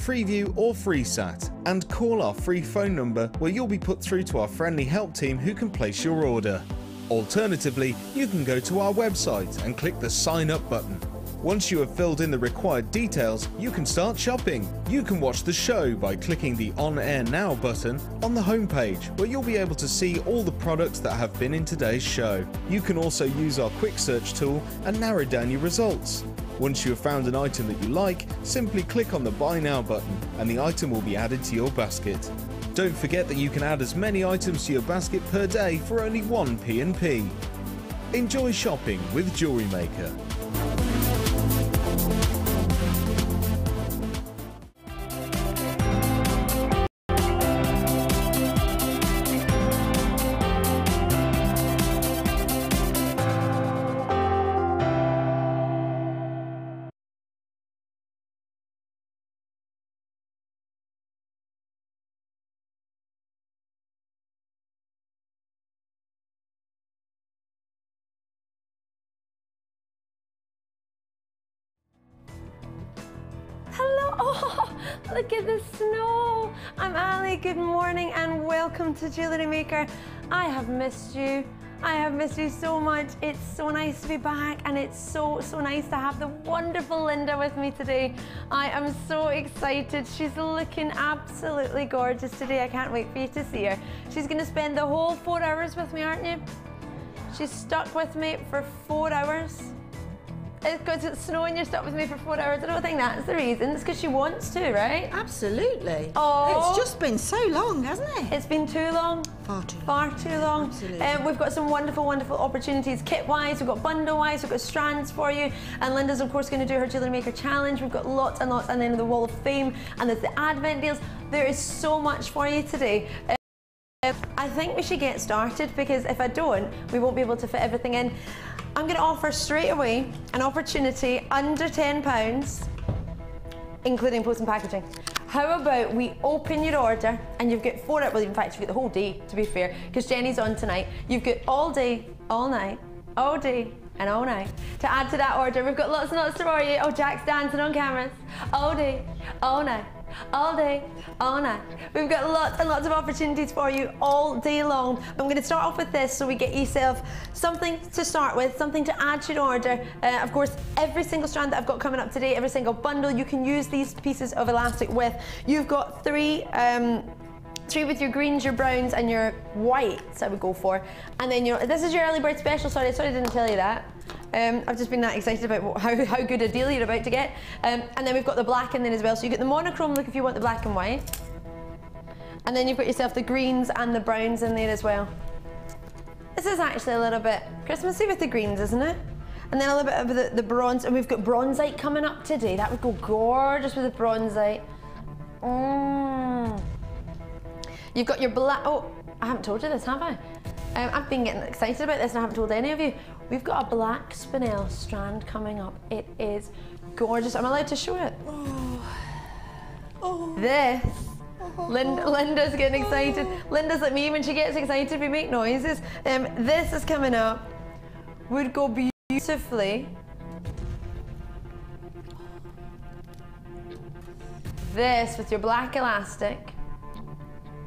preview or free sat, and call our free phone number where you'll be put through to our friendly help team who can place your order. Alternatively, you can go to our website and click the sign up button. Once you have filled in the required details, you can start shopping. You can watch the show by clicking the On Air Now button on the homepage, where you'll be able to see all the products that have been in today's show. You can also use our quick search tool and narrow down your results. Once you have found an item that you like, simply click on the Buy Now button and the item will be added to your basket. Don't forget that you can add as many items to your basket per day for only 1 P&P. Enjoy shopping with Jewellery Maker. Hello, oh, look at the snow. I'm Ali, good morning and welcome to Jewellery Maker. I have missed you. I have missed you so much. It's so nice to be back and it's so nice to have the wonderful Linda with me today. I am so excited. She's looking absolutely gorgeous today. I can't wait for you to see her. She's gonna spend the whole 4 hours with me, aren't you? She's stuck with me for 4 hours. It's because it's snowing, you're stuck with me for 4 hours. I don't think that's the reason. It's because she wants to, right? Absolutely. Oh, it's just been so long, hasn't it? It's been too long. Far too long. Far too long. Absolutely. We've got some wonderful opportunities kit-wise. We've got bundle-wise. We've got strands for you. And Linda's, of course, going to do her Jewellery Maker challenge. We've got lots and lots. And then the Wall of Fame. And there's the Advent deals. There is so much for you today. I think we should get started because if I don't, we won't be able to fit everything in. I'm going to offer straight away an opportunity under £10, including post and packaging. How about we open your order and you've got 4 hours, well in fact you've got the whole day to be fair, because Jenny's on tonight. You've got all day, all night, all day and all night to add to that order. We've got lots and lots for you. Oh, Jack's dancing on cameras. All day, all night. All day, all night. We've got lots and lots of opportunities for you all day long. I'm going to start off with this so we get yourself something to start with, something to add to your order. Of course, every single strand that I've got coming up today, every single bundle, you can use these pieces of elastic with. You've got three with your greens, your browns and your whites I would go for. And then this is your early bird special, sorry I didn't tell you that. I've just been that excited about how good a deal you're about to get. And then we've got the black in there as well. So you get the monochrome look if you want the black and white. And then you've got yourself the greens and the browns in there as well. This is actually a little bit Christmassy with the greens, isn't it? And then a little bit of the bronze, and we've got bronzite coming up today. That would go gorgeous with the bronzite. You've got your black, oh, I haven't told you this, have I? I've been getting excited about this and I haven't told any of you. We've got a black spinel strand coming up. It is gorgeous. I'm allowed to show it. This, Linda's getting excited. Linda's like me, when she gets excited, we make noises. This is coming up. Would go beautifully. This with your black elastic.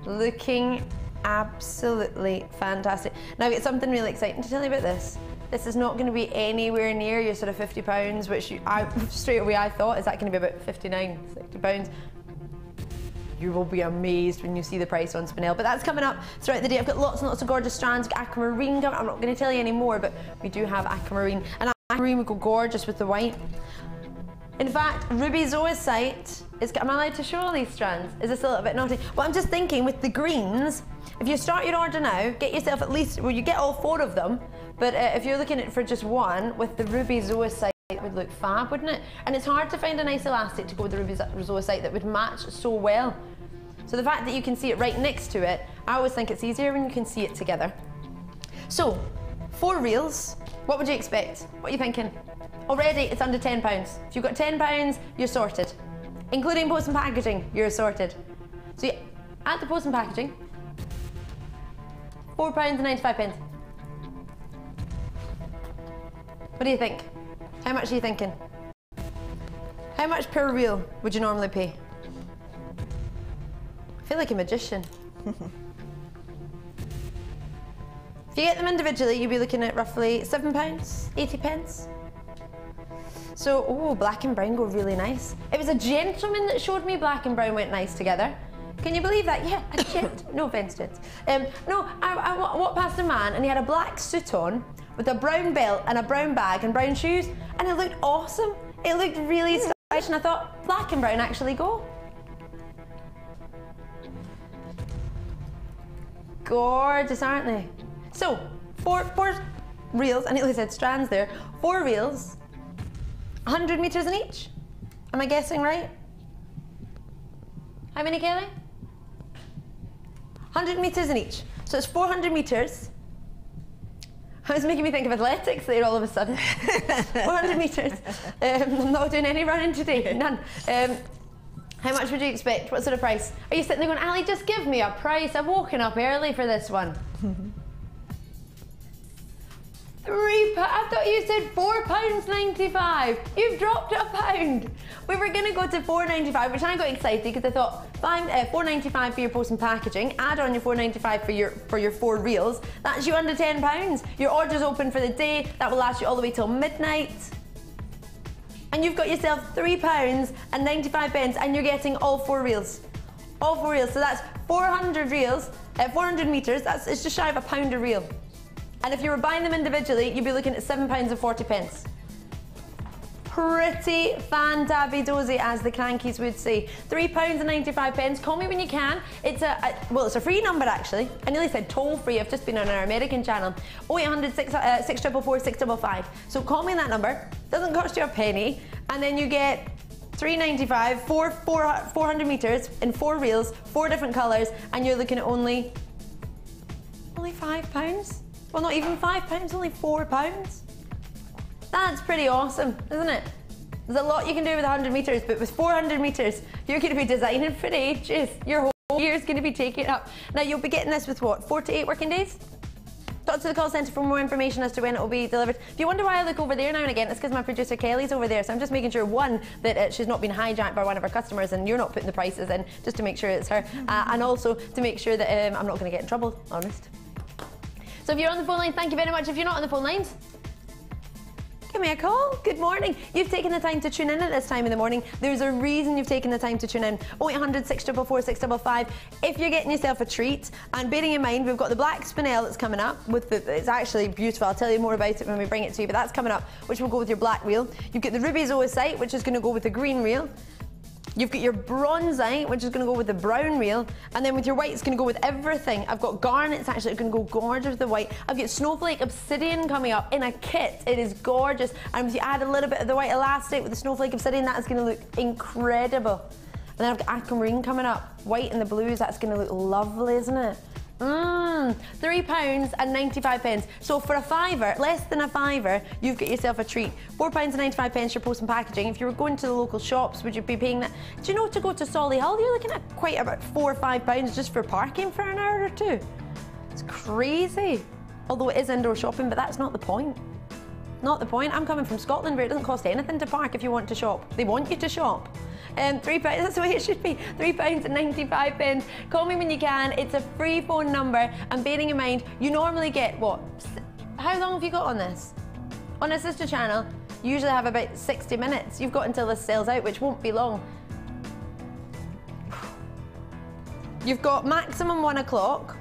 Looking absolutely fantastic. Now I've got something really exciting to tell you about this. This is not going to be anywhere near your sort of £50, which straight away I thought, is that going to be about 59, 60 pounds? You will be amazed when you see the price on Spinel, but that's coming up throughout the day. I've got lots and lots of gorgeous strands. We've got Aquamarine coming. I'm not going to tell you any more, but we do have Aquamarine, and Aquamarine would go gorgeous with the white. In fact, ruby zoisite is, am I allowed to show all these strands? Is this a little bit naughty? Well, I'm just thinking with the greens, if you start your order now, get yourself at least, well, you get all 4 of them, but if you're looking at for just one, with the ruby zoisite, it would look fab, wouldn't it? And it's hard to find a nice elastic to go with the ruby zoisite that would match so well. So the fact that you can see it right next to it, I always think it's easier when you can see it together. So, 4 reels, what would you expect? What are you thinking? Already, it's under £10. If you've got £10, you're sorted. Including post and packaging, you're sorted. So you add the post and packaging, £4.95. What do you think? How much are you thinking? How much per reel would you normally pay? feel like a magician. If you get them individually, you'll be looking at roughly £7, 80 pence. So, oh, black and brown go really nice. It was a gentleman that showed me black and brown went nice together. Can you believe that? Yeah, a gent. No offence, gents. No, I walked past a man and he had a black suit on with a brown belt and a brown bag and brown shoes, and it looked awesome. It looked really stylish, and I thought, black and brown actually go. Gorgeous, aren't they? So, four reels, I nearly said strands there, 4 reels, 100 metres in each. Am I guessing right? How many, Kelly? 100 metres in each. So it's 400 metres. It was making me think of athletics there all of a sudden. 400 metres. I'm not doing any running today, none. How much would you expect? What sort of price? Are you sitting there going, Ali, just give me a price. I've woken up early for this one. I thought you said £4.95. You've dropped it £1. We were going to go to £4.95, which I got excited because I thought £4.95 for your post and packaging. Add on your £4.95 for your 4 reels. That's you under £10. Your order's open for the day. That will last you all the way till midnight. And you've got yourself £3.95, and you're getting all 4 reels. All 4 reels. So that's 400 reels, 400 metres. It's just shy of £1 a reel. And if you were buying them individually, you'd be looking at £7.40. Pretty fan-dabby-dozy, as the Crankies would say. £3.95. Call me when you can. It's a free number, actually. I nearly said toll-free. I've just been on our American channel. 0800 644 655. So call me on that number. Doesn't cost you a penny. And then you get £3.95 for 400 metres in 4 reels, 4 different colours, and you're looking at only £5. Well, not even £5, only £4. That's pretty awesome, isn't it? There's a lot you can do with 100 metres, but with 400 metres, you're going to be designing for ages. Your whole year's going to be taken up. Now, you'll be getting this with what, 4 to 8 working days? Talk to the call centre for more information as to when it will be delivered. If you wonder why I look over there now and again, it's because my producer Kelly's over there, so I'm just making sure, one, that she's not been hijacked by one of our customers and you're not putting the prices in, just to make sure it's her, and also to make sure that I'm not going to get in trouble, honest. So if you're on the phone line, thank you very much. If you're not on the phone lines, give me a call. Good morning. You've taken the time to tune in at this time in the morning. There's a reason you've taken the time to tune in. 0800 644 655. If you're getting yourself a treat, and bearing in mind we've got the black spinel that's coming up with it's actually beautiful. I'll tell you more about it when we bring it to you, but that's coming up, which will go with your black reel. You've got the ruby zoisite, which is going to go with the green reel. You've got your bronzite, which is going to go with the brown reel, and then with your white, it's going to go with everything. I've got garnet, it's actually going to go gorgeous with the white. I've got snowflake obsidian coming up in a kit. It is gorgeous, and if you add a little bit of the white elastic with the snowflake obsidian, that is going to look incredible. And then I've got aquamarine coming up, white and the blues. That's going to look lovely, isn't it? £3.95. So for a fiver, less than a fiver, you've got yourself a treat. £4.95 for post and packaging. If you were going to the local shops, would you be paying that? Do you know, to go to Solihull, you're looking at quite about £4 or £5 just for parking for an hour or two. It's crazy. Although it is indoor shopping, but that's not the point. Not the point. I'm coming from Scotland where it doesn't cost anything to park if you want to shop. They want you to shop. £3, that's the way it should be. £3.95. Call me when you can. It's a free phone number, and bearing in mind, you normally get what? How long have you got on this? On a sister channel, you usually have about 60 minutes. You've got until this sells out, which won't be long. You've got maximum 1 o'clock.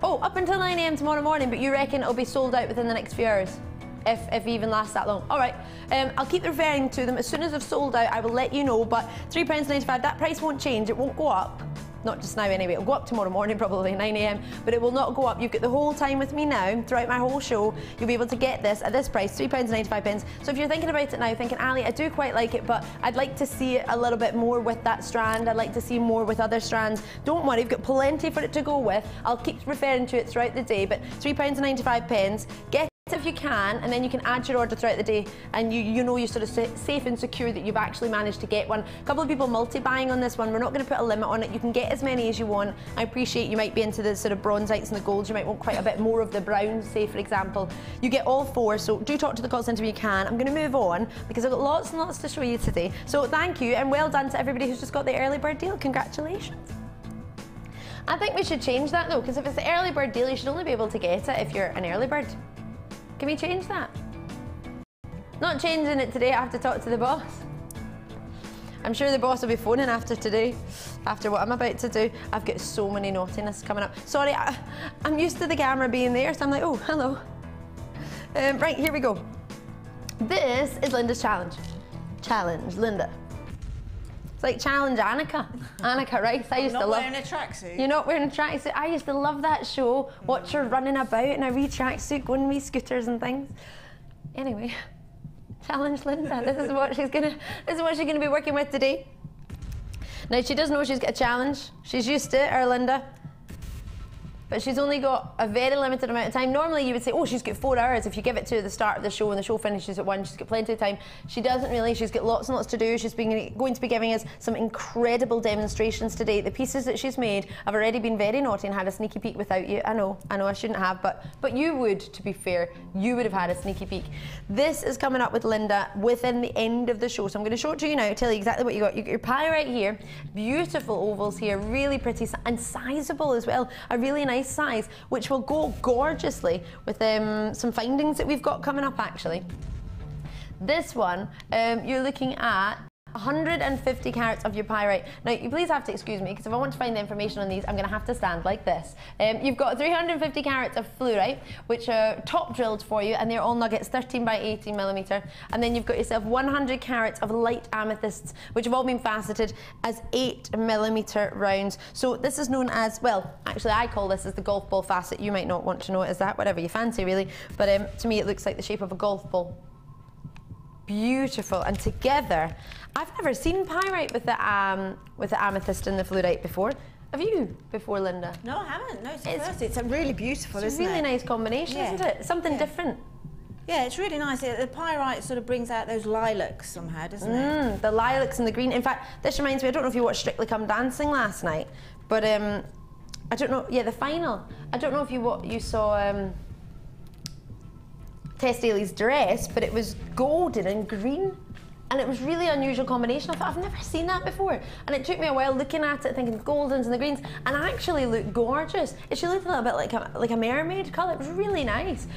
Up until 9 AM tomorrow morning, but you reckon it'll be sold out within the next few hours? If it even lasts that long. All right, I'll keep referring to them. As soon as they've sold out, I will let you know, but £3.95, that price won't change. It won't go up. Not just now anyway. It'll go up tomorrow morning, probably 9 AM, but it will not go up. You've got the whole time with me now, throughout my whole show. You'll be able to get this at this price, £3.95. So if you're thinking about it now, thinking, Ali, I do quite like it, but I'd like to see it a little bit more with that strand. I'd like to see more with other strands. Don't worry, we've got plenty for it to go with. I'll keep referring to it throughout the day, but £3.95. Get if you can, and then you can add your order throughout the day, and you know you're sort of safe and secure that you've actually managed to get one. A couple of people multi-buying on this one. We're not going to put a limit on it. You can get as many as you want. I appreciate you might be into the sort of bronzites and the golds. You might want quite a bit more of the browns, say for example. You get all 4, so do talk to the call centre when you can. I'm going to move on because I've got lots and lots to show you today. So thank you, and well done to everybody who's just got the early bird deal. Congratulations. I think we should change that though, because if it's the early bird deal, you should only be able to get it if you're an early bird. Can we change that? Not changing it today, I have to talk to the boss. I'm sure the boss will be phoning after today, after what I'm about to do. I've got so many naughtiness coming up. Sorry, I'm used to the camera being there, so I'm like, oh, hello. Right, here we go. This is Linda's challenge. Challenge, Linda. It's like Challenge Annika. Annika Rice. I used to love. You're not wearing a tracksuit. You're not wearing a tracksuit. I used to love that show. Watch her running about in a wee tracksuit, going wee scooters and things. Anyway, Challenge Linda. This is what she's gonna be working with today. Now she does know she's got a challenge. She's used to it, our Linda. But she's only got a very limited amount of time. Normally you would say, oh, she's got 4 hours. If you give it to the start of the show and the show finishes at 1, she's got plenty of time. She doesn't really. She's got lots and lots to do. She's going to be giving us some incredible demonstrations today. The pieces that she's made have already been very naughty and had a sneaky peek without you. I know I shouldn't have, but you would, to be fair, you would have had a sneaky peek. This is coming up with Linda within the end of the show. So I'm going to show it to you now, tell you exactly what you got. You got your pie right here, beautiful ovals here, really pretty and sizable as well. A really nice size, which will go gorgeously with some findings that we've got coming up actually. This one, you're looking at 150 carats of your pyrite. Now, you please have to excuse me, because if I want to find the information on these, I'm going to have to stand like this. You've got 350 carats of fluorite, which are top drilled for you, and they're all nuggets, 13 by 18 millimeter. And then you've got yourself 100 carats of light amethysts, which have all been faceted as 8 millimeter rounds. So this is known as, well, actually I call this as the golf ball facet. You might not want to know it as that, whatever you fancy really. But to me, it looks like the shape of a golf ball. Beautiful, and together, I've never seen pyrite with the amethyst and the fluorite before. Have you before, Linda? No, I haven't. No, it's a really beautiful, isn't it? It's a really nice combination, isn't it? Something different. Yeah, it's really nice. The pyrite sort of brings out those lilacs somehow, doesn't it? The lilacs and the green. In fact, this reminds me, I don't know if you watched Strictly Come Dancing last night, but I don't know, yeah, the final. I don't know if you saw Tess Daly's dress, but it was golden and green, and it was really unusual combination. I thought, I've never seen that before, and it took me a while looking at it, thinking goldens and the greens, and actually looked gorgeous. She looked a little bit like a mermaid colour. It was really nice.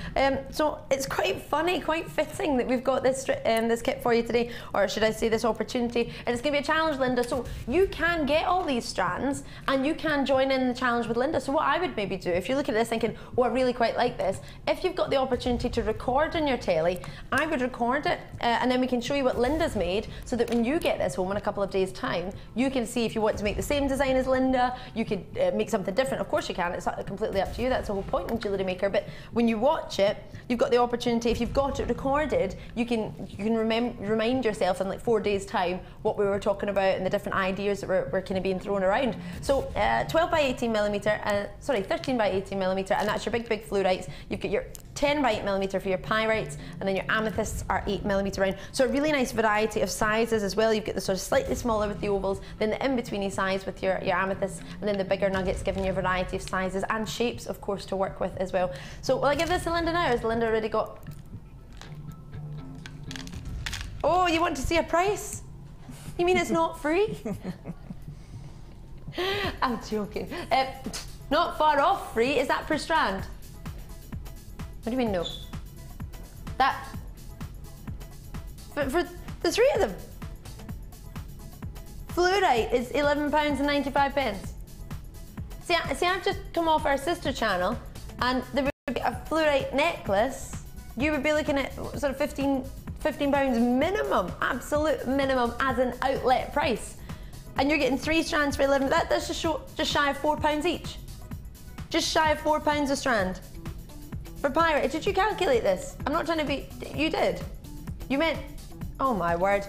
So it's quite funny, quite fitting that we've got this kit for you today, or should I say this opportunity. And it's going to be a challenge, Linda. So you can get all these strands, and you can join in the challenge with Linda. So what I would maybe do, if you look at this thinking, oh, I really quite like this, if you've got the opportunity to record on your telly, I would record it, and then we can show you what Linda's made, so that when you get this home in a couple of days' time, you can see if you want to make the same design as Linda. You could make something different. Of course you can. It's completely up to you. That's the whole point in Jewellery Maker. But when you watch it, you've got the opportunity. If you've got it recorded, you can remind yourself in like 4 days' time what we were talking about and the different ideas that were kind of being thrown around. So 12 by 18 millimeter, sorry, 13 by 18 millimeter, and that's your big fluorites. You've got your 10 by 8 millimeter for your pyrites, and then your amethysts are 8 millimeter round. So a really nice variety of sizes as well. You've got the sort of slightly smaller with the ovals, then the in-betweeny size with your amethysts, and then the bigger nuggets giving you a variety of sizes and shapes, of course, to work with as well. So will I give this to Linda now? Has Linda already got... Oh, you want to see a price? You mean it's not free? I'm joking. Not far off free. Is that per strand? What do you mean no? That... For the 3 of them. Fluorite is £11.95. See, I've just come off our sister channel, and there would be a fluorite necklace. You would be looking at sort of £15 minimum, absolute minimum as an outlet price. And you're getting 3 strands for 11. That's just shy of £4 each. Just shy of £4 a strand. For pyrite, did you calculate this? I'm not trying to be, you did? You meant, oh my word.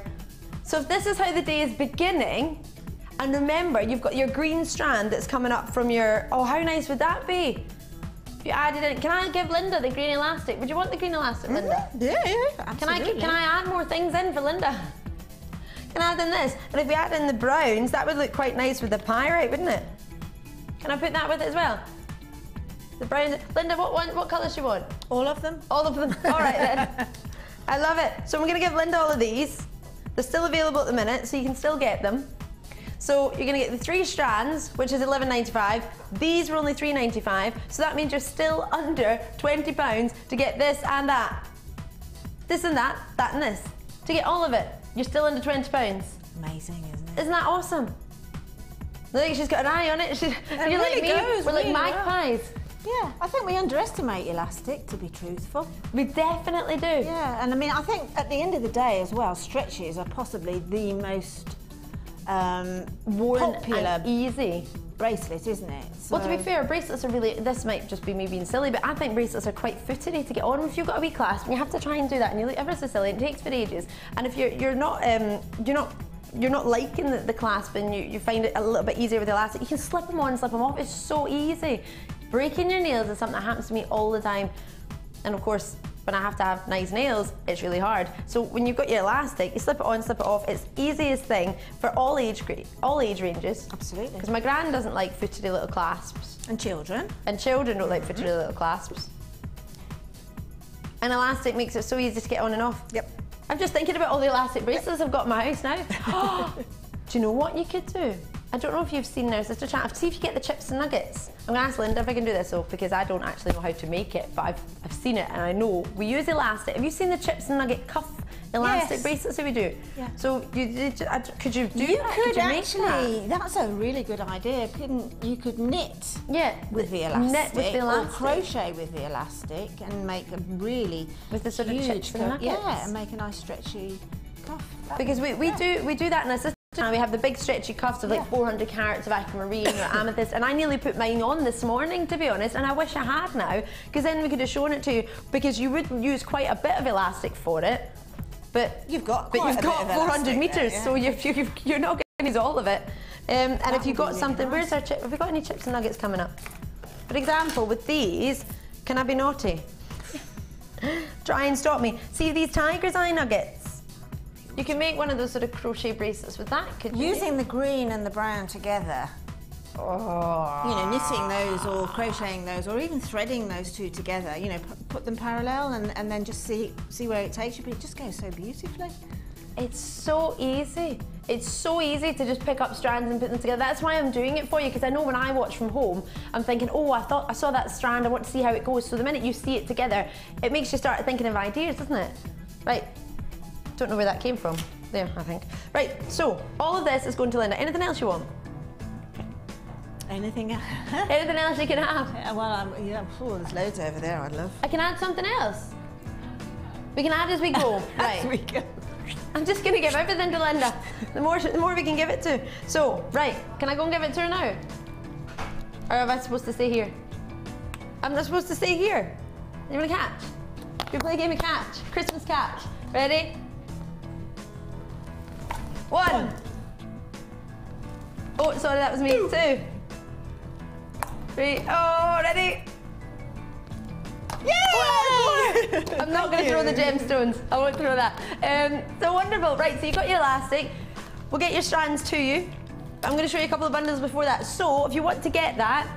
So if this is how the day is beginning, and remember, you've got your green strand that's coming up from your, oh, how nice would that be? If you added in, can I give Linda the green elastic? Would you want the green elastic, Linda? Yeah, absolutely. Can I add more things in for Linda? Can I add in this? And if we add in the browns, that would look quite nice with the pyrite, wouldn't it? Can I put that with it as well? The browns. Linda, what colours do you want? All of them? All of them. All right then. I love it. So I'm going to give Linda all of these. They're still available at the minute, so you can still get them. So you're going to get the 3 strands, which is £11.95. These were only £3.95, so that means you're still under £20 to get this and that. This and that and this. To get all of it, you're still under £20. Amazing, isn't it? Isn't that awesome? Look, she's got an eye on it. You're really like me. goes We're like really magpies. Yeah, I think we underestimate elastic, to be truthful. We definitely do. Yeah, and I mean, I think at the end of the day as well, stretches are possibly the most popular and easy bracelet, isn't it? So, well, to be fair, bracelets are really, this might just be me being silly, but I think bracelets are quite footery to get on. If you've got a wee clasp, you have to try and do that, and you look ever so silly, and it takes for ages. And if you're not liking the clasp and you find it a little bit easier with the elastic, you can slip them on, slip them off. It's so easy. Breaking your nails is something that happens to me all the time, and of course, when I have to have nice nails, it's really hard. So when you've got your elastic, you slip it on, slip it off. It's the easiest thing for all age ranges. Absolutely. Because my gran doesn't like footery little clasps. And children. And children don't like footery little clasps. And elastic makes it so easy to get on and off. Yep. I'm just thinking about all the elastic bracelets I've got in my house now. Do you know what you could do? I don't know if you've seen there's just a chat. See if you get the chips and nuggets. I'm gonna ask Linda if I can do this though, because I don't actually know how to make it, but I've seen it and I know we use elastic. Have you seen the chips and nugget cuff elastic bracelets that we do? Yeah. So could you do that? Could you actually, that's a really good idea. You could knit with the elastic, knit with the elastic, or crochet with the elastic and make a really with the sort of chips and nuggets. Yeah, and make a nice stretchy cuff. Because we do that in a system. Now we have the big stretchy cuffs of like 400 carats of aquamarine or amethyst, and I nearly put mine on this morning, to be honest, and I wish I had now, because then we could have shown it to you, because you would use quite a bit of elastic for it, but you've got 400 metres, so you're not going to use all of it. And if you've got something, where's our chip? Have we got any chips and nuggets coming up? For example, with these, can I be naughty? Try and stop me. See these tiger's eye nuggets? You can make one of those sort of crochet bracelets with that, could you? Using the green and the brown together. Oh. You know, knitting those or crocheting those or even threading those two together, you know, put them parallel and then just see where it takes you, but it just goes so beautifully. It's so easy. It's so easy to just pick up strands and put them together. That's why I'm doing it for you, because I know when I watch from home, I'm thinking, oh, I saw that strand, I want to see how it goes. So the minute you see it together, it makes you start thinking of ideas, doesn't it? Right. Don't know where that came from. There, I think. Right, so all of this is going to Linda. Anything else you want? Anything else? Anything else you can have? Well, there's loads over there I'd love. I can add something else. We can add as we go. Right. As we go. I'm just going to give everything to Linda. The more we can give it to. So, right, can I go and give it to her now? Or am I supposed to stay here? I'm not supposed to stay here. You want to catch? We play a game of catch. Christmas catch. Ready? 1. Oh, sorry, that was me. 2. 3. Oh, ready? Yay! I'm not going to throw the gemstones. I won't throw that. So wonderful. Right, so you've got your elastic. We'll get your strands to you. I'm going to show you a couple of bundles before that. So if you want to get that,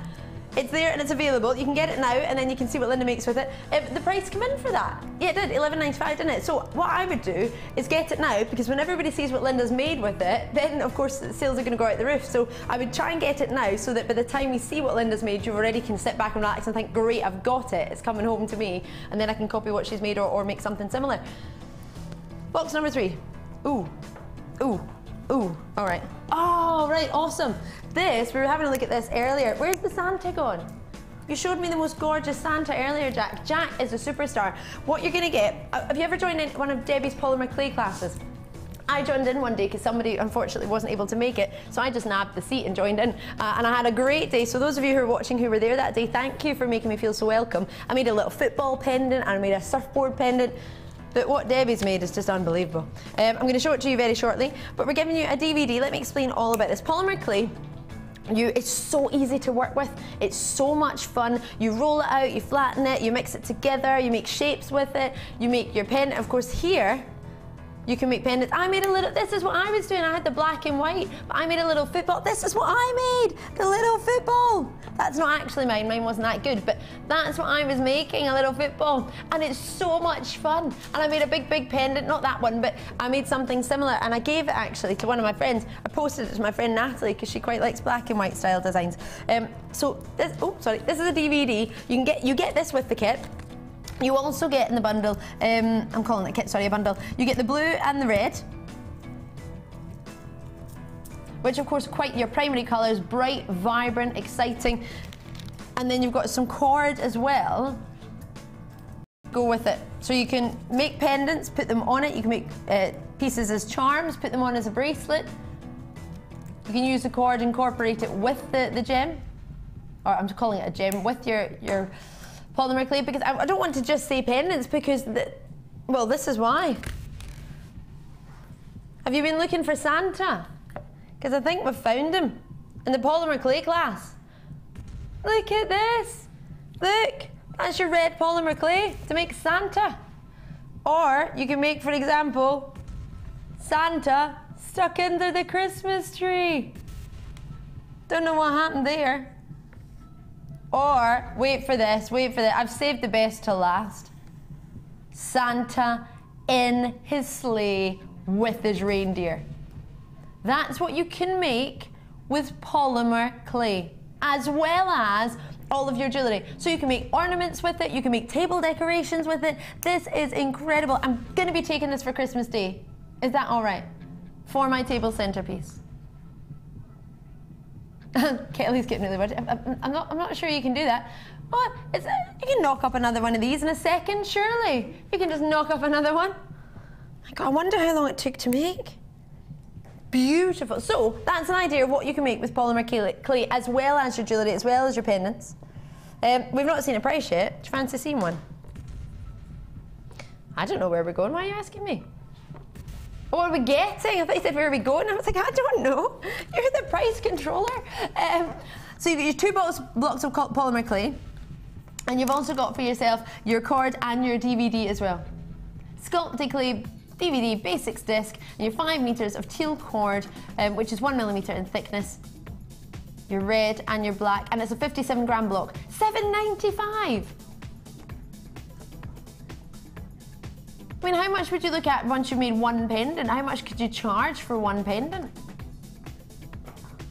it's there and it's available. You can get it now and then you can see what Linda makes with it. The price came in for that. Yeah, it did, $11.95, didn't it? So what I would do is get it now, because when everybody sees what Linda's made with it, then of course the sales are going to go out the roof. So I would try and get it now so that by the time we see what Linda's made, you already can sit back and relax and think, great, I've got it. It's coming home to me. And then I can copy what she's made or make something similar. Box number 3. Ooh, ooh, ooh, all right. Oh, right, awesome. This, we were having a look at this earlier. Where's the Santa gone? You showed me the most gorgeous Santa earlier, Jack. Jack is a superstar. What you're gonna get, have you ever joined in one of Debbie's Polymer clay classes? I joined in one day because somebody unfortunately wasn't able to make it, so I just nabbed the seat and joined in, and I had a great day. So those of you who are watching who were there that day, thank you for making me feel so welcome. I made a little football pendant and I made a surfboard pendant. But what Debbie's made is just unbelievable. I'm going to show it to you very shortly, but we're giving you a DVD. Let me explain all about this. Polymer clay It's so easy to work with. It's so much fun. You roll it out, you flatten it, you mix it together, you make shapes with it, you make your pendant. Of course, here, you can make pendants. I made a little, this is what I was doing. I had the black and white, but I made a little football. This is what I made, the little football. That's not actually mine, mine wasn't that good, but that's what I was making, a little football. And it's so much fun. And I made a big, big pendant, not that one, but I made something similar, and I gave it actually to one of my friends. I posted it to my friend Natalie, because she quite likes black and white style designs. So this, this is a DVD. You get this with the kit. You also get in the bundle, I'm calling it a kit, sorry, a bundle. You get the blue and the red, which of course quite your primary colours, bright, vibrant, exciting. And then you've got some cord as well. Go with it. So you can make pendants, put them on it. You can make pieces as charms, put them on as a bracelet. You can use the cord, incorporate it with the gem, or I'm calling it a gem, with your polymer clay, because I don't want to just say pendants, because, well, this is why. Have you been looking for Santa? Because I think we've found him in the polymer clay class. Look at this. Look, that's your red polymer clay to make Santa. Or you can make, for example, Santa stuck under the Christmas tree. Don't know what happened there. Or, wait for this, I've saved the best till last. Santa in his sleigh with his reindeer. That's what you can make with polymer clay, as well as all of your jewellery. So you can make ornaments with it, you can make table decorations with it. This is incredible. I'm gonna be taking this for Christmas Day. Is that all right? For my table centerpiece. Kelly's getting really worried. I'm not sure you can do that. What? You can knock up another one of these in a second, surely. You can just knock up another one. I wonder how long it took to make. Beautiful. So that's an idea of what you can make with polymer clay, as well as your jewellery, as well as your pendants. We've not seen a price yet. Do you fancy seeing one? I don't know where we're going. Why are you asking me? What are we getting? I thought you said where are we going? I was like, I don't know. You're the price controller. So you've got your 2 blocks of polymer clay, and you've also got for yourself your cord and your DVD as well. Sculpted clay DVD basics disc, and your 5 meters of teal cord, which is 1 millimeter in thickness. Your red and your black, and it's a 57-gram block. $7.95. I mean, how much would you look at once you made one pendant? How much could you charge for one pendant?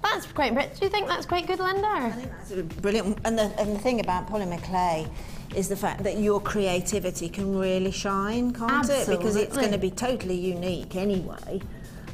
That's quite rich. Do you think that's quite good, Linda? I think that's brilliant. And the thing about polymer clay is the fact that your creativity can really shine, can't Absolutely. it? Because it's going to be totally unique anyway.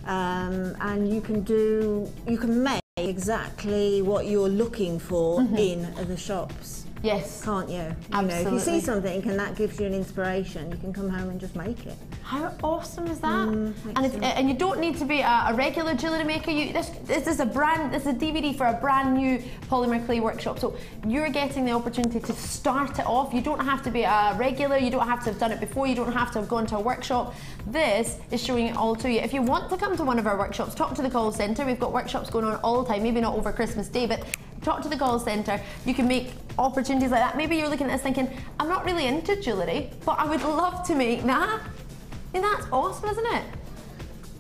And you can make exactly what you're looking for in the shops. Yes. Can't you? Absolutely. If you see something and that gives you an inspiration, you can come home and just make it. How awesome is that? And you don't need to be a regular jewellery maker. This is a DVD for a brand new polymer clay workshop. So you're getting the opportunity to start it off. You don't have to be a regular. You don't have to have done it before. You don't have to have gone to a workshop. This is showing it all to you. If you want to come to one of our workshops, talk to the call centre. We've got workshops going on all the time. Maybe not over Christmas Day, but talk to the call centre. You can make opportunities like that. Maybe you're looking at this thinking, I'm not really into jewellery, but I would love to make that. I mean, that's awesome, isn't it?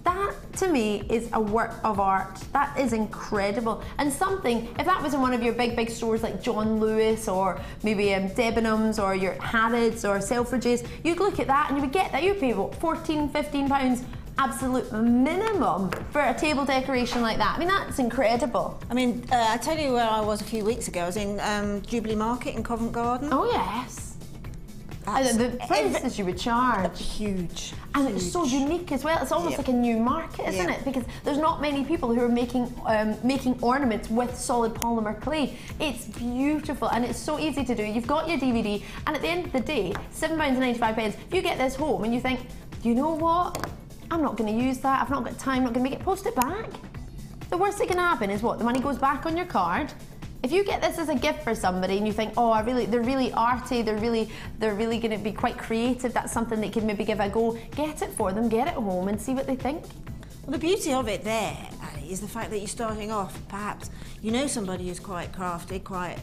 That, to me, is a work of art. That is incredible. And something, if that was in one of your big stores like John Lewis, or maybe Debenhams, or your Harrods, or Selfridges, you'd look at that and you would get that. You'd pay, what, £14, £15 absolute minimum for a table decoration like that. I mean, that's incredible. I mean, I tell you where I was a few weeks ago. I was in Jubilee Market in Covent Garden. Oh, yes. The prices you would charge. Huge. And it's so unique as well. It's almost like a new market, isn't it? Because there's not many people who are making ornaments with solid polymer clay. It's beautiful and it's so easy to do. You've got your DVD, and at the end of the day, £7.95, you get this home and you think, you know what? I'm not going to use that. I've not got time. I'm not going to make it. Post it back. The worst that can happen is what? The money goes back on your card. If you get this as a gift for somebody and you think, oh, they're really arty, they're really going to be quite creative, that's something they could maybe give a go, get it for them, get it home and see what they think. Well, the beauty of it there, Ali, is the fact that you're starting off, perhaps, you know somebody who's quite crafty, quite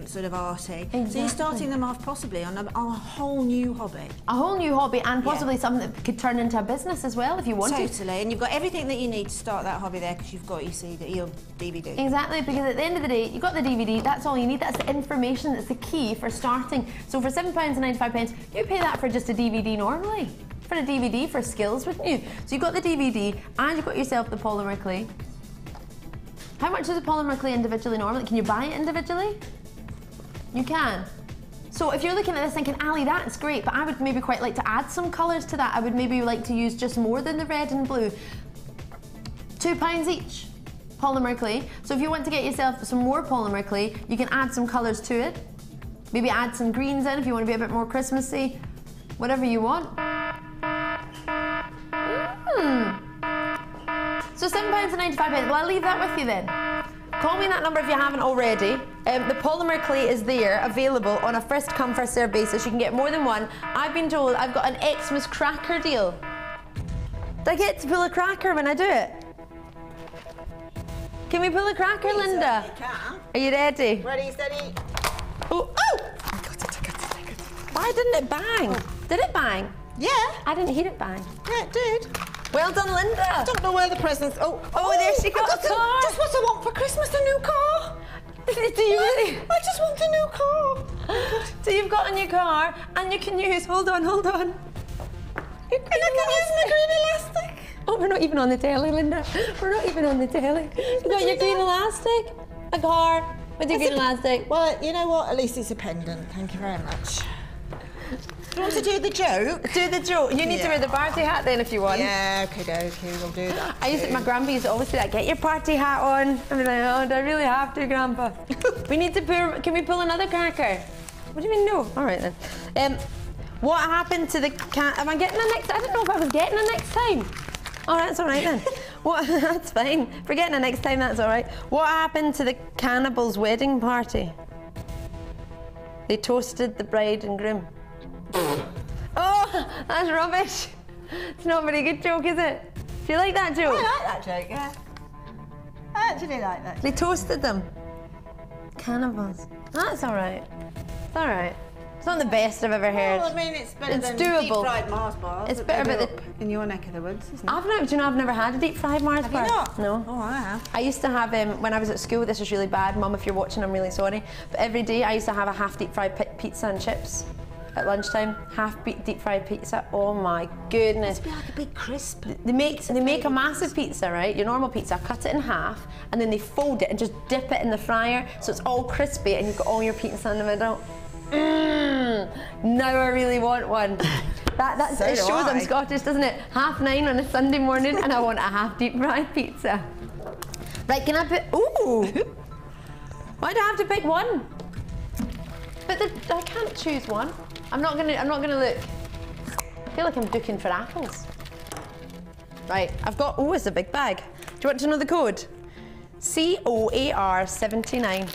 sort of arty. Exactly. So you're starting them off possibly on a whole new hobby. A whole new hobby, and possibly something that could turn into a business as well if you want to. Totally, and you've got everything that you need to start that hobby there because you've got your CD, your DVD. Exactly, because at the end of the day, you've got the DVD, that's all you need, that's the information, that's the key for starting. So for £7.95, you pay that for just a DVD normally. For a DVD for skills, wouldn't you? So you've got the DVD and you've got yourself the polymer clay. How much is the polymer clay individually normally? Can you buy it individually? You can. So if you're looking at this thinking, Ali, that's great, but I would maybe quite like to add some colours to that. I would maybe like to use just more than the red and blue. £2 each, polymer clay. So if you want to get yourself some more polymer clay, you can add some colours to it. Maybe add some greens in if you want to be a bit more Christmassy. Whatever you want. So £7.95. Well, I'll leave that with you then. Call me that number if you haven't already. The polymer clay is there, available on a first come, first served basis. You can get more than one. I've been told I've got an Xmas cracker deal. Do I get to pull a cracker when I do it? Can we pull a cracker, Linda? You can. Are you ready? Ready, steady. Oh! Oh! Why didn't it bang? Oh. Did it bang? Yeah. I didn't hear it bang. Yeah, it did. Well done, Linda. I don't know where the presents. Oh, there she goes. Just what I want for Christmas, a new car. Do you really? I just want a new car. So you've got a new car and you can use, hold on. And I can use my green elastic. Oh, we're not even on the telly, Linda. We're not even on the telly. You've got your green elastic, a car with your green elastic. Well, you know what? At least it's a pendant. Thank you very much. Do you want to do the joke? Do the joke. You need to wear the party hat then if you want. Yeah, okay, we'll do that. My grandpa used to always say that, get your party hat on. I'd be like, oh, do I really have to, Grandpa? We need to can we pull another cracker? What do you mean no? All right then. What happened to the am I getting a next? I don't know if I was getting a next time. Oh, that's all right then. What? That's fine. If we're getting a next time, that's all right. What happened to the cannibals' wedding party? They toasted the bride and groom. Oh, that's rubbish. It's not a very good joke, is it? Do you like that joke? I like that joke, yeah. I actually like that joke. They toasted them. Cannibals. That's all right. It's all right. It's not the best I've ever heard. Well, I mean, it's better than doable. deep-fried Mars bars. It's better, but in your neck of the woods, isn't it? do you know I've never had a deep fried Mars bar? Have you not? No. Oh, I have. I used to have when I was at school. This is really bad, Mum. If you're watching, I'm really sorry. But every day I used to have a half deep fried pizza and chips. At lunchtime, half deep fried pizza. Oh my goodness! It'd be like a big crisp. They make a massive pizza, right? Your normal pizza, cut it in half, and then they fold it and just dip it in the fryer, so it's all crispy, and you've got all your pizza in the middle. Now I really want one. It shows I'm Scottish, doesn't it? 9:30 on a Sunday morning, and I want a half deep fried pizza. Right? Can I put? Ooh! Why do I have to pick one? But I can't choose one. I'm not gonna look. I feel like I'm looking for apples. Right, I've got, oh, it's a big bag. Do you want to know the code? COAR79.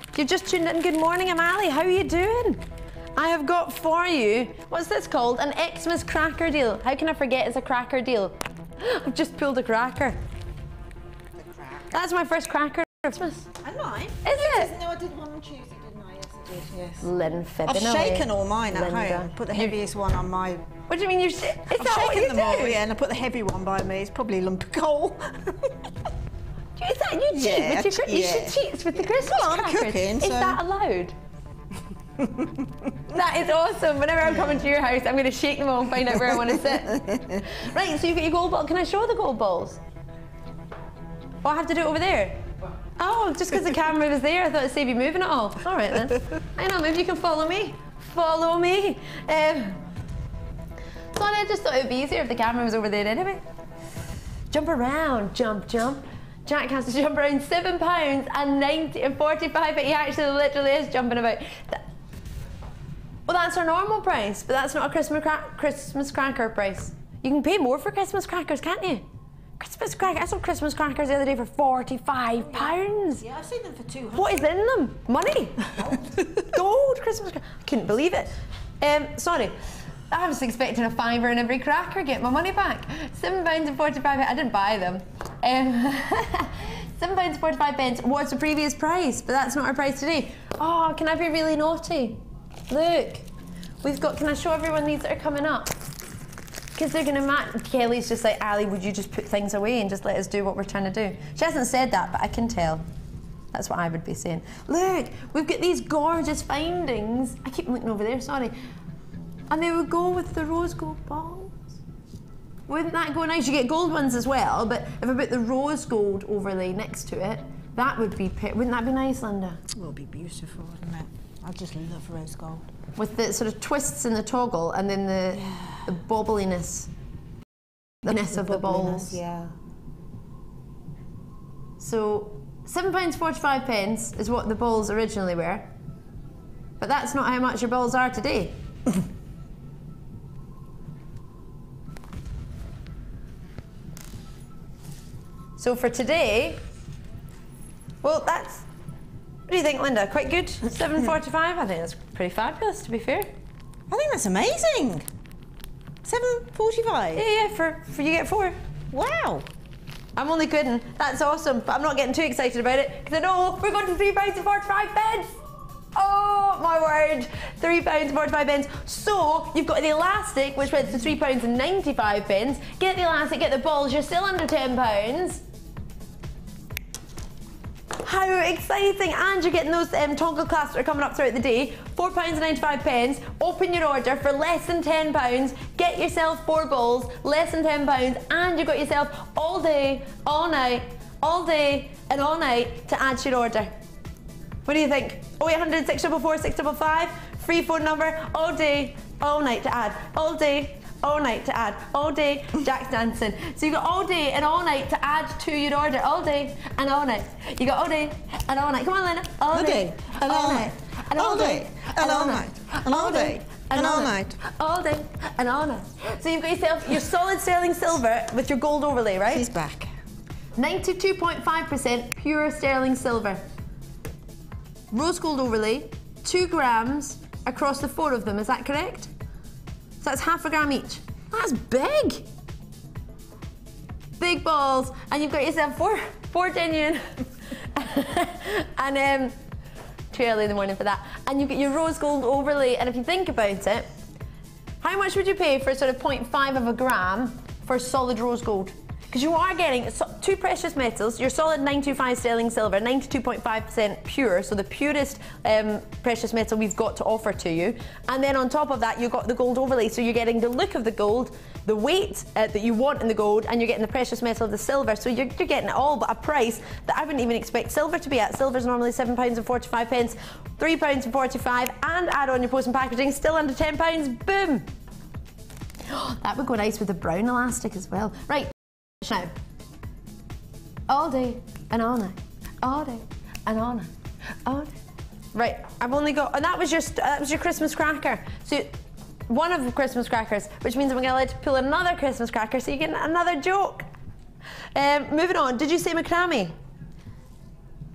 If you've just tuned in, good morning, I'm Ali. How are you doing? I have got for you, what's this called? An Xmas cracker deal. How can I forget it's a cracker deal? I've just pulled a cracker. That's my first cracker of Christmas. And mine? Is it? No, I did one on Tuesday, didn't I? Yes, I did, yes. Lynn fibbing I've away. shaken all mine at Linda. home. Put the heaviest one on my... What do you mean you've I've shaken them all, yeah, and I put the heavy one by me. It's probably a lump of coal. Is that you cheat Yeah, with your you should cheat with the Christmas Well, I'm crackers. cooking, Is so- that allowed? That is awesome. Whenever I'm coming to your house, I'm going to shake them all and find out where I want to sit. Right, so you've got your gold ball. Can I show the gold balls? Oh, I have to do it over there? Oh, just because the camera was there, I thought it'd save you moving it all. All right then. I know, maybe you can follow me. Follow me. So I just thought it would be easier if the camera was over there anyway. Jump around, jump, jump. Jack has to jump around £7 and 45. He actually literally is jumping about. Well, that's our normal price, but that's not a Christmas cracker price. You can pay more for Christmas crackers, can't you? Christmas crackers. I saw Christmas crackers the other day for £45. Yeah, I've seen them for 200. What is in them? Money. Gold Christmas crackers. I couldn't believe it. Sorry. I was expecting a £5 in every cracker, get my money back. £7 and 45. I didn't buy them. £7.45 was the previous price, but that's not our price today. Oh, can I be really naughty? Look, we've got, can I show everyone these that are coming up? Because they're going to match. Kelly's just like, Ali, would you just put things away and just let us do what we're trying to do? She hasn't said that, but I can tell. That's what I would be saying. Look, we've got these gorgeous findings. I keep looking over there, sorry. And they would go with the rose gold balls. Wouldn't that go nice? You get gold ones as well, but if I put the rose gold overlay next to it, that would be, wouldn't that be nice, Linda? It will be beautiful, wouldn't it? I just love rose gold. With the sort of twists in the toggle and then the bobbliness. The ness of the balls. Yeah. So £7.45 is what the balls originally were. But that's not how much your balls are today. So for today, well, that's, what do you think, Linda? Quite good? $7.45? I think that's pretty fabulous, to be fair. I think that's amazing. $7.45? Yeah, for you get 4. Wow. I'm only kidding. That's awesome, but I'm not getting too excited about it because I know we're going to £3.45. Oh my word, £3.45. So you've got the elastic, which went to £3.95. Get the elastic, get the balls. You're still under £10. How exciting! And you're getting those toggle clasps that are coming up throughout the day. £4.95. Open your order for less than £10. Get yourself 4 balls, less than £10, and you've got yourself all day, all night, all day, and all night to add to your order. What do you think? 0800 644 655, free phone number, all day, all night to add, all day, all night to add, all day, Jack's dancing. So you got all day and all night to add to your order, all day and all night. You got all day and all night. Come on, Lena. All day and all night. And all day and all night. And all day and all night. All day and all night. So you've got yourself your solid sterling silver with your gold overlay, right? She's back. 92.5% pure sterling silver. Rose gold overlay, 2 grams across the 4 of them, is that correct? So that's half a gram each. That's big. Big balls, and you've got yourself 4 genuine. And too early in the morning for that. And you've got your rose gold overlay, and if you think about it, how much would you pay for sort of 0.5 of a gram for solid rose gold? Because you are getting 2 precious metals, your solid 925 sterling silver, 92.5% pure, so the purest precious metal we've got to offer to you. And then on top of that, you've got the gold overlay, so you're getting the look of the gold, the weight that you want in the gold, and you're getting the precious metal of the silver. So you're getting it all, but a price that I wouldn't even expect silver to be at. Silver's normally £7.45, £3.45, and add on your post and packaging, still under £10, boom. That would go nice with the brown elastic as well. Right. Now, all day and all night, all day and all night, all day. Right, I've only got, and that was your Christmas cracker. So one of the Christmas crackers, which means I'm going to let you pull another Christmas cracker, so you get another joke. Moving on, did you say Macrame?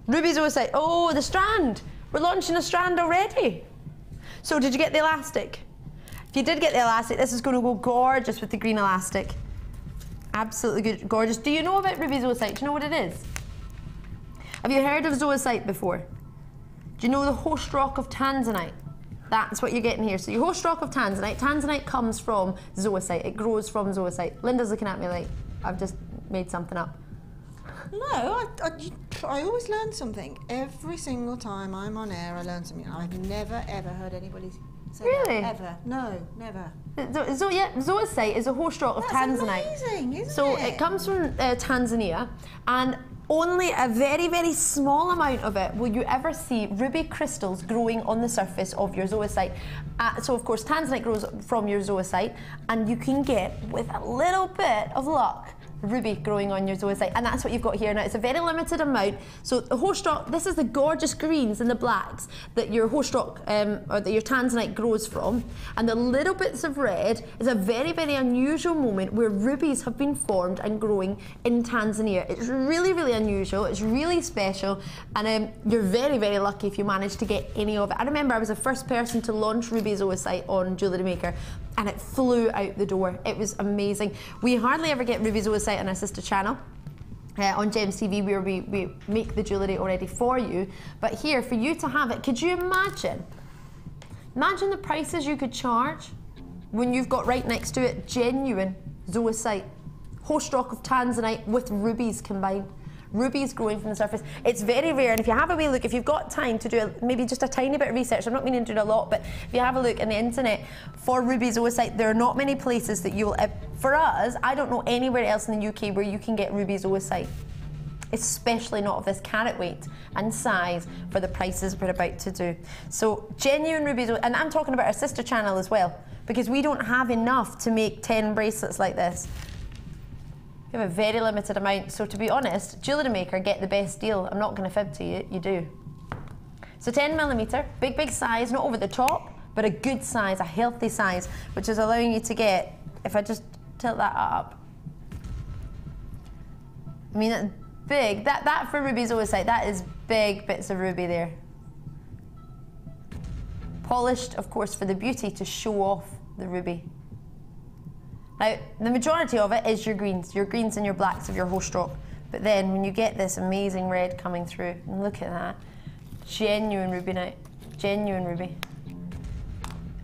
Ruby zoisite. Oh, the strand. We're launching a strand already. So did you get the elastic? If you did get the elastic, this is going to go gorgeous with the green elastic. Absolutely good, gorgeous. Do you know about ruby zoisite? Do you know what it is? Have you heard of zoisite before? Do you know the host rock of tanzanite? That's what you're getting here. So your host rock of tanzanite. Tanzanite comes from zoisite. It grows from zoisite. Linda's looking at me like I've just made something up. No, I always learn something. Every single time I'm on air, I learn something. I've never, ever heard anybody say really? that, ever. No, never. So yeah, zoisite is a host rock of tanzanite. That's amazing, isn't it? So it comes from Tanzania, and only a very, very small amount of it will you ever see ruby crystals growing on the surface of your zoisite. So of course, tanzanite grows from your zoisite, and you can get, with a little bit of luck, ruby growing on your zoisite, and that's what you've got here. Now it's a very limited amount. So the host rock, this is the gorgeous greens and the blacks that your host rock or that your tanzanite grows from, and the little bits of red is a very, very unusual moment where rubies have been formed and growing in Tanzania. It's really, really unusual. It's really special, and you're very, very lucky if you manage to get any of it. I remember I was the first person to launch ruby zoisite on Jewellery Maker, and it flew out the door. It was amazing. We hardly ever get ruby zoisite on our sister channel. on Gems TV, where we make the jewellery already for you. But here, for you to have it, could you imagine the prices you could charge when you've got right next to it genuine zoisite, host rock of tanzanite with rubies combined. Rubies growing from the surface. It's very rare, and if you have a wee look, if you've got time to do maybe just a tiny bit of research, I'm not meaning to do a lot, but if you have a look on the internet for ruby zoisite, there are not many places that you will, for us, I don't know anywhere else in the UK where you can get ruby zoisite, especially not of this carat weight and size for the prices we're about to do. So genuine ruby zoisite, and I'm talking about our sister channel as well, because we don't have enough to make 10 bracelets like this. We have a very limited amount, so to be honest, Jewellery Maker get the best deal. I'm not going to fib to you, you do. So 10mm, big size, not over the top, but a good size, a healthy size, which is allowing you to get, if I just tilt that up, I mean, that's big, that for ruby zoisite, that is big bits of ruby there. Polished, of course, for the beauty to show off the ruby. Now, the majority of it is your greens and your blacks of your host rock. But then when you get this amazing red coming through, and look at that, genuine ruby now, genuine ruby.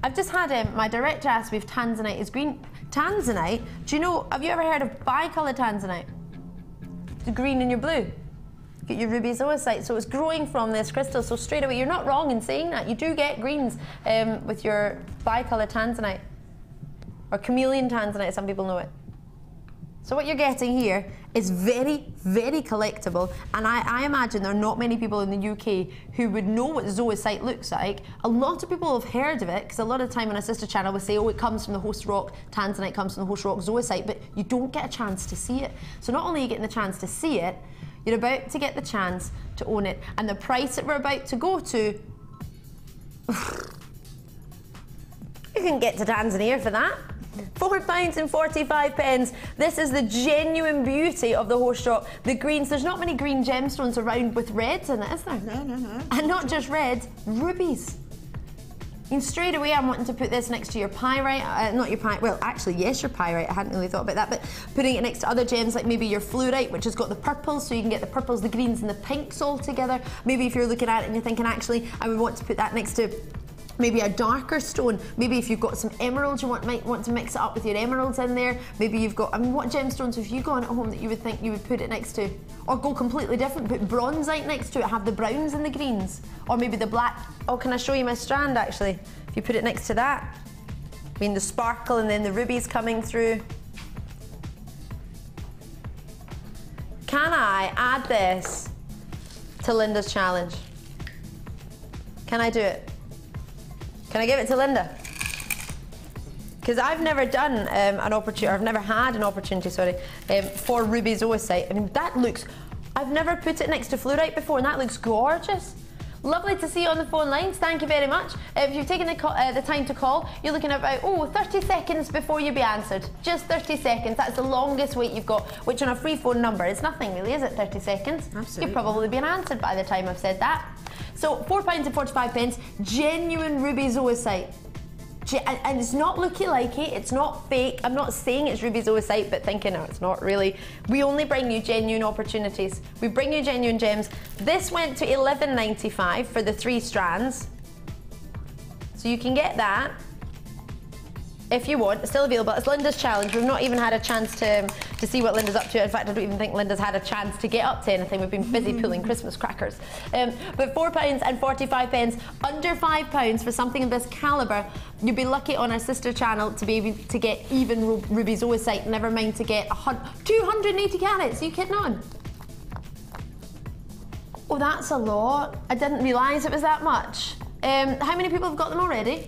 I've just had my director ask me if tanzanite is green. Tanzanite, do you know, have you ever heard of bicoloured tanzanite? The green and your blue. Get your ruby zoisite, so it's growing from this crystal, so straight away, you're not wrong in saying that. You do get greens with your bicoloured tanzanite. Or chameleon tanzanite, some people know it. So what you're getting here is very, very collectible, and I imagine there are not many people in the UK who would know what zoisite looks like. A lot of people have heard of it, because a lot of the time on our sister channel we say, oh, it comes from the host rock, tanzanite comes from the host rock zoisite, but you don't get a chance to see it. So not only are you getting the chance to see it, you're about to get the chance to own it. And the price that we're about to go to, you can get to Tanzania for that. £4.45. This is the genuine beauty of the host rock. The greens, there's not many green gemstones around with reds in it, is there? No. And not just reds, rubies. And straight away I'm wanting to put this next to your pyrite, not your pyrite, well actually yes, your pyrite, I hadn't really thought about that, but putting it next to other gems like maybe your fluorite, which has got the purples, so you can get the purples, the greens and the pinks all together. Maybe if you're looking at it and you're thinking, actually I would want to put that next to maybe a darker stone. Maybe if you've got some emeralds, you might want to mix it up with your emeralds in there. Maybe you've got, I mean, what gemstones have you got at home that you would think you would put it next to? Or go completely different, put bronzite next to it, have the browns and the greens. Or maybe the black. Oh, can I show you my strand actually? If you put it next to that. I mean, the sparkle and then the rubies coming through. Can I add this to Linda's challenge? Can I do it? Can I give it to Linda? Because I've never done an opportunity, or I've never had an opportunity, sorry, for ruby zoisite. I mean, that looks, I've never put it next to fluorite before, and that looks gorgeous. Lovely to see you on the phone lines, thank you very much. If you've taken the time to call, you're looking at about, 30 seconds before you be answered. Just 30 seconds, that's the longest wait you've got, which on a free phone number is nothing really, is it, 30 seconds? Absolutely. You've probably been answered by the time I've said that. So £4.45, genuine ruby zoisite. And it's not looky likey, it's not fake. I'm not saying it's ruby zoisite, but thinking, no, it's not really. We only bring you genuine opportunities. We bring you genuine gems. This went to $11.95 for the 3 strands. So you can get that if you want. It's still available. It's Linda's challenge. We've not even had a chance to see what Linda's up to. In fact, I don't even think Linda's had a chance to get up to anything. We've been busy pulling Christmas crackers. But £4.45, under £5 for something of this calibre. You'll be lucky on our sister channel to be able to get even ruby zoisite, never mind to get 280 carats. Are you kidding on? Oh, that's a lot. I didn't realise it was that much. How many people have got them already?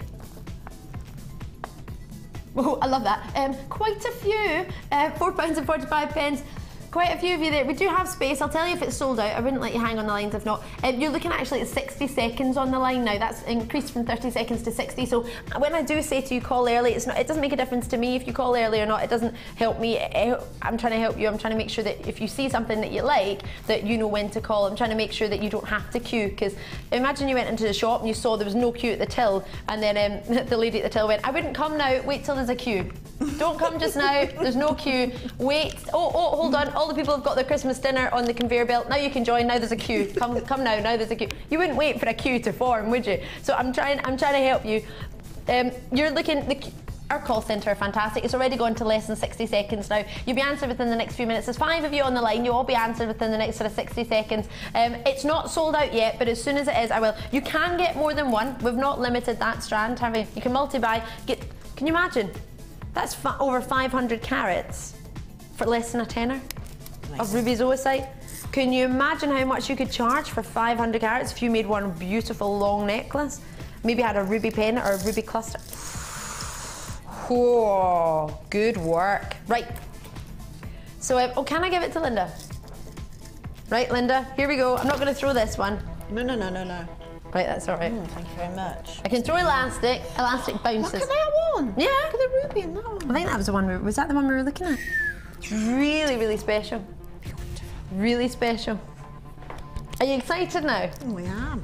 Oh, I love that. Quite a few, £4.45. Quite a few of you there. We do have space. I'll tell you if it's sold out. I wouldn't let you hang on the lines if not. You're looking actually at 60 seconds on the line now. That's increased from 30 seconds to 60. So when I do say to you call early, it doesn't make a difference to me if you call early or not. It doesn't help me. I'm trying to help you. I'm trying to make sure that if you see something that you like, that you know when to call. I'm trying to make sure that you don't have to queue, because imagine you went into the shop and you saw there was no queue at the till, and then the lady at the till went, I wouldn't come now, wait till there's a queue. Don't come just now. There's no queue. Wait. Oh, hold on. All the people have got their Christmas dinner on the conveyor belt. Now you can join. Now there's a queue. Come now. Now there's a queue. You wouldn't wait for a queue to form, would you? So I'm trying to help you. You're looking. Our call centre are fantastic. It's already gone to less than 60 seconds now. You'll be answered within the next few minutes. There's 5 of you on the line. You'll all be answered within the next sort of 60 seconds. It's not sold out yet, but as soon as it is, I will. You can get more than one. We've not limited that strand, have we? You can multi-buy. Can you imagine? That's over 500 carats for less than a tenner of ruby zoisite. Can you imagine how much you could charge for 500 carats if you made one beautiful long necklace? Maybe had a ruby pendant or a ruby cluster. Oh, good work. Right. So, can I give it to Linda? Right, Linda, here we go. I'm not going to throw this one. No. Right, that's all right. Thank you very much. I can throw elastic. Elastic bounces. Look at that one. Yeah. Look at the ruby in that one. I think that was the one. Was that the one we were looking at? Really, really special. Really special. Are you excited now? Oh, I am.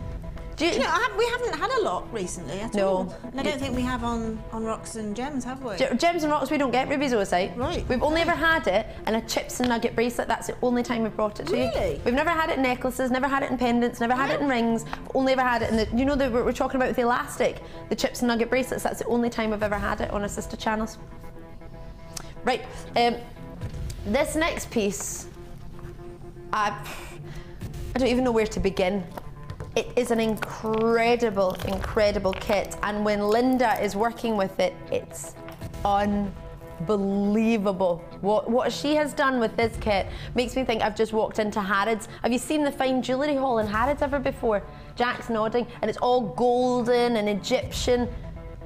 Do you know, we haven't had a lot recently at all. And I don't think we have on Rocks and Gems, have we? Gems and Rocks, we don't get ruby zoisite. Right. We've only ever had it in a chips and nugget bracelet. That's the only time we've brought it to you. Really? We've never had it in necklaces, never had it in pendants, never had it in rings. We've only ever had it in the, you know, we're talking about with the elastic, the chips and nugget bracelets. That's the only time we've ever had it on our sister channels. Right. This next piece, I don't even know where to begin. It is an incredible, incredible kit, and when Linda is working with it, it's unbelievable. What she has done with this kit makes me think I've just walked into Harrods. Have you seen the fine jewellery hall in Harrods ever before? Jack's nodding, and it's all golden and Egyptian.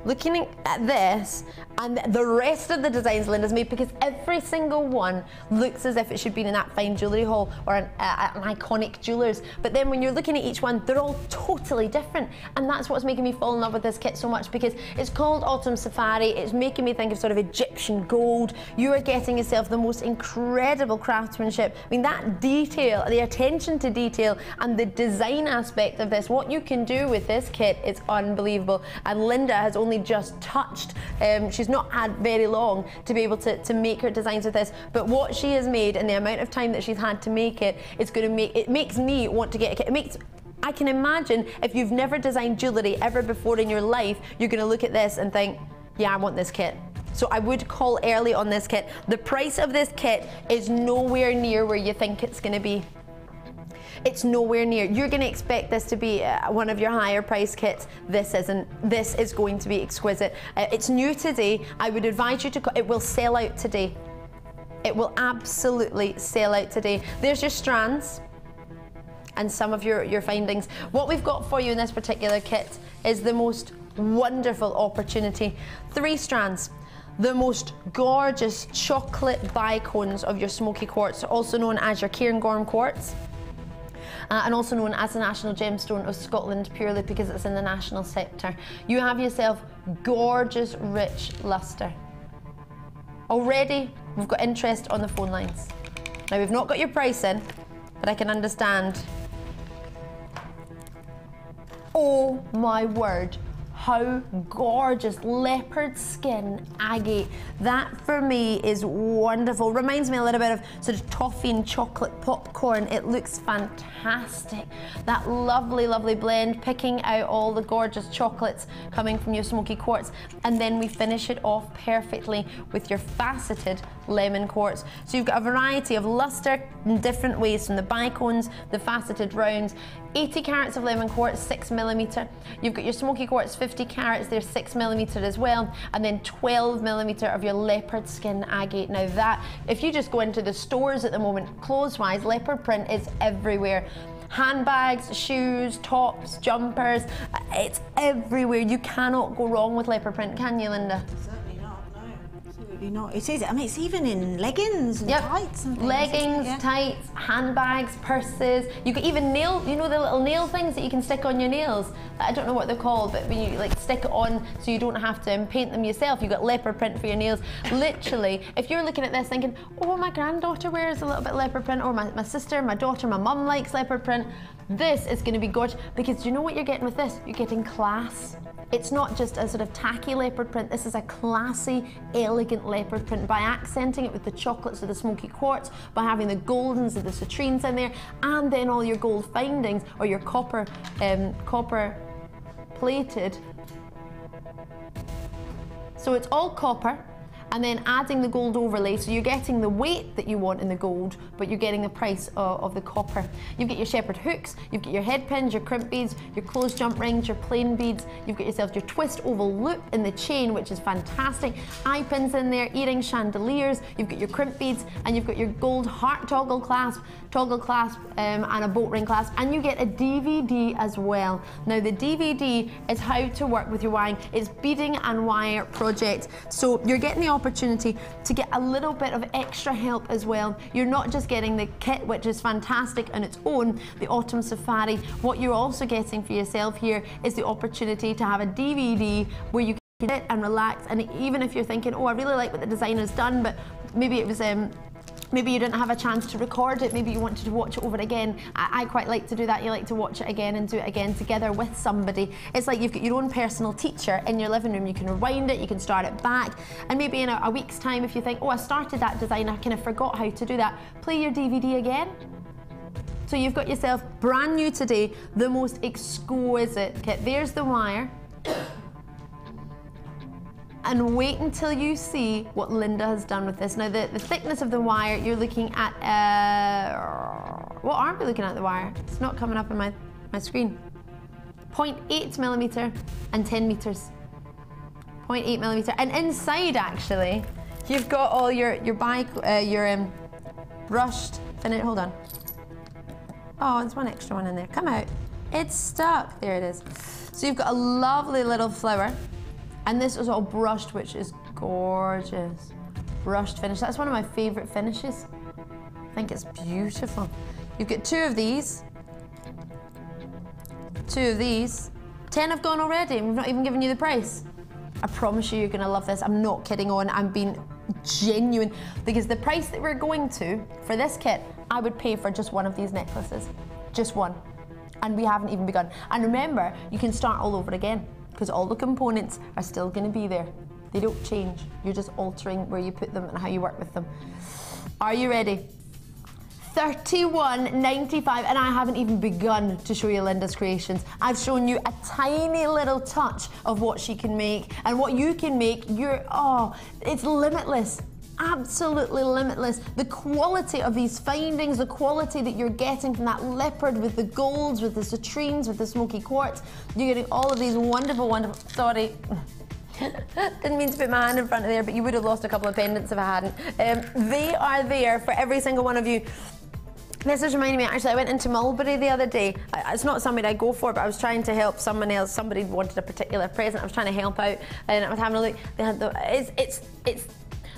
Looking at this and the rest of the designs Linda's made, because every single one looks as if it should be in that fine jewellery hall or an iconic jewellers. But then when you're looking at each one, they're all totally different. And that's what's making me fall in love with this kit so much, because it's called Autumn Safari. It's making me think of sort of Egyptian gold. You are getting yourself the most incredible craftsmanship. I mean, that detail, the attention to detail and the design aspect of this, what you can do with this kit is unbelievable. And Linda has only just touched, she's not had very long to be able to make her designs with this, but what she has made and the amount of time that she's had to make it, it's going to make, it makes me want to get a kit. It makes, I can imagine if you've never designed jewellery ever before in your life, you're going to look at this and think, yeah, I want this kit. So I would call early on this kit. The price of this kit is nowhere near where you think it's going to be. It's nowhere near. You're going to expect this to be one of your higher price kits. This isn't. This is going to be exquisite. It's new today. I would advise you to, it will sell out today. It will absolutely sell out today. There's your strands and some of your findings. What we've got for you in this particular kit is the most wonderful opportunity. 3 strands. The most gorgeous chocolate bicones of your smoky quartz, also known as your Cairngorm quartz. And also known as the National Gemstone of Scotland, purely because it's in the national sector. You have yourself gorgeous, rich lustre. Already, we've got interest on the phone lines. Now, we've not got your price in, but I can understand. Oh my word. How gorgeous, leopard skin agate. That for me is wonderful. Reminds me a little bit of sort of toffee and chocolate popcorn. It looks fantastic. That lovely, lovely blend, picking out all the gorgeous chocolates coming from your smoky quartz. And then we finish it off perfectly with your faceted lemon quartz. So you've got a variety of lustre in different ways, from the bicones, the faceted rounds. 80 carats of lemon quartz, 6mm. You've got your smoky quartz, 50 carats, they're 6mm as well, and then 12mm of your leopard skin agate. Now that, if you just go into the stores at the moment, clothes-wise, leopard print is everywhere. Handbags, shoes, tops, jumpers, it's everywhere. You cannot go wrong with leopard print, can you, Linda? Certainly not, no. Absolutely not. It is, I mean, it's even in leggings and tights and things. Leggings, tights, handbags, purses. You can even nail, you know the little nail things that you can stick on your nails? I don't know what they're called, but when you like stick it on so you don't have to paint them yourself, you've got leopard print for your nails. Literally, if you're looking at this thinking, oh, my granddaughter wears a little bit leopard print, or my sister, my daughter, my mum likes leopard print, this is going to be gorgeous, because do you know what you're getting with this? You're getting class. It's not just a sort of tacky leopard print, this is a classy, elegant leopard print. By accenting it with the chocolates or the smoky quartz, by having the goldens and the citrines in there, and then all your gold findings, or your copper plated. So it's all copper, and then adding the gold overlay, so you're getting the weight that you want in the gold, but you're getting the price of the copper. You've got your shepherd hooks, you've got your head pins, your crimp beads, your closed jump rings, your plain beads, you've got yourself your twist oval loop in the chain, which is fantastic, eye pins in there, earrings, chandeliers, you've got your crimp beads, and you've got your gold heart toggle clasp, and a boat ring clasp, and you get a DVD as well. Now the DVD is how to work with your wiring. It's beading and wire project, so you're getting the opportunity to get a little bit of extra help as well. You're not just getting the kit, which is fantastic on its own, the Autumn Safari. What you're also getting for yourself here is the opportunity to have a DVD where you can sit and relax, and even if you're thinking, oh, I really like what the designer's done, but maybe it was maybe you didn't have a chance to record it, maybe you wanted to watch it over again. I quite like to do that. You like to watch it again and do it again together with somebody. It's like you've got your own personal teacher in your living room. You can rewind it, you can start it back, and maybe in a week's time, if you think, oh, I started that design, I kind of forgot how to do that, play your DVD again. So you've got yourself brand new today, the most exquisite kit. There's the wire. And wait until you see what Linda has done with this. Now the thickness of the wire, you're looking at, what aren't we looking at the wire? It's not coming up on my screen. 0.8 millimeter and 10 meters. 0.8 millimeter. And inside actually, you've got all your brushed finish, hold on. Oh, there's one extra one in there, come out. It's stuck, there it is. So you've got a lovely little flower. And this is all brushed, which is gorgeous. Brushed finish, that's one of my favorite finishes. I think it's beautiful. You've got 2 of these. 2 of these. 10 have gone already, and we've not even given you the price. I promise you're gonna love this. I'm not kidding on, I'm being genuine. Because the price that we're going to, for this kit, I would pay for just one of these necklaces. Just one. And we haven't even begun. And remember, you can start all over again, because all the components are still going to be there. They don't change. You're just altering where you put them and how you work with them. Are you ready? $31.95, and I haven't even begun to show you Linda's creations. I've shown you a tiny little touch of what she can make, and what you can make. It's limitless. Absolutely limitless. The quality of these findings, the quality that you're getting from that leopard with the golds, with the citrines, with the smoky quartz, you're getting all of these wonderful, sorry. Didn't mean to put my hand in front of there, but you would have lost a couple of pendants if I hadn't. They are there for every single one of you. This is reminding me, actually, I went into Mulberry the other day. It's not something I go for, but I was trying to help someone else. Somebody wanted a particular present. I was trying to help out, and I was having a look. They had it's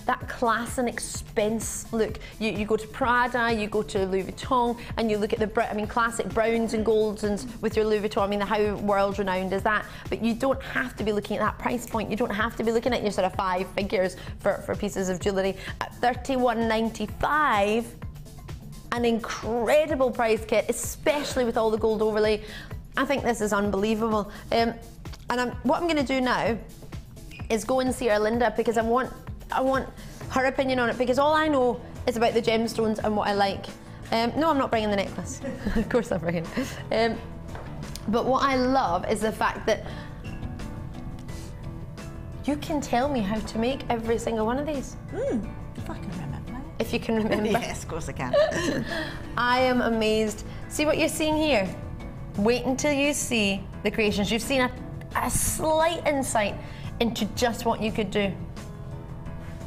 that class and expense look. You go to Prada, you go to Louis Vuitton, and you look at the classic browns and golds and with your Louis Vuitton. I mean, how world renowned is that? But you don't have to be looking at that price point. You don't have to be looking at your sort of 5 figures for pieces of jewellery. At $31.95, an incredible price kit, especially with all the gold overlay. I think this is unbelievable. What I'm going to do now is go and see our Linda, because I want her opinion on it, because all I know is about the gemstones and what I like. No, I'm not bringing the necklace. Of course I'm bringing it. But what I love is the fact that you can tell me how to make every single one of these. If I can remember. If you can remember. Yes, of course I can. I am amazed. See what you're seeing here? Wait until you see the creations. You've seen a slight insight into just what you could do.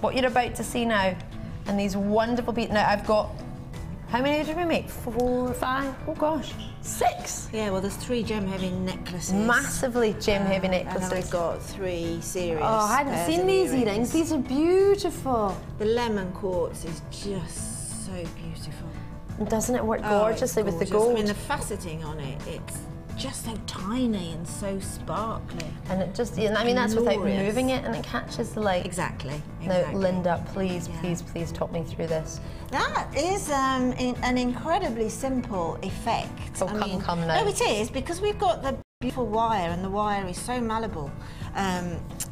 What you're about to see now, and these wonderful pieces. Now I've got, how many did we make? 4, 5, oh gosh, 6. Yeah, well, there's 3 gem-heavy necklaces. Massively gem-heavy necklaces. And then I've got 3 serious. Oh, I hadn't seen these earrings. These are beautiful. The lemon quartz is just so beautiful. And doesn't it work gorgeously with the gold? I mean, the faceting on it, it's just so tiny and so sparkly. And it just, I mean, that's without moving it, and it catches the light. Exactly. Now, Linda, please talk me through this. That is an incredibly simple effect. Oh, come now. No, it is, because we've got the beautiful wire, and the wire is so malleable.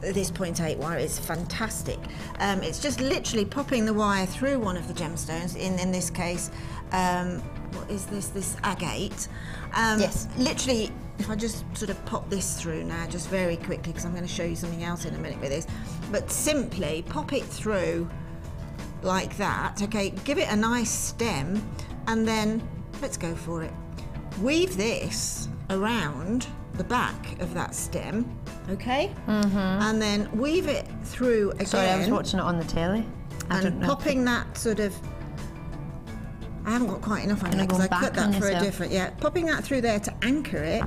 This 0.8 wire is fantastic. It's just literally popping the wire through one of the gemstones, in this case, what is this? This agate. Yes. Literally, if I just sort of pop this through now, just very quickly, because I'm going to show you something else in a minute with this, but simply pop it through like that, okay, give it a nice stem, and then, let's go for it, weave this around the back of that stem, okay? And then weave it through again. Sorry, I was watching it on the telly. And popping that sort of, I haven't got quite enough on it because I cut that for a different, popping that through there to anchor it,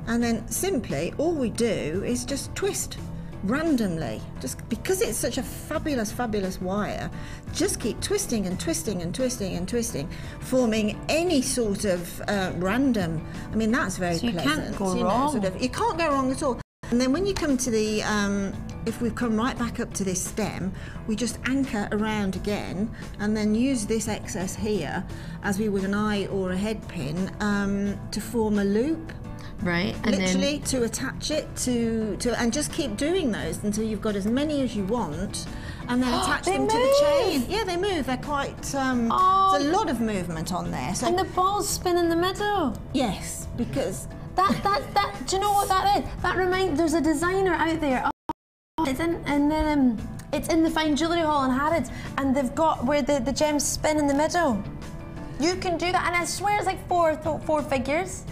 and then simply all we do is just twist randomly, just because it's such a fabulous, fabulous wire, just keep twisting and twisting and twisting and twisting, forming any sort of random, I mean, that's very pleasant. You can't go wrong. Sort of, you can't go wrong at all. And then when you come to the, if we've come right back up to this stem, we just anchor around again, and then use this excess here, as we would an eye or a head pin, to form a loop. Right, and literally then to attach it to and just keep doing those until you've got as many as you want, and then attach them to the chain. Yeah, they move. They're quite. There's a lot of movement on there. So, and the balls spin in the middle. Yes, because that. Do you know what that is? That reminds. There's a designer out there. It's in the Fine Jewellery Hall in Harrods, and they've got where the gems spin in the middle. You can do that, and I swear it's like four figures.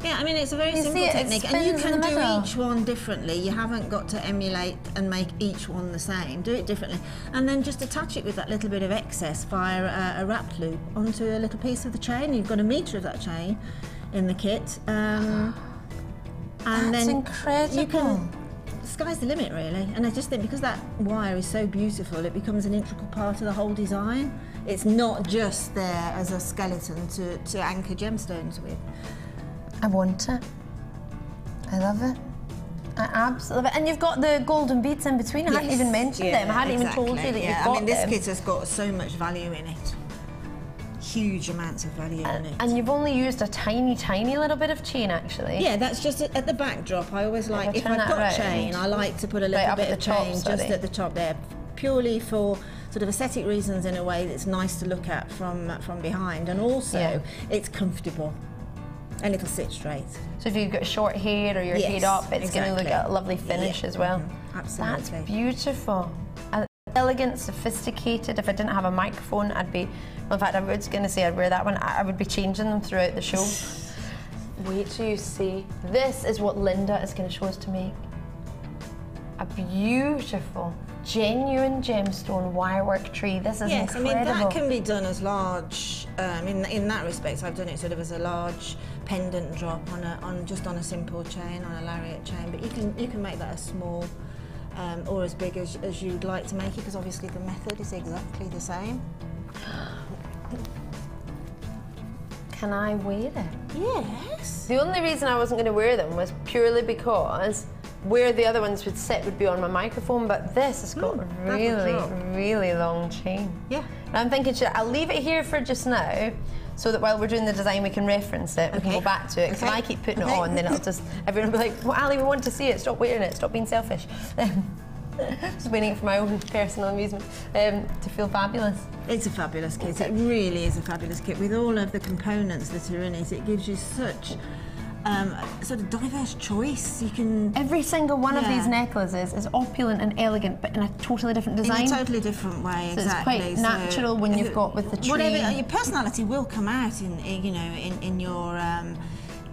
Yeah, I mean, it's a very simple technique, and you can do each one differently. You haven't got to emulate and make each one the same. Do it differently, and then just attach it with that little bit of excess via a wrapped loop onto a little piece of the chain. You've got a metre of that chain in the kit, and That's then incredible. you can. The sky's the limit, really. And I just think because that wire is so beautiful, it becomes an integral part of the whole design. It's not just there as a skeleton to anchor gemstones with. I want it. I love it. I absolutely love it. And you've got the golden beads in between. I hadn't even mentioned them. I hadn't even told you that you've got them. I mean, this kit has got so much value in it. Huge amounts of value in it. And you've only used a tiny, tiny little bit of chain, actually. Yeah, that's just at the backdrop. I always like, if I've got chain, I like to put a little bit of chain just at the top there, purely for sort of aesthetic reasons, in a way that's nice to look at from behind, and also it's comfortable. And it'll sit straight. So if you've got short hair or your head up, it's going to look a lovely finish as well. Absolutely. That's beautiful. Elegant, sophisticated. If I didn't have a microphone, I'd be, well, in fact, I was going to say I'd wear that one. I would be changing them throughout the show. Wait till you see. This is what Linda is going to show us to make. A beautiful, genuine gemstone wirework tree. This is incredible. I mean, that can be done as large, in that respect, I've done it sort of as a large pendant drop just on a simple chain, on a lariat chain, but you can make that as small or as big as you'd like to make it, because obviously the method is exactly the same. Can I wear it? Yes. The only reason I wasn't going to wear them was purely because where the other ones would sit would be on my microphone, but this has got a really long chain. Yeah. And I'm thinking, I'll leave it here for just now, so that while we're doing the design we can reference it, we can go back to it, because if I keep putting it on, then it'll just, everyone will be like, well, Ali, we want to see it, stop wearing it, stop being selfish. Just wearing it for my own personal amusement, to feel fabulous. It's a fabulous kit, it really is a fabulous kit. With all of the components that are in it, it gives you such sort of diverse choice. You can... Every single one of these necklaces is opulent and elegant, but in a totally different design. In a totally different way, so exactly. It's quite natural when you've got with the tree. Whatever, your personality will come out in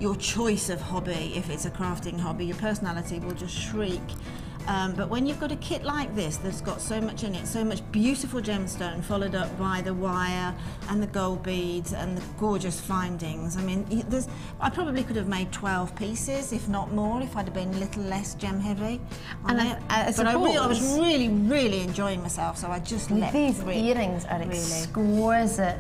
your choice of hobby. If it's a crafting hobby, your personality will just shriek. But when you've got a kit like this that's got so much in it, so much beautiful gemstone followed up by the wire and the gold beads and the gorgeous findings. I mean, I probably could have made 12 pieces, if not more, if I'd have been a little less gem heavy on it. But I was really, really enjoying myself, so I just let these earrings are exquisite.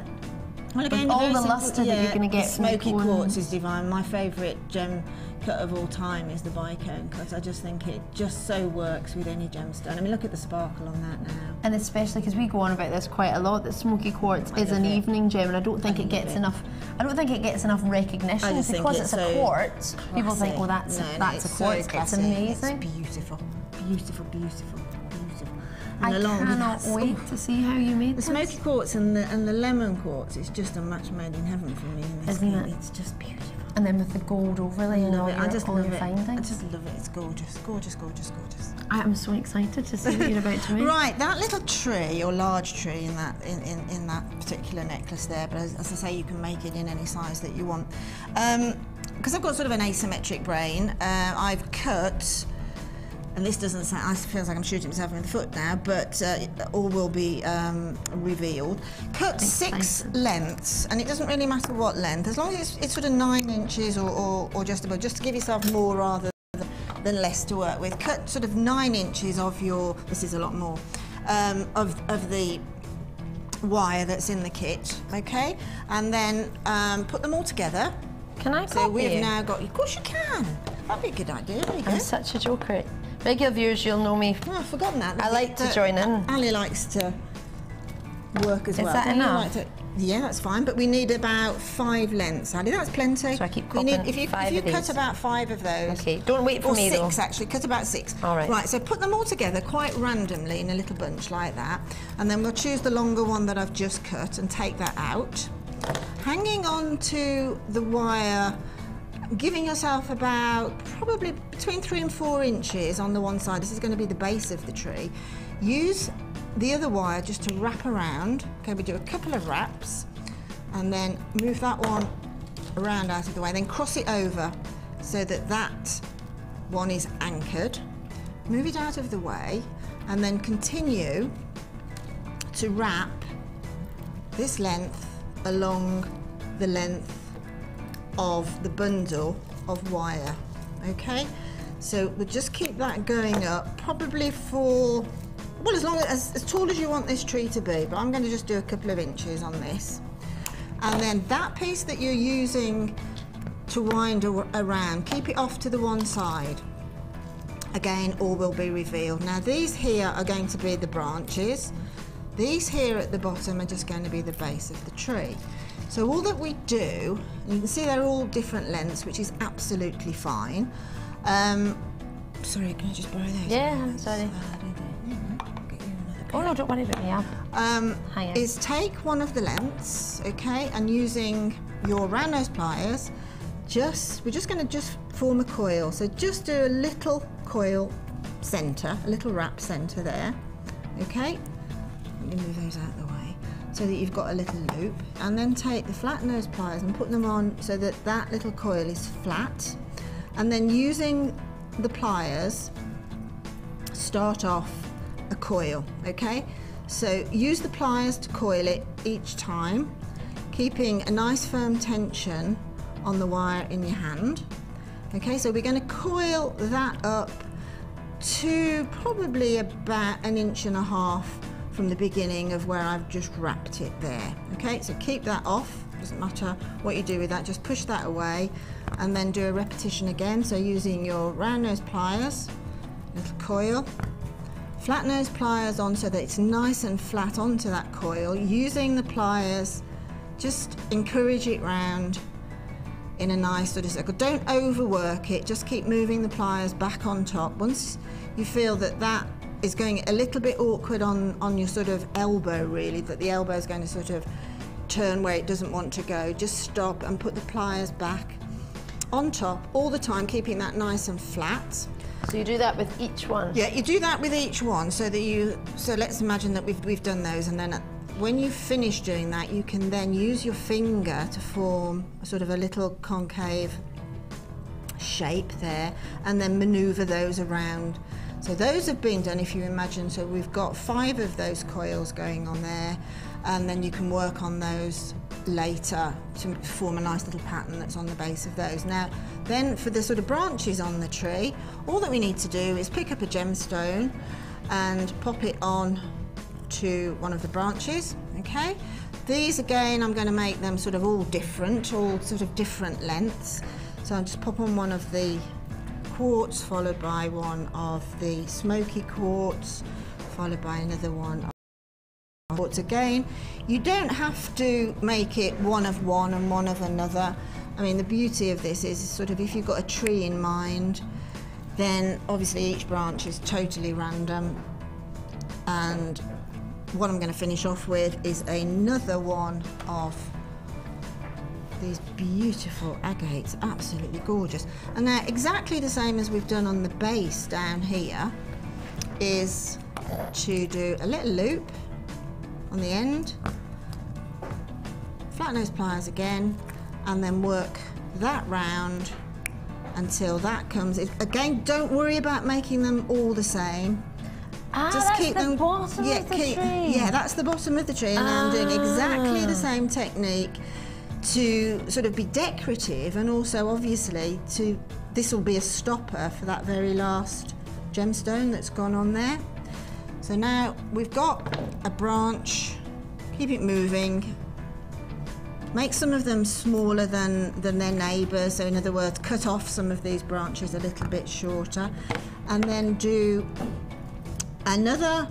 Well, again, all very the simple, luster that you're going to get from smoky the cone. quartz is divine. My favourite gem cut of all time is the bicone cut. I just think it just so works with any gemstone. I mean, look at the sparkle on that now. And especially because we go on about this quite a lot, that smoky quartz is an evening gem, and I don't think it gets enough. I don't think it gets enough recognition because it's a quartz. People think, well, that's a quartz. It's amazing. It's beautiful, beautiful, beautiful, beautiful. I cannot wait to see how you made the smoky quartz and the lemon quartz. It's just a match made in heaven for me. In this Isn't it? It's just beautiful. And then with the gold overlay and all your findings. I just love it. It's gorgeous, gorgeous, gorgeous, gorgeous. I am so excited to see what you're about to make. Right, that little tree or large tree in that in that particular necklace there. But as I say, you can make it in any size that you want. Because I've got sort of an asymmetric brain, I've cut. And this doesn't sound, I feel like I'm shooting myself in the foot now, but all will be revealed. Cut 6 lengths, and it doesn't really matter what length, as long as it's sort of 9 inches or just above, just to give yourself more rather than less to work with. Cut sort of 9 inches of your, this is a lot more, of the wire that's in the kit, okay? And then put them all together. Can I copy So we've you? now got, of course you can. That'd be a good idea, there you go. I'm such a joker. Regular viewers, you'll know me. Oh, I've forgotten that. I like to join in. Ali likes to work as well. Is that enough? Yeah, that's fine, but we need about 5 lengths, Ali. That's plenty. So I keep copying if you cut about 5 of those. Okay, don't wait for me though. Or 6 actually, cut about 6. All right. Right, so put them all together quite randomly in a little bunch like that, and then we'll choose the longer one that I've just cut and take that out. Hanging on to the wire, giving yourself about probably between 3 and 4 inches on the one side. This is going to be the base of the tree. Use the other wire just to wrap around. Okay, we do a couple of wraps and then move that one around out of the way, then cross it over so that that one is anchored. Move it out of the way and then continue to wrap this length along the length of the bundle of wire, okay? So we'll just keep that going up, probably for, well, as tall as you want this tree to be, but I'm going to just do a couple of inches on this. And then that piece that you're using to wind around, keep it off to the one side. Again, all will be revealed. Now these here are going to be the branches. These here at the bottom are just going to be the base of the tree. So all that we do, you can see they're all different lengths, which is absolutely fine. Sorry, can I just borrow those? Yeah, I'm sorry. Oh no, don't worry about me. Is take one of the lengths, okay, and using your round nose pliers, we're just going to form a coil. So just do a little coil centre, a little wrap centre there, okay. Let me move those out of the way so that you've got a little loop, and then take the flat nose pliers and put them on so that that little coil is flat, and then using the pliers start off a coil, okay? So use the pliers to coil it each time, keeping a nice firm tension on the wire in your hand. Okay, so we're going to coil that up to probably about 1.5 inches from the beginning of where I've just wrapped it there. Okay, so keep that off, doesn't matter what you do with that, just push that away and then do a repetition again. So using your round nose pliers, little coil, flat nose pliers on so that it's nice and flat onto that coil. Using the pliers, just encourage it round in a nice sort of circle. Don't overwork it, just keep moving the pliers back on top. Once you feel that that is going a little bit awkward on your sort of elbow, really, that the elbow is going to sort of turn where it doesn't want to go, just stop and put the pliers back on top all the time, keeping that nice and flat. So you do that with each one? Yeah, you do that with each one so that so let's imagine that we've done those, and then when you finish doing that, you can then use your finger to form a sort of a little concave shape there and then maneuver those around. So those have been done, if you imagine, so we've got 5 of those coils going on there, and then you can work on those later to form a nice little pattern that's on the base of those. Now, then for the sort of branches on the tree, all that we need to do is pick up a gemstone and pop it on to one of the branches, okay? These again, I'm going to make them sort of all different, all sort of different lengths. So I'll just pop on one of the quartz, followed by one of the smoky quartz, followed by another one of quartz again. You don't have to make it one of one and one of another. I mean, the beauty of this is sort of if you've got a tree in mind, then obviously each branch is totally random. And what I'm going to finish off with is another one of these beautiful agates, absolutely gorgeous. And they're exactly the same as we've done on the base down here, is to do a little loop on the end, flat nose pliers again, and then work that round until that comes. Again, don't worry about making them all the same. Just that's keep the bottom of the tree. Yeah, that's the bottom of the tree, and I'm doing exactly the same technique to sort of be decorative, and also obviously this will be a stopper for that very last gemstone that's gone on there. So now we've got a branch, keep it moving, make some of them smaller than their neighbours, so in other words cut off some of these branches a little bit shorter, and then do another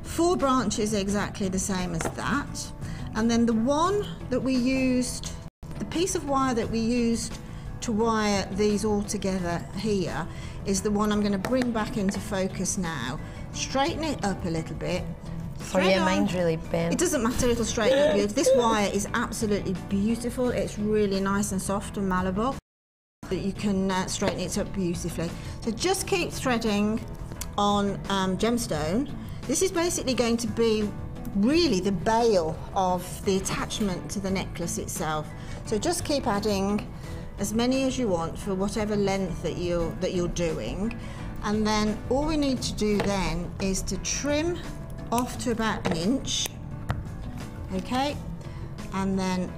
4 branches exactly the same as that. And then the one that we used, the piece of wire that we used to wire these all together here, is the one I'm going to bring back into focus now. Straighten it up a little bit. Oh yeah, mine's really bent. It doesn't matter, it'll straighten up beautiful. This wire is absolutely beautiful. It's really nice and soft and malleable. You can straighten it up beautifully. So just keep threading on gemstone. This is basically going to be really the bail of the attachment to the necklace itself. So just keep adding as many as you want for whatever length that you're doing, and then all we need to do then is to trim off to about 1 inch, okay, and then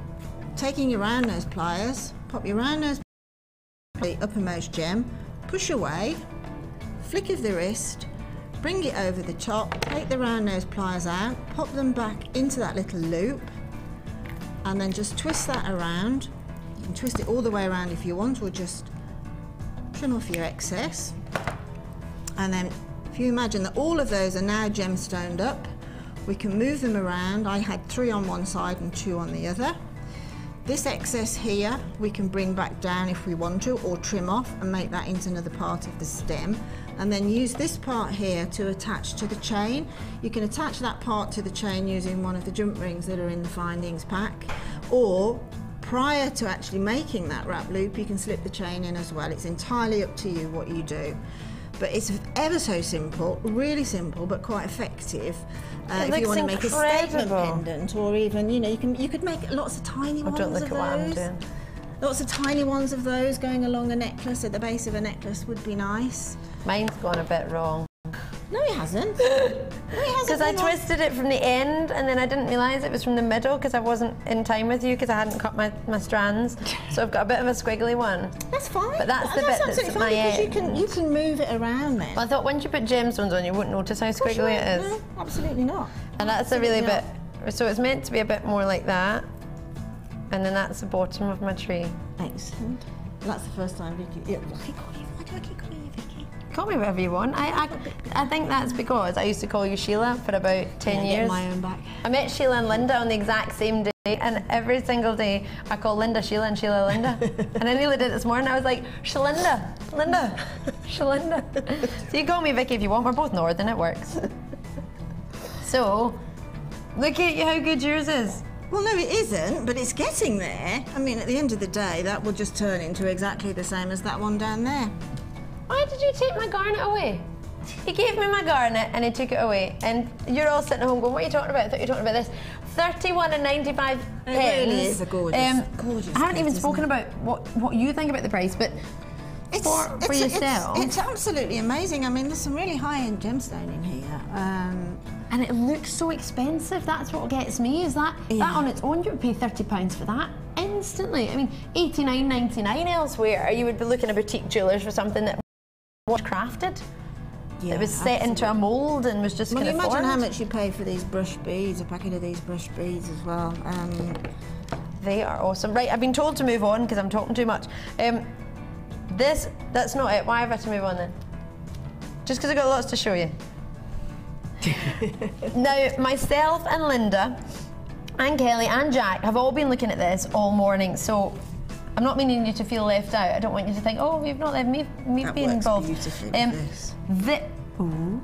taking your round nose pliers, pop your round nose the uppermost gem, push away, flick of the wrist, bring it over the top, take the round nose pliers out, pop them back into that little loop, and then just twist that around. You can twist it all the way around if you want, or just trim off your excess. And then if you imagine that all of those are now gemstoned up, we can move them around. I had 3 on one side and 2 on the other. This excess here we can bring back down if we want to, or trim off and make that into another part of the stem, and then use this part here to attach to the chain. You can attach that part to the chain using one of the jump rings that are in the findings pack, or prior to actually making that wrap loop you can slip the chain in as well. It's entirely up to you what you do, but it's ever so simple, really simple, but quite effective. If you want to make a statement pendant, or even, you know, you could make lots of tiny ones of those. Lots of tiny ones of those going along a necklace, at the base of a necklace would be nice. Mine's gone a bit wrong. No, it hasn't. Because I twisted it from the end, and then I didn't realise it was from the middle because I wasn't in time with you because I hadn't cut my strands. So I've got a bit of a squiggly one. That's fine. But that's the bit that's at my end. You can move it around then. Well, I thought once you put gemstones on, you wouldn't notice how squiggly it is. No, absolutely not. And that's a really bit. So it's meant to be a bit more like that, and then that's the bottom of my tree. Excellent. That's the first time Vicky. Why do I keep calling you Vicky? Call me whatever you want. I think that's because I used to call you Sheila for about 10 years. Get my own back. I met Sheila and Linda on the exact same day, and every single day I call Linda Sheila and Sheila Linda. And I nearly did it this morning. I was like, Shalinda, Linda, Shalinda. So you call me Vicky if you want. We're both northern. It works. So look at how good yours is. Well, no, it isn't, but it's getting there. I mean, at the end of the day, that will just turn into exactly the same as that one down there. Why did you take my garnet away? He gave me my garnet and he took it away. And you're all sitting at home going, what are you talking about? I thought you were talking about this. 31 and 95 pence. It really is a gorgeous, gorgeous I haven't even gift, spoken about what you think about the price, but for yourself. It's absolutely amazing. I mean, there's some really high-end gemstone in here. And it looks so expensive. That's what gets me, is that that on its own, you would pay £30 for that instantly. I mean, $89.99 elsewhere. You would be looking at boutique jewellers for something that was crafted. It was set into a mould and was just kind of imagine formed. how much you pay for these brush beads, a packet of these brush beads as well. They are awesome. Right, I've been told to move on because I'm talking too much. That's not it. Why have I to move on then? Just because I've got lots to show you. Now, myself and Linda and Kelly and Jack have all been looking at this all morning, so I'm not meaning you to feel left out. I don't want you to think, oh, you've not let me be involved. Ooh,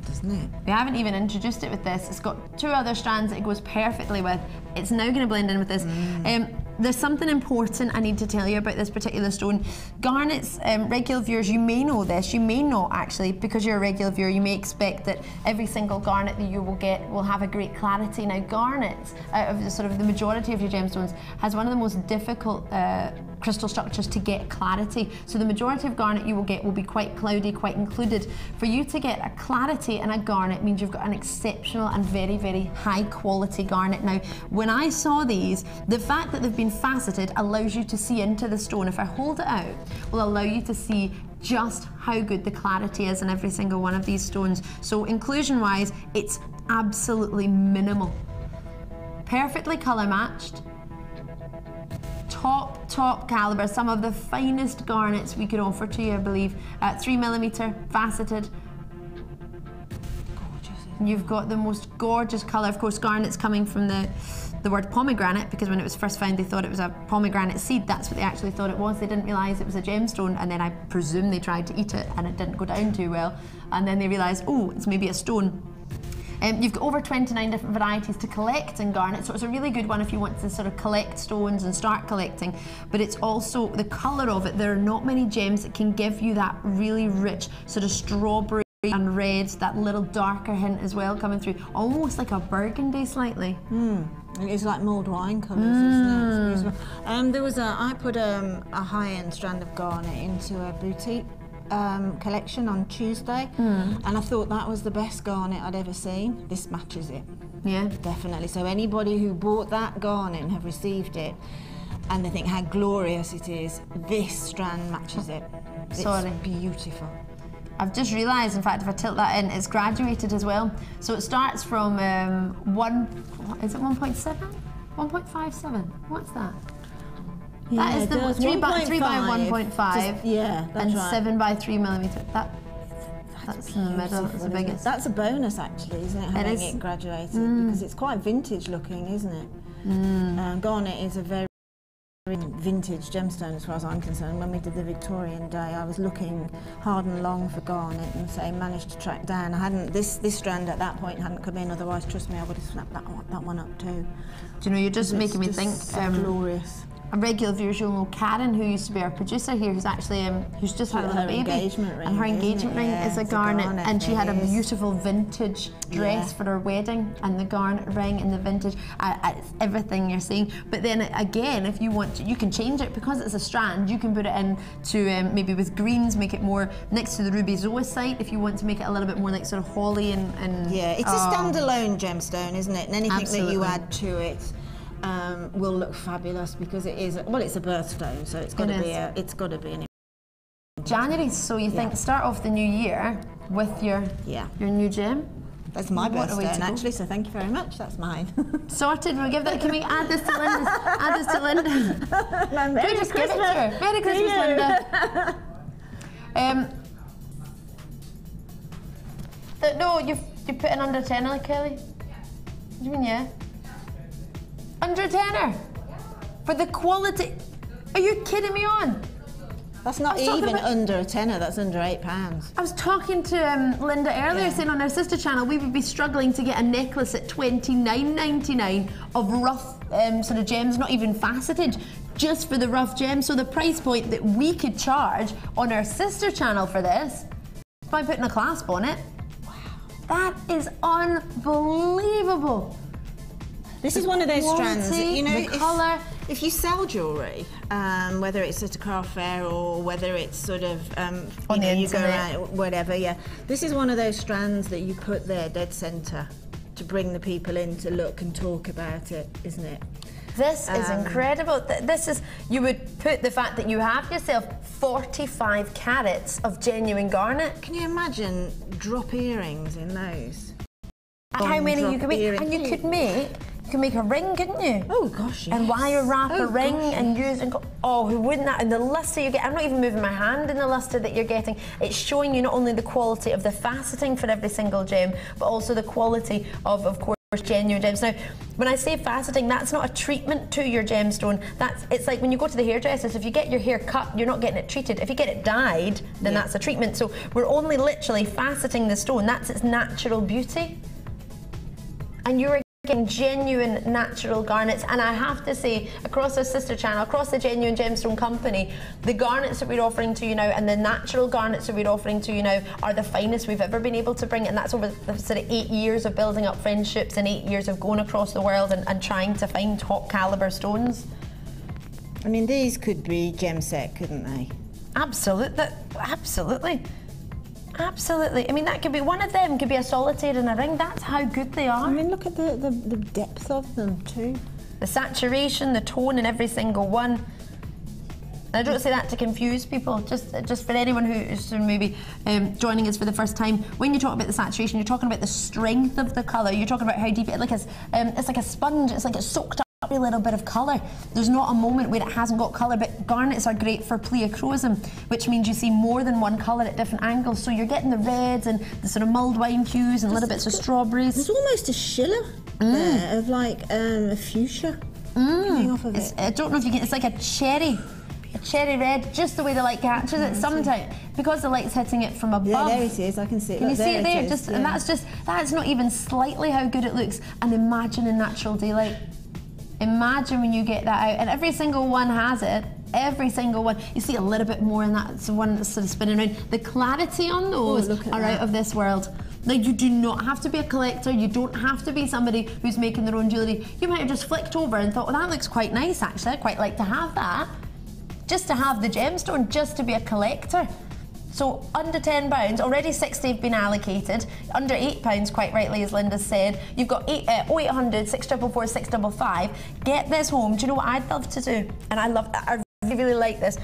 doesn't it? We haven't even introduced it with this. It's got 2 other strands that it goes perfectly with. It's now going to blend in with this. There's something important I need to tell you about this particular stone. Garnets, regular viewers, you may know this, you may not actually, because you're a regular viewer, you may expect that every single garnet that you will get will have a great clarity. Now, garnets, out of the majority of your gemstones, has one of the most difficult crystal structures to get clarity. So the majority of garnet you will get will be quite cloudy, quite included. For you to get a clarity in a garnet means you've got an exceptional and very, very high quality garnet. Now, when I saw these, the fact that they've been faceted allows you to see into the stone. If I hold it out, will allow you to see just how good the clarity is in every single one of these stones. So inclusion wise, it's absolutely minimal. Perfectly colour matched. Top caliber, some of the finest garnets we could offer to you, I believe. 3mm, faceted. You've got the most gorgeous colour. Of course, garnet's coming from the word pomegranate, because when it was first found they thought it was a pomegranate seed. That's what they actually thought it was. They didn't realise it was a gemstone, and then I presume they tried to eat it and it didn't go down too well, and then they realised, oh, it's maybe a stone. You've got over 29 different varieties to collect in garnet, so it's a really good one if you want to sort of collect stones and start collecting. But it's also the colour of it. There are not many gems that can give you that really rich sort of strawberry and red, that little darker hint as well coming through, almost like a burgundy slightly. It's like mulled wine colours, isn't it? I put a high-end strand of garnet into a boutique collection on Tuesday, and I thought that was the best garnet I'd ever seen. This matches it. Yeah, definitely. So anybody who bought that garnet and have received it and they think how glorious it is, this strand matches it. It's beautiful. I've just realised, in fact, if I tilt that in, it's graduated as well. So it starts from 1.7? 1.57? What's that? Yeah, that is the 3 by 1.5, yeah, that's and right. 7 by 3mm. That's in the middle. It's the biggest. That's a bonus, actually, isn't it? Having it graduated, because it's quite vintage looking, isn't it? Garnet is a very vintage gemstone as far as I'm concerned. When we did the Victorian Day, I was looking hard and long for garnet, and so managed to track down. I hadn't this strand at that point hadn't come in. Otherwise, trust me, I would have snapped that one up too. Do you know? You're just making me think. So glorious. A regular viewer, you'll know Karen, who used to be our producer here, who's actually who's just had a little baby, and her engagement ring is a garnet, and she had a beautiful vintage dress for her wedding, and the garnet ring and the vintage, it's everything you're seeing. But then again, if you want to, you can change it, because it's a strand. You can put it in to maybe with greens, make it more next to the ruby zoisite. If you want to make it a little bit more like sort of holly and yeah, it's a standalone gemstone, isn't it? And anything that you add to it will look fabulous, because it is, well, it's a birthstone, so it's got to be an January. So you think start off the new year with your new gem? That's my birthstone, actually, so thank you very much. That's mine. Sorted. We'll give that. Can we add this to Linda's? Add this to Linda. Merry Just give it to her. Merry Christmas, Linda. No, you put in under tenner, Kelly. What do you mean, yeah? Under a tenner for the quality. Are you kidding me on? That's not even under a tenner, that's under £8. I was talking to Linda earlier, saying on our sister channel we would be struggling to get a necklace at $29.99 of rough sort of gems, not even faceted, just for the rough gems. So the price point that we could charge on our sister channel for this, by putting a clasp on it, wow, that is unbelievable. This is one of those strands, you know, the colour. If you sell jewellery, whether it's at a craft fair or whether it's sort of, on the you go internet, around, whatever, this is one of those strands that you put there dead centre to bring the people in to look and talk about it, isn't it? This is incredible. This is, you would put the fact that you have yourself 45 carats of genuine garnet. Can you imagine drop earrings in those? How many you could make? And you could make a ring, couldn't you? Oh gosh, yes. And wire wrap a ring and use and go, oh, who wouldn't that? And the lustre you get, I'm not even moving my hand in the lustre that you're getting. It's showing you not only the quality of the faceting for every single gem, but also the quality of course, genuine gems. Now, when I say faceting, that's not a treatment to your gemstone. It's like when you go to the hairdressers, if you get your hair cut, you're not getting it treated. If you get it dyed, then that's a treatment. So we're only literally faceting the stone. That's its natural beauty. And you're getting genuine natural garnets, and I have to say, across our sister channel, across the Genuine Gemstone Company, the garnets that we're offering to you now and the natural garnets that we're offering to you now are the finest we've ever been able to bring, and that's over the sort of 8 years of building up friendships and 8 years of going across the world and trying to find top caliber stones. I mean, these could be gem set, couldn't they? Absolutely, absolutely. Absolutely. I mean, that could be, one of them could be a solitaire in a ring. That's how good they are. I mean, look at the depth of them too. The saturation, the tone in every single one. And I don't say that to confuse people, just for anyone who's maybe joining us for the first time. When you talk about the saturation, you're talking about the strength of the colour. You're talking about how deep it's like a sponge. It's like it's soaked up a little bit of colour. There's not a moment where it hasn't got colour, but garnets are great for pleochrosm, which means you see more than one colour at different angles. So you're getting the reds and the sort of mulled wine hues and little bits of strawberries. There's almost a shiller there of like a fuchsia coming off of it. I don't know if you can, it's like a cherry red, just the way the light catches it sometimes, because the light's hitting it from above. Yeah, there it is, I can see it. Can you see it there? And that's not even slightly how good it looks. And imagine in natural daylight. Imagine when you get that out, and every single one has it. Every single one. You see a little bit more in that. It's the one that's sort of spinning around. The clarity on those are out of this world. Now, you do not have to be a collector. You don't have to be somebody who's making their own jewellery. You might have just flicked over and thought, well, that looks quite nice, actually. I'd quite like to have that. Just to have the gemstone, just to be a collector. So under £10, already 60 have been allocated. Under £8, quite rightly, as Linda said. You've got 0800 644 655. Get this home. Do you know what I'd love to do? And I love that. I really like this.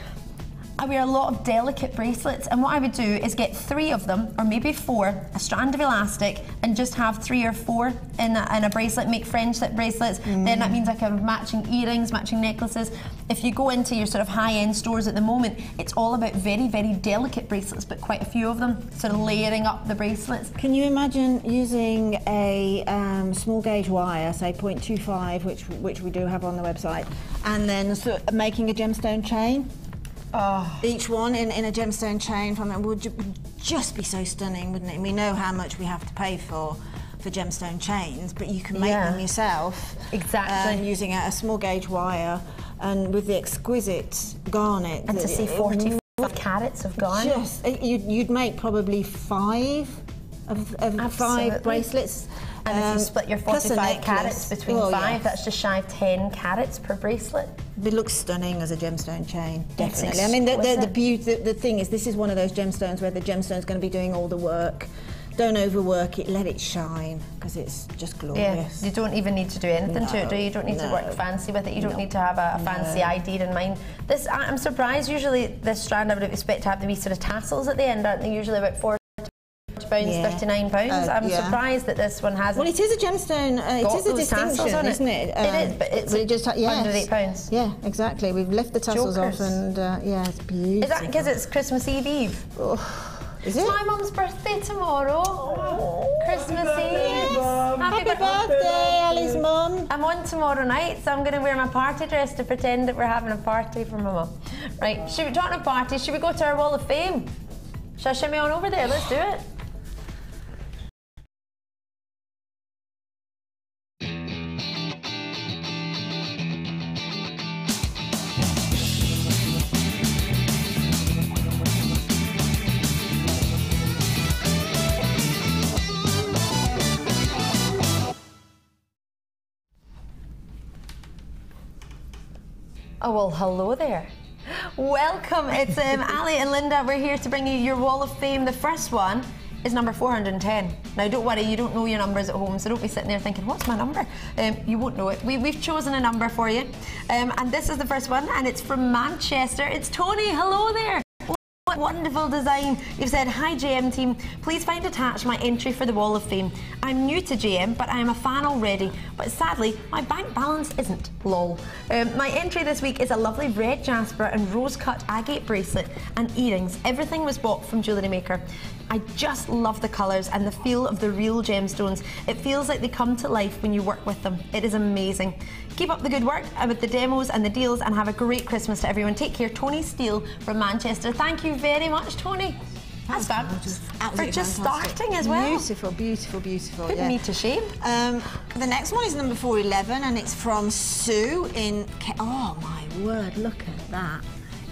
I wear a lot of delicate bracelets, and what I would do is get 3 of them, or maybe 4, a strand of elastic, and just have 3 or 4 in a bracelet, make friendship bracelets. Then that means I can have matching earrings, matching necklaces. If you go into your sort of high-end stores at the moment, it's all about very, very delicate bracelets, but quite a few of them, sort of layering up the bracelets. Can you imagine using a small gauge wire, say 0.25, which we do have on the website, and then sort of making a gemstone chain? Each one in a gemstone chain from it would just be so stunning, wouldn't it? And we know how much we have to pay for gemstone chains, but you can make them yourself. Exactly. Using a small gauge wire and with the exquisite garnet. And to see 45 carats of garnet. Just, you'd make probably 5 of 5 bracelets. And if you split your 45 carats between 5, that's just shy of 10 carats per bracelet. It looks stunning as a gemstone chain, definitely. I mean, the beauty, the thing is, this is one of those gemstones where the gemstone's going to be doing all the work. Don't overwork it, let it shine, because it's just glorious. Yeah, you don't even need to do anything to it, do you? You don't need to work fancy with it, you don't need to have a fancy idea in mind. This, I'm surprised, usually this strand I would expect to have the wee sort of tassels at the end, aren't they? Usually about £40, £39. I'm surprised that this one hasn't. Well, it is a gemstone, it is a distinction, isn't it? It is, but it's just, under £8. Yeah, exactly. We've left the tassels off, and yeah, it's beautiful. Is that because it's Christmas Eve? Is it's it? my mum's birthday tomorrow. Christmas Eve. Yes. Happy birthday, Ellie's mum. I'm on tomorrow night, so I'm going to wear my party dress to pretend that we're having a party for my mum. Right, talking of parties, should we go to our Wall of Fame? Shall I shimmy on over there? Let's do it. Oh, well, hello there. Welcome, it's Ali and Linda. We're here to bring you your Wall of Fame. The first one is number 410. Now don't worry, you don't know your numbers at home, so don't be sitting there thinking, what's my number? You won't know it. We've chosen a number for you. And this is the first one, and it's from Manchester. It's Tony, hello there. What wonderful design. You've said, hi JM team, please find attached my entry for the Wall of Fame. I'm new to JM, but I am a fan already, but sadly my bank balance isn't, lol. My entry this week is a lovely red jasper and rose cut agate bracelet and earrings. Everything was bought from Jewellery Maker. I just love the colours and the feel of the real gemstones. It feels like they come to life when you work with them. It is amazing. Keep up the good work with the demos and the deals, and have a great Christmas to everyone. Take care. Tony Steele from Manchester. Thank you very much, Tony. That's fabulous. For just starting as well. Beautiful, beautiful, beautiful. Putting me to shame. The next one is number 411, and it's from Sue in... Oh my word, look at that.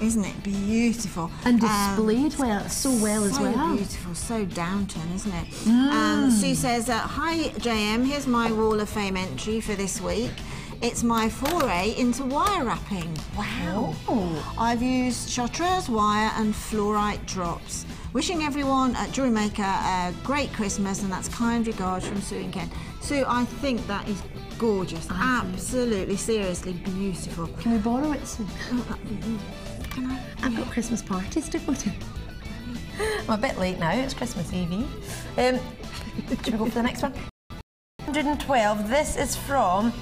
Isn't it beautiful? And displayed so well as well. So beautiful, so downturn, isn't it? Sue says, hi JM, here's my Wall of Fame entry for this week. It's my foray into wire wrapping. Wow. Oh. I've used chartreuse wire and fluorite drops. Wishing everyone at Jewellery Maker a great Christmas, and that's kind regards from Sue in Kent. Sue, I think that is gorgeous. Absolutely, seriously beautiful. Can we borrow it, Sue? Can I? I've got Christmas parties to go to. I'm a bit late now, it's Christmas Eve. Should we go for the next one? 112, this is from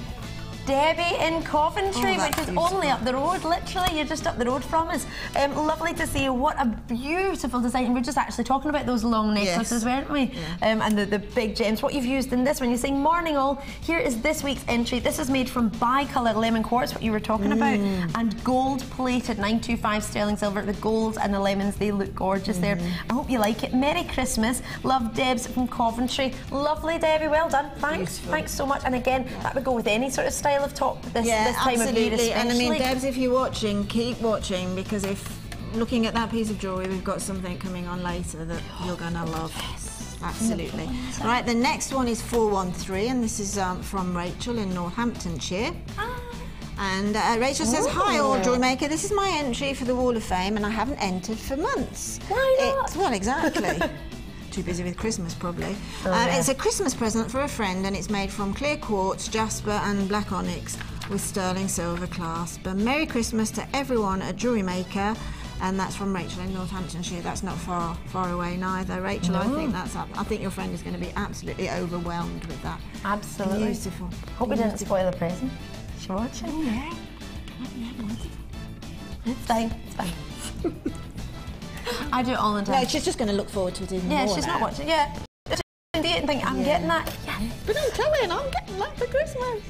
Debbie in Coventry, which is only up the road, literally. You're just up the road from us. Lovely to see. What a beautiful design. We're just actually talking about those long necklaces, weren't we? Yeah. And the big gems. What you've used in this one. You're saying, morning all. Here is this week's entry. This is made from bi-colour lemon quartz, what you were talking about, and gold-plated 925 sterling silver. The gold and the lemons, they look gorgeous there. I hope you like it. Merry Christmas. Love, Debs from Coventry. Lovely, Debbie. Well done. Thanks. Beautiful. Thanks so much. And again, that would go with any sort of style of top this time of year especially. And I mean, Debs, if you're watching, keep watching, because if looking at that piece of jewellery, we've got something coming on later that you're going to love. Yes. Absolutely. Right, the next one is 413, and this is from Rachel in Northamptonshire. And Rachel says, hi all Jewellery Maker, this is my entry for the Wall of Fame, and I haven't entered for months. Why not? Well, exactly. Too busy with Christmas, probably. It's a Christmas present for a friend, and it's made from clear quartz, jasper and black onyx with sterling silver clasp. And Merry Christmas to everyone at Jewellery Maker. And that's from Rachel in Northamptonshire. That's not far away neither. Rachel, I think that's up. I think your friend is going to be absolutely overwhelmed with that. Absolutely. Beautiful. Hope we didn't spoil the present. She's watching. Oh, yeah. It's fine. It's fine. I do it all the time. No, she's just going to look forward to it even more. Yeah, she's not watching. Yeah. And think, I'm getting that. Yeah. But I'm telling, I'm getting that for Christmas.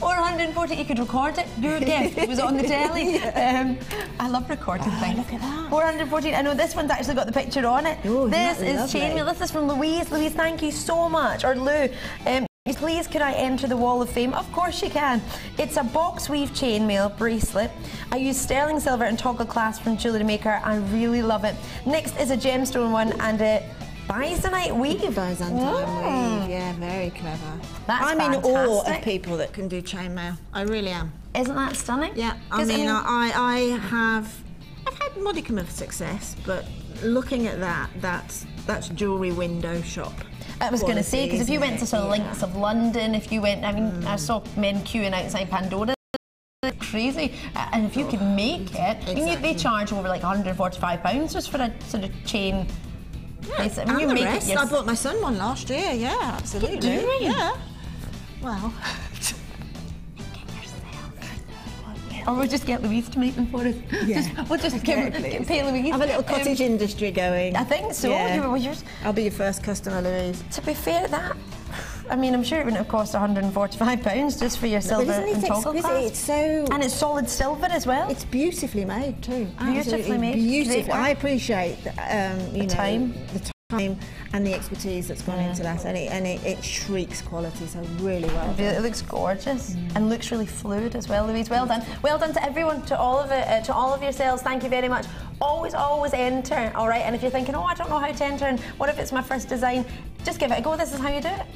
Or 140, you could record it. Your gift. It was on the telly. I love recording things. Look at that. 414. I know this one's actually got the picture on it. Oh, this is chainmail. This is from Louise. Louise, thank you so much. Or Lou. Please, could I enter the Wall of Fame? Of course you can. It's a box weave chainmail bracelet. I use sterling silver and toggle clasp from Jewellery Maker. I really love it. Next is a gemstone one and a Byzantine weave. Byzantine weave, yeah, very clever. I'm in awe of people that can do chainmail. I really am. Isn't that stunning? Yeah, I mean, I've had modicum of success, but looking at that's jewellery window shop. I was going to say, because if you went to sort of links of London, if you went, I mean, I saw men queuing outside Pandora. Crazy. And if you could make it, they charge over like £145 just for a sort of chain. Yeah, I mean, you make it. I bought my son one last year. Yeah, absolutely. Did you? Yeah. Well. Or we'll just get Louise to make them for us. Yeah. We'll just pay Louise. Have a little cottage industry going. I think so. Yeah. I'll be your first customer, Louise. To be fair, I mean, I'm sure it wouldn't have cost £145 just for your silver and toggle clasp. It's so... And it's solid silver as well. It's beautifully made too. Beautifully made. Beautiful. I appreciate the time and the expertise that's gone into that, and it shrieks quality, so really well done. It looks gorgeous and looks really fluid as well, Louise. Well done. Well done to everyone, to all of yourselves. Thank you very much. Always enter, all right? And if you're thinking, oh, I don't know how to enter, and what if it's my first design? Just give it a go. This is how you do it.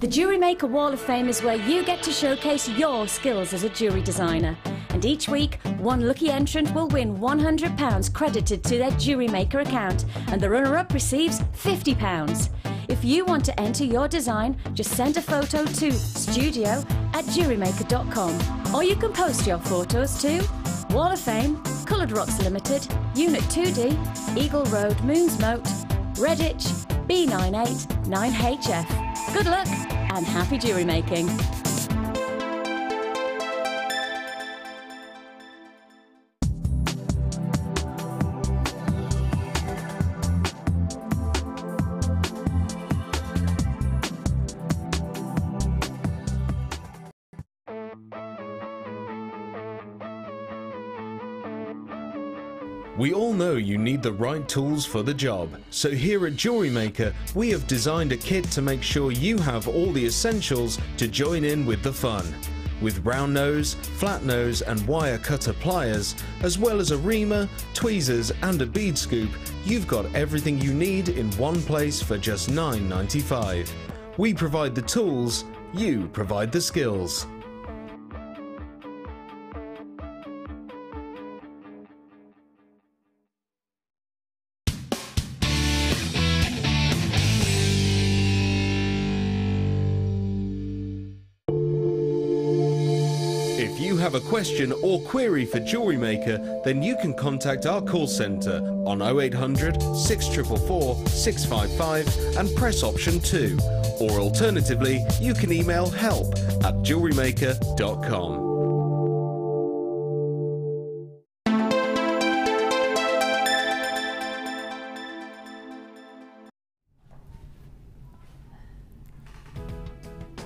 The Jewellery Maker Wall of Fame is where you get to showcase your skills as a jewellery designer. And each week, one lucky entrant will win £100 credited to their Jewellery Maker account, and the runner-up receives £50. If you want to enter your design, just send a photo to studio@jewellerymaker.com, or you can post your photos to Wall of Fame, Coloured Rocks Limited, Unit 2D, Eagle Road, Moonsmote, Redditch, B98 9HF. Good luck and happy jewellery making! We all know you need the right tools for the job, so here at Jewellery Maker we have designed a kit to make sure you have all the essentials to join in with the fun. With round nose, flat nose and wire cutter pliers, as well as a reamer, tweezers and a bead scoop, you've got everything you need in one place for just $9.95. We provide the tools, you provide the skills. If you have a question or query for Jewellery Maker, then you can contact our call centre on 0800 644 655 and press option 2. Or alternatively, you can email help@jewellerymaker.com.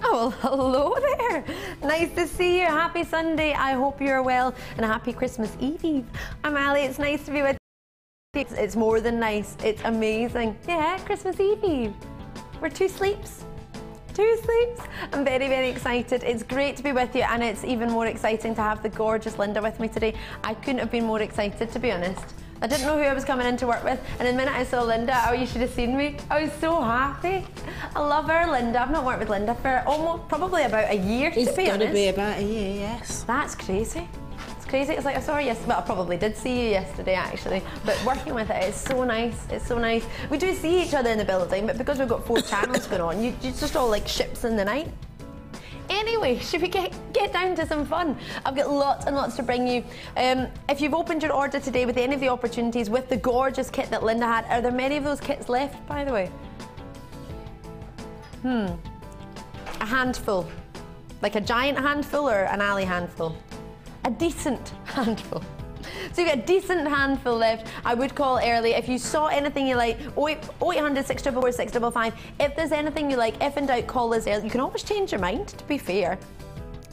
Oh, well, hello there. Nice to see you. Happy Sunday. I hope you're well, and a happy Christmas Eve. I'm Ali. It's nice to be with you. It's more than nice. It's amazing. Yeah, Christmas Eve. We're 2 sleeps. 2 sleeps. I'm very, very excited. It's great to be with you, and it's even more exciting to have the gorgeous Linda with me today. I couldn't have been more excited, to be honest. I didn't know who I was coming in to work with, and the minute I saw Linda, oh, you should have seen me. I was so happy. I love her, Linda. I've not worked with Linda for probably about a year, to be honest. It's going to be about a year, yes. That's crazy. It's crazy. It's like I saw her yesterday. Well, I probably did see you yesterday, actually. But working with it, it's so nice. It's so nice. We do see each other in the building, but because we've got 4 channels going on, you're just all like ships in the night. Anyway, should we get down to some fun? I've got lots and lots to bring you. If you've opened your order today with any of the opportunities with the gorgeous kit that Linda had, are there many of those kits left, by the way? A handful. Like a giant handful or an alley handful? A decent handful. So you've got a decent handful left. I would call early. If you saw anything you like, 0800 644 655. If there's anything you like, if in doubt, call us early. You can always change your mind, to be fair.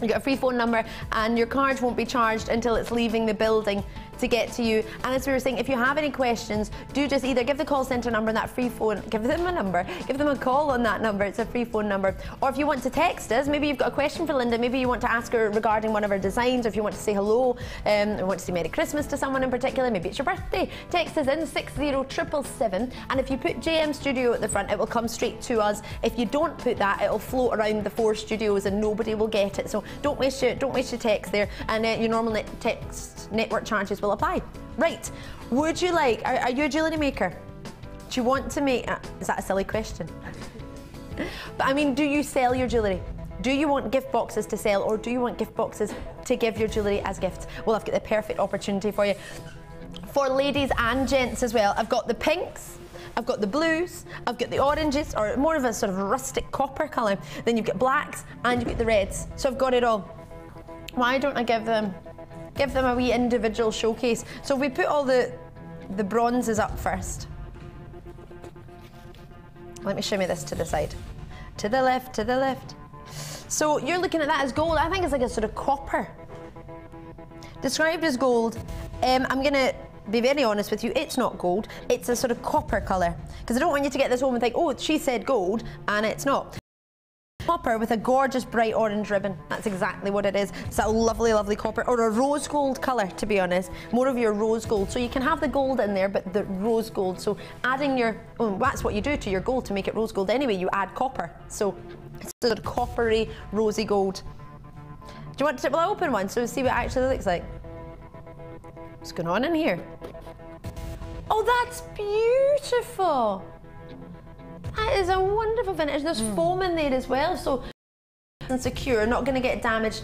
You got a free phone number, and your cards won't be charged until it's leaving the building to get to you. And as we were saying, if you have any questions, do just either give the call centre number and that free phone, give them a number, give them a call on that number, it's a free phone number. Or if you want to text us, maybe you've got a question for Linda, maybe you want to ask her regarding one of her designs, or if you want to say hello, or want to say Merry Christmas to someone in particular, maybe it's your birthday, text us in 60777, and if you put JM Studio at the front, it will come straight to us. If you don't put that, it will float around the 4 studios and nobody will get it. So don't waste your text there, and your normal text network charges will apply. Right, would you like, are you a jewellery maker? Do you want to make, is that a silly question? But I mean, do you sell your jewellery? Do you want gift boxes to sell, or do you want gift boxes to give your jewellery as gifts? Well, I've got the perfect opportunity for you. For ladies and gents as well, I've got the pinks, I've got the blues, I've got the oranges, or more of a sort of rustic copper colour. Then you've got blacks and you've got the reds. So I've got it all. Why don't I give them a wee individual showcase? So if we put all the bronzes up first. Let me shimmy this to the side. To the left, to the left. So you're looking at that as gold. I think it's like a sort of copper. Described as gold. I'm gonna be very honest with you, it's not gold. It's a sort of copper colour. Because I don't want you to get this home and think, oh, she said gold, and it's not. Copper with a gorgeous bright orange ribbon. That's exactly what it is. It's that lovely, lovely copper, or a rose gold colour, to be honest. More of your rose gold. So you can have the gold in there, but the rose gold. So adding your, that's what you do to your gold to make it rose gold anyway. You add copper. So it's sort of coppery, rosy gold. you want to, well, I'll open one so we'll see what it actually looks like. What's going on in here? Oh, that's beautiful. That is a wonderful finish. There's foam in there as well, so it's secure, not going to get damaged.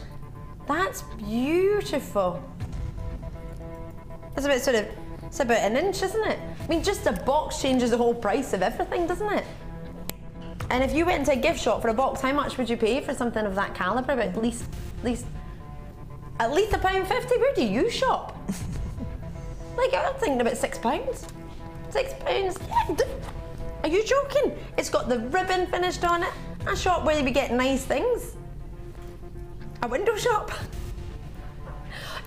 That's beautiful. It's about it's about an inch, isn't it? I mean, just a box changes the whole price of everything, doesn't it? And if you went into a gift shop for a box, how much would you pay for something of that calibre? About at least £1.50. Where do you shop? Like, I'm thinking about £6. £6. Yeah. Are you joking? It's got the ribbon finished on it. A shop where we get nice things. A window shop.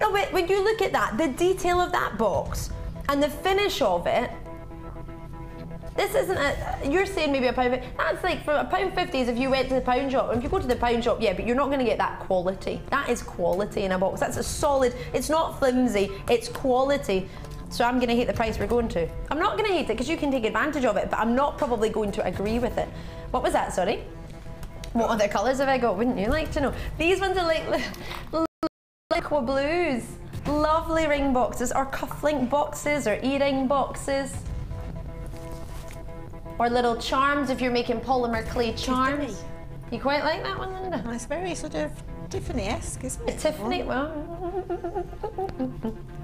No, but when you look at that, the detail of that box and the finish of it, this isn't you're saying maybe £1. That's like for £1.50 is if you went to the pound shop. And if you go to the pound shop, yeah, but you're not going to get that quality. That is quality in a box. That's a solid, it's not flimsy, it's quality. So I'm going to hate the price we're going to. I'm not going to hate it because you can take advantage of it, but I'm not probably going to agree with it. What was that, sorry? What other colours have I got? Wouldn't you like to know? These ones are like aqua blues. Lovely ring boxes, or cufflink boxes, or earring boxes. Or little charms if you're making polymer clay charms. You quite like that one, Linda? It's very sort of Tiffany-esque, isn't it? Tiffany, well.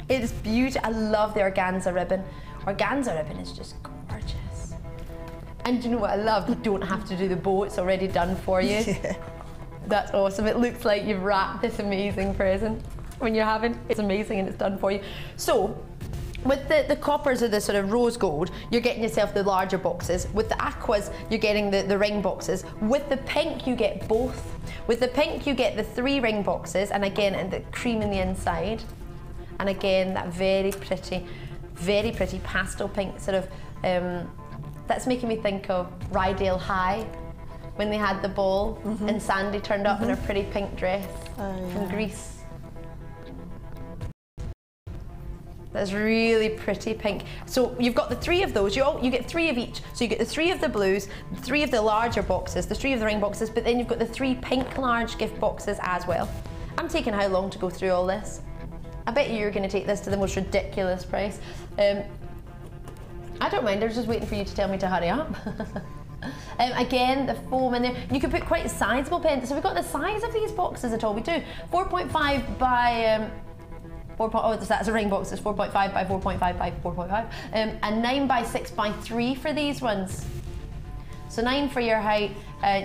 It's beautiful. I love the organza ribbon. Organza ribbon is just gorgeous. And do you know what I love? You don't have to do the bow, it's already done for you. Yeah. That's awesome. It looks like you've wrapped this amazing present when you're having. It's amazing and it's done for you. So, with the coppers or the sort of rose gold, you're getting yourself the larger boxes. With the aquas, you're getting the ring boxes. With the pink, you get both. With the pink, you get the 3 ring boxes, and again, and the cream in the inside. And again, that very pretty pastel pink sort of, that's making me think of Rydale High, when they had the ball and Sandy turned up in her pretty pink dress from Greece. That's really pretty pink. So you've got the 3 of those, you get 3 of each. So you get the 3 of the blues, 3 of the larger boxes, the 3 of the ring boxes, but then you've got the 3 pink large gift boxes as well. I'm taking how long to go through all this? I bet you're going to take this to the most ridiculous price. I don't mind, I was just waiting for you to tell me to hurry up. Again, the foam in there. You can put quite sizable pens. So we've got the size of these boxes at all. We do 4.5 by 4. Oh, that's a ring box. It's 4.5 by 4.5 by 4.5, and 9 by 6 by 3 for these ones. So 9 for your height,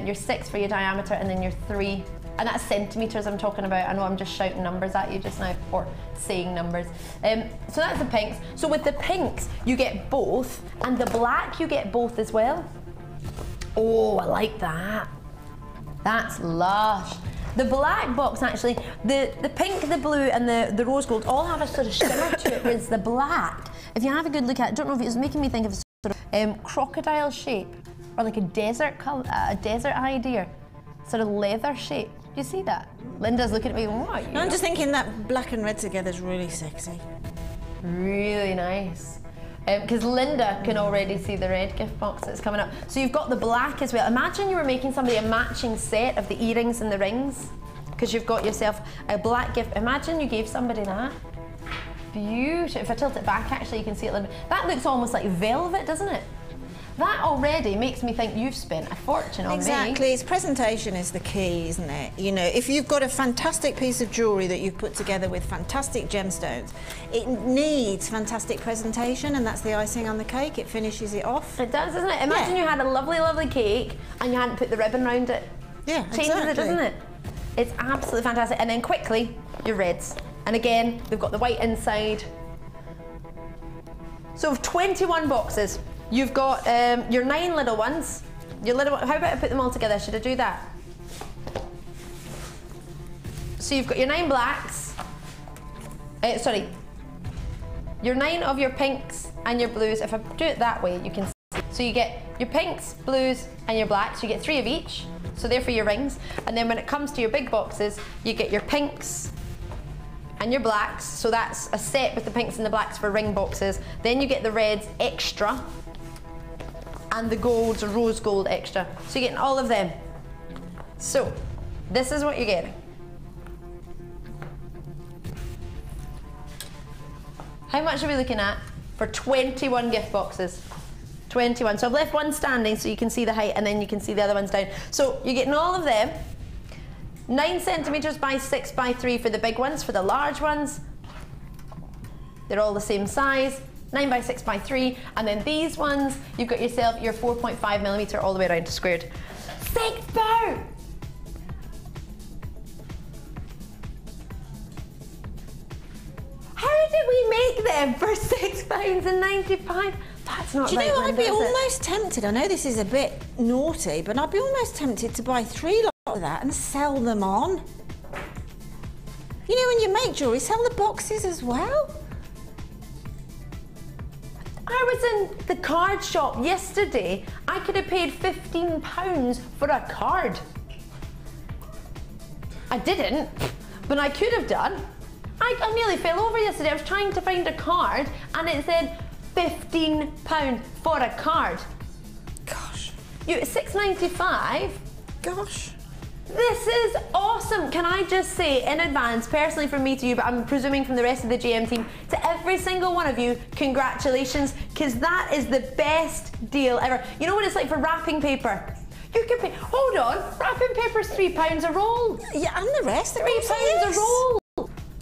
your 6 for your diameter, and then your 3. And that's centimetres I'm talking about. I know I'm just shouting numbers at you just now, or saying numbers. So that's the pinks. So with the pinks, you get both, and the black, you get both as well. Oh, I like that. That's lush. The black box, actually, the pink, the blue, and the rose gold all have a sort of shimmer to it, whereas the black, if you have a good look at it, I don't know if it was making me think of a sort of crocodile shape, or like a desert color, a desert idea, sort of leather shape. Do you see that? Linda's looking at me going, what? I'm just thinking that black and red together is really sexy. Really nice. Because Linda can already see the red gift box that's coming up. So you've got the black as well. Imagine you were making somebody a matching set of the earrings and the rings, because you've got yourself a black gift. Imagine you gave somebody that. Beautiful. If I tilt it back, actually, you can see it, Linda. That looks almost like velvet, doesn't it? That already makes me think you've spent a fortune on me. Exactly, its presentation is the key, isn't it? You know, if you've got a fantastic piece of jewellery that you've put together with fantastic gemstones, it needs fantastic presentation, and that's the icing on the cake. It finishes it off. It does, doesn't it? Imagine you had a lovely, lovely cake and you hadn't put the ribbon around it. Yeah, Changes it, doesn't it? It's absolutely fantastic. And then quickly, your reds. And again, they've got the white inside. So 21 boxes. You've got your 9 little ones. Your little. How about I put them all together? Should I do that? So you've got your 9 blacks. Sorry. Your 9 of your pinks and your blues. If I do it that way, you can see. So you get your pinks, blues, and your blacks. You get 3 of each. So they're for your rings. And then when it comes to your big boxes, you get your pinks and your blacks. So that's a set with the pinks and the blacks for ring boxes. Then you get the reds extra. And the golds, rose gold extra. So you're getting all of them. So, this is what you're getting. How much are we looking at for 21 gift boxes? 21. So I've left one standing so you can see the height and then you can see the other ones down. So you're getting all of them. 9 centimeters by 6 by 3 for the big ones. For the large ones, they're all the same size. 9 by 6 by 3. And then these ones, you've got yourself your 4.5 millimeter all the way around to squared. £6! How did we make them for £6.95? That's not right. Do you know, Linda, I'd be almost tempted, I know this is a bit naughty, but I'd be almost tempted to buy 3 lots of that and sell them on. You know, when you make jewellery, sell the boxes as well. I was in the card shop yesterday. I could have paid £15 for a card. I didn't, but I could have done. I nearly fell over yesterday. I was trying to find a card and it said £15 for a card. Gosh. £6.95. Gosh. This is awesome. Can I just say in advance, personally from me to you, but I'm presuming from the rest of the GM team, to every single one of you, congratulations, because that is the best deal ever. You know what it's like for wrapping paper? You can pay, hold on, wrapping paper's £3 a roll. Yeah, and the rest, £3 a roll.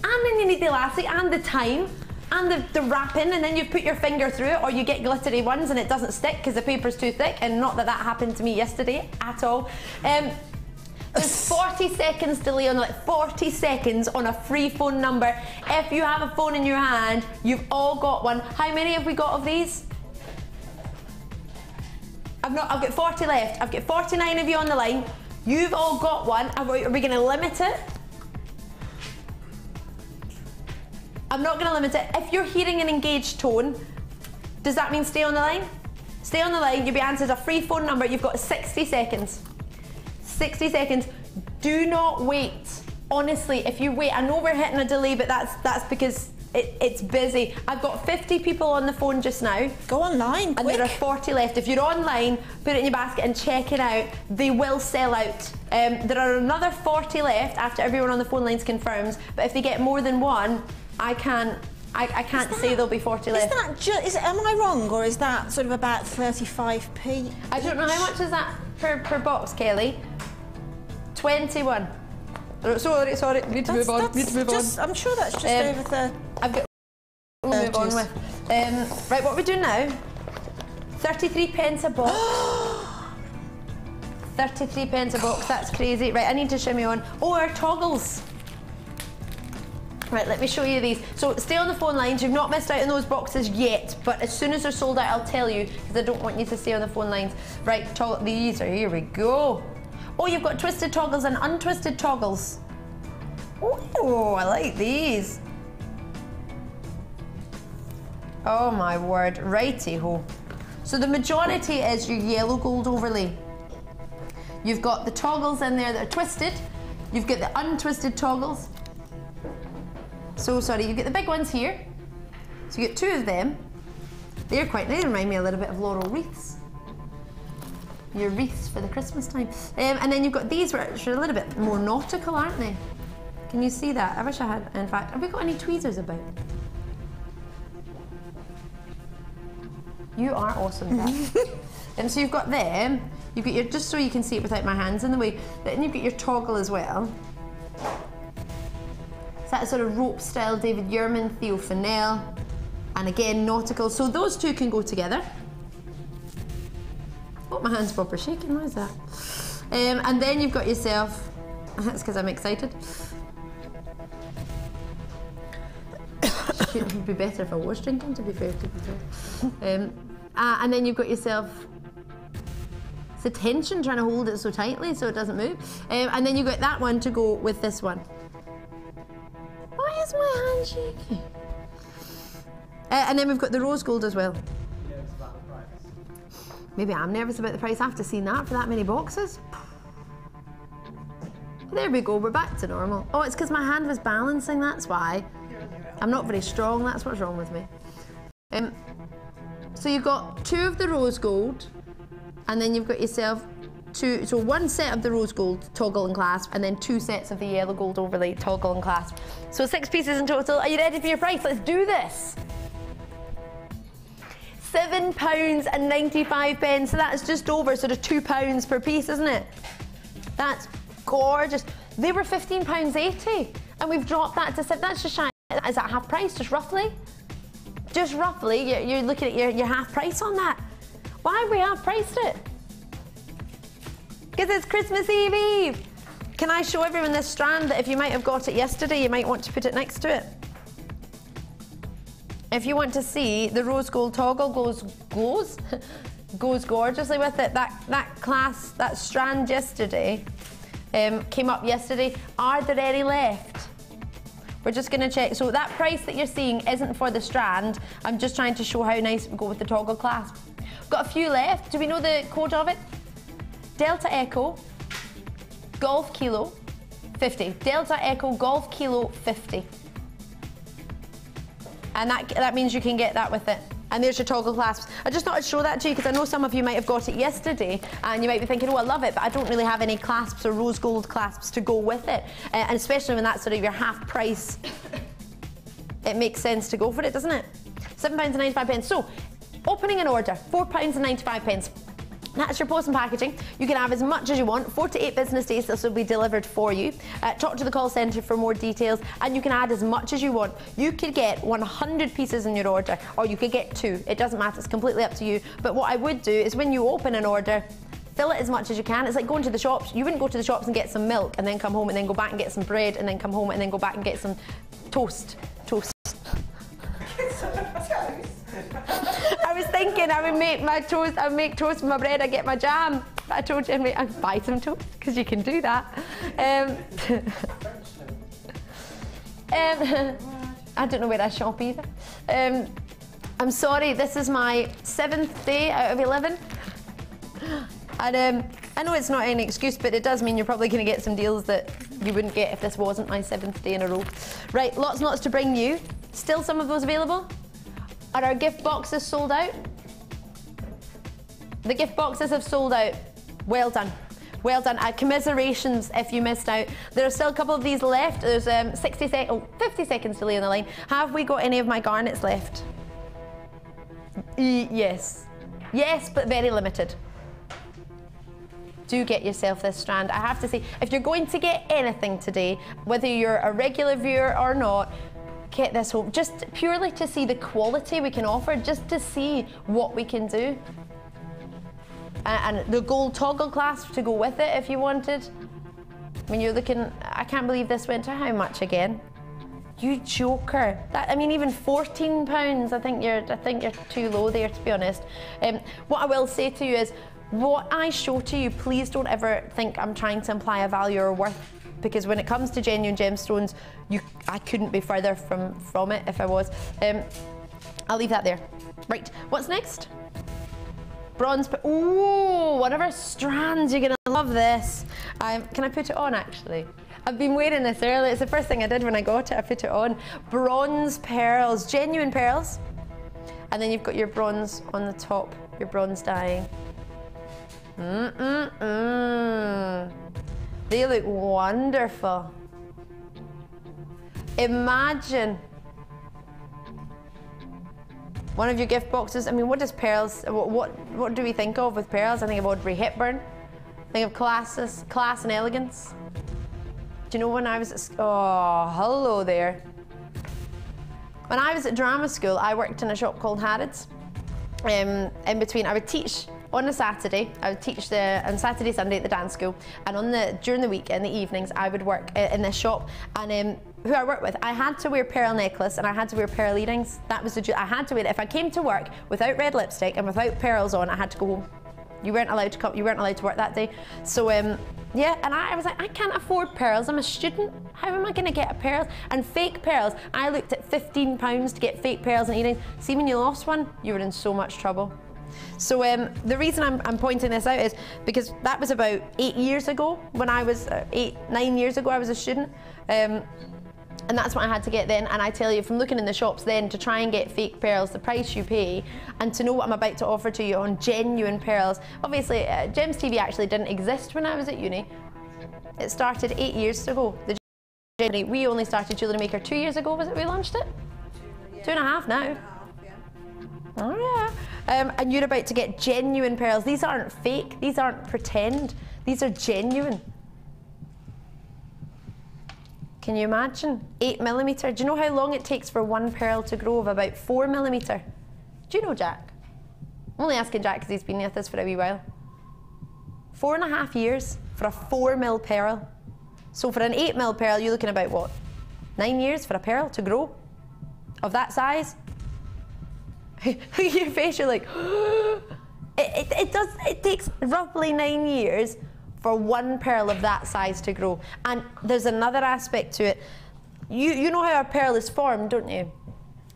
And then you need the elastic and the time and the wrapping, and then you put your finger through it, or you get glittery ones and it doesn't stick because the paper's too thick, and not that that happened to me yesterday at all. There's 40 seconds delay on 40 seconds on a free phone number. If you have a phone in your hand, you've all got one. How many have we got of these? I've got 40 left. I've got 49 of you on the line. You've all got one. Are we going to limit it? I'm not going to limit it. If you're hearing an engaged tone, does that mean stay on the line? Stay on the line. You'll be answered a free phone number. You've got 60 seconds. 60 seconds. Do not wait. Honestly, if you wait, I know we're hitting a delay, but that's because it's busy. I've got 50 people on the phone just now. Go online, and quick. There are 40 left. If you're online, put it in your basket and check it out. They will sell out. There are another 40 left after everyone on the phone lines confirms, but if they get more than one, I can't say there'll be 40 left. Am I wrong, or is that sort of about 35p? I don't know, how much is that per box, Kelly? 21. Sorry, need to move on. I'm sure that's just over 30. I've got. We'll move on with. Right, what are we doing now? 33p a box. 33p a box. That's crazy. Right, I need to shimmy on. Oh, our toggles. Right, let me show you these. So stay on the phone lines. You've not missed out on those boxes yet, but as soon as they're sold out, I'll tell you, because I don't want you to stay on the phone lines. Right, these are, here we go. Oh, you've got twisted toggles and untwisted toggles. Oh, I like these. Oh my word, righty-ho. So the majority is your yellow gold overlay. You've got the toggles in there that are twisted. You've got the untwisted toggles. So sorry, you get the big ones here. So you get 2 of them. They remind me a little bit of laurel wreaths. Your wreaths for the Christmas time. And then you've got these which are a little bit more nautical, aren't they? Can you see that? I wish I had, in fact, have we got any tweezers about? You are awesome, Dad. And so you've got them, you've got your, just so you can see it without my hands in the way, then you've got your toggle as well. It's that sort of rope style, David Yurman, Theo Fennell, and again, nautical. So those two can go together. Oh, my hand's proper shaking, why is that? And then you've got yourself, that's because I'm excited. It would be better if I was drinking, to be fair to you. And then you've got yourself, it's the tension trying to hold it so tightly so it doesn't move. And then you've got that one to go with this one. Why is my hand shaking? And then we've got the rose gold as well. Maybe I'm nervous about the price after seeing that for that many boxes. There we go, we're back to normal. Oh, it's because my hand was balancing, that's why. I'm not very strong, that's what's wrong with me. So you've got 2 of the rose gold, and then you've got yourself 2, so 1 set of the rose gold toggle and clasp, and then 2 sets of the yellow gold overlay toggle and clasp. So 6 pieces in total. Are you ready for your price? Let's do this. £7.95. So that's just over sort of £2 per piece, isn't it? That's gorgeous. They were £15.80 and we've dropped that to 7. That's just shy. Is that half price, just roughly? Just roughly, you're looking at your half price on that. Why have we half priced it? Because it's Christmas Eve. Can I show everyone this strand that if you might have got it yesterday, you might want to put it next to it? If you want to see, the rose gold toggle goes gorgeously with it. That strand yesterday came up yesterday. Are there any left? We're just going to check. So that price that you're seeing isn't for the strand. I'm just trying to show how nice it would go with the toggle clasp. Got a few left. Do we know the code of it? Delta Echo Golf Kilo 50. Delta Echo Golf Kilo 50. And that means you can get that with it. And there's your toggle clasps. I just thought I'd show that to you because I know some of you might have got it yesterday and you might be thinking, oh, I love it, but I don't really have any clasps or rose gold clasps to go with it. And especially when that's sort of your half price, it makes sense to go for it, doesn't it? £7.95. So, opening an order, £4.95. That's your post and packaging. You can have as much as you want. 4 to 8 business days, this will be delivered for you. Talk to the call centre for more details, and you can add as much as you want. You could get 100 pieces in your order, or you could get 2. It doesn't matter, it's completely up to you. But what I would do is when you open an order, fill it as much as you can. It's like going to the shops. You wouldn't go to the shops and get some milk and then come home and then go back and get some bread and then come home and then go back and get some toast. I was thinking I would make my toast, I would make toast with my bread, I get my jam. But I told you I'd buy some toast, because you can do that. I don't know where I shop either. I'm sorry, this is my 7th day out of 11. And I know it's not any excuse, but it does mean you're probably going to get some deals that you wouldn't get if this wasn't my 7th day in a row. Right, lots and lots to bring you. Still some of those available? Are our gift boxes sold out? The gift boxes have sold out. Well done. Well done. Commiserations if you missed out. There are still a couple of these left. There's 50 seconds delay on the line. Have we got any of my garnets left? Yes. Yes, but very limited. Do get yourself this strand. I have to say, if you're going to get anything today, whether you're a regular viewer or not, get this home, just purely to see the quality we can offer, just to see what we can do. And the gold toggle clasp to go with it if you wanted. I mean, you're looking, I can't believe this went to how much again? You joker. That, I mean, even £14, I think you're too low there, to be honest. What I will say to you is, what I show to you, please don't ever think I'm trying to imply a value or worth, because when it comes to genuine gemstones, I couldn't be further from it if I was. I'll leave that there. Right, what's next? Bronze, ooh, one of our strands. You're gonna love this. Can I put it on actually? I've been wearing this earlier. It's the first thing I did when I got it, I put it on. Bronze pearls, genuine pearls. And then you've got your bronze on the top, your bronze dyeing. They look wonderful. Imagine one of your gift boxes. I mean, what does pearls, what do we think of with pearls? I think of Audrey Hepburn. I think of class and elegance. Do you know when I was at, oh, hello there. When I was at drama school, I worked in a shop called Harrods. In between, I would teach on a Saturday. I would teach on Saturday, Sunday at the dance school, and during the week in the evenings, I would work in this shop. And who I worked with, I had to wear pearl necklace and I had to wear pearl earrings. That was I had to wear it. If I came to work without red lipstick and without pearls on, I had to go home. You weren't allowed to come. You weren't allowed to work that day. So yeah, and I was like, I can't afford pearls. I'm a student. How am I going to get a pearl? And fake pearls. I looked at £15 to get fake pearls and earrings. See, when you lost one, you were in so much trouble. So the reason I'm pointing this out is because that was about 8 years ago when I was 9 years ago I was a student. And that's what I had to get then, and I tell you, from looking in the shops then to try and get fake pearls, the price you pay, and to know what I'm about to offer to you on genuine pearls. Obviously, Gems TV actually didn't exist when I was at uni. It started 8 years ago. We only started Jewellery Maker 2 years ago, was it we launched it? 2.5 now. Oh yeah. And you're about to get genuine pearls. These aren't fake, these aren't pretend, these are genuine. Can you imagine? 8mm. Do you know how long it takes for one pearl to grow of about 4mm? Do you know, Jack? I'm only asking Jack because he's been with us for a wee while. 4.5 years for a 4mm pearl. So for an 8mm pearl, you're looking about what? 9 years for a pearl to grow of that size? Look at your face, you're like, it takes roughly 9 years for one pearl of that size to grow. And there's another aspect to it. You know how a pearl is formed, don't you?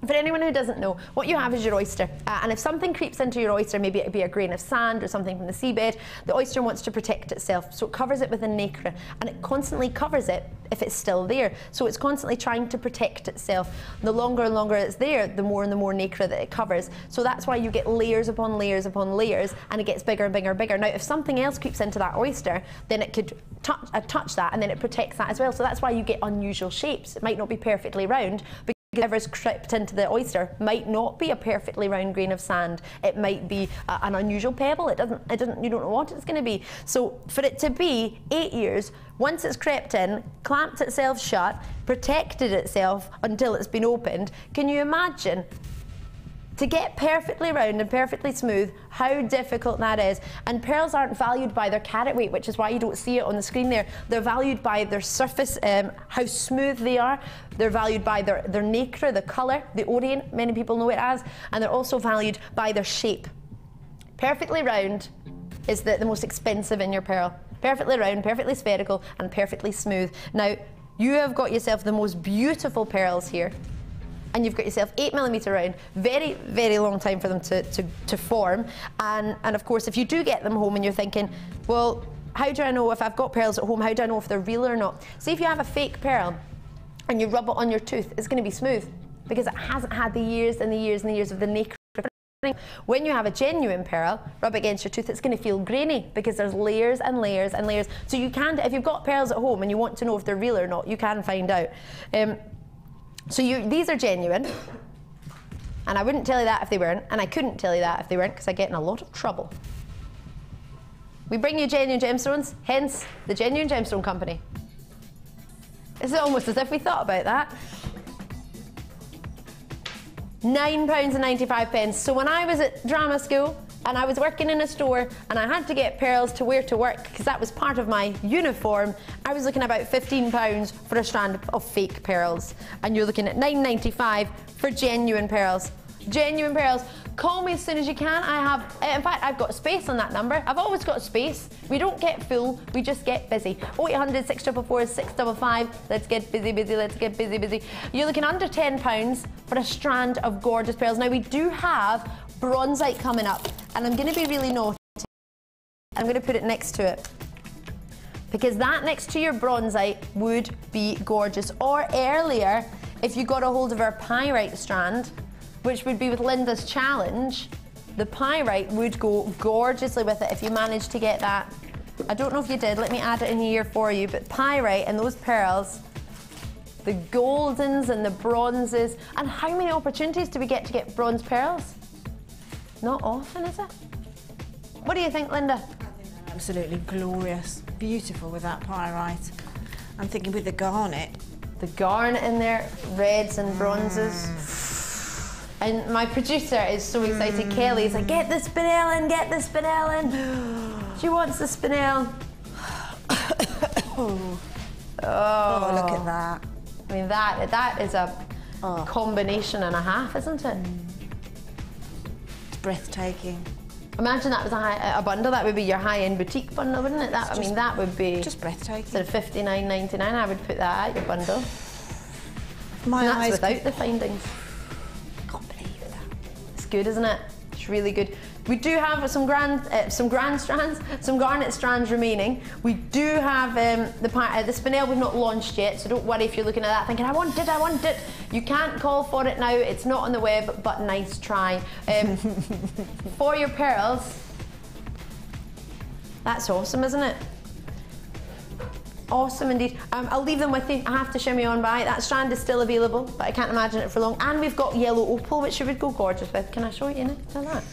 For anyone who doesn't know, what you have is your oyster. And if something creeps into your oyster, maybe it be a grain of sand or something from the seabed, the oyster wants to protect itself. So it covers it with a nacre, and it constantly covers it if it's still there. So it's constantly trying to protect itself. The longer and longer it's there, the more and the more nacre that it covers. So that's why you get layers upon layers upon layers, and it gets bigger and bigger and bigger. Now, if something else creeps into that oyster, then it could touch that, and then it protects that as well. So that's why you get unusual shapes. It might not be perfectly round, whatever's crept into the oyster might not be a perfectly round grain of sand. It might be an unusual pebble. You don't know what it's going to be. So for it to be 8 years, once it's crept in, clamped itself shut, protected itself until it's been opened, can you imagine? To get perfectly round and perfectly smooth, how difficult that is. And pearls aren't valued by their carat weight, which is why you don't see it on the screen there. They're valued by their surface, how smooth they are. They're valued by their nacre, the colour, the orient, many people know it as, and they're also valued by their shape. Perfectly round is the most expensive in your pearl. Perfectly round, perfectly spherical, and perfectly smooth. Now, you have got yourself the most beautiful pearls here. And you've got yourself 8mm round, very, very long time for them to form. And of course, if you do get them home and you're thinking, well, how do I know if I've got pearls at home, how do I know if they're real or not? See, if you have a fake pearl and you rub it on your tooth, it's going to be smooth because it hasn't had the years and the years and the years of the nacre. When you have a genuine pearl, rub it against your tooth, it's going to feel grainy because there's layers and layers and layers. So you can, if you've got pearls at home and you want to know if they're real or not, you can find out. So these are genuine, and I wouldn't tell you that if they weren't, and I couldn't tell you that if they weren't because I get in a lot of trouble. We bring you genuine gemstones, hence the Genuine Gemstone Company. It's almost as if we thought about that. £9.95. So when I was at drama school and I was working in a store and I had to get pearls to wear to work because that was part of my uniform, I was looking about £15 for a strand of fake pearls. And you're looking at £9.95 for genuine pearls. Genuine pearls. Call me as soon as you can. I have, in fact, I've got space on that number. I've always got space. We don't get full, we just get busy. 0800 644 655. Let's get busy, busy, let's get busy, busy. You're looking under £10 for a strand of gorgeous pearls. Now, we do have bronzite coming up, and I'm going to be really naughty. I'm going to put it next to it, because that next to your bronzite would be gorgeous. Or earlier, if you got a hold of our pyrite strand, which would be with Linda's challenge, the pyrite would go gorgeously with it if you managed to get that. I don't know if you did, let me add it in here for you, but pyrite and those pearls, the goldens and the bronzes, and how many opportunities do we get to get bronze pearls? Not often, is it? What do you think, Linda? I think they're absolutely glorious. Beautiful with that pyrite. I'm thinking with the garnet. The garnet in there, reds and bronzes. And my producer is so excited. Kelly's like, get the spinel in, get the spinel in. She wants the spinel. Oh, look at that. I mean, that is a combination and a half, isn't it? It's breathtaking. Imagine that was a bundle. That would be your high-end boutique bundle, wouldn't it? That, I mean, that would be just breathtaking. Instead of $59.99, I would put that at your bundle. My and eyes that's without the findings. Can't believe that. It's good, isn't it? It's really good. We do have some grand strands, some garnet strands remaining. We do have the spinel we've not launched yet, so don't worry if you're looking at that thinking, I want it. You can't call for it now, it's not on the web, but nice try. For your pearls, that's awesome, isn't it? Awesome indeed. I'll leave them with you. I have to shimmy on by. That strand is still available, but I can't imagine it for long. And we've got yellow opal, which you would go gorgeous with. Can I show you next to that?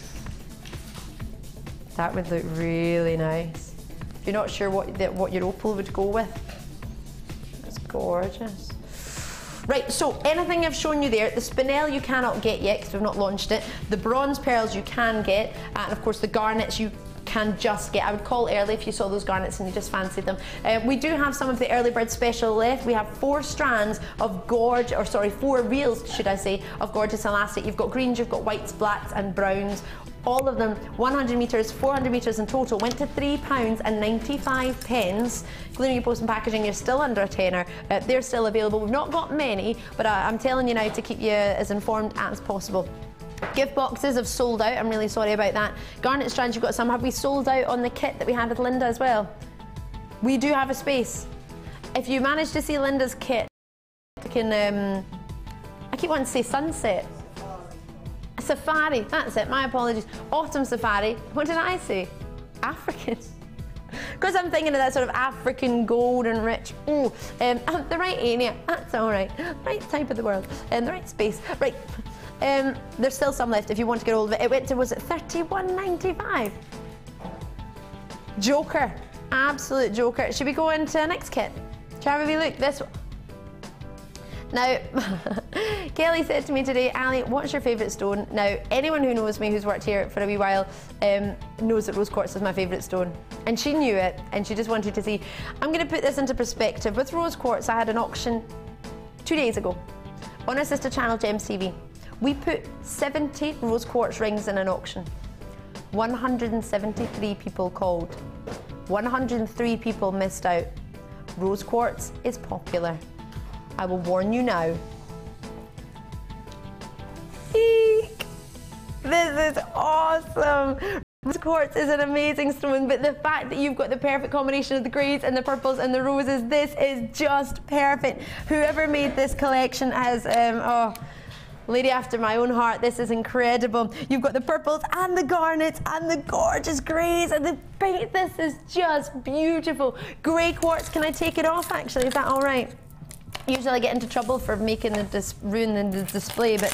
That would look really nice. If you're not sure what your opal would go with. It's gorgeous. Right, so anything I've shown you there, the spinel you cannot get yet because we've not launched it. The bronze pearls you can get, and of course the garnets you can just get. I would call early if you saw those garnets and you just fancied them. We do have some of the early bird special left. We have 4 strands of gorgeous, 4 reels, should I say, of gorgeous elastic. You've got greens, you've got whites, blacks and browns. All of them 100 metres, 400 metres in total, went to £3.95, including your post and packaging. You're still under a tenner. They're still available. We've not got many, but I'm telling you now to keep you as informed as possible. Gift boxes have sold out. I'm really sorry about that. Garnet strands, you've got some. Have we sold out on the kit that we had with Linda as well? We do have a space. If you manage to see Linda's kit, I keep wanting to say sunset. Safari, that's it, my apologies. Autumn safari, what did I say? African. Because I'm thinking of that sort of African gold and rich. The right area, that's all right. Right type of the world, the right space. Right, there's still some left if you want to get hold of it. It went to, was it £31.95? Joker, absolute joker. Should we go into the next kit? Shall we have a wee look? This one. Now, Kelly said to me today, Ali, what's your favourite stone? Now, anyone who knows me, who's worked here for a wee while, knows that rose quartz is my favourite stone. And she knew it, and she just wanted to see. I'm going to put this into perspective. With rose quartz, I had an auction 2 days ago on our sister channel, Gems TV. We put 70 rose quartz rings in an auction. 173 people called. 103 people missed out. Rose quartz is popular. I will warn you now. Eek! This is awesome! Rose quartz is an amazing stone, but the fact that you've got the perfect combination of the greys and the purples and the roses, this is just perfect. Whoever made this collection has, lady after my own heart, this is incredible. You've got the purples and the garnets and the gorgeous greys and the pink. This is just beautiful. Grey quartz, can I take it off actually? Is that all right? Usually I get into trouble for making ruining the display, but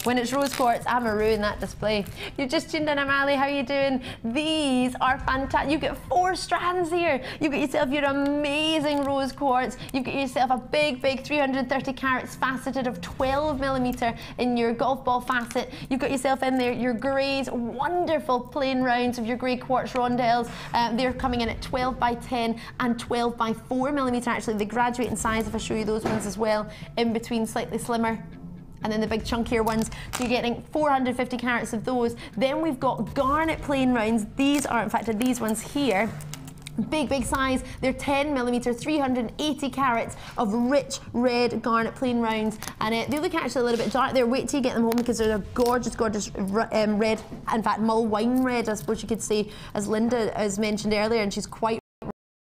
when it's rose quartz, I'm gonna ruin that display. You just tuned in, I'm Ali, how are you doing? These are fantastic. You get 4 strands here. You've got yourself your amazing rose quartz. You've got yourself a big 330 carats faceted of 12mm in your golf ball facet. You've got yourself in there your greys, wonderful plain rounds of your grey quartz rondelles. They're coming in at 12 by 10 and 12 by 4mm actually. They graduate in size if I show you those ones as well. In between slightly slimmer, and then the big chunkier ones, so you're getting 450 carats of those. Then we've got garnet plain rounds. These are, in fact, these ones here, big size. They're 10mm, 380 carats of rich red garnet plain rounds, and they look actually a little bit dark there. Wait till you get them home because they're a gorgeous red, in fact, mull wine red, I suppose you could say, as Linda has mentioned earlier, and she's quite.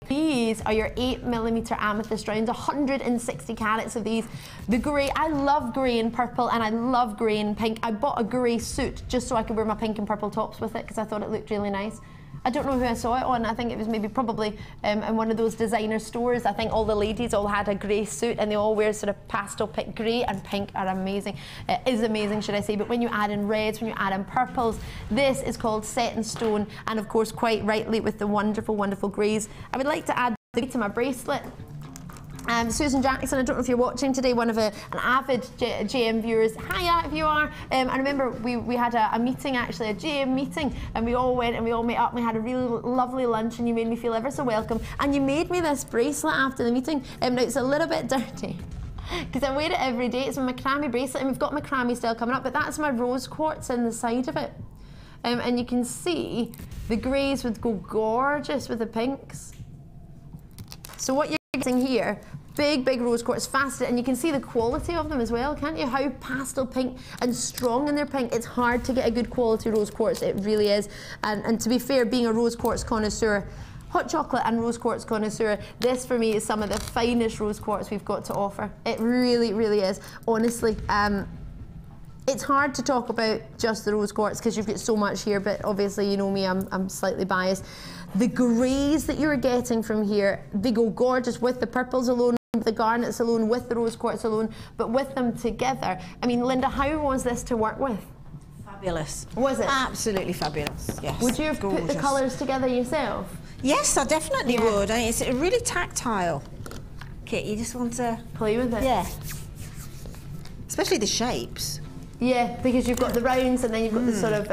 These are your 8mm amethyst rounds, 160 carats of these. The grey, I love grey and purple, and I love grey and pink. I bought a grey suit just so I could wear my pink and purple tops with it because I thought it looked really nice. I don't know who I saw it on. I think it was maybe probably in one of those designer stores. I think all the ladies all had a grey suit and they all wear sort of pastel pink. Grey and pink are amazing. It is amazing, should I say, but when you add in reds, when you add in purples, this is called set in stone, and of course quite rightly with the wonderful greys. I would like to add to my bracelet. Susan Jackson, I don't know if you're watching today, one of an avid JM viewers. Hiya, if you are. I remember we had a meeting, actually, a JM meeting, and we all went and we all met up and we had a really lovely lunch, and you made me feel ever so welcome. And you made me this bracelet after the meeting. Now, it's a little bit dirty because I wear it every day. It's a Macrame bracelet, and we've got Macrame still coming up, but that's my rose quartz in the side of it. And you can see the greys would go gorgeous with the pinks. So what you're getting here, big rose quartz faceted, and you can see the quality of them as well, can't you? How pastel pink and strong in their pink. It's hard to get a good quality rose quartz, it really is. And to be fair, being a rose quartz connoisseur, hot chocolate and rose quartz connoisseur, this for me is some of the finest rose quartz we've got to offer. It really is, honestly. It's hard to talk about just the rose quartz because you've got so much here, but obviously you know me, I'm slightly biased. The greys that you're getting from here, they go gorgeous with the purples alone, with the garnets alone, with the rose quartz alone, but with them together. I mean, Linda, how was this to work with? Fabulous. Was it? Absolutely fabulous, yes. Would you have put the colours together yourself? Yes, I definitely would. I mean, it's a really tactile kit. You just want to play with it. Yeah. Especially the shapes. Yeah, because you've got the rounds and then you've got the sort of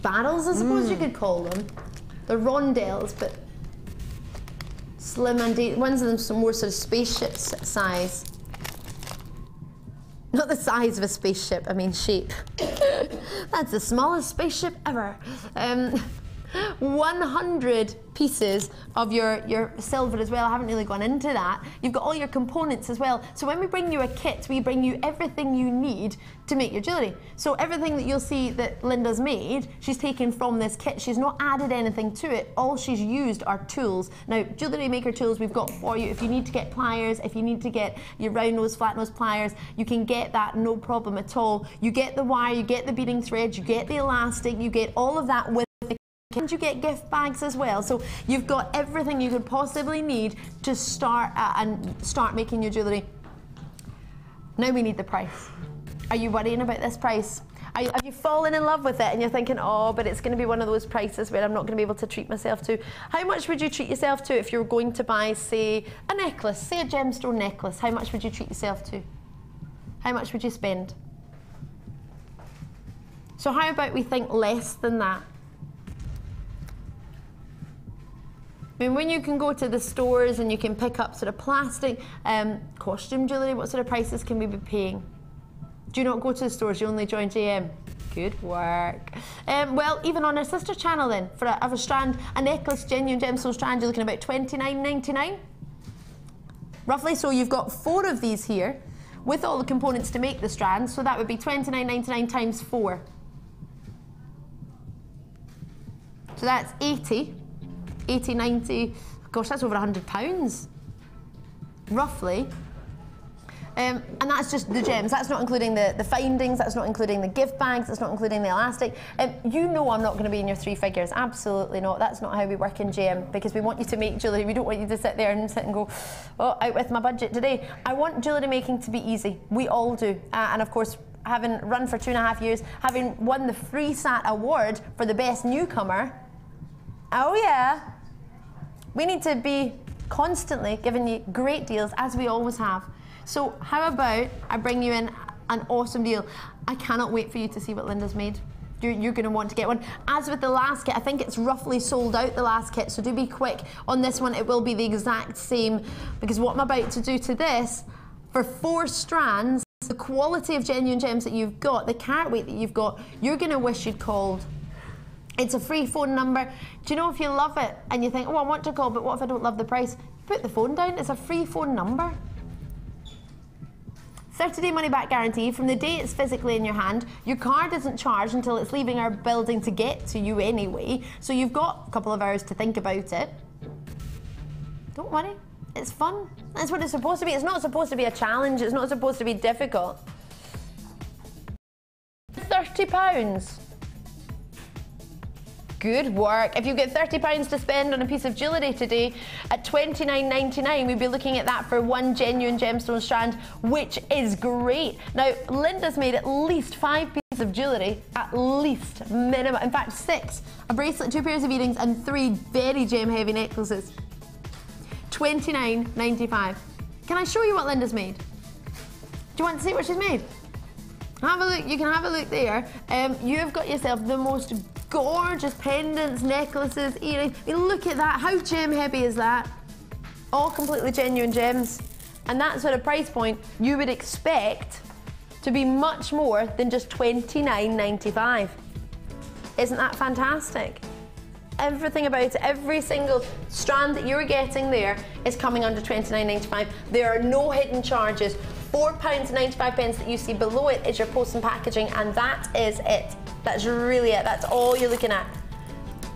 barrels, I suppose you could call them. They're rondelles, but slim and deep. Ones of them some more sort of spaceship size. Not the size of a spaceship, I mean shape. That's the smallest spaceship ever. 100 pieces of your silver as well. I haven't really gone into that. You've got all your components as well. So when we bring you a kit, we bring you everything you need to make your jewellery. So everything that you'll see that Linda's made, she's taken from this kit. She's not added anything to it. All she's used are tools. Now, Jewellery Maker tools we've got for you. If you need to get pliers, if you need to get your round nose, flat nose pliers, you can get that, no problem at all. You get the wire, you get the beading threads, you get the elastic, you get all of that with the and you get gift bags as well. So you've got everything you could possibly need to start making your jewellery. Now we need the price. Are you worrying about this price? Have you fallen in love with it and you're thinking, oh, but it's going to be one of those prices where I'm not going to be able to treat myself to? How much would you treat yourself to if you were going to buy, say, a necklace, say a gemstone necklace? How much would you treat yourself to? How much would you spend? So how about we think less than that? I mean, when you can go to the stores and you can pick up sort of plastic, costume jewellery, what sort of prices can we be paying? Do you not go to the stores, you only join JM? Good work. Well, even on our sister channel then, for a strand, a necklace, genuine gemstone strand, you're looking about $29.99. Roughly, so you've got 4 of these here, with all the components to make the strands, so that would be $29.99 times 4. So that's 80, 90, gosh, that's over £100, roughly. And that's just the gems, that's not including the findings, that's not including the gift bags, that's not including the elastic. You know I'm not going to be in your 3 figures, absolutely not. That's not how we work in JM, because we want you to make jewellery. We don't want you to sit there and go, oh, out with my budget today. I want jewellery making to be easy. We all do. And of course, having run for 2.5 years, having won the Free Sat Award for the best newcomer, oh yeah, we need to be constantly giving you great deals, as we always have. So how about I bring you in an awesome deal? I cannot wait for you to see what Linda's made. You're going to want to get one. As with the last kit, I think it's roughly sold out, the last kit, so do be quick. On this one, it will be the exact same, because what I'm about to do to this, for 4 strands, the quality of genuine gems that you've got, the carat weight that you've got, you're going to wish you'd called. It's a free phone number. Do you know, if you love it and you think, oh, I want to call, but what if I don't love the price? Put the phone down. It's a free phone number. 30-day money-back guarantee. From the day it's physically in your hand, your card isn't charged until it's leaving our building to get to you anyway, so you've got a couple of hours to think about it. Don't worry, it's fun. That's what it's supposed to be. It's not supposed to be a challenge. It's not supposed to be difficult. £30. Good work. If you get £30 to spend on a piece of jewellery today, at $29.99, we'd be looking at that for 1 genuine gemstone strand, which is great. Now, Linda's made at least 5 pieces of jewellery, at least, minimum, in fact 6. A bracelet, 2 pairs of earrings, and 3 very gem-heavy necklaces. $29.95. Can I show you what Linda's made? Do you want to see what she's made? Have a look, you can have a look there. You've got yourself the most gorgeous pendants, necklaces, earrings. I mean, look at that, how gem heavy is that? All completely genuine gems. And that sort of price point you would expect to be much more than just $29.95. Isn't that fantastic? Everything about it, every single strand that you're getting there is coming under $29.95. There are no hidden charges. £4.95 that you see below it is your post and packaging, and that is it. That's really it. That's all you're looking at.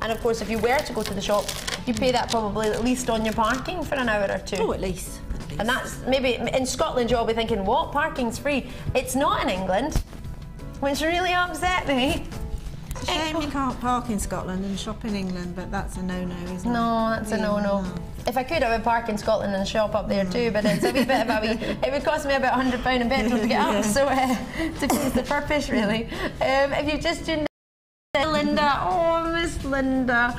And of course, if you were to go to the shop, you pay that probably at least on your parking for an hour or 2. Oh, at least. And that's maybe in Scotland, you'll be thinking, what? Parking's free. It's not in England, which really upset me. It's a shame you can't park in Scotland and shop in England, but that's a no-no, isn't it? No, that's a no-no. If I could, I would park in Scotland and shop up there too, but it's a wee bit of a wee... It would cost me about £100 in petrol to get up, so defeats the purpose, really. If you've just tuned Linda, oh Miss Linda,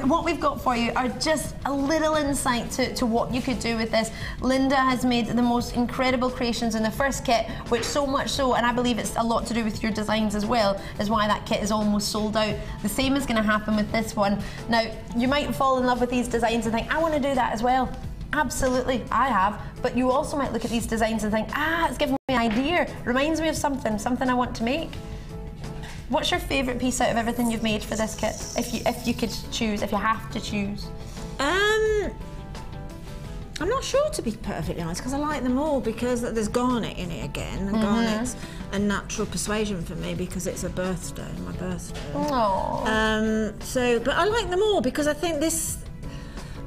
what we've got for you are just a little insight to what you could do with this. Linda has made the most incredible creations in the first kit, which so much so, and I believe it's a lot to do with your designs as well, is why that kit is almost sold out. The same is going to happen with this one. Now, you might fall in love with these designs and think, I want to do that as well. Absolutely, I have, but you also might look at these designs and think, it's giving me an idea, reminds me of something I want to make. What's your favourite piece out of everything you've made for this kit? If you could choose, if you have to choose. I'm not sure, to be perfectly honest, because I like them all, because there's garnet in it again, and garnet's a natural persuasion for me because it's a birthstone, my birthstone. Aww. But I like them all because I think this,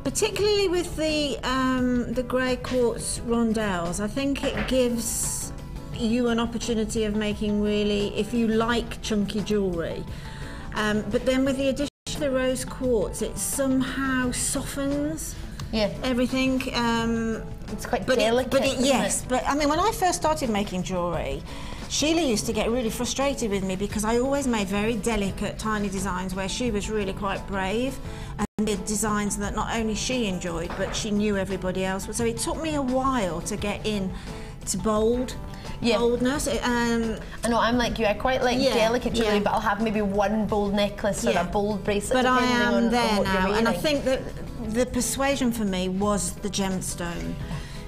particularly with the grey quartz rondelles, I think it gives you an opportunity of making really, if you like chunky jewellery, but then with the addition of the rose quartz, it somehow softens everything. It's quite delicate. But I mean, when I first started making jewellery, Sheila used to get really frustrated with me because I always made very delicate, tiny designs where she was really quite brave and did designs that not only she enjoyed, but she knew everybody else. So it took me a while to get in to boldness. I know, I'm like you, I quite like delicate jewellery, but I'll have maybe one bold necklace or a bold bracelet. But I am on there what now, you're and I think that the persuasion for me was the gemstone.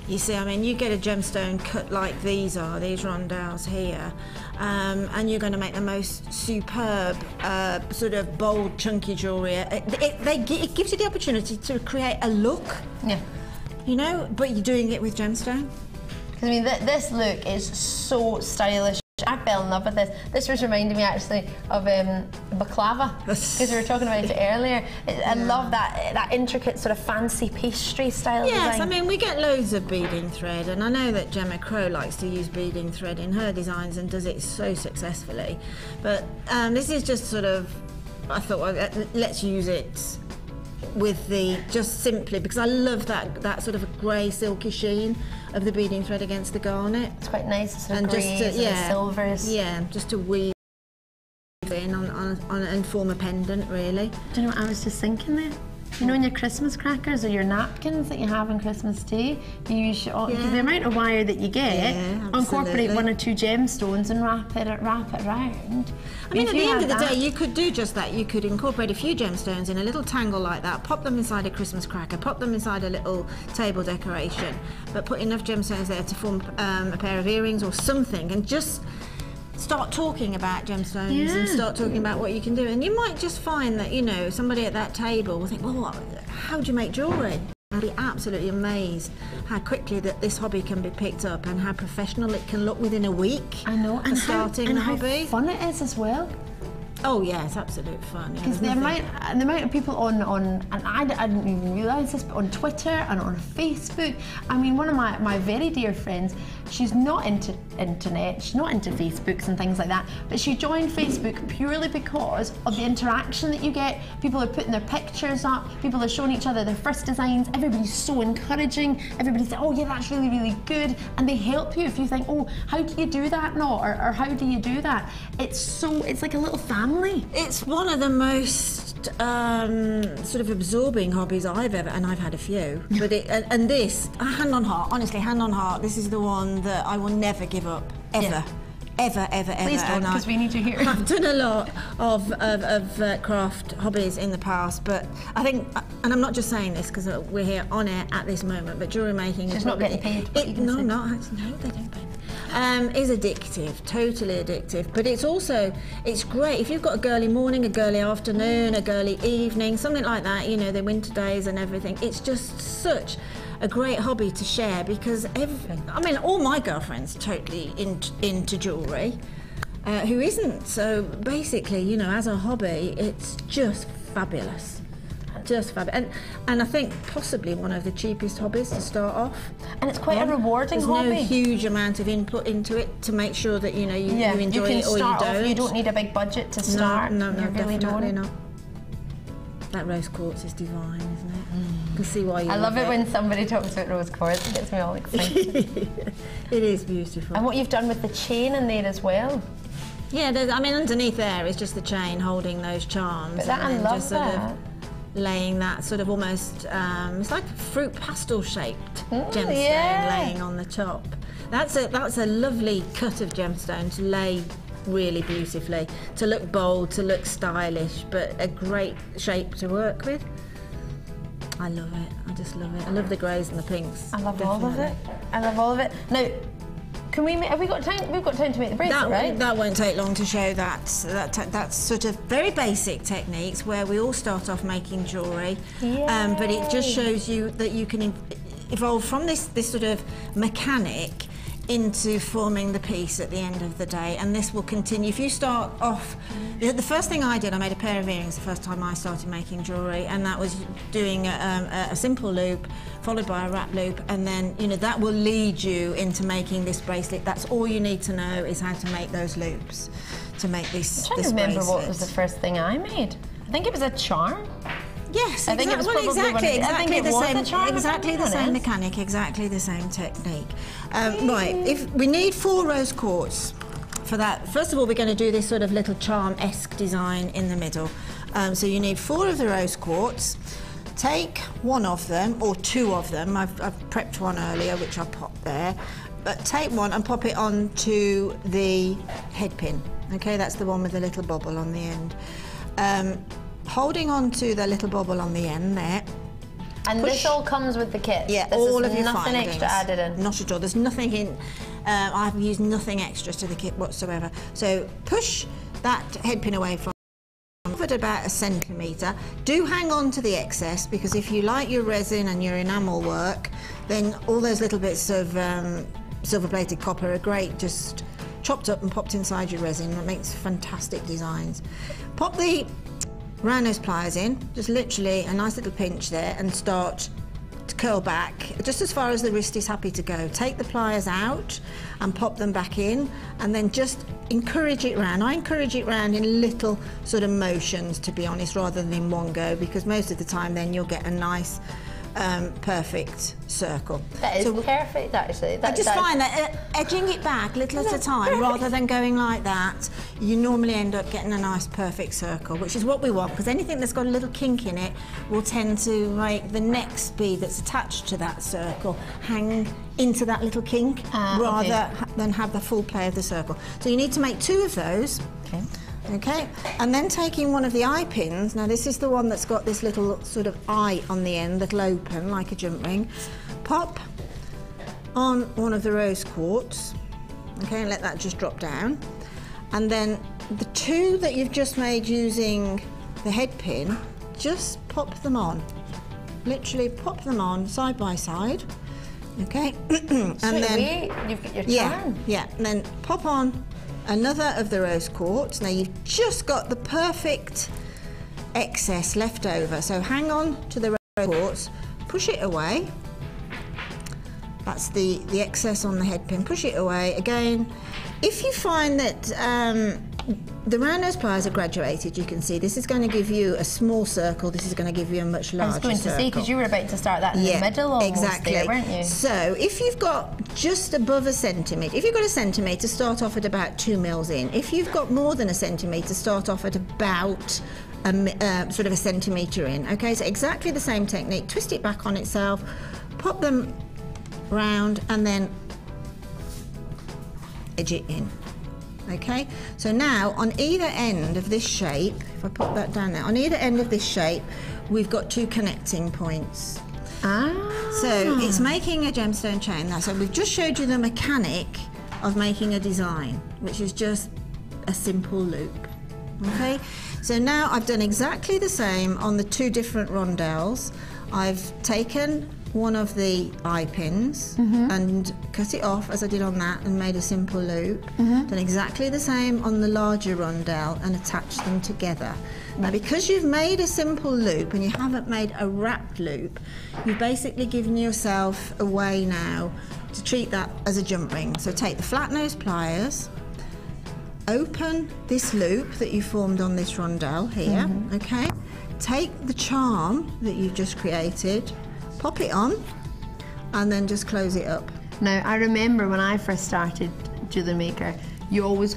You see, I mean, you get a gemstone cut like these rondelles here, and you're going to make the most superb, sort of bold, chunky jewellery. It gives you the opportunity to create a look, you know, but you're doing it with gemstone. I mean, this look is so stylish. I fell in love with this. This was reminding me actually of baklava, because we were talking about it earlier. I love that intricate sort of fancy pastry style design. Yes, I mean, we get loads of beading thread, and I know that Gemma Crow likes to use beading thread in her designs and does it so successfully. But this is just sort of, I thought, well, let's use it with just simply because I love that sort of a grey silky sheen of the beading thread against the garnet. It's quite nice, sort of greys and the silvers. Yeah, just to weave in on and form a pendant, really. Do you know what I was just thinking there? You know, in your Christmas crackers or your napkins that you have on Christmas Day, you use the amount of wire that you get, incorporate 1 or 2 gemstones and wrap it around. I mean, at the end of the day, you could do just that. You could incorporate a few gemstones in a little tangle like that, pop them inside a Christmas cracker, pop them inside a little table decoration, but put enough gemstones there to form a pair of earrings or something, and just start talking about gemstones and start talking about what you can do. And you might just find that, you know, somebody at that table will think, well, how do you make jewellery? I'll be absolutely amazed how quickly that this hobby can be picked up and how professional it can look within a week. I know, and starting the hobby. How fun it is as well. Oh yeah, it's absolute fun. Because the amount of people on and I didn't even realise this, but on Twitter and on Facebook, I mean, one of my very dear friends, she's not into internet, she's not into Facebooks and things like that, but she joined Facebook purely because of the interaction that you get. People are putting their pictures up, people are showing each other their first designs, everybody's so encouraging, everybody says, oh yeah, that's really, really good, and they help you if you think, oh, how do you do that now, or how do you do that? It's like a little family. It's one of the most sort of absorbing hobbies I've ever, and I've had a few, but and this, hand on heart, honestly, hand on heart, this is the one that I will never give up, ever. Ever. Please don't, because we need you here. I've done a lot of craft hobbies in the past, but I think, and I'm not just saying this because we're here on air at this moment, but jewellery making is not getting paid. No, I'm not. No, they don't pay. Is addictive, totally addictive, but it's great if you've got a girly morning, a girly afternoon, a girly evening, something like that, you know, the winter days and everything. It's just such a great hobby to share because I mean, all my girlfriends are totally into jewellery. Who isn't? So basically, you know, as a hobby, it's just fabulous. Just fabulous. And I think possibly one of the cheapest hobbies to start off. And it's quite a rewarding hobby. There's no huge amount of input into it to make sure that, you know, you enjoy it or you don't. You don't need a big budget to start. No, definitely not. That rose quartz is divine, isn't it? You can see why you I love it when somebody talks about rose quartz. It gets me all excited. It is beautiful. And what you've done with the chain in there as well. Yeah, I mean, underneath there is just the chain holding those charms. But that, and I then love just sort that. of laying that sort of almost, it's like fruit pastel shaped gemstone laying on the top. That's a lovely cut of gemstone to lay really beautifully, to look bold, to look stylish, but a great shape to work with. I love it. I just love it. I love the greys and the pinks. I love all of it. I love all of it. Now, can we? Have we got time? We've got time to make the bracelet, right? That won't take long to show that. That's sort of very basic techniques where we all start off making jewellery, but it just shows you that you can evolve from this sort of mechanic into forming the piece at the end of the day, and this will continue. If you start off, the first thing I did, I made a pair of earrings the first time I started making jewellery, and that was doing a simple loop followed by a wrap loop, and then that will lead you into making this bracelet. That's all you need to know, is how to make those loops to make this. I'm trying to remember what was the first thing I made. I think it was a charm. Yes, I think it was exactly the same. Exactly the same mechanic. mechanic, exactly the same technique. Right, if we need 4 rose quartz for that. First of all, we're going to do this sort of little charm-esque design in the middle. So you need 4 of the rose quartz. Take 1 of them, or 2 of them. I've prepped one earlier, which I'll pop there. But take 1 and pop it onto the head pin. Okay, that's the one with the little bubble on the end. Holding on to the little bubble on the end there. And this all comes with the kit? Yeah, this all is of your nothing findings. extra added in? Not at all. There's nothing in. I've used nothing extra to the kit whatsoever. So push that head pin away from at about 1 centimetre. Do hang on to the excess, because if you like your resin and your enamel work, then all those little bits of silver-plated copper are great, just chopped up and popped inside your resin. That makes fantastic designs. Pop the round nose pliers in, just literally a nice little pinch there, and start to curl back just as far as the wrist is happy to go. Take the pliers out and pop them back in, and then just encourage it round. I encourage it round in little sort of motions, to be honest, rather than in one go, because most of the time then you'll get a nice perfect circle. That is perfect, actually. I just find that edging it back little at a time, rather than going like that, you normally end up getting a nice perfect circle, which is what we want, because anything that's got a little kink in it will tend to make the next bead that's attached to that circle hang into that little kink, rather than have the full play of the circle. So you need to make 2 of those. Okay, and then taking one of the eye pins, now this is the one that's got this little sort of eye on the end that'll open like a jump ring, pop on one of the rose quartz, okay, and let that just drop down, and then the 2 that you've just made using the head pin, just pop them on, literally pop them on side by side, okay, and then you've got your charm. Yeah, and then pop on another of the rose quartz. Now you've just got the perfect excess left over, so hang on to the rose quartz, push it away. That's the excess on the head pin. Push it away again. If you find that the round nose pliers are graduated, you can see this is going to give you a small circle, this is going to give you a much larger circle. I was going to say, because you were about to start that in the middle almost there, weren't you? So if you've got just above 1 centimetre, if you've got 1 centimetre, start off at about 2 mils in. If you've got more than 1 centimetre, start off at about sort of 1 centimetre in. Okay, so exactly the same technique. Twist it back on itself, pop them round, and then edge it in. Okay, so now on either end of this shape, if I put that down there, on either end of this shape, we've got 2 connecting points. So it's making a gemstone chain now. So we've just showed you the mechanic of making a design, which is just a simple loop. Okay, so now I've done exactly the same on the 2 different rondelles. I've taken one of the eye pins and cut it off as I did on that and made a simple loop. Done exactly the same on the larger rondelle and attached them together. Now because you've made a simple loop and you haven't made a wrapped loop, you've basically given yourself a way now to treat that as a jump ring. So take the flat nose pliers, open this loop that you formed on this rondelle here, okay? Take the charm that you've just created, pop it on, and then just close it up. Now, I remember when I first started Jewellery Maker, you always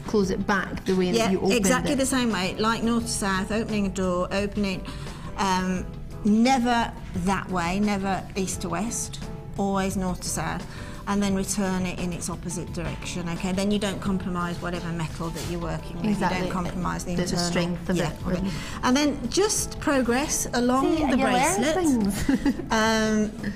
close it back the way that you opened it. Exactly the same way, like north to south, opening a door, opening, never that way, never east to west, always north to south, and then return it in its opposite direction, okay? Then you don't compromise whatever metal that you're working with. Exactly. You don't compromise the There's internal a strength of it. Okay. And then just progress along the bracelet,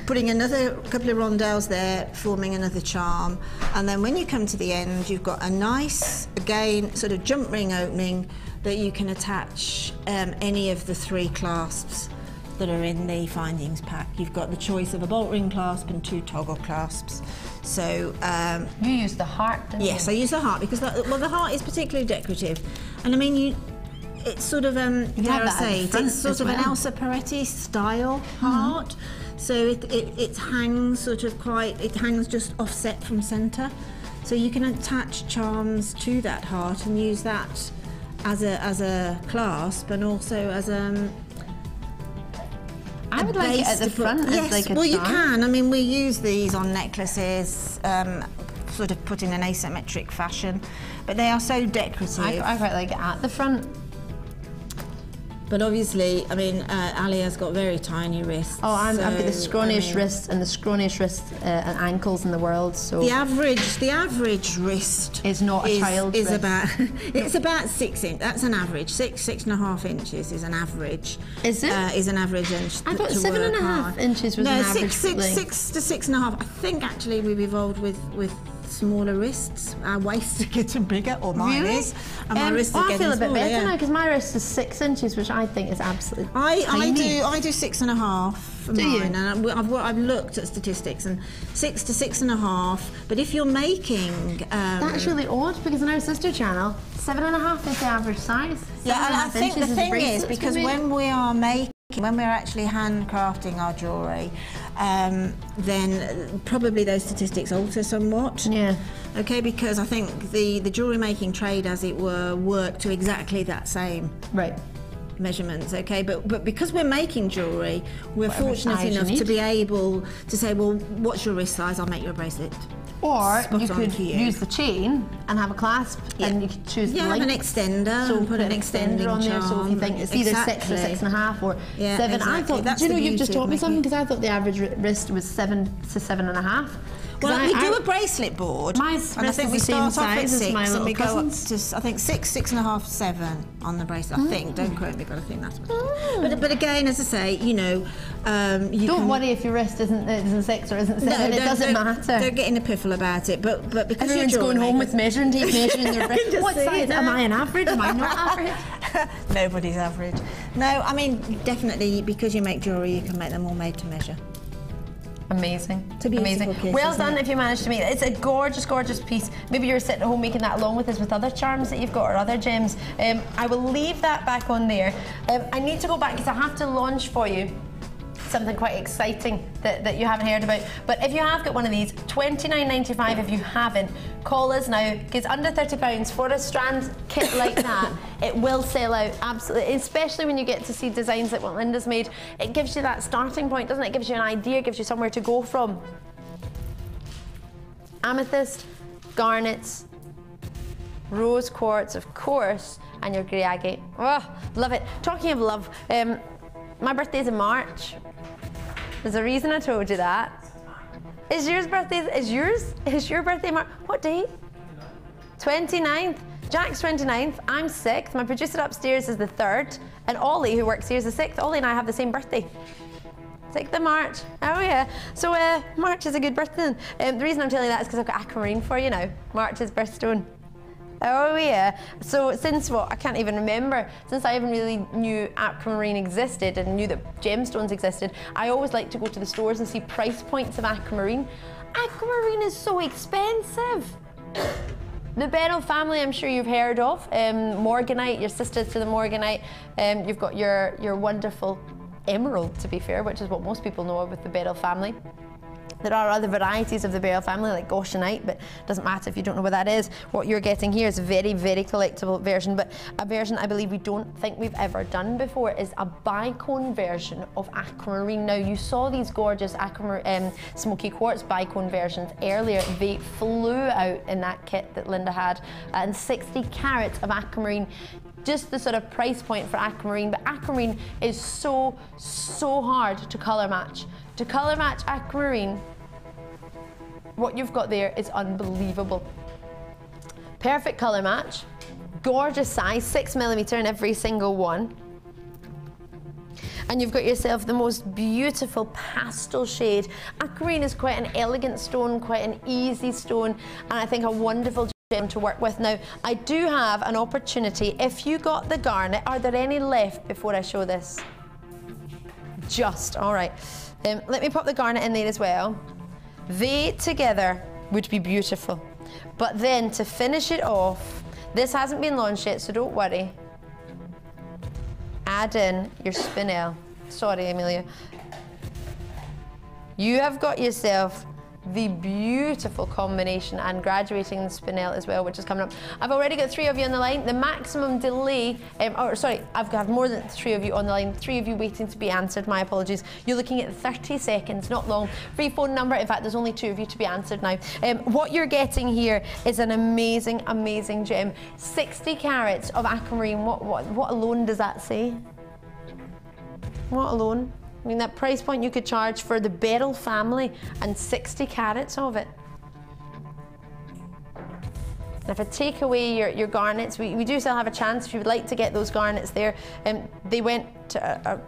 putting another couple of rondelles there, forming another charm, and then when you come to the end, you've got a nice, again, sort of jump ring opening that you can attach any of the 3 clasps that are in the findings pack. You've got the choice of a bolt ring clasp and 2 toggle clasps. So you use the heart, didn't yes, you? I use the heart because the heart is particularly decorative, and I mean it's sort of dare I say it's sort of an Elsa Peretti style heart. So it hangs sort of it hangs just offset from centre. So you can attach charms to that heart and use that as a clasp and also as I would like it at the front. Yes, like a well, charm. you can. I mean, we use these on necklaces, sort of put in an asymmetric fashion, but they are so decorative. I quite like it at the front. But obviously, I mean, Ali has got very tiny wrists. Oh, I've got the so, scrawniest wrists and the scrawniest wrists and ankles in the world. So the average wrist is not a child's is wrist. about it's about 6 inches. That's an average. 6.5 inches is an average. Is it? Is an average inch. I thought to 7.5 inches was an average. No, 6 to 6.5. I think actually we've evolved with smaller wrists. Our waists are getting bigger, or mine is, and my wrists are I getting feel a bit smaller, better now because my wrist is 6 inches, which I think is absolutely tiny. I do 6.5 for Do mine, you? and I've looked at statistics, and 6 to 6.5. But if you're making, That's really odd because on our sister channel, 7.5 is the average size. yeah, and I 7.5 think the inches thing is bracelets because we make. when we're actually handcrafting our jewellery, then probably those statistics alter somewhat. Yeah. Okay, because I think the jewellery making trade, as it were, work to exactly that same Right. measurements, okay, but because we're making jewellery, we're Whatever fortunate size you enough to need. be able to say, well, what's your wrist size? I'll make you a bracelet. Or Spot you on could for you. use the chain and have a clasp, and you could choose the have length. an extender, So and put an extender on there. So if you think it's either 6 or 6.5 or 7, I exactly. thought. That's Do you know the you've just beauty of taught me making something it. because I thought the average wrist was 7 to 7.5. Well, we do a bracelet board, My and I wrist think is we the same start off at size as 6 my and little we go up cousins. to, I think 6, 6.5, 7 on the bracelet. I think, don't quote me, but I think that's what. But again, as I say, you know, you Don't can, worry if your wrist isn't 6 or isn't 7. It doesn't matter. Don't get in a piffle about it. But because Everyone's you're going home with measuring tape, measuring their wrist. just What see size? it Am now. I an average? Am I not average? Nobody's average. No, I mean, definitely, because you make jewellery, you can make them all made to measure. Amazing. It's a beautiful Amazing. piece, Well isn't done it? if you managed to make it. It's a gorgeous, gorgeous piece. Maybe you're sitting at home making that along with us with other charms that you've got or other gems. I will leave that back on there. I need to go back because I have to launch for you something quite exciting that you haven't heard about. But if you have got one of these, £29.95 if you haven't, call us now, because under £30 for a strand kit like that, it will sell out absolutely, especially when you get to see designs like what Linda's made. It gives you that starting point, doesn't it? It gives you an idea, it gives you somewhere to go from. Amethyst, garnets, rose quartz, of course, and your grey agate. Oh, love it. Talking of love, my birthday's in March. There's a reason I told you that. Is your birthday March? What date? 29th. Jack's 29th, I'm 6th, my producer upstairs is the 3rd, and Ollie, who works here, is the 6th. Ollie and I have the same birthday. 6th of March. Oh yeah. So March is a good birthday. The reason I'm telling you that is because I've got Aquamarine for you now. March is birthstone. Oh yeah. So since what? I can't even remember. Since I even really knew Aquamarine existed and knew that gemstones existed, I always like to go to the stores and see price points of Aquamarine. Aquamarine is so expensive. The Beryl family, I'm sure you've heard of. Morganite, your sister to the Morganite. You've got your wonderful emerald, to be fair, which is what most people know of with the Beryl family. There are other varieties of the beryl family like goshenite, but it doesn't matter if you don't know what that is. What you're getting here is a very, very collectible version, but a version I believe we don't think we've ever done before is a bicone version of aquamarine. Now you saw these gorgeous smoky quartz bicone versions earlier. They flew out in that kit that Linda had, and 60 carats of aquamarine. Just the sort of price point for aquamarine, but aquamarine is so hard to colour match. To colour match aquamarine, what you've got there is unbelievable. Perfect colour match, gorgeous size, 6mm in every single one. And you've got yourself the most beautiful pastel shade. Aquamarine is quite an elegant stone, quite an easy stone, and I think a wonderful gem to work with. Now, I do have an opportunity. If you got the garnet, are there any left before I show this? Just, all right. Let me pop the garnet in there as well. They together would be beautiful. But then to finish it off, this hasn't been launched yet, so don't worry. Add in your spinel. Sorry, Amelia. You have got yourself the beautiful combination and graduating the spinel as well, which is coming up. I've already got 3 of you on the line. The maximum delay, I've got more than 3 of you on the line, 3 of you waiting to be answered, my apologies. You're looking at 30 seconds, not long. Free phone number, in fact there's only 2 of you to be answered now. What you're getting here is an amazing, amazing gem. 60 carats of aquamarine, what alone does that say? What alone? I mean, that price point you could charge for the beryl family and 60 carats of it. And if I take away your garnets, we do still have a chance if you would like to get those garnets there. They went to, I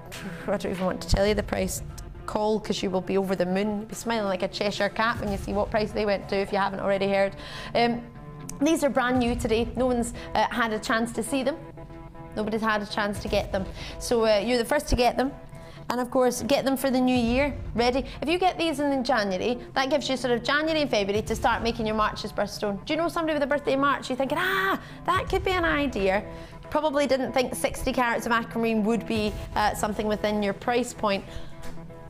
don't even want to tell you the price. Call, because you will be over the moon. You'll be smiling like a Cheshire cat when you see what price they went to, if you haven't already heard. These are brand new today. No one's had a chance to see them. Nobody's had a chance to get them. So you're the first to get them. And of course, get them for the new year, ready. If you get these in January, that gives you sort of January and February to start making your March's birthstone. Do you know somebody with a birthday in March? You're thinking, that could be an idea. Probably didn't think 60 carats of aquamarine would be something within your price point.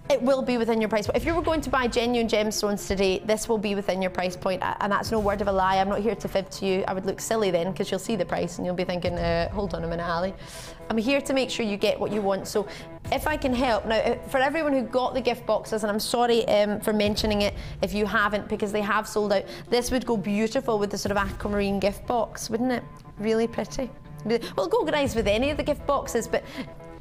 It will be within your price point. If you were going to buy genuine gemstones today, this will be within your price point, and that's no word of a lie. I'm not here to fib to you. I would look silly then, because you'll see the price and you'll be thinking, hold on a minute, Ali. I'm here to make sure you get what you want. So if I can help, now for everyone who got the gift boxes, and I'm sorry for mentioning it if you haven't, because they have sold out, this would go beautiful with the sort of aquamarine gift box, wouldn't it? Really pretty. Well, go nice with any of the gift boxes, but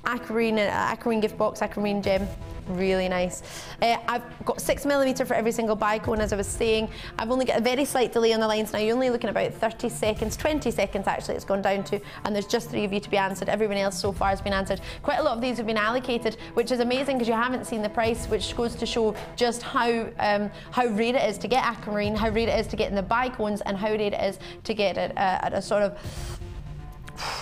aquamarine gift box, aquamarine gem, really nice. I've got 6mm for every single bicone, as I was saying. I've only got a very slight delay on the lines now. You're only looking at about 30 seconds, 20 seconds actually it's gone down to, and there's just 3 of you to be answered. Everyone else so far has been answered. Quite a lot of these have been allocated, which is amazing because you haven't seen the price, which goes to show just how rare it is to get aquamarine, how rare it is to get in the bicones, and how rare it is to get it at a sort of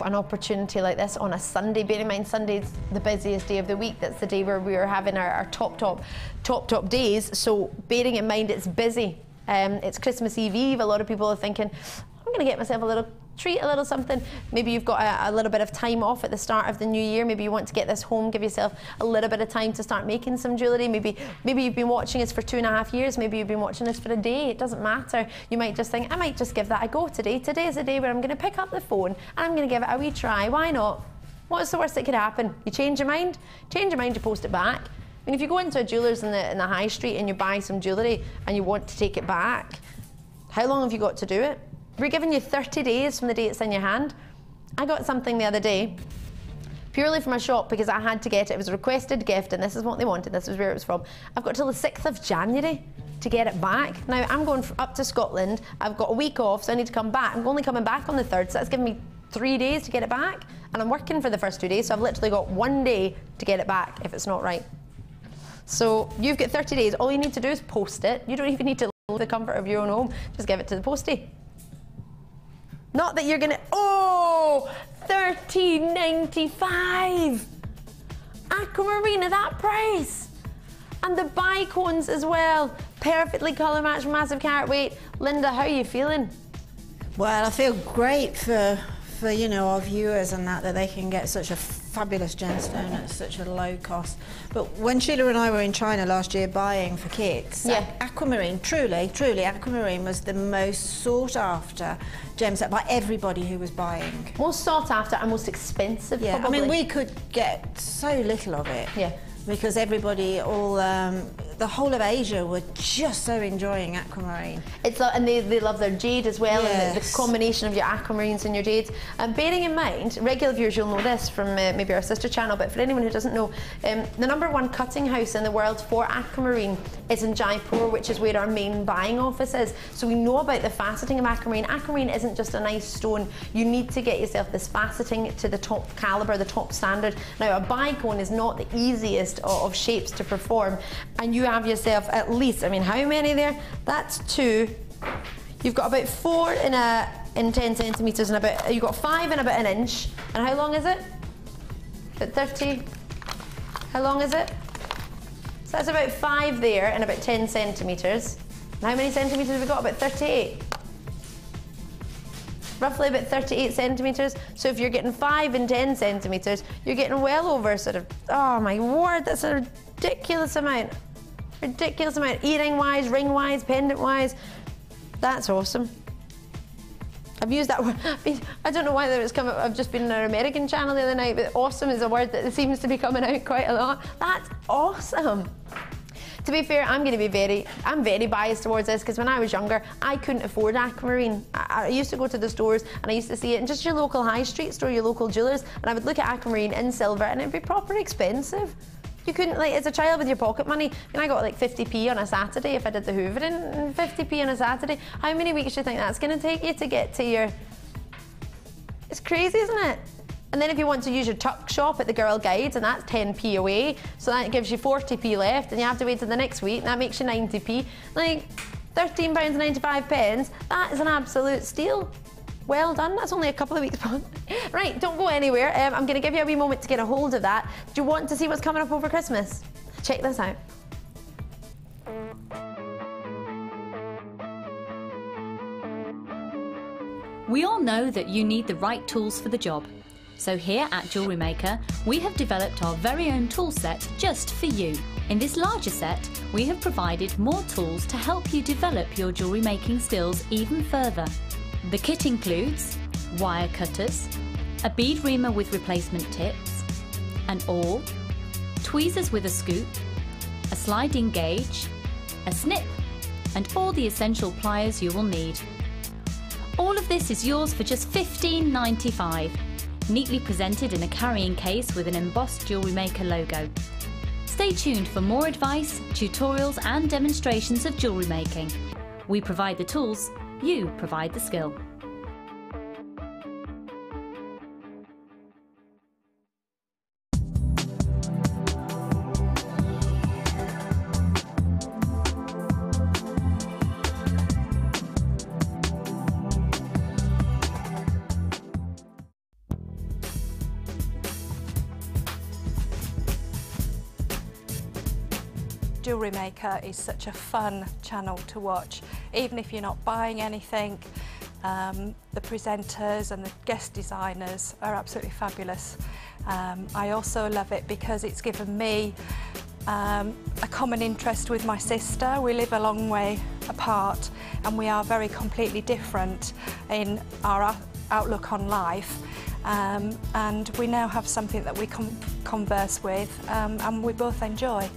an opportunity like this on a Sunday. Bear in mind, Sunday's the busiest day of the week. That's the day where we are having our top days. So bearing in mind it's busy. It's Christmas Eve. A lot of people are thinking, I'm going to get myself a little treat, a little something. Maybe you've got a little bit of time off at the start of the new year. Maybe you want to get this home, give yourself a little bit of time to start making some jewellery. Maybe you've been watching us for 2.5 years. Maybe you've been watching us for a day. It doesn't matter. You might just think, I might just give that a go today. Today is a day where I'm going to pick up the phone and I'm going to give it a wee try. Why not? What's the worst that could happen? You change your mind? Change your mind, you post it back. I mean, if you go into a jeweller's in the high street and you buy some jewellery and you want to take it back, how long have you got to do it? We're giving you 30 days from the day it's in your hand. I got something the other day, purely from a shop because I had to get it. It was a requested gift and this is what they wanted, this is where it was from. I've got till the 6th of January to get it back. Now I'm going up to Scotland, I've got a week off, so I need to come back. I'm only coming back on the 3rd, so that's giving me 3 days to get it back. And I'm working for the first 2 days, so I've literally got 1 day to get it back if it's not right. So you've got 30 days, all you need to do is post it. You don't even need to leave the comfort of your own home, just give it to the postie. Not that you're gonna, $13.95. Aquamarine at that price. And the bicones as well. Perfectly colour matched, massive carat weight. Linda, how are you feeling? Well, I feel great for for, you know, our viewers and that they can get such a fabulous gemstone at such a low cost. But when Sheila and I were in China last year buying for kids, Aquamarine, truly, Aquamarine was the most sought after gemstone by everybody who was buying. Most sought after and most expensive, probably. I mean, we could get so little of it. Yeah. Because everybody, the whole of Asia were just so enjoying Aquamarine. And they love their jade as well, and the combination of your aquamarines and your jades. And bearing in mind, regular viewers, you'll know this from maybe our sister channel, but for anyone who doesn't know, the #1 cutting house in the world for aquamarine is in Jaipur, which is where our main buying office is. So we know about the faceting of aquamarine. Aquamarine isn't just a nice stone. You need to get yourself this faceting to the top caliber, the top standard. Now, a bicone is not the easiest of shapes to perform, and you have yourself at least, I mean, how many there? That's 2. You've got about 4 in 10 centimetres, and you've got 5 in about an inch. And how long is it? About 30. How long is it? So that's about 5 there and about 10 centimetres. And how many centimetres have we got? About 38. Roughly about 38 centimetres. So if you're getting 5 and 10 centimetres, you're getting well over sort of, oh my word, that's a ridiculous amount. Ridiculous amount. Earring wise, ring wise, pendant wise. That's awesome. I've used that word. I don't know why that was coming. I've just been on an American channel the other night, but awesome is a word that seems to be coming out quite a lot. That's awesome. To be fair, I'm very biased towards this, because when I was younger, I couldn't afford aquamarine. I used to go to the stores and I used to see it in just your local high street store, your local jewellers, and I would look at aquamarine in silver and it'd be proper expensive. You couldn't, like, as a child with your pocket money, and I got like 50p on a Saturday if I did the hoovering, and 50p on a Saturday. How many weeks do you think that's going to take you to get to your... It's crazy, isn't it? And then if you want to use your tuck shop at the Girl Guides, and that's 10p away, so that gives you 40p left, and you have to wait till the next week, and that makes you 90p. Like, £13.95, that is an absolute steal. Well done, that's only a couple of weeks. Right, don't go anywhere. I'm going to give you a wee moment to get a hold of that. Do you want to see what's coming up over Christmas? Check this out. We all know that you need the right tools for the job. So here at Jewellery Maker, we have developed our very own tool set just for you. In this larger set, we have provided more tools to help you develop your jewellery making skills even further. The kit includes wire cutters, a bead reamer with replacement tips, an awl, tweezers with a scoop, a sliding gauge, a snip, and all the essential pliers you will need. All of this is yours for just $15.95. Neatly presented in a carrying case with an embossed Jewellery Maker logo. Stay tuned for more advice, tutorials and demonstrations of jewellery making. We provide the tools, you provide the skill. Jewellery Maker is such a fun channel to watch, even if you're not buying anything. The presenters and the guest designers are absolutely fabulous. I also love it because it's given me a common interest with my sister. We live a long way apart and we are very completely different in our outlook on life. And we now have something that we converse with and we both enjoy.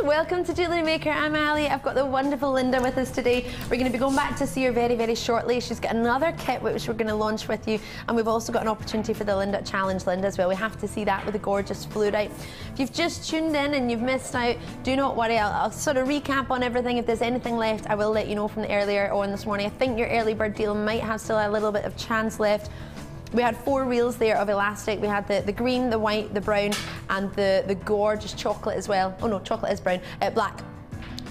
Welcome to Jewellery Maker. I'm Ali. I've got the wonderful Linda with us today. We're going to be going back to see her very, very shortly. She's got another kit which we're going to launch with you, and we've also got an opportunity for the Linda Challenge, Linda, as well. We have to see that with the gorgeous fluorite. If you've just tuned in and you've missed out, do not worry. I'll sort of recap on everything. If there's anything left, I will let you know from the earlier on this morning. I think your early bird deal might have still a little bit of chance left. We had 4 reels there of elastic. We had the green, the white, the brown, and the gorgeous chocolate as well. Oh no, chocolate is brown, black.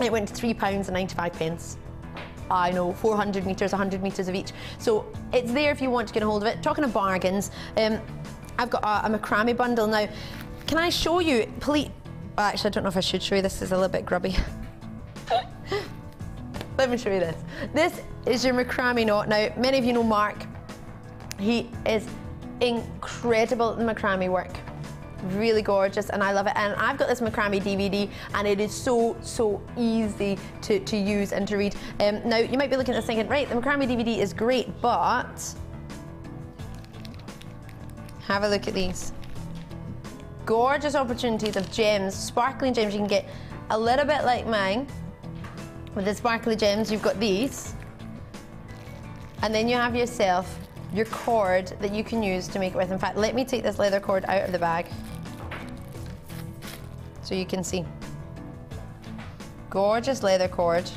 It went to £3.95. I know, 400 metres, 100 metres of each. So it's there if you want to get a hold of it. Talking of bargains, I've got a macrame bundle now. Can I show you, please? Actually, I don't know if I should show you. This is a little bit grubby. Let me show you this. This is your macrame knot. Now, many of you know Mark. He is incredible at the macrame work. Really gorgeous, and I love it. And I've got this macrame DVD, and it is so easy to use and to read. Now, you might be looking at this thinking, right, the macrame DVD is great, but have a look at these. Gorgeous opportunities of gems, sparkling gems. You can get a little bit like mine with the sparkly gems. You've got these, and then you have yourself your cord that you can use to make it with. In fact, let me take this leather cord out of the bag so you can see. Gorgeous leather cord.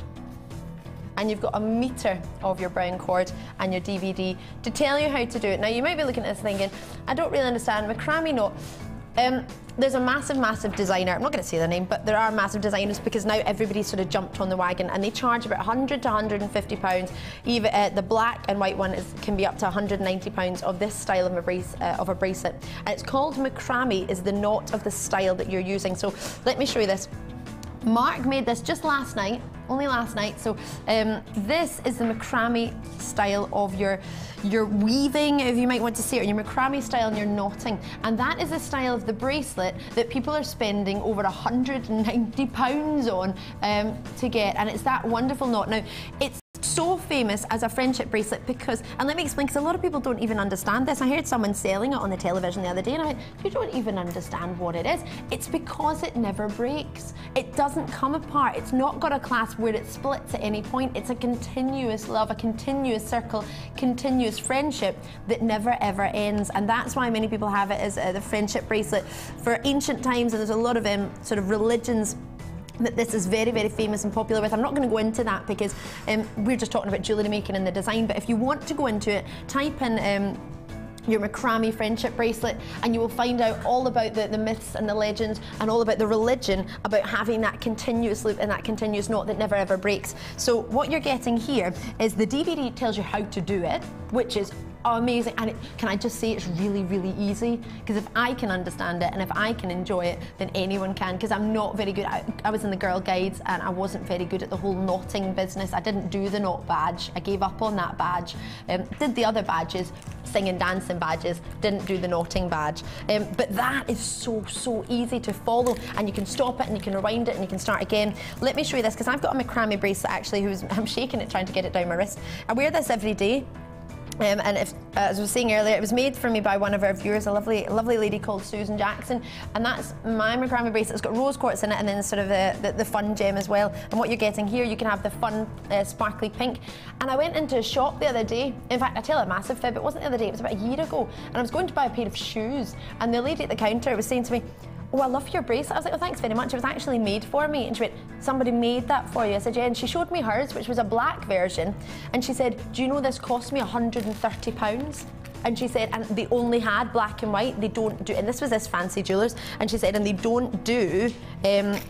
And you've got 1 metre of your brown cord and your DVD to tell you how to do it. Now, you might be looking at this thinking, I don't really understand macrame knot. There's a massive designer, I'm not going to say their name, but there are massive designers because now everybody's sort of jumped on the wagon, and they charge about £100 to £150. Even the black and white one can be up to £190 of this style of a bracelet. And it's called macrame, is the knot of the style that you're using. So let me show you this. Mark made this just last night, only last night. So this is the macrame style of your weaving, if you might want to say it, or your macrame style and your knotting. And that is the style of the bracelet that people are spending over £190 on to get. And it's that wonderful knot. Now, it's so famous as a friendship bracelet because, and let me explain, because a lot of people don't even understand this. I heard someone selling it on the television the other day, and I went, you don't even understand what it is. It's because it never breaks. It doesn't come apart. It's not got a clasp where it splits at any point. It's a continuous love, a continuous circle, continuous friendship that never ever ends. And that's why many people have it as the friendship bracelet for ancient times, and there's a lot of sort of religions that this is very famous and popular with. I'm not going to go into that because we're just talking about jewellery making and the design, but if you want to go into it, type in your macrame friendship bracelet and you will find out all about the myths and the legends and all about the religion about having that continuous loop and that continuous knot that never ever breaks. So what you're getting here is the DVD tells you how to do it, which is amazing, and can I just say it's really easy, because if I can understand it and if I can enjoy it, then anyone can, because I'm not very good. I was in the Girl Guides and I wasn't very good at the whole knotting business. I didn't do the knot badge. I gave up on that badge. Did the other badges, singing, dancing badges, didn't do the knotting badge. But that is so easy to follow, and you can stop it and you can rewind it and you can start again. Let me show you this, because I've got a macrame bracelet actually, I'm shaking it trying to get it down my wrist. I wear this every day. And as I was saying earlier, it was made for me by one of our viewers, a lovely lady called Susan Jackson, and that's my macrame bracelet. It's got rose quartz in it, and then sort of the fun gem as well. And what you're getting here, you can have the fun sparkly pink. And I went into a shop the other day. In fact, I tell a massive fib. It wasn't the other day. It was about a year ago, and I was going to buy a pair of shoes, and the lady at the counter was saying to me, "Oh, I love your bracelet." I was like, "Oh, thanks very much. It was actually made for me." And she went, "Somebody made that for you?" I said, "Yeah." And she showed me hers, which was a black version. And she said, "Do you know this cost me £130? And she said, and they only had black and white. They don't do," and this was this fancy jewellers, and she said, "and they don't do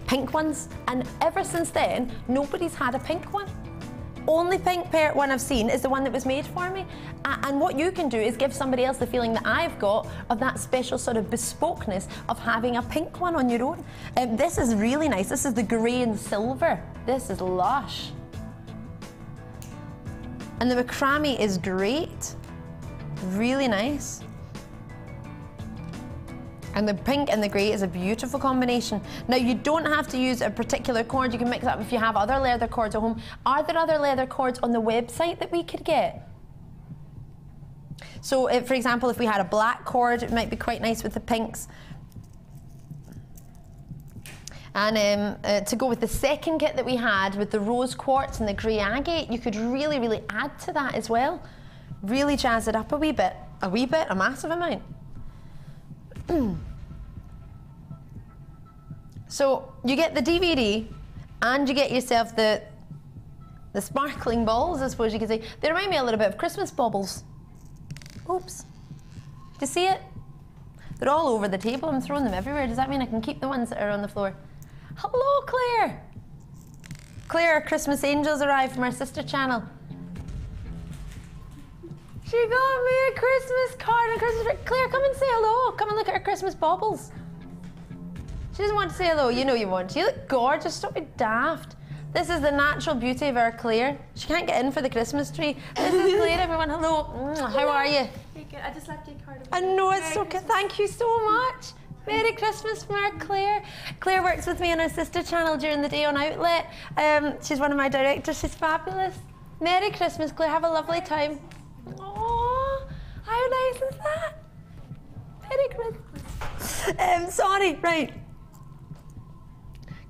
pink ones." And ever since then, nobody's had a pink one. Only pink one I've seen is the one that was made for me. And what you can do is give somebody else the feeling that I've got of that special sort of bespokeness of having a pink one on your own. This is really nice. This is the grey and silver. This is lush. And the macrame is great. Really nice. And the pink and the grey is a beautiful combination. Now, you don't have to use a particular cord. You can mix it up if you have other leather cords at home. Are there other leather cords on the website that we could get? So, for example, if we had a black cord, it might be quite nice with the pinks. And to go with the second kit that we had with the rose quartz and the grey agate, you could really add to that as well. Really jazz it up a wee bit, a massive amount. So you get the DVD and you get yourself the sparkling balls, I suppose you could say. They remind me a little bit of Christmas baubles. Oops. you see it? They're all over the table. I'm throwing them everywhere. Does that mean I can keep the ones that are on the floor? Hello, Claire. Claire, our Christmas angels arrived from our sister channel. She got me a Christmas card and a Christmas tree. Claire, come and say hello. Come and look at her Christmas baubles. She doesn't want to say hello. You know you want to. You look gorgeous. Don't be daft. This is the natural beauty of our Claire. She can't get in for the Christmas tree. This is Claire, everyone. Hello. How are you? Very good. I just left your card. I know, it's so good. Thank you so much. Merry Christmas from our Claire. Claire works with me on our sister channel during the day on Outlet. She's one of my directors. She's fabulous. Merry Christmas, Claire. Have a lovely time. Oh, how nice is that? Merry Christmas. Sorry, right.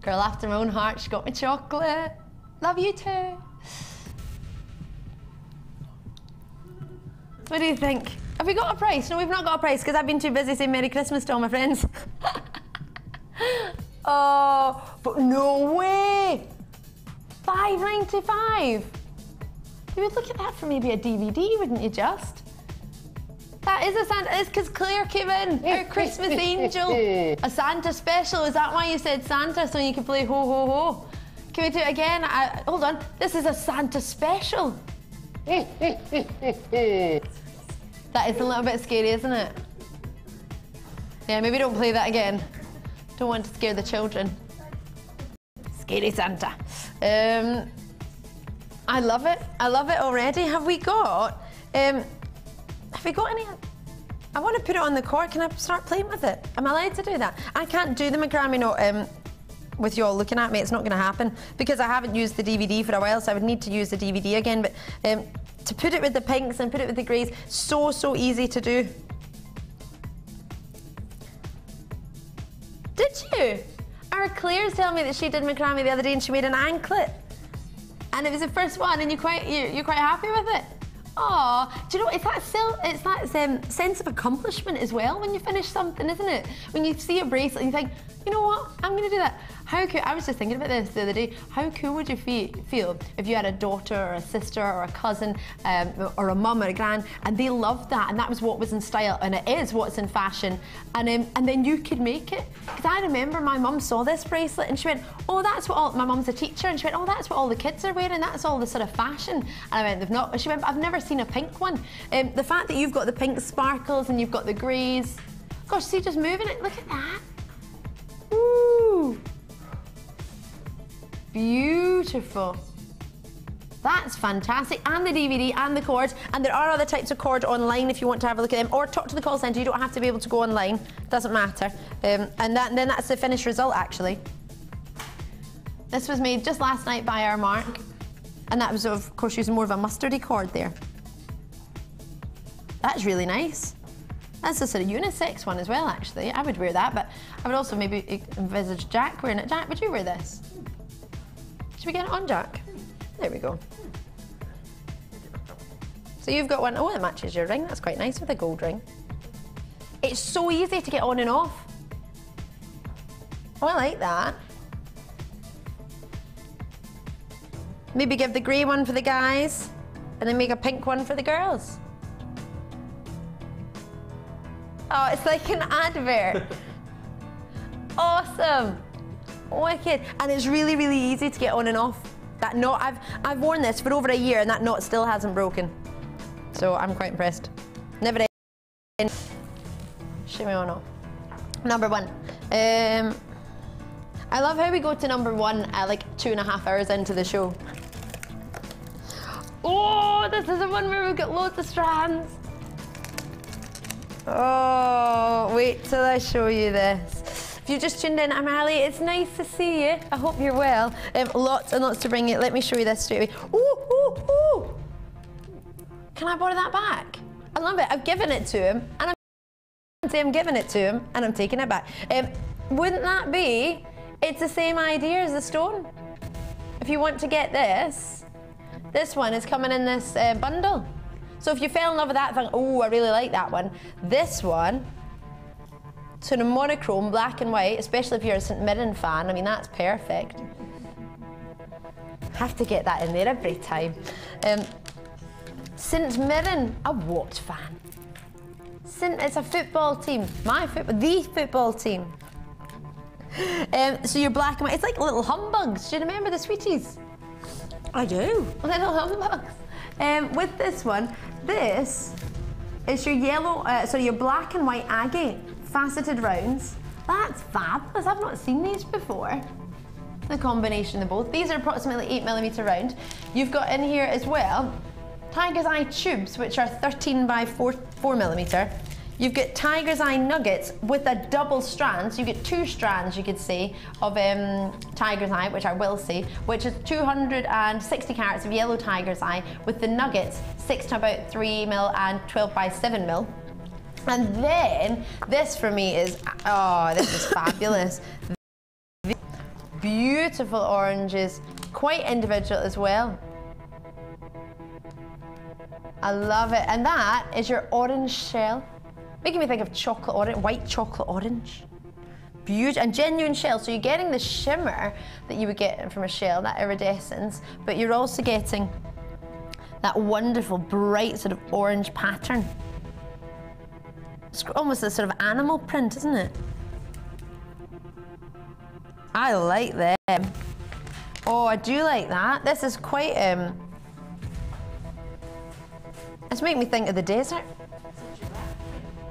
Girl after my own heart. She got me chocolate. Love you too. What do you think? Have we got a price? No, we've not got a price because I've been too busy saying Merry Christmas to all my friends. Oh, but no way! $5.95. You would look at that for maybe a DVD, wouldn't you just? That is a Santa. It's because Claire came in, our Christmas angel. A Santa special. Is that why you said Santa? So you can play ho ho ho. Can we do it again? Hold on. This is a Santa special. That is a little bit scary, isn't it? Yeah, maybe don't play that again. Don't want to scare the children. Scary Santa. I love it. I love it already. Have we got any? I want to put it on the cord. Can I start playing with it? Am I allowed to do that? I can't do the Macrame knot with you all looking at me. It's not going to happen because I haven't used the DVD for a while, so I would need to use the DVD again. But to put it with the pinks and put it with the greys, so easy to do. Did you? Our Claire's telling me that she did Macrame the other day and she made an anklet. And it was the first one and you're quite happy with it? Oh, do you know, it's that sense of accomplishment as well when you finish something, isn't it? When you see a bracelet and you think, you know what, I'm going to do that. How cool, I was just thinking about this the other day, how cool would you feel if you had a daughter or a sister or a cousin or a mum or a gran and they loved that and that was what was in style and it is what's in fashion and then you could make it? Because I remember my mum saw this bracelet and she went, oh, that's what all, my mum's a teacher, and she went, oh, that's what all the kids are wearing, that's all the sort of fashion. And I went, they've not, she went, I've never seen a pink one. The fact that you've got the pink sparkles and you've got the greys, gosh, see, just moving it, look at that. Ooh. Beautiful. That's fantastic. And the DVD and the cords. And there are other types of cord online if you want to have a look at them. Or talk to the call centre. You don't have to be able to go online. Doesn't matter. And then that's the finished result, actually. This was made just last night by our Mark. And that was, of course, using more of a mustardy cord there. That's really nice. That's a sort of unisex one as well, actually. I would wear that, but I would also maybe envisage Jack wearing it. Jack, would you wear this? Should we get it on, Jack? There we go. So you've got one, oh, it matches your ring. That's quite nice with a gold ring. It's so easy to get on and off. Oh, I like that. Maybe give the grey one for the guys and then make a pink one for the girls. Oh, it's like an advert. Awesome. Wicked. And it's really easy to get on and off. That knot, I've worn this for over a year and that knot still hasn't broken. So I'm quite impressed. Never end. Shimmy or not. Number one. I love how we go to number one at like 2.5 hours into the show. Oh, this is the one where we've got loads of strands. Oh, wait till I show you this. If you just tuned in, I'm Ali. It's nice to see you. I hope you're well. Lots and lots to bring you. Let me show you this straight away. Ooh. Can I borrow that back? I love it. I've given it to him, and I'm giving it to him, and I'm taking it back. Wouldn't that be? It's the same idea as the stone. If you want to get this one is coming in this bundle. So if you fell in love with that, think, oh, I really like that one. This one, to the monochrome, black and white, especially if you're a St. Mirren fan, I mean, that's perfect. Have to get that in there every time. St. Mirren, a what fan? It's a football team. The football team. So you're black and white. It's like little humbugs. Do you remember the sweeties? I do. Little humbugs. With this one, this is your yellow, your black and white agate faceted rounds. That's fabulous. I've not seen these before. The combination of both. These are approximately 8mm round. You've got in here as well tiger's eye tubes, which are 13 by 4mm. You've got tiger's eye nuggets with a double strand. So you get 2 strands, you could say, of tiger's eye, which I will say, which is 260 carats of yellow tiger's eye with the nuggets 6 to about 3mm and 12 by 7mm. And then this for me is, oh, this is fabulous. Beautiful oranges, quite individual as well. I love it. And that is your orange shell. Making me think of chocolate orange, white chocolate orange. Beautiful and genuine shell. So you're getting the shimmer that you would get from a shell, that iridescence, but you're also getting that wonderful bright sort of orange pattern. It's almost a sort of animal print, isn't it? I like them. Oh, I do like that. This is quite, it's making me think of the desert.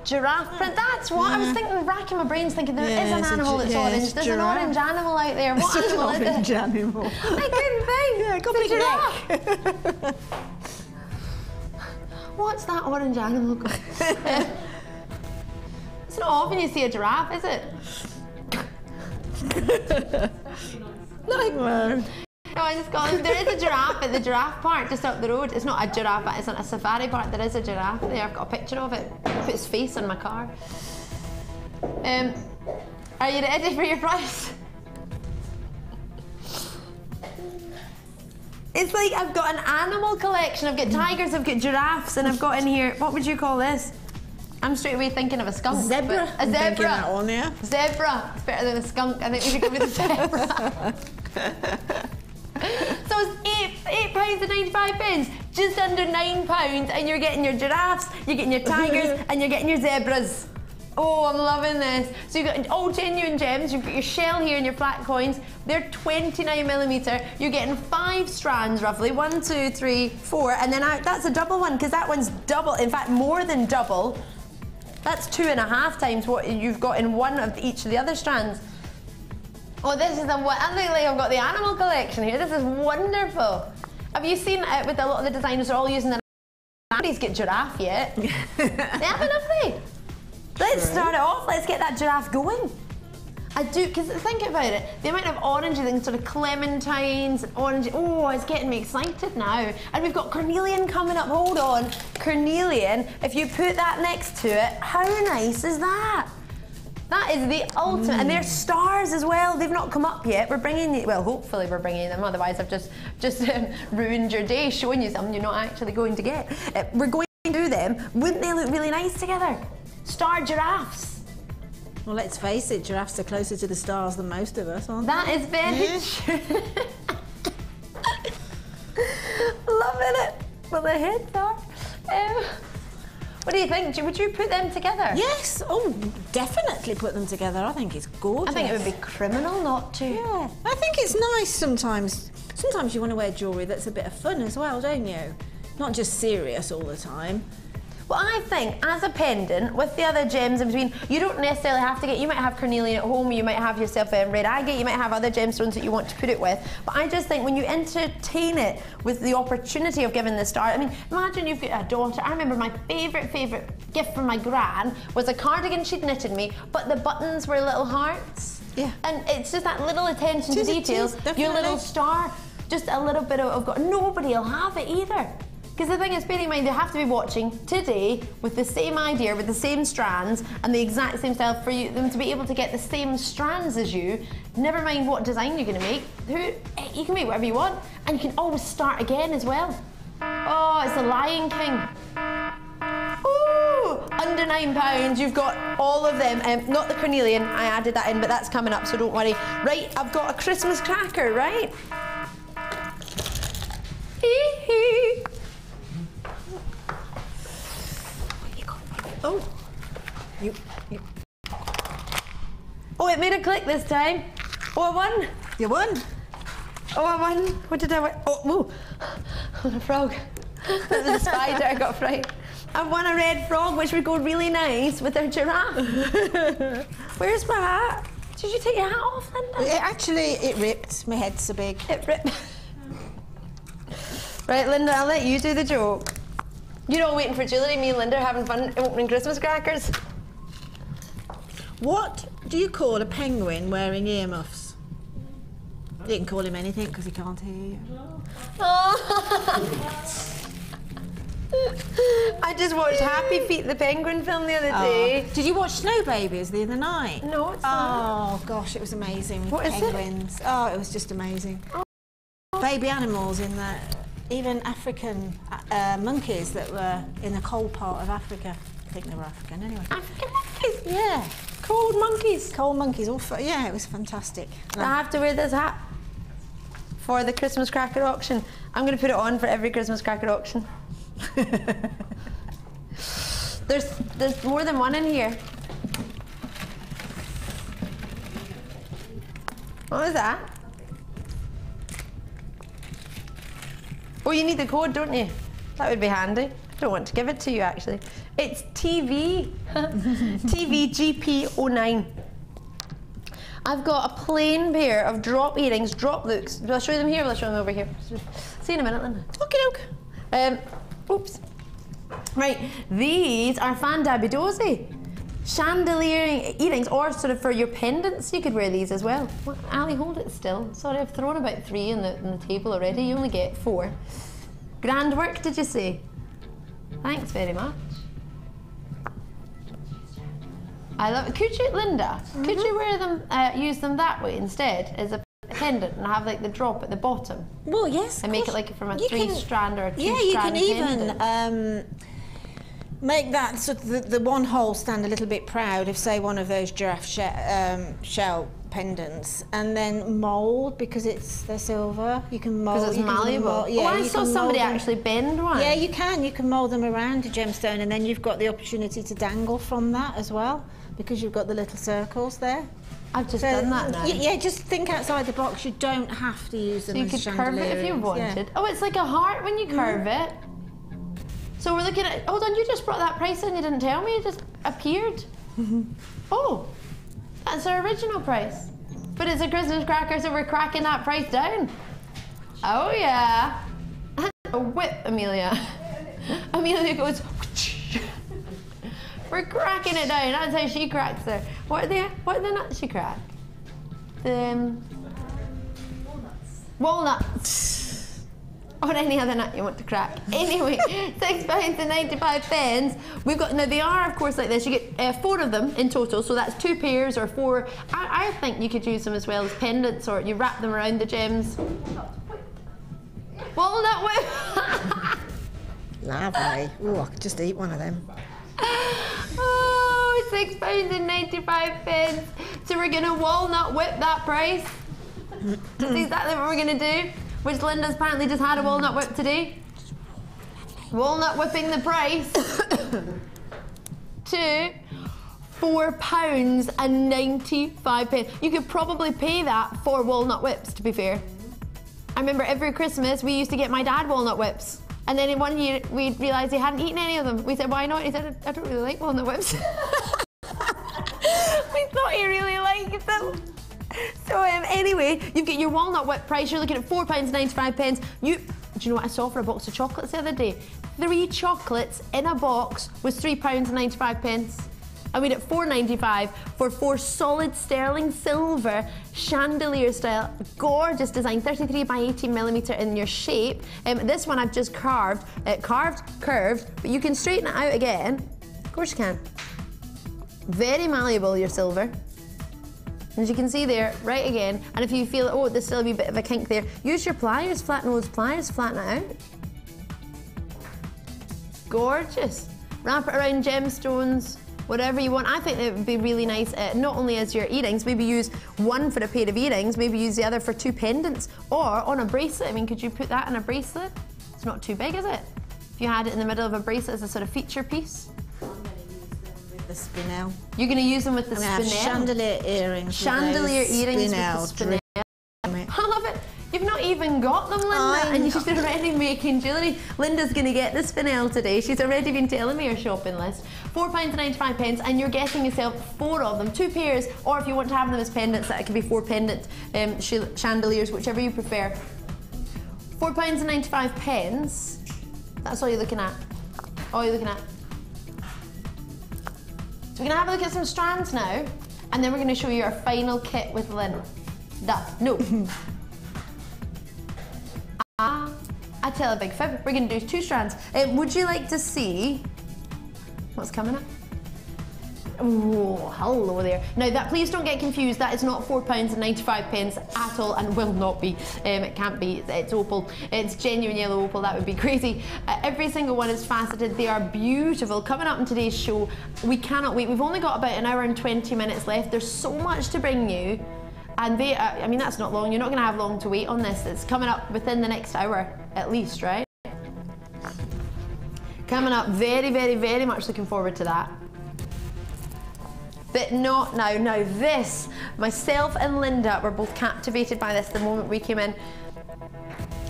Giraffe print, that's what I was thinking, racking my brains thinking there is an animal that's orange. There's an orange animal out there. What animal is it? Orange animal. I couldn't think. Yeah, got giraffe. What's that orange animal called? It's not often you see a giraffe, is it? No. No, in Scotland there is a giraffe at the giraffe park just up the road. It's not a giraffe, but it's not a safari park. There is a giraffe there. I've got a picture of it. I put his face on my car. Are you ready for your prize? It's like I've got an animal collection. I've got tigers, I've got giraffes, and I've got in here, what would you call this? I'm straight away thinking of a skunk. Zebra. A zebra. That one, yeah. Zebra. It's better than a skunk. I think we should go with the zebra. So it's £8.95, just under £9, and you're getting your giraffes, you're getting your tigers, and you're getting your zebras. Oh, I'm loving this. So you've got all genuine gems. You've got your shell here and your flat coins. They're 29mm. You're getting 5 strands roughly. 1, 2, 3, 4, and then that's a double one because that one's double. In fact, more than double. That's 2.5 times what you've got in one of each of the other strands. Oh, this is I think like I've got the animal collection here. This is wonderful. Have you seen it with a lot of the designers are all using the nobody's get giraffe yet. They haven't, have they? Let's start it off. Let's get that giraffe going. I do, because think about it. The amount of orange things, sort of clementines and orange. Oh, it's getting me excited now. And we've got carnelian coming up. Hold on. Carnelian, if you put that next to it, how nice is that? That is the ultimate, and they're stars as well. They've not come up yet. We're bringing you, well, hopefully we're bringing them. Otherwise, I've just ruined your day showing you something you're not actually going to get. We're going to do them. Wouldn't they look really nice together? Star giraffes. Well, let's face it, giraffes are closer to the stars than most of us, aren't they? That is very true. Loving it. Well, the heads are. What do you think? Would you put them together? Yes. Oh, definitely put them together. I think it's gorgeous. I think it would be criminal not to. Yeah. I think it's nice sometimes. Sometimes you want to wear jewellery that's a bit of fun as well, don't you? Not just serious all the time. Well, I think as a pendant with the other gems in between, you don't necessarily have to get, you might have carnelian at home, you might have yourself a red agate, you might have other gemstones that you want to put it with. But I just think when you entertain it with the opportunity of giving the star, I mean, imagine you've got a daughter. I remember my favourite gift from my gran was a cardigan she'd knitted me, but the buttons were little hearts. Yeah. And it's just that little attention to details, your little star, just a little bit of, nobody will have it either. Because the thing is, bearing in mind, they have to be watching today with the same idea, with the same strands, and the exact same style for them to be able to get the same strands as you, never mind what design you're going to make. You can make whatever you want, and you can always start again as well. Oh, it's the Lion King. Ooh, under £9, you've got all of them. Not the carnelian, I added that in, but that's coming up, so don't worry. Right, I've got a Christmas cracker, right? Hee hee. Oh, Oh, it made a click this time. Oh, I won. You won. Oh, I won. What did I win? Oh, a frog. That was a spider, I got frightened. I won a red frog, which would go really nice with our giraffe. Where's my hat? Did you take your hat off, Linda? It ripped. My head's so big. It ripped. Right, Linda, I'll let you do the joke. You're all waiting for jewellery, me and Linda are having fun opening Christmas crackers. What do you call a penguin wearing earmuffs? You can call him anything because he can't hear you. I just watched Happy Feet, the penguin film the other day. Did you watch Snow Babies the other night? No, it's not. Oh gosh, it was amazing. What is it? Penguins. Oh, it was just amazing. Baby animals in the, even African monkeys that were in the cold part of Africa. I think they were African anyway. African monkeys? Yeah. Cold monkeys? Cold monkeys, yeah, it was fantastic. I have to wear this hat for the Christmas cracker auction. I'm going to put it on for every Christmas cracker auction. There's more than one in here. What was that? Oh, you need the code, don't you? That would be handy. I don't want to give it to you, actually. It's TV. TVGP09. I've got a plain pair of drop earrings, drop looks. Will I show you them here or will I show them over here? See you in a minute, Linda. Okie doke. Oops. Right, these are Fandabidosi. Chandelier earrings, or sort of for your pendants, you could wear these as well. What, Ali, hold it still. Sorry, I've thrown about 3 on the table already. You only get 4. Grand work, did you say? Thanks very much. I love it. Could you, Linda, could you wear them, use them that way instead, as a pendant, and have like the drop at the bottom? Well, yes. And make it like from a 3-strand or a 2-strand pendant. Yeah, you can pendant. even make that sort of the one hole stand a little bit proud of, say, one of those giraffe shell pendants, and then mould, because they're silver. You can mould. Because it's malleable. Yeah, I saw somebody actually bend one. Yeah, you can. You can mould them around a gemstone, and then you've got the opportunity to dangle from that as well, because you've got the little circles there. I've just done that now. Yeah, just think outside the box. You don't have to use them as chandeliers. So you could curve it if you wanted. Yeah. Oh, it's like a heart when you curve it. So we're looking at, hold on, you just brought that price in, you didn't tell me, it just appeared. Oh, that's our original price. But it's a Christmas cracker, so we're cracking that price down. Oh yeah. That's a whip, Amelia. Amelia goes, we're cracking it down, that's how she cracks there. What are the nuts she cracked? The walnuts. Or any other nut you want to crack. Anyway, £6.95. We've got, now they are of course like this, you get 4 of them in total, so that's 2 pairs or 4. I think you could use them as well as pendants, or you wrap them around the gems. Walnut whip. Lovely. Ooh, I could just eat one of them. Oh, £6.95. So we're gonna walnut whip that price. That's exactly what we're gonna do. Which Linda's apparently just had a walnut whip today. Walnut whipping the price to £4.95. You could probably pay that for walnut whips, to be fair. I remember every Christmas we used to get my dad walnut whips. And then in one year we realised he hadn't eaten any of them. We said, why not? He said, I don't really like walnut whips. We thought he really liked them. So anyway, you get your walnut whip price, you're looking at £4.95. Do you know what I saw for a box of chocolates the other day? 3 chocolates in a box was £3.95. I made it £4.95 for 4 solid sterling silver chandelier style, gorgeous design, 33 by 18mm in your shape. This one I've just curved, curved, but you can straighten it out again. Of course you can. Very malleable, your silver. As you can see there, right again, and if you feel, oh, there's still a wee bit of a kink there, use your pliers, flat nose pliers, flatten it out. Gorgeous. Wrap it around gemstones, whatever you want. I think it would be really nice, not only as your earrings, maybe use one for a pair of earrings, maybe use the other for 2 pendants, or on a bracelet. I mean, could you put that in a bracelet? It's not too big, is it? If you had it in the middle of a bracelet as a sort of feature piece. I'm going to use them with the spinel. You're going to use them with the I'm spinel? Chandelier earrings. Chandelier earrings spinel with the spinel. I love it. You've not even got them, Linda, and she's already making jewellery. Linda's going to get the spinel today. She's already been telling me her shopping list. £4.95, and you're getting yourself 4 of them, 2 pairs, or if you want to have them as pendants, that could be 4 pendant chandeliers, whichever you prefer. £4.95. That's all you're looking at. All you're looking at. So we're going to have a look at some strands now, and then we're going to show you our final kit with Lynn. No. I tell a big fib. We're going to do 2 strands. Would you like to see what's coming up? Oh, hello there. Now, that, please don't get confused. That is not £4.95 at all, and will not be. It can't be. It's opal. It's genuine yellow opal. That would be crazy. Every single one is faceted. They are beautiful. Coming up in today's show, we cannot wait. We've only got about an hour and 20 minutes left. There's so much to bring you. And they, I mean, that's not long. You're not going to have long to wait on this. It's coming up within the next hour, at least, right? Coming up, very, very, very much looking forward to that. But not now. Now this, myself and Linda were both captivated by this the moment we came in.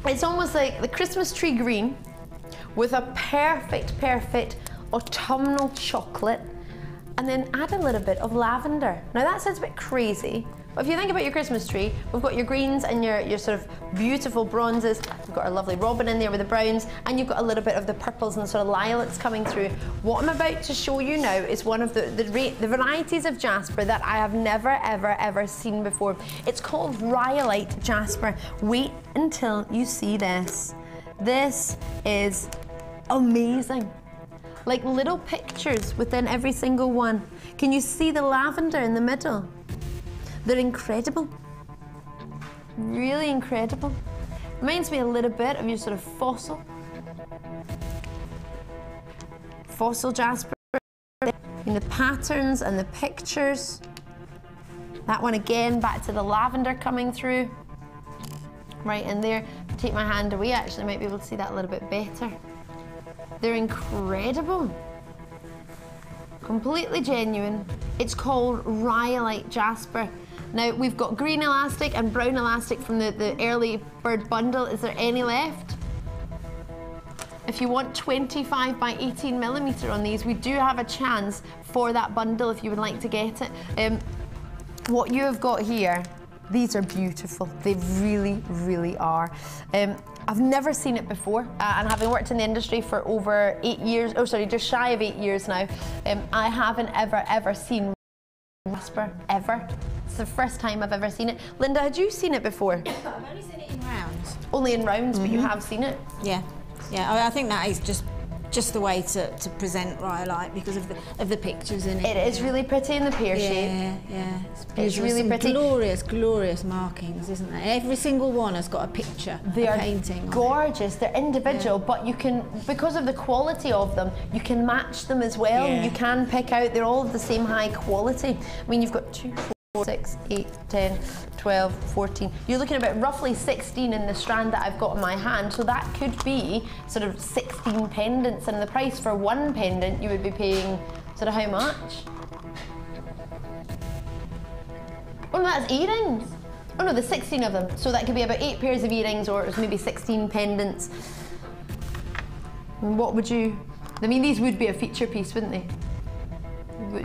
It's almost like the Christmas tree green with a perfect, perfect autumnal chocolate, and then add a little bit of lavender. Now that sounds a bit crazy, but if you think about your Christmas tree, we've got your greens and your sort of beautiful bronzes. We've got our lovely robin in there with the browns, and you've got a little bit of the purples and sort of lilacs coming through. What I'm about to show you now is one of the varieties of jasper that I have never, ever, ever seen before. It's called rhyolite jasper. Wait until you see this. This is amazing. Like little pictures within every single one. Can you see the lavender in the middle? They're incredible. Really incredible. Reminds me a little bit of your sort of fossil jasper. In the patterns and the pictures. That one again, back to the lavender coming through. Right in there. Take my hand away, actually, I might be able to see that a little bit better. They're incredible. Completely genuine. It's called rhyolite jasper. Now, we've got green elastic and brown elastic from the early bird bundle. Is there any left? If you want 25 by 18 millimeter on these, we do have a chance for that bundle if you would like to get it. What you have got here, these are beautiful. They really, really are. I've never seen it before, and having worked in the industry for over 8 years, oh sorry, just shy of 8 years now, I haven't ever seen jasper, ever. It's the first time I've ever seen it. Linda, had you seen it before? I've only seen it in rounds. Only in rounds, but you have seen it? Yeah, yeah. I think that is just the way to present rhyolite because of the pictures in it. It is really pretty in the pear shape. Yeah, it's really pretty. Glorious, glorious markings, isn't there? Every single one has got a picture, they a painting. They are gorgeous. They're individual, but you can, because of the quality of them, you can match them as well. Yeah. You can pick out. They're all of the same high quality. I mean, you've got 2, 4, 6, 8, 10, 12, 14. You're looking at about roughly 16 in the strand that I've got in my hand, so that could be sort of 16 pendants, and the price for one pendant you would be paying sort of how much? Oh no, that's earrings. Oh no, there's 16 of them, so that could be about 8 pairs of earrings, or it's maybe 16 pendants. What would you, I mean, these would be a feature piece, wouldn't they?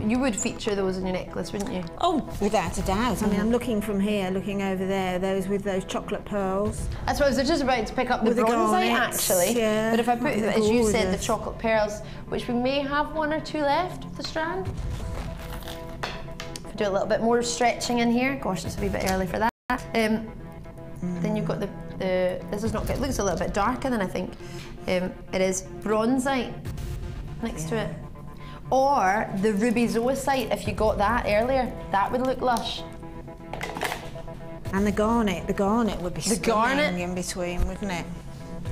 You would feature those in your necklace, wouldn't you? Oh, without a doubt. I mean, I'm looking from here, looking over there, those with those chocolate pearls. I suppose they're just about to pick up the bronzite, actually. Yeah, but if I put, as you said, the gorgeous. chocolate pearls, which we may have 1 or 2 left of the strand. If I do a little bit more stretching in here, gosh, it's a wee bit early for that. Then you've got the, this is not good, it looks a little bit darker than I think. It is bronzite next to it. Or the ruby zoisite, if you got that earlier, that would look lush. And the garnet would be garnet in between, wouldn't it?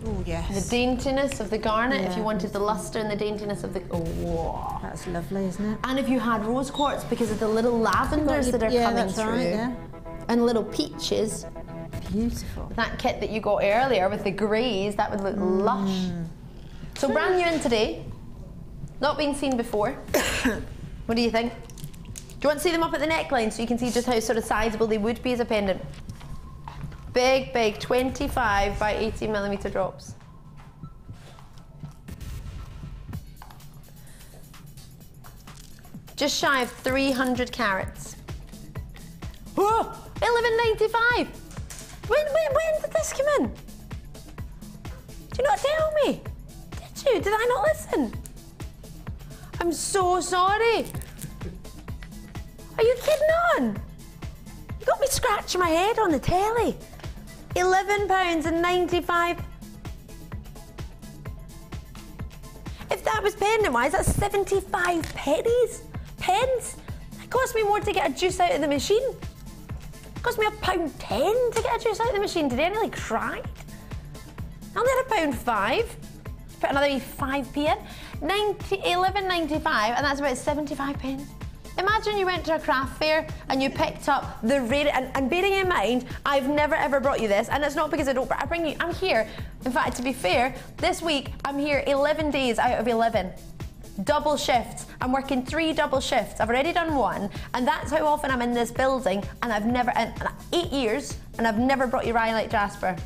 Oh yes. The daintiness of the garnet, if you wanted the lustre and the daintiness of the, oh. That's lovely, isn't it? And if you had rose quartz, because of the little lavenders that are coming through. Right, yeah. And little peaches. Beautiful. That kit that you got earlier with the greys, that would look lush. So brand new in today. Not been seen before. What do you think? Do you want to see them up at the neckline so you can see just how sort of sizable they would be as a pendant? Big, big 25 by 18mm drops. Just shy of 300 carats. Whoa! $11.95. When did this come in? Did you not tell me? Did you? Did I not listen? I'm so sorry. Are you kidding on? You got me scratching my head on the telly. £11.95. If that was pendant wise, that's 75 pennies. Pence. It cost me more to get a juice out of the machine. It cost me £1.10 to get a juice out of the machine today. I nearly cried. I only had £1.05. Put another 5p in. £11.95, and that's about 75 pence. Imagine you went to a craft fair and you picked up the rare, and bearing in mind, I've never ever brought you this, and it's not because I don't, but I bring you, I'm here. In fact, to be fair, this week I'm here 11 days out of 11. Double shifts. I'm working 3 double shifts. I've already done 1, and that's how often I'm in this building, and I've never, in 8 years, and I've never brought you Rhyolite Jasper.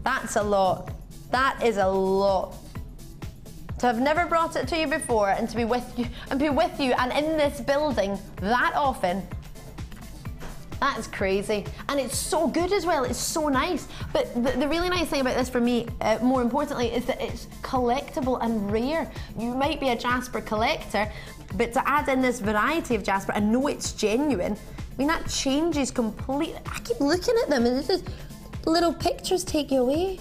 That's a lot. That is a lot. To have never brought it to you before, and to be with you, and in this building that often, that is crazy. And it's so good as well, it's so nice. But the really nice thing about this for me, more importantly, is that it's collectible and rare. You might be a Jasper collector, but to add in this variety of Jasper and know it's genuine, I mean, that changes completely. I keep looking at them and it's just, the little pictures take you away.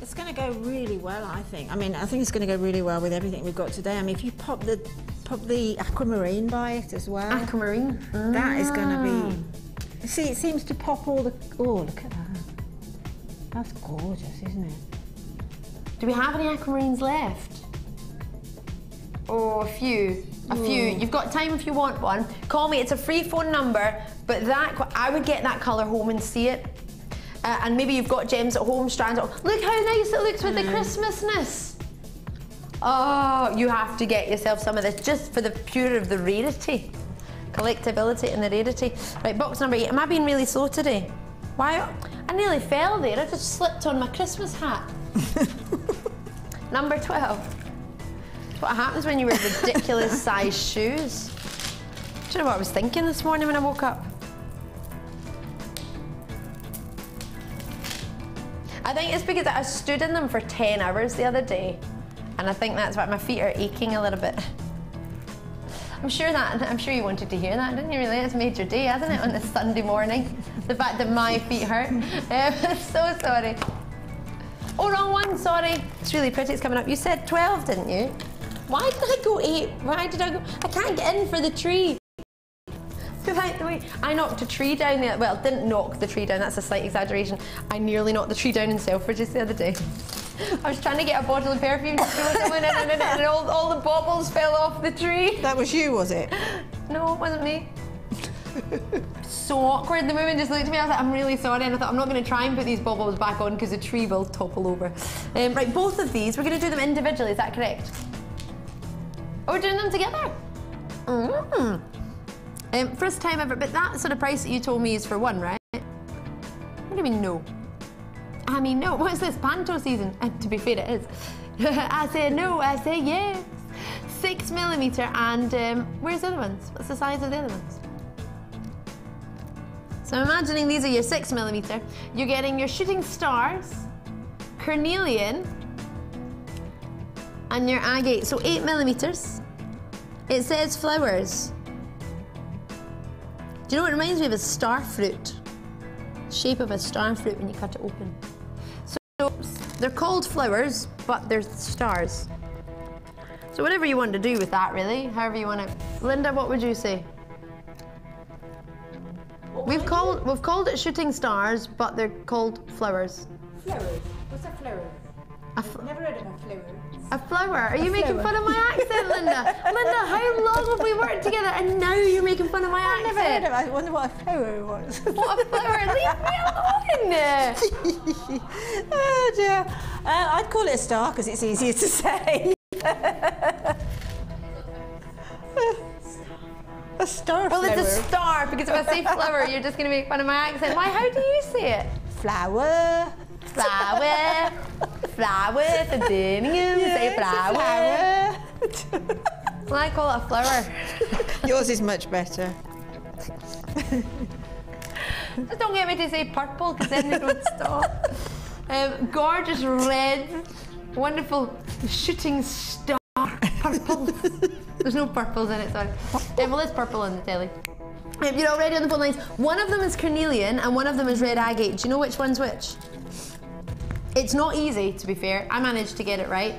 It's going to go really well, I think. I mean, I think it's going to go really well with everything we've got today. I mean, if you pop the Aquamarine by it as well. Aquamarine? That is going to be... See, it seems to pop all the... Oh, look at that. That's gorgeous, isn't it? Do we have any Aquamarines left? Oh, a few. A few. You've got time if you want one. Call me, it's a free phone number, but that, I would get that colour home and see it. And maybe you've got gems at home, strands. Look how nice it looks with the Christmasness. Oh, you have to get yourself some of this just for the pure of the rarity. Collectability and the rarity. Right, box number 8. Am I being really slow today? Why? I nearly fell there. I just slipped on my Christmas hat. Number 12. That's what happens when you wear ridiculous size shoes. Do you know what I was thinking this morning when I woke up? I think it's because I stood in them for 10 hours the other day, and I think that's why my feet are aching a little bit. I'm sure you wanted to hear that, didn't you really? It's made your day, hasn't it, on this Sunday morning? The fact that my feet hurt. So sorry. Oh, wrong one, sorry. It's really pretty, it's coming up. You said 12, didn't you? Why did I go 8? Why did I go? I can't get in for the tree. Right, the way I knocked a tree down there. Well, didn't knock the tree down, that's a slight exaggeration. I nearly knocked the tree down in Selfridges the other day. I was trying to get a bottle of perfume to throw someone in, and all the baubles fell off the tree. That was you, was it? No, it wasn't me. So awkward. The woman just looked at me, I was like, I'm really sorry, and I thought, I'm not going to try and put these baubles back on because the tree will topple over. Right, both of these, we're going to do them individually, is that correct? Oh, we're doing them together? First time ever, but that sort of price that you told me is for one, right? What do you mean no? I mean no, what's this, panto season? And to be fair, it is. I say no, I say yes. 6mm, and where's the other ones? What's the size of the other ones? So I'm imagining these are your 6mm. You're getting your shooting stars, carnelian, and your agate. So 8mm. It says flowers. Do you know what it reminds me of? A star fruit. Shape of a star fruit when you cut it open. So they're called flowers, but they're stars. So whatever you want to do with that, really, however you want to. Linda, what would you say? We've called it shooting stars, but they're called flowers. Flowers. What's a flower? I've never heard of a flower. A flower? Are you making fun of my accent, Linda? Linda, how long have we worked together and now you're making fun of my accent? I've never heard of it. I wonder what a flower was. What a flower? Leave me alone! Oh dear. I'd call it a star because it's easier to say. Because if I say flower, you're just going to make fun of my accent. Why, how do you say it? Flower. Flower. Flower. It's a Birmingham. Say flower. Well, I call it a flower. Yours is much better. Just don't get me to say purple, because then they don't stop. Gorgeous red, wonderful shooting star purple. There's no purples in it, sorry. Well, there's purple on the telly. You're already on the phone lines. One of them is carnelian and one of them is red agate. Do you know which one's which? It's not easy, to be fair. I managed to get it right.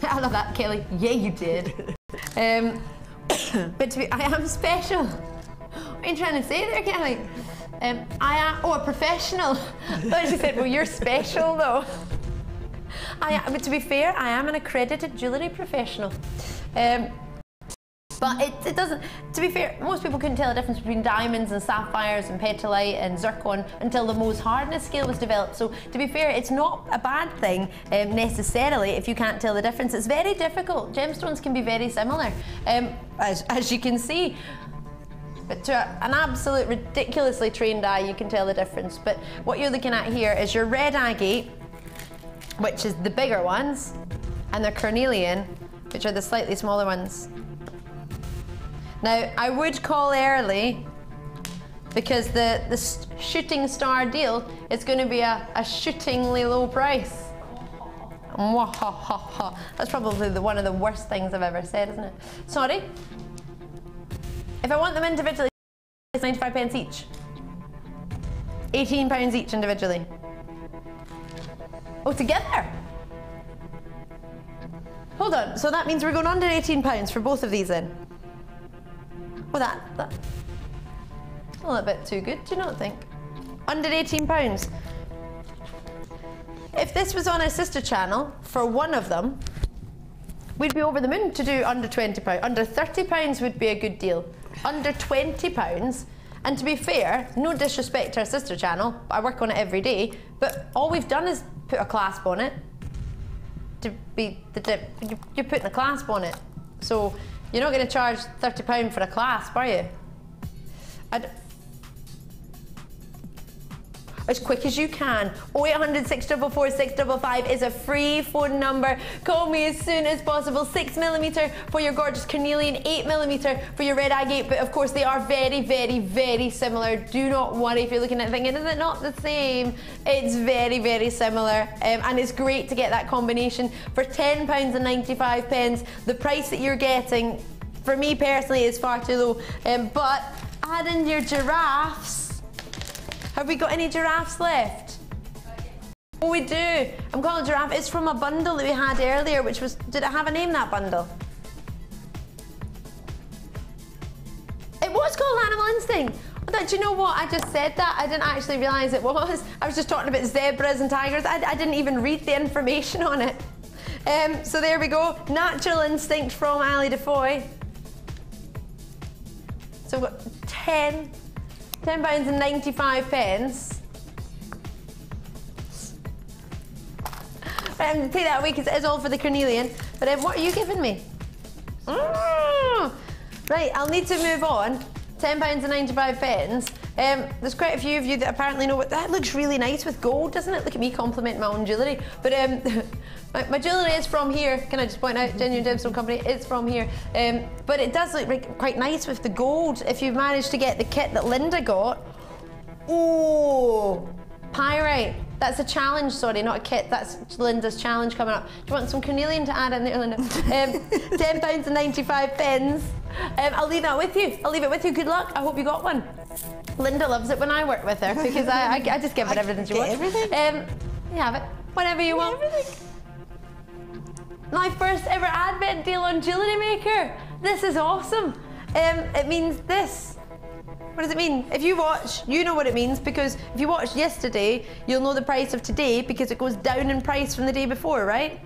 I love that, Kelly. Yeah, you did. But I am special. What are you trying to say there, Kelly? I am, a professional. But she said, well, you're special though. But to be fair, I am an accredited jewellery professional. But it doesn't, to be fair, most people couldn't tell the difference between diamonds and sapphires and petalite and zircon until the Mohs hardness scale was developed. So to be fair, it's not a bad thing necessarily if you can't tell the difference. It's very difficult. Gemstones can be very similar, as you can see. But to an absolute ridiculously trained eye, you can tell the difference. But what you're looking at here is your red agate, which is the bigger ones, and the carnelian, which are the slightly smaller ones. Now, I would call early because the shooting star deal is going to be a shootingly low price. That's probably one of the worst things I've ever said, isn't it? Sorry. If I want them individually, it's 95 pence each. £18 each individually. Oh, together? Hold on, so that means we're going under £18 for both of these then? Well, that's a little bit too good, do you not think? Under £18. If this was on a sister channel for one of them, we'd be over the moon to do under £20. Under £30 would be a good deal. Under £20, and to be fair, no disrespect to our sister channel, I work on it every day, but all we've done is put a clasp on it. You're putting a clasp on it. So you're not going to charge £30 for a clasp, are you? As quick as you can. 0800 644 655 is a free phone number. Call me as soon as possible. 6mm for your gorgeous carnelian, 8mm for your red agate, but of course they are very, very, very similar. Do not worry if you're looking at it thinking, is it not the same? It's very, very similar, and it's great to get that combination for £10.95. The price that you're getting, for me personally, is far too low, but add in your giraffes. Have we got any giraffes left? Oh, we do. I'm calling it giraffe. It's from a bundle that we had earlier, which was, did it have a name, that bundle? It was called Animal Instinct. Do you know what? I just said that. I didn't actually realise it was. I was just talking about zebras and tigers. I didn't even read the information on it. So there we go. Natural Instinct from Ali DeFoy. So we've got £10.95. Take that away because it is all for the carnelian. But what are you giving me? Right, I'll need to move on. £10.95. There's quite a few of you that apparently know what that looks really nice with gold, doesn't it? Look at me complimenting my own jewellery. But my jewellery is from here. Can I just point out, Genuine Gemstone Company, it's from here. But it does look quite nice with the gold. If you've managed to get the kit that Linda got. Oh, pyrite. That's a challenge, sorry, not a kit. That's Linda's challenge coming up. Do you want some carnelian to add in there, Linda? £10.95. I'll leave that with you. I'll leave it with you. Good luck. I hope you got one. Linda loves it when I work with her because I just give her everything she wants. Everything? You have it. Whatever you want. Everything. My first ever advent deal on Jewellery Maker. This is awesome. It means this. What does it mean? If you watch, you know what it means, because if you watched yesterday, you'll know the price of today because it goes down in price from the day before, right?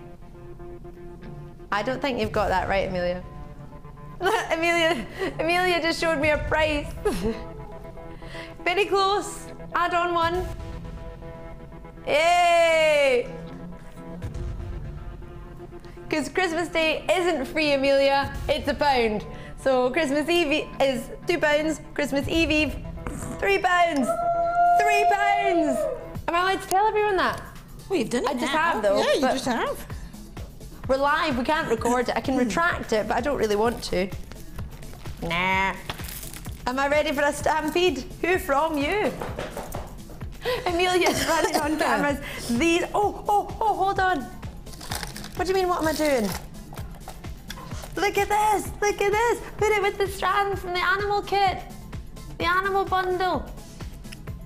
I don't think you've got that right, Amelia. Amelia just showed me a price. Very close. Add on one. Yay! Because Christmas Day isn't free, Amelia. It's £1. So Christmas Eve is £2, Christmas Eve, £3. £3! Am I allowed to tell everyone that? Well, you've done it I just now. have though. Yeah, you just have. We're live, we can't record it. I can retract it, but I don't really want to. Nah. Am I ready for a stampede? Who from you? Amelia's running on cameras. These, oh, hold on. What do you mean, what am I doing? Look at this, look at this. Put it with the strand from the animal kit. The animal bundle.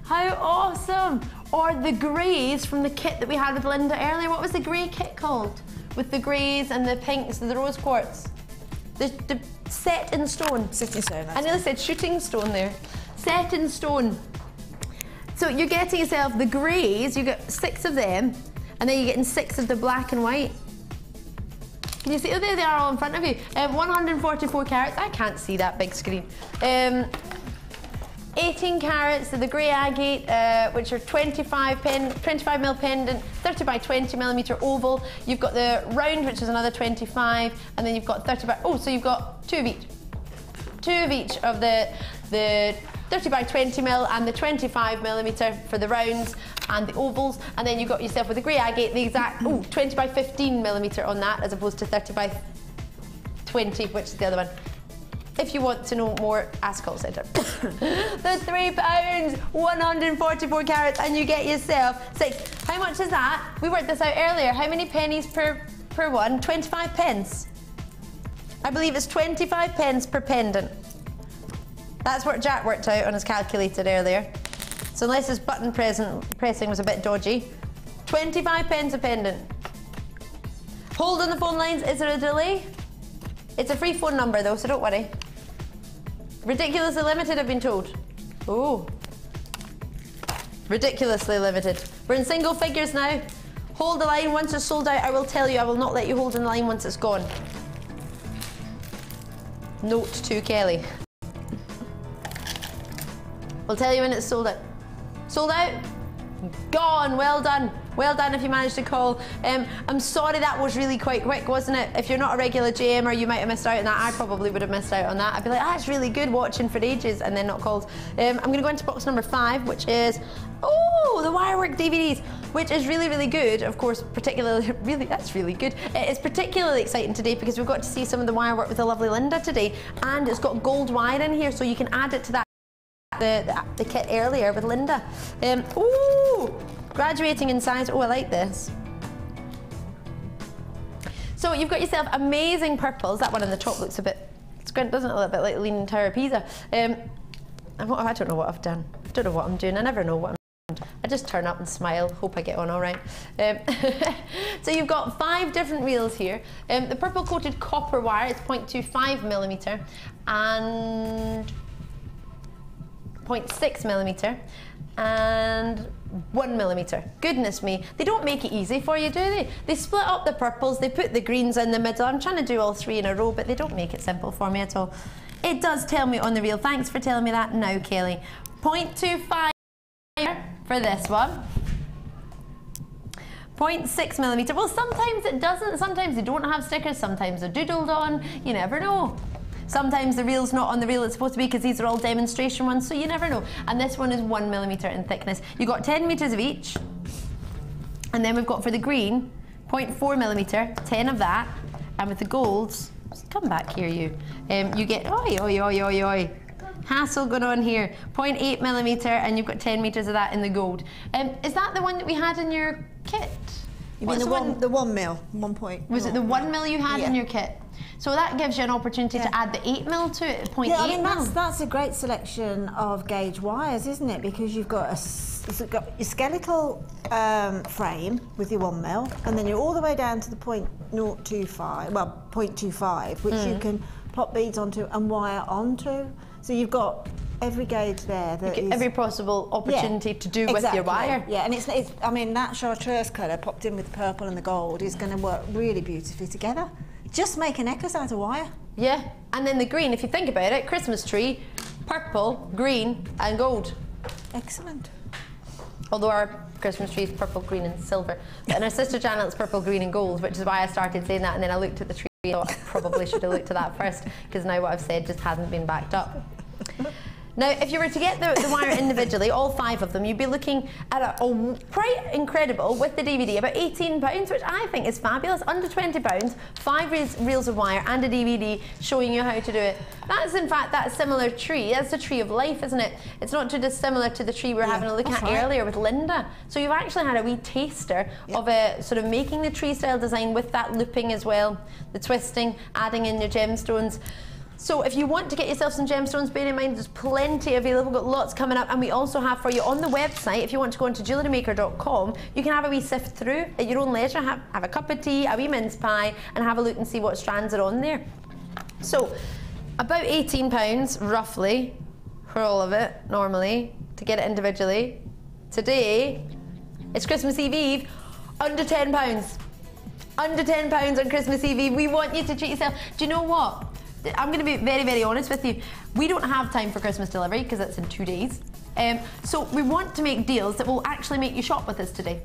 How awesome. Or the greys from the kit that we had with Linda earlier. What was the grey kit called? With the greys and the pinks and the rose quartz. The set in stone. Set in stone. I nearly said shooting stone there. Set in stone. So you're getting yourself the greys, you get 6 of them, and then you're getting 6 of the black and white. Can you see? Oh, there they are all in front of you. 144 carats. I can't see that big screen. 18 carats of the grey agate, which are 25mm pendant, 30 by 20 millimeter oval. You've got the round, which is another 25, and then you've got 30 by. Oh, so you've got 2 of each. 2 of each of the 30 by 20 mil and the 25 millimeter for the rounds and the ovals, and then you've got yourself with the grey agate the exact 20 by 15 millimeter on that, as opposed to 30 by 20, which is the other one. If you want to know more, ask call centre. The £3, 144 carats, and you get yourself 6. How much is that? We worked this out earlier. How many pennies per one? 25 pence. I believe it's 25 pence per pendant. That's what Jack worked out on his calculator earlier. So unless his button pressing was a bit dodgy, 25 pence a pendant. Hold on the phone lines. Is there a delay? It's a free phone number though, so don't worry. Ridiculously limited, I've been told. Oh. Ridiculously limited. We're in single figures now. Hold the line. Once it's sold out, I will tell you. I will not let you hold in the line once it's gone. Note to Kelly. I'll tell you when it's sold out. Sold out? Gone. Well done. Well done if you managed to call. I'm sorry that was really quite quick, wasn't it? If you're not a regular GMer, you might have missed out on that. I probably would have missed out on that. I'd be like, it's really good watching for ages and then not called. I'm going to go into box number 5, which is, the wirework DVDs, which is really, really good. Of course, particularly, that's really good. It's particularly exciting today because we've got to see some of the wirework with the lovely Linda today, and it's got gold wire in here, so you can add it to that the kit earlier with Linda. Graduating in size. I like this. So you've got yourself amazing purples. That one on the top looks a bit squint, doesn't it? A little bit like the Leaning Tower of Pisa. I don't know what I've done. I don't know what I'm doing. I never know what I'm doing. I just turn up and smile. Hope I get on all right. So you've got 5 different reels here. The purple coated copper wire is 0.25 millimeter and 0.6 millimeter and 1 millimeter. Goodness me, they don't make it easy for you, do they? They split up the purples, they put the greens in the middle. I'm trying to do all 3 in a row, but they don't make it simple for me at all. It does tell me on the reel. Thanks for telling me that now, Kelly. 0.25 for this one. 0.6 millimeter. Well, sometimes it doesn't. Sometimes they don't have stickers. Sometimes they're doodled on. You never know. Sometimes the reel's not on the reel it's supposed to be because these are all demonstration ones, so you never know. And this one is 1 millimeter in thickness. You've got 10 meters of each. And then we've got for the green, 0.4 millimeter, 10 of that. And with the golds, come back here you. You get, hassle going on here. 0.8 millimeter, and you've got 10 meters of that in the gold. Is that the one that we had in your kit? You mean the 1 mil, 1 point. Was it the 1 mil you had in your kit? So that gives you an opportunity to add the 8 mil to it, 0.8 I mean, mil. that's a great selection of gauge wires, isn't it? Because you've got your skeletal frame with your 1 mil, and then you're all the way down to the 0.25, which you can pop beads onto and wire onto. So you've got every gauge there. Every possible opportunity to do with your wire. Yeah, and it's I mean, that chartreuse colour popped in with the purple and the gold is going to work really beautifully together. Just make a necklace out of wire. Yeah, and then the green, if you think about it, Christmas tree, purple, green and gold. Excellent. Although our Christmas tree is purple, green and silver. But in our sister channel it's purple, green and gold, which is why I started saying that, and then I looked at the tree I probably should have looked at that first, because now what I've said just hasn't been backed up. Now, if you were to get the wire individually, all 5 of them, you'd be looking at a quite incredible, with the DVD, about £18, which I think is fabulous. Under £20, 5 reels of wire and a DVD showing you how to do it. That's, in fact, that similar tree. That's the tree of life, isn't it? It's not too dissimilar to the tree we were having a look at earlier with Linda. So you've actually had a wee taster of sort of making the tree style design with that looping as well, the twisting, adding in your gemstones. So if you want to get yourself some gemstones, bear in mind there's plenty available, we've got lots coming up, and we also have for you on the website, if you want to go into jewellerymaker.com, you can have a wee sift through at your own leisure, have a cup of tea, a wee mince pie, and have a look and see what strands are on there. So, about £18 roughly for all of it, normally, to get it individually. Today, it's Christmas Eve, under £10. Under £10 on Christmas Eve. We want you to treat yourself. Do you know what? I'm going to be very, very honest with you. We don't have time for Christmas delivery because it's in 2 days. So we want to make deals that will actually make you shop with us today.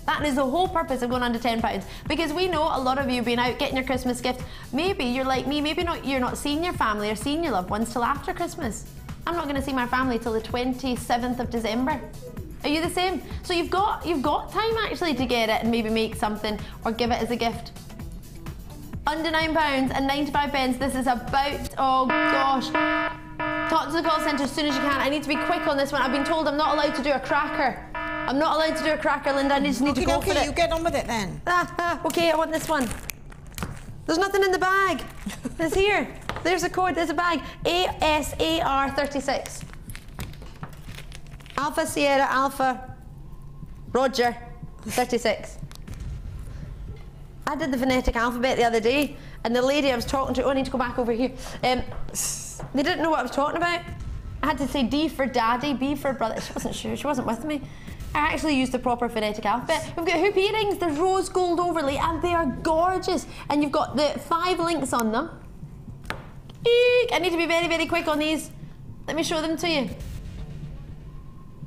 That is the whole purpose of going under £10, because we know a lot of you have been out getting your Christmas gift. Maybe you're like me, maybe you're not seeing your family or seeing your loved ones till after Christmas. I'm not going to see my family till the 27th of December. Are you the same? So you've got time actually to get it and maybe make something or give it as a gift. Under £9.95. This is about, oh gosh. Talk to the call centre as soon as you can. I need to be quick on this one. I've been told I'm not allowed to do a cracker. I'm not allowed to do a cracker, Linda. I just need to go for it. You get on with it then. Okay, I want this one. There's nothing in the bag. It's here. There's a code, there's a bag. ASAR36. Alpha Sierra Alpha Roger 36. I did the phonetic alphabet the other day, and the lady I was talking to, I need to go back over here. They didn't know what I was talking about. I had to say D for daddy, B for brother. She wasn't sure, she wasn't with me. I actually used the proper phonetic alphabet. We've got hoop earrings, the rose gold overlay, and they are gorgeous. And you've got the 5 links on them. Eek! I need to be very, very quick on these. Let me show them to you.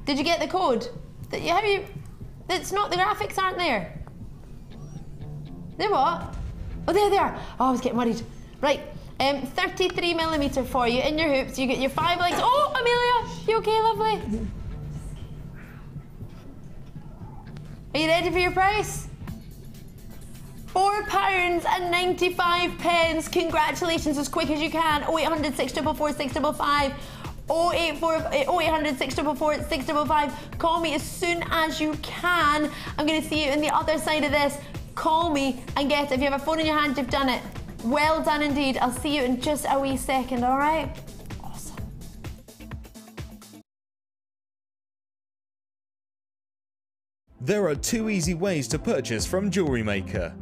Did you get the code? It's not, the graphics aren't there. They're what? Oh, there they are. Oh, I was getting worried. Right, 33mm for you in your hoops. You get your 5 links. Oh, Amelia, you okay, lovely? Are you ready for your price? £4.95. Congratulations, as quick as you can. 0800 644 655. 0800 644 655. Call me as soon as you can. I'm going to see you on the other side of this. Call me and get it. If you have a phone in your hand, you've done it. Well done indeed. I'll see you in just a wee second, all right? Awesome. There are 2 easy ways to purchase from Jewellery Maker.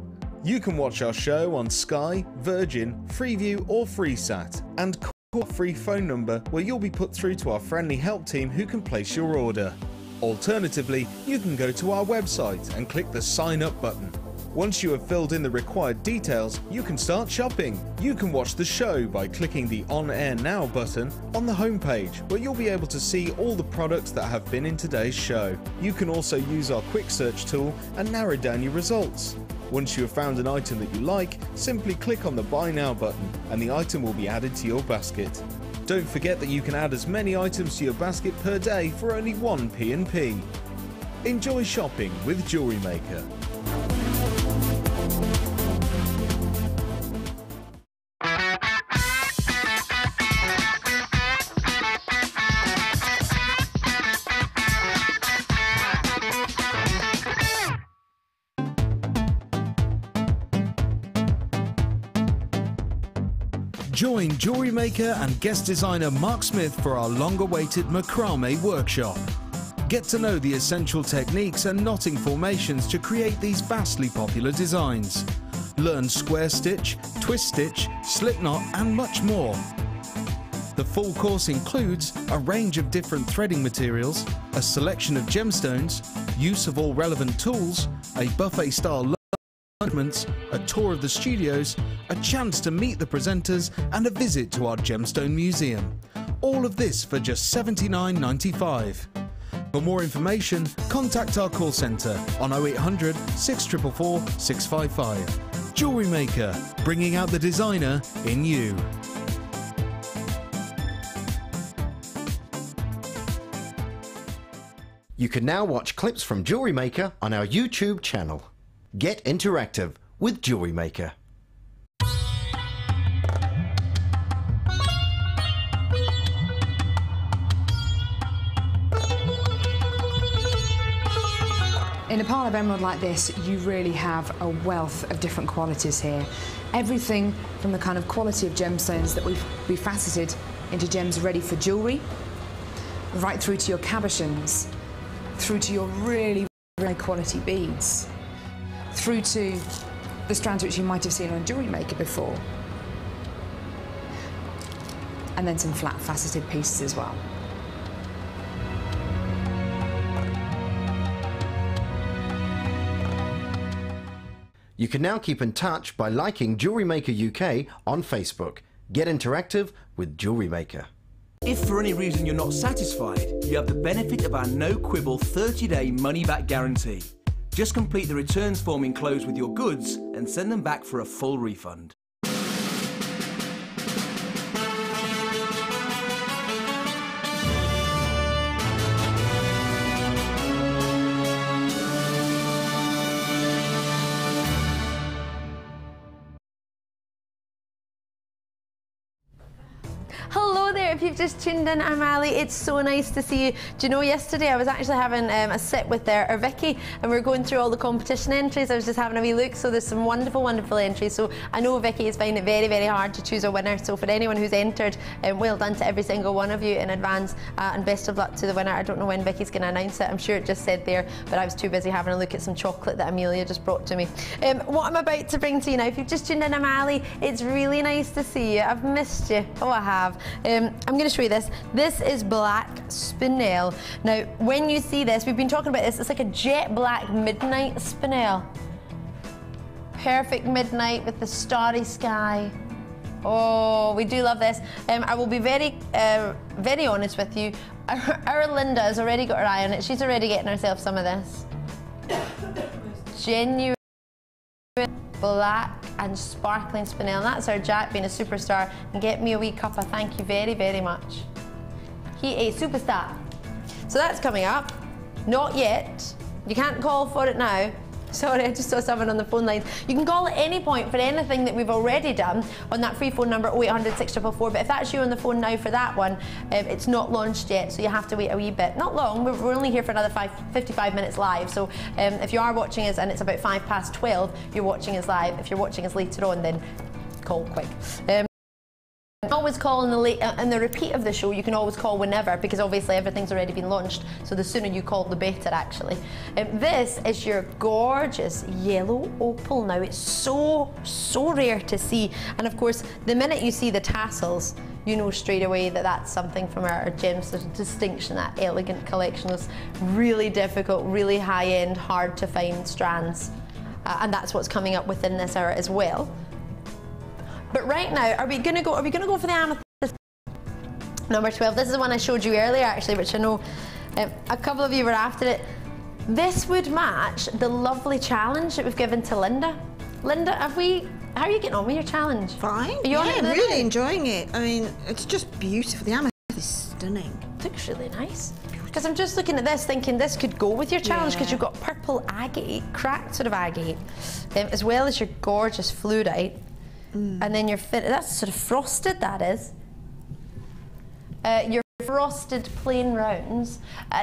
You can watch our show on Sky, Virgin, Freeview or FreeSat, and call our free phone number where you'll be put through to our friendly help team who can place your order. Alternatively, you can go to our website and click the sign up button. Once you have filled in the required details, you can start shopping. You can watch the show by clicking the On Air Now button on the homepage, where you'll be able to see all the products that have been in today's show. You can also use our quick search tool and narrow down your results. Once you have found an item that you like, simply click on the Buy Now button and the item will be added to your basket. Don't forget that you can add as many items to your basket per day for only 1 P&P. Enjoy shopping with Jewellery Maker. Join Jewellery Maker and guest designer Mark Smith for our long-awaited Macrame workshop. Get to know the essential techniques and knotting formations to create these vastly popular designs. Learn square stitch, twist stitch, slip knot and much more. The full course includes a range of different threading materials, a selection of gemstones, use of all relevant tools, a buffet-style a tour of the studios, a chance to meet the presenters and a visit to our Gemstone Museum. All of this for just $79.95. For more information, contact our call centre on 0800 644 655. Jewellery Maker, bringing out the designer in you. You can now watch clips from Jewellery Maker on our YouTube channel. Get interactive with Jewellery Maker. In a pile of emerald like this, you really have a wealth of different qualities here. Everything from the kind of quality of gemstones that we've faceted into gems ready for jewellery, right through to your cabochons, through to your really high quality beads, through to the strands which you might have seen on Jewellery Maker before, and then some flat faceted pieces as well. You can now keep in touch by liking Jewellery Maker UK on Facebook. Get interactive with Jewellery Maker. If for any reason you're not satisfied, you have the benefit of our no-quibble 30-day money-back guarantee. Just complete the returns form enclosed with your goods and send them back for a full refund. Hello there, if you've just tuned in, I'm Ali. It's so nice to see you. Do you know, yesterday I was actually having a sit with our Vicky, and we were going through all the competition entries. I was just having a wee look, so there's some wonderful, wonderful entries. So I know Vicky is finding it very, very hard to choose a winner. So for anyone who's entered, well done to every single one of you in advance, and best of luck to the winner. I don't know when Vicky's going to announce it. I'm sure it just said there, but I was too busy having a look at some chocolate that Amelia just brought to me. What I'm about to bring to you now, if you've just tuned in, I'm Ali. It's really nice to see you. I've missed you. Oh, I have. I'm going to show you this. This is black spinel. Now, when you see this, we've been talking about this, it's like a jet black midnight spinel. Perfect midnight with the starry sky. Oh, we do love this. I will be very, very honest with you. Our Linda has already got her eye on it. She's already getting herself some of this. Genuine black and sparkling spinel. And that's our Jack being a superstar. And get me a wee cup of thank you very, very much. He a superstar. So that's coming up. Not yet. You can't call for it now. Sorry, I just saw someone on the phone lines. You can call at any point for anything that we've already done on that free phone number 0800 644. But if that's you on the phone now for that one, it's not launched yet, so you have to wait a wee bit. Not long, we're only here for another 55 minutes live. So if you are watching us and it's about 12:05, you're watching us live. If you're watching us later on, then call quick. Always call in the repeat of the show. You can always call whenever, because obviously everything's already been launched, so the sooner you call the better actually. This is your gorgeous yellow opal. Now it's so rare to see, and of course the minute you see the tassels you know straight away that that's something from our Gems of Distinction, that elegant collection. Those really difficult, really high-end, hard to find strands, and that's what's coming up within this hour as well. But right now, are we gonna go for the amethyst number 12? This is the one I showed you earlier actually, which I know a couple of you were after it. This would match the lovely challenge that we've given to Linda. Linda, how are you getting on with your challenge? Fine. Are you on it I'm now? really enjoying it. I mean, it's just beautiful. The amethyst is stunning. It looks really nice. Because I'm just looking at this thinking this could go with your challenge, because you've got purple agate, cracked sort of agate, as well as your gorgeous fluorite. And then your that's sort of frosted, that is. Your frosted plain rounds.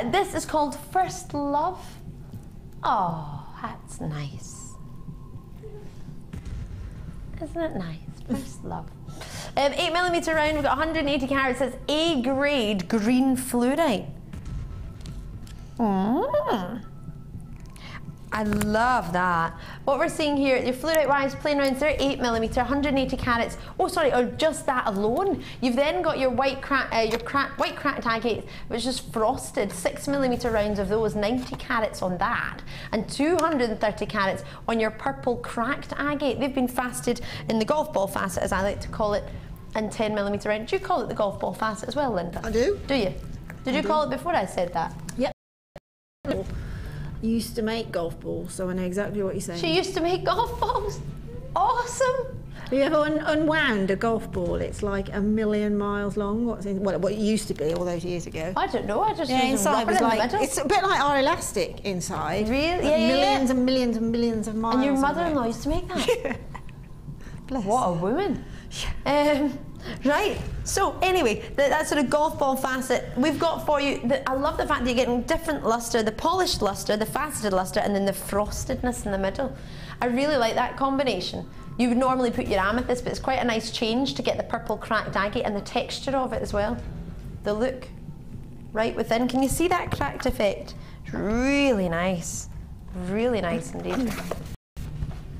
This is called First Love. Oh, that's nice. Isn't it nice? First Love. 8mm round, we've got 180 carats. It says A grade green fluorite. I love that. What we're seeing here, your fluorite wise plain rounds, they're 8mm, 180 carats. Oh, sorry, or just that alone. You've then got your white cracked agate, which is frosted, 6mm rounds of those, 90 carats on that, and 230 carats on your purple cracked agate. They've been fasted in the golf ball facet, as I like to call it, and 10mm round. Do you call it the golf ball facet as well, Linda? I do. Do you? Did you call it before I said that? Yep. Used to make golf balls, so I know exactly what you're saying. She used to make golf balls. awesome. Have you ever unwound a golf ball? It's like 1,000,000 miles long. What it used to be all those years ago. I don't know. I just Yeah, used a inside rubber was in the like middle. it's a bit like our elastic inside. Really? But millions and millions and millions of miles. And your of mother-in-law it. used to make that. Bless. What a woman. Right, so anyway, that sort of golf ball facet we've got for you. I love the fact that you're getting different lustre, the polished lustre, the faceted lustre, and then the frostedness in the middle. I really like that combination. You would normally put your amethyst, but it's quite a nice change to get the purple cracked agate and the texture of it as well. The look right within. Can you see that cracked effect? It's really nice indeed.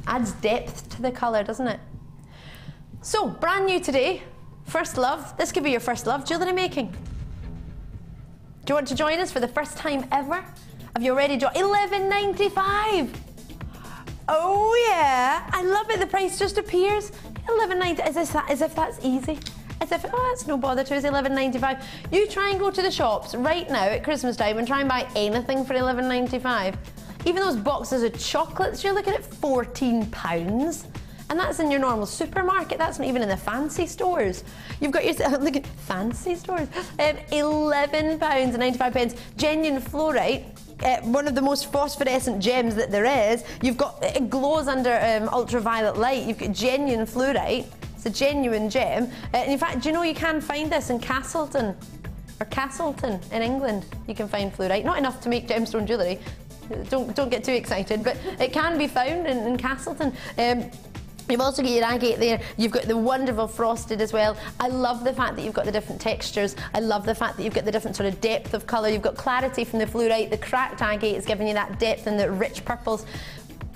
Adds depth to the colour, doesn't it? So, brand new today, first love. This could be your first love, jewellery making. Do you want to join us for the first time ever? Have you already joined? $11.95. Oh yeah, I love it. The price just appears. $11.90. As if that's easy. As if that's no bother to us. $11.95. You try and go to the shops right now at Christmas time and try and buy anything for $11.95. Even those boxes of chocolates, you're looking at £14. And that's in your normal supermarket. That's not even in the fancy stores. You've got yourself, look at fancy stores. £11.95. Genuine fluorite. One of the most phosphorescent gems that there is. You've got, it glows under ultraviolet light. You've got genuine fluorite. It's a genuine gem. And in fact, do you know you can find this in Castleton in England? You can find fluorite. Not enough to make gemstone jewellery. Don't get too excited, but it can be found in Castleton. You've also got your agate there. You've got the wonderful frosted as well. I love the fact that you've got the different textures. I love the fact that you've got the different sort of depth of colour. You've got clarity from the fluorite. The cracked agate is giving you that depth and the rich purples.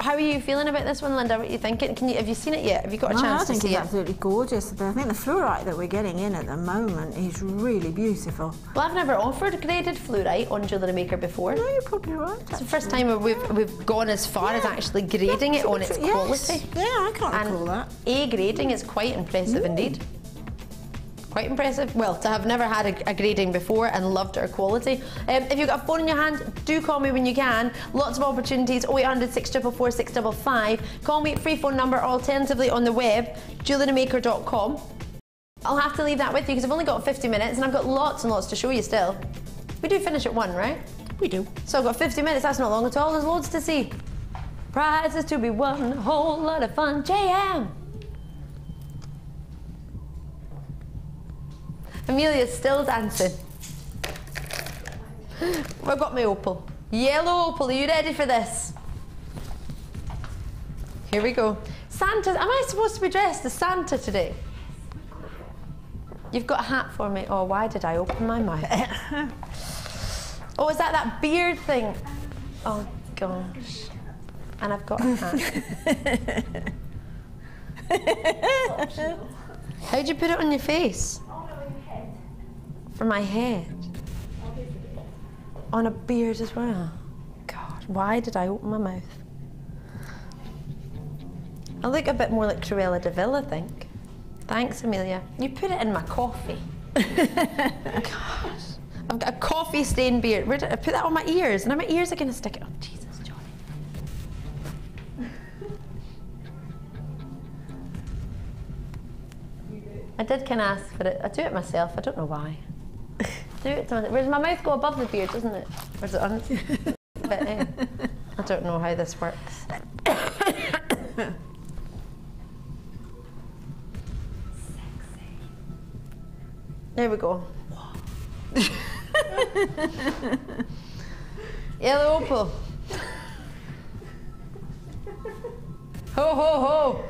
How are you feeling about this one, Linda? What are you thinking? Have you seen it yet? Have you got a chance to see it? I think it's absolutely gorgeous. But I think the fluorite that we're getting in at the moment is really beautiful. Well, I've never offered graded fluorite on Jewellery Maker before. No, you're probably right. It's the first time we've gone as far as actually grading it on its quality. Yeah, I can't recall that. A grading is quite impressive indeed. Quite impressive. Well, to have never had a grading before and loved our quality. If you've got a phone in your hand, do call me when you can. Lots of opportunities. 0800 644 655. Call me, free phone number, or alternatively on the web, jewellerymaker.com. I'll have to leave that with you because I've only got 50 minutes and I've got lots and lots to show you still. We do finish at 1, right? We do. So I've got 50 minutes, that's not long at all. There's loads to see. Prizes to be won, a whole lot of fun. JM! Amelia's still dancing. I've got my opal. Yellow opal, are you ready for this? Here we go. Santa, am I supposed to be dressed as Santa today? You've got a hat for me. Oh, why did I open my mouth? Oh, is that beard thing? Oh, gosh. And I've got a hat. How'd you put it on your face? For my head. On a beard as well. God, why did I open my mouth? I look a bit more like Cruella de Vil, I think. Thanks, Amelia. You put it in my coffee. God. I've got a coffee stained beard. Where did I put that on my ears? Now my ears are going to stick it. Oh, Jesus, Johnny. I did kind of ask for it. I do it myself. I don't know why. Do it to whereas my mouth go above the beard, doesn't it? Or is it on? But, I don't know how this works. There we go. Yellow opal. Ho ho ho.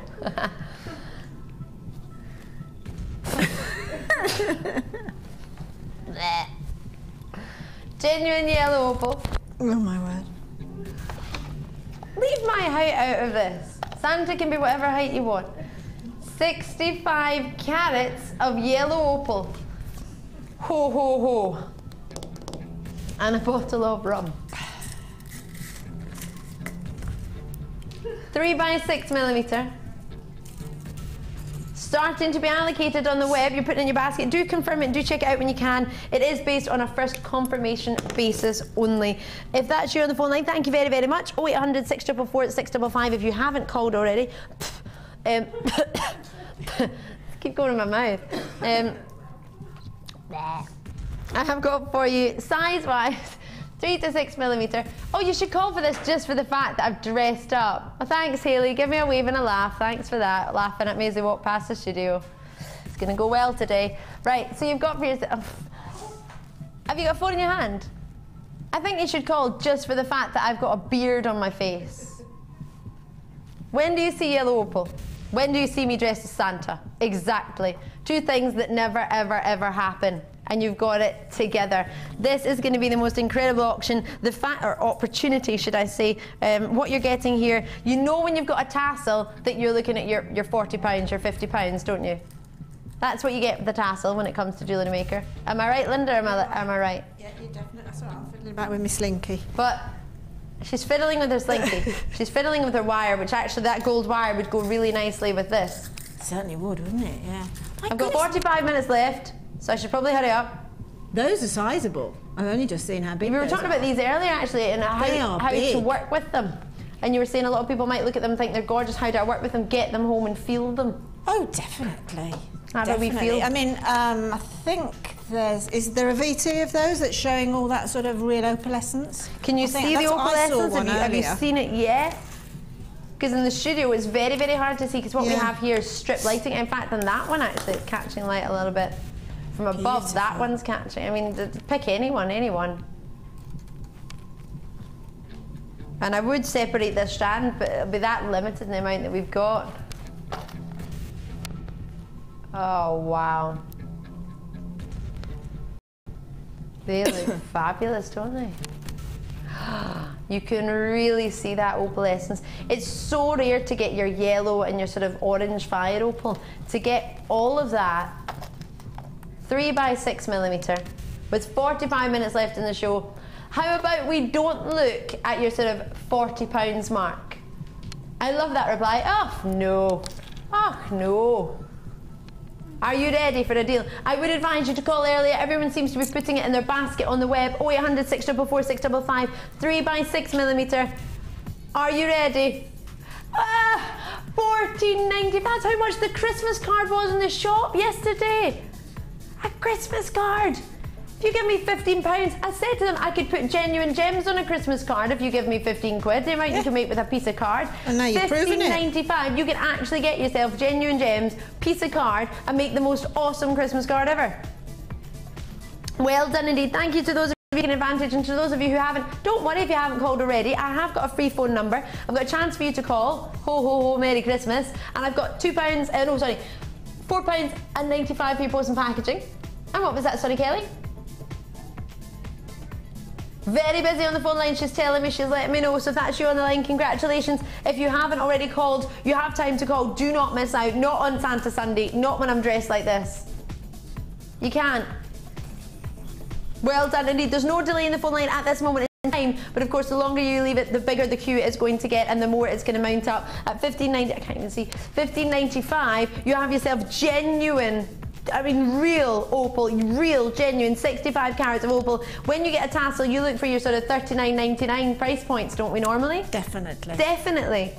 Genuine yellow opal. Oh my word. Leave my height out of this. Santa can be whatever height you want. 65 carats of yellow opal. Ho ho ho. And a bottle of rum. 3 by 6 millimeter. Starting to be allocated on the web. You're putting in your basket. Do confirm it, do check it out when you can. It is based on a first confirmation basis only. If that's you on the phone line, thank you very, very much. 0800 644 655 if you haven't called already. Keep going in my mouth. I have got for you, size-wise, 3 to 6 millimeter. Oh, you should call for this just for the fact that I've dressed up. Well, thanks, Hayley. Give me a wave and a laugh. Thanks for that. Laughing at me as I walk past the studio. It's going to go well today. Right, so you've got for yourself... Have you got a phone in your hand? I think you should call just for the fact that I've got a beard on my face. When do you see yellow opal? When do you see me dressed as Santa? Exactly. 2 things that never, ever, ever happen. And you've got it together. This is going to be the most incredible auction, or opportunity, should I say. What you're getting here, you know when you've got a tassel that you're looking at your £40, your £50, don't you? That's what you get with the tassel when it comes to Jewellery Maker. Am I right, Linda? Am I right? Yeah, you're definitely. That's all right. I'm fiddling back with my slinky. But she's fiddling with her slinky. She's fiddling with her wire, which actually that gold wire would go really nicely with this. It certainly would, wouldn't it? Yeah. I've got 45 minutes left, so I should probably hurry up. Those are sizable. I've only just seen how big we were talking about these earlier, actually, and how to work with them. And you were saying a lot of people might look at them and think they're gorgeous. How do I work with them? Get them home and feel them. Oh, definitely. How do we feel? I mean, I think is there a VT of those that's showing all that sort of real opalescence? Can you see the opalescence? Have you seen it yet? Because in the studio it's very, very hard to see, because what we have here is strip lighting. In fact, on that one actually it's catching light a little bit from above. Beautiful. That one's catching. I mean, pick anyone. And I would separate this strand, but it'll be that limited in the amount that we've got. Oh, wow. They look fabulous, don't they? You can really see that opalescence. It's so rare to get your yellow and your sort of orange fire opal. To get all of that, 3 by 6 millimeter, with 45 minutes left in the show. How about we don't look at your sort of £40 mark? I love that reply. Oh, no. Oh, no. Are you ready for a deal? I would advise you to call earlier. Everyone seems to be putting it in their basket on the web. 0800 644 655, 3 by 6 millimeter. Are you ready? $14.90. That's how much the Christmas card was in the shop yesterday. A Christmas card. If you give me £15, I said to them I could put genuine gems on a Christmas card if you give me 15 quid. The amount you can make with a piece of card. And now you're proving it. $15.95. You can actually get yourself genuine gems, piece of card, and make the most awesome Christmas card ever. Well done indeed. Thank you to those of you taking advantage, and to those of you who haven't, don't worry if you haven't called already. I have got a free phone number. I've got a chance for you to call. Ho ho ho, Merry Christmas. And I've got £4.95 for your post and packaging. And what was that, sorry, Kelly? Very busy on the phone line, she's telling me, she's letting me know. So if that's you on the line, congratulations. If you haven't already called, you have time to call. Do not miss out. Not on Santa Sunday, not when I'm dressed like this. You can't. Well done indeed. There's no delay in the phone line at this moment in time, but of course the longer you leave it, the bigger the queue is going to get, and the more it's going to mount up. At $15.90, I can't even see, $15.95, you have yourself genuine, I mean real opal, real genuine 65 carats of opal. When you get a tassel, you look for your sort of $39.99 price points, don't we normally? Definitely. Definitely.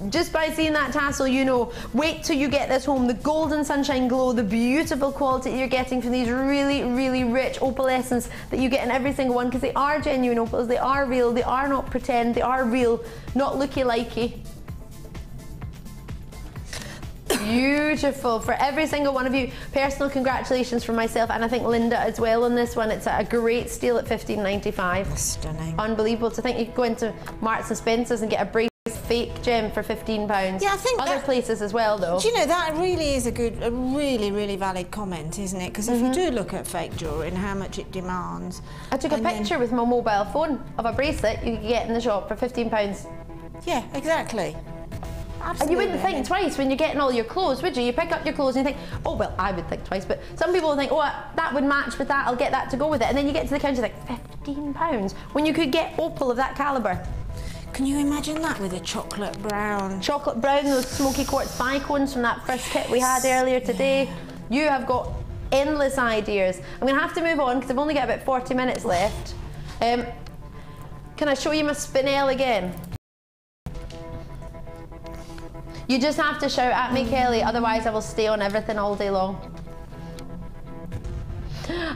Just by seeing that tassel, you know. Wait till you get this home. The golden sunshine glow, the beautiful quality that you're getting from these really, really rich opalescence that you get in every single one, because they are genuine opals, they are real, they are not pretend, they are real, not looky-likey. Beautiful. For every single one of you, personal congratulations from myself, and I think Linda as well on this one. It's a great steal at $15.95. Stunning. Unbelievable. To think you could go into Marks and Spencer's and get a bracelet fake gem for £15. Yeah, I think other places as well, though. Do you know, that really is a really, really valid comment, isn't it? Because if you do look at fake jewellery and how much it demands. I took a picture with my mobile phone of a bracelet you could get in the shop for £15. Yeah, exactly. Absolutely. And you wouldn't think twice when you're getting all your clothes, would you? You pick up your clothes and you think, oh, well, I would think twice, but some people would think, oh, that would match with that, I'll get that to go with it. And then you get to the counter, like, £15, when you could get opal of that calibre. Can you imagine that with a chocolate brown? Chocolate brown, those smoky quartz bicones from that first kit we had earlier today. Yeah. You have got endless ideas. I'm gonna have to move on because I've only got about 40 minutes left. Can I show you my spinel again? You just have to shout at me, Kelly, otherwise I will stay on everything all day long.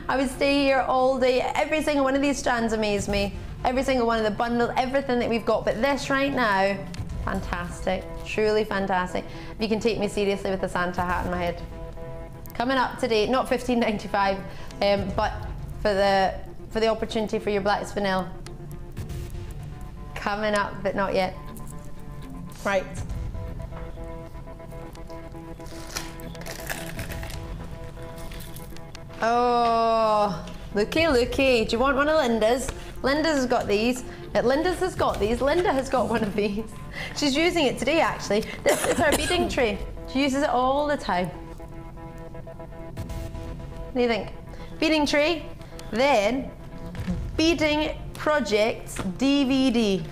I would stay here all day. Every single one of these strands amaze me. Every single one of the bundles, everything that we've got. But this right now, fantastic, truly fantastic. If you can take me seriously with the Santa hat on my head. Coming up today, not $15.95, but for the opportunity for your black spinel. Coming up, but not yet. Right. Oh, looky, looky. Do you want one of Linda's? Linda's has got these. Linda's has got these. Linda has got one of these. She's using it today, actually. This is her beading tray. She uses it all the time. What do you think? Beading tray, then beading projects DVD,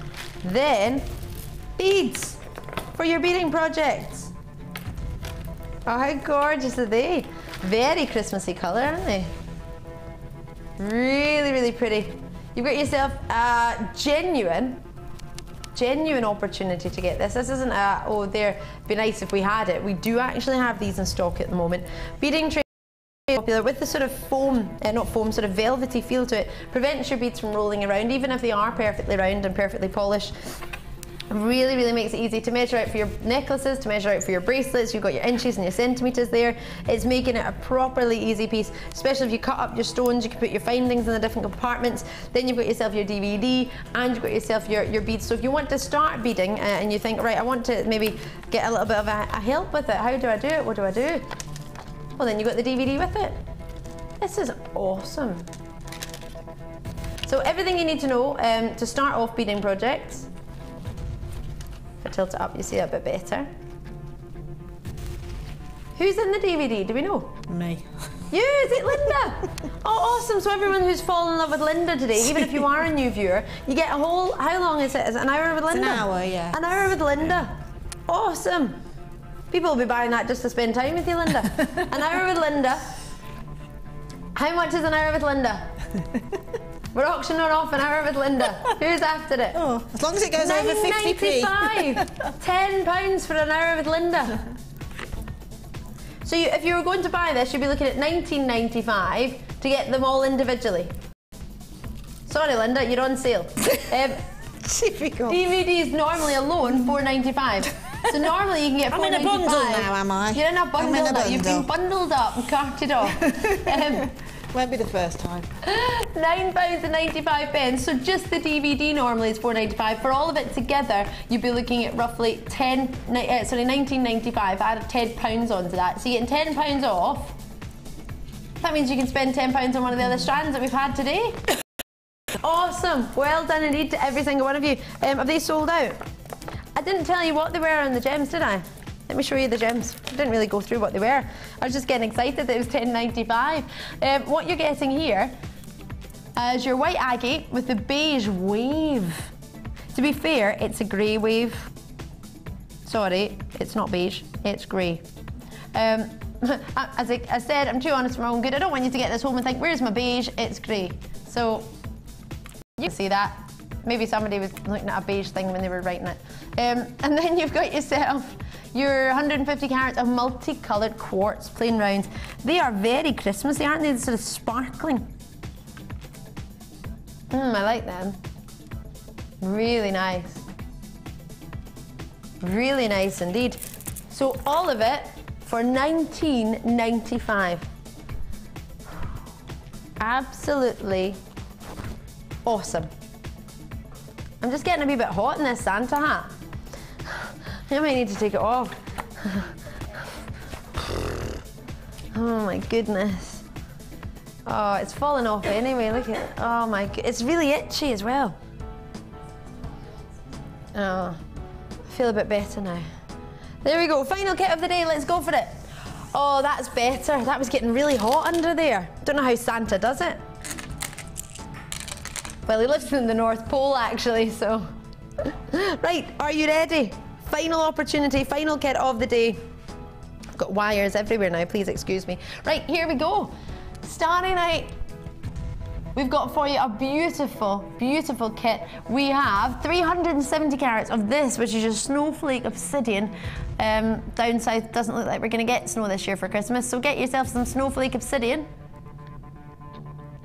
then beads for your beading projects. Oh, how gorgeous are they? Very Christmassy colour, aren't they? Really, really pretty. You've got yourself a genuine opportunity to get this. This isn't a, oh, there, be nice if we had it. We do actually have these in stock at the moment. Beading tray popular with the sort of foam, not foam, sort of velvety feel to it. Prevents your beads from rolling around, even if they are perfectly round and perfectly polished. Really, really makes it easy to measure out for your necklaces, to measure out for your bracelets. You've got your inches and your centimetres there. It's making it a properly easy piece, especially if you cut up your stones, you can put your findings in the different compartments. Then you've got yourself your DVD and you've got yourself your beads. So if you want to start beading and you think, right, I want to maybe get a little bit of a help with it. How do I do it? What do I do? Well, then you've got the DVD with it. This is awesome. So everything you need to know to start off beading projects. If I tilt it up, you see it a bit better. Who's in the DVD? Do we know? Me. You, is it Linda? Oh, awesome. So everyone who's fallen in love with Linda today, even if you are a new viewer, you get a whole, how long is it? Is it an hour with Linda? It's an hour, yeah. An hour with Linda. Yeah. Awesome. People will be buying that just to spend time with you, Linda. An hour with Linda. How much is an hour with Linda? We're auctioning off an hour with Linda. Who's after it? Oh, as long as it goes over 50p. £10 for an hour with Linda. So if you were going to buy this, you'd be looking at $19.95 to get them all individually. Sorry, Linda, you're on sale. DVDs normally alone $4.95. So normally you can get $4.95. I'm in a bundle now, am I? You're in a bundle. I'm in a bundle. You've been bundled up and carted off. Won't be the first time. £9.95. So just the DVD normally is $4.95. For all of it together, you'd be looking at roughly $19.95. Add £10 onto that. So you're getting £10 off. That means you can spend £10 on one of the other strands that we've had today. Awesome. Well done indeed to every single one of you. Have they sold out? I didn't tell you what they were on the gems, did I? Let me show you the gems. I didn't really go through what they were. I was just getting excited that it was $10.95. What you're getting here is your white agate with the beige wave. To be fair, it's a grey wave. Sorry, it's not beige, it's grey. As I said, I'm too honest for my own good. I don't want you to get this home and think, where's my beige? It's grey. So, you can see that. Maybe somebody was looking at a beige thing when they were writing it. And then you've got yourself your 150 carats of multicoloured quartz plain rounds. They are very Christmassy, aren't they? They're sort of sparkling. I like them. Really nice. Really nice indeed. So all of it for $19.95. Absolutely awesome. I'm just getting a wee bit hot in this Santa hat. I might need to take it off. Oh my goodness. Oh, it's falling off anyway, look at it. Oh my god, it's really itchy as well. Oh, I feel a bit better now. There we go, final kit of the day, let's go for it. Oh, that's better. That was getting really hot under there. Don't know how Santa does it. Well, he lives in the North Pole actually, so. Right, are you ready? Final opportunity, final kit of the day. I've got wires everywhere now, please excuse me. Right, here we go. Starry night. we've got for you a beautiful, beautiful kit. We have 370 carats of this, which is just snowflake obsidian. Down south doesn't look like we're going to get snow this year for Christmas, so get yourself some snowflake obsidian.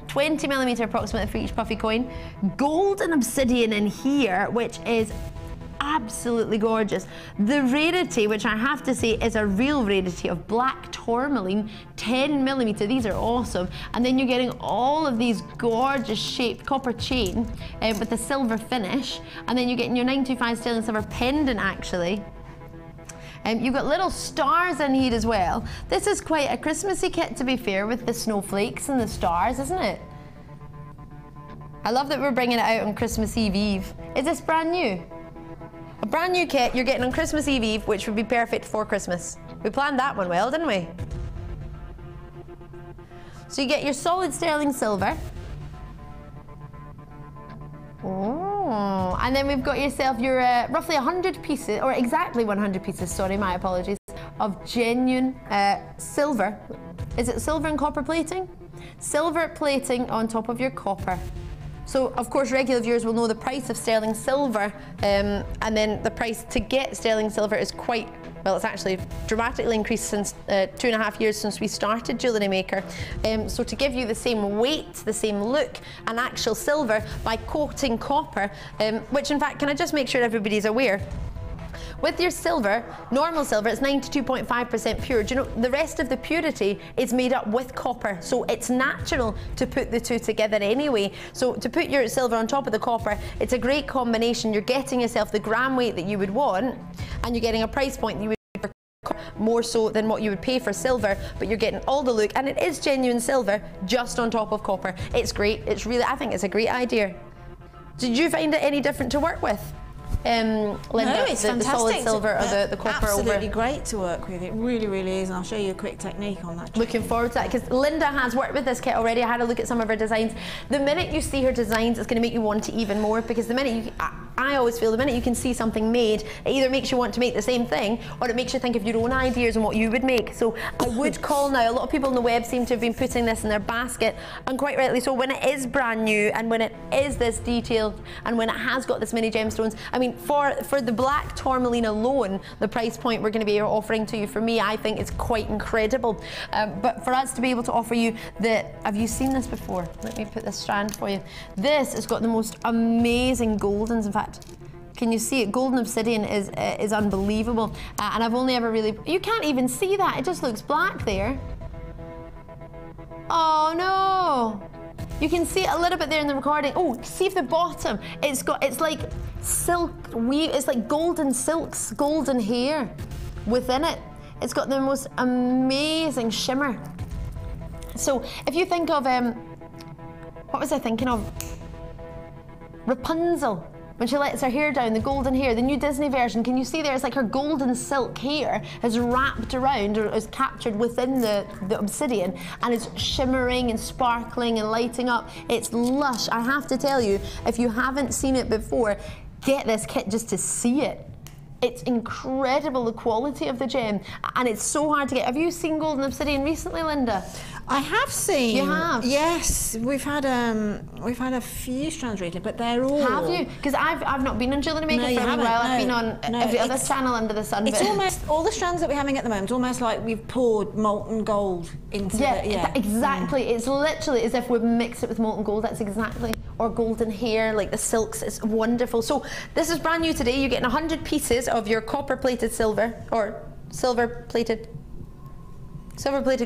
20mm approximately for each puffy coin. Golden obsidian in here, which is absolutely gorgeous. The rarity, which I have to say is a real rarity, of black tourmaline, 10mm. These are awesome. And then you're getting all of these gorgeous shaped copper chain with the silver finish. And then you're getting your 925 sterling silver pendant, actually. You've got little stars in here as well. This is quite a Christmassy kit, to be fair, with the snowflakes and the stars, isn't it? I love that we're bringing it out on Christmas Eve. Is this brand new? A brand new kit you're getting on Christmas Eve, which would be perfect for Christmas. We planned that one well, didn't we? So you get your solid sterling silver. Oh, and then we've got yourself your roughly 100 pieces, or exactly 100 pieces, sorry, my apologies, of genuine silver. Is it silver and copper plating? Silver plating on top of your copper. So, of course, regular viewers will know the price of sterling silver, and then the price to get sterling silver is quite, well, it's actually dramatically increased since 2.5 years since we started Jewellery Maker. So to give you the same weight, the same look, and actual silver by coating copper, which in fact, can I just make sure everybody's aware? With your silver, normal silver, it's 92.5% pure. Do you know, the rest of the purity is made up with copper, so it's natural to put the two together anyway. So to put your silver on top of the copper, it's a great combination. You're getting yourself the gram weight that you would want, and you're getting a price point that you would pay for more so than what you would pay for silver, but you're getting all the look, and it is genuine silver just on top of copper. It's great. It's really, I think it's a great idea. Did you find it any different to work with? Linda, no, it's the solid silver or the copper absolutely over. great to work with. It really, really is, and I'll show you a quick technique on that. Looking forward to that, because Linda has worked with this kit already. I had a look at some of her designs. The minute you see her designs, it's going to make you want it even more, because the minute you, I always feel the minute you can see something made, it either makes you want to make the same thing, or it makes you think of your own ideas and what you would make. So I would call now, a lot of people on the web seem to have been putting this in their basket, and quite rightly so. When it is brand new, and when it is this detailed, and when it has got this many gemstones, I mean, for the black tourmaline alone, the price point we're going to be offering to you, for me, I think it's quite incredible. But for us to be able to offer you the, have you seen this before? Let me put this strand for you. This has got the most amazing goldens. In fact, can you see it? Golden obsidian is unbelievable. And I've only ever really, you can't even see that. It just looks black there. Oh no. You can see it a little bit there in the recording. Oh, see if the bottom, it's like silk weave, it's like golden silks, golden hair within it. It's got the most amazing shimmer. So if you think of, what was I thinking of? Rapunzel. When she lets her hair down, the golden hair, the new Disney version, can you see there? It's like her golden silk hair is wrapped around, or is captured within the obsidian, and it's shimmering and sparkling and lighting up. It's lush. I have to tell you, if you haven't seen it before, get this kit just to see it. It's incredible, the quality of the gem, and it's so hard to get. Have you seen golden obsidian recently, Linda? I have seen. You have? Yes, we've had a few strands recently, but they're all. Have you? Because I've not been on Jewellery Maker for a while. I've been on every other channel under the sun. It's almost all the strands that we're having at the moment. It's almost like we've poured molten gold into exactly. It's literally as if we've mixed it with molten gold. That's exactly. Or golden hair, like the silks. It's wonderful. So this is brand new today. You're getting 100 pieces of your copper-plated silver, or silver-plated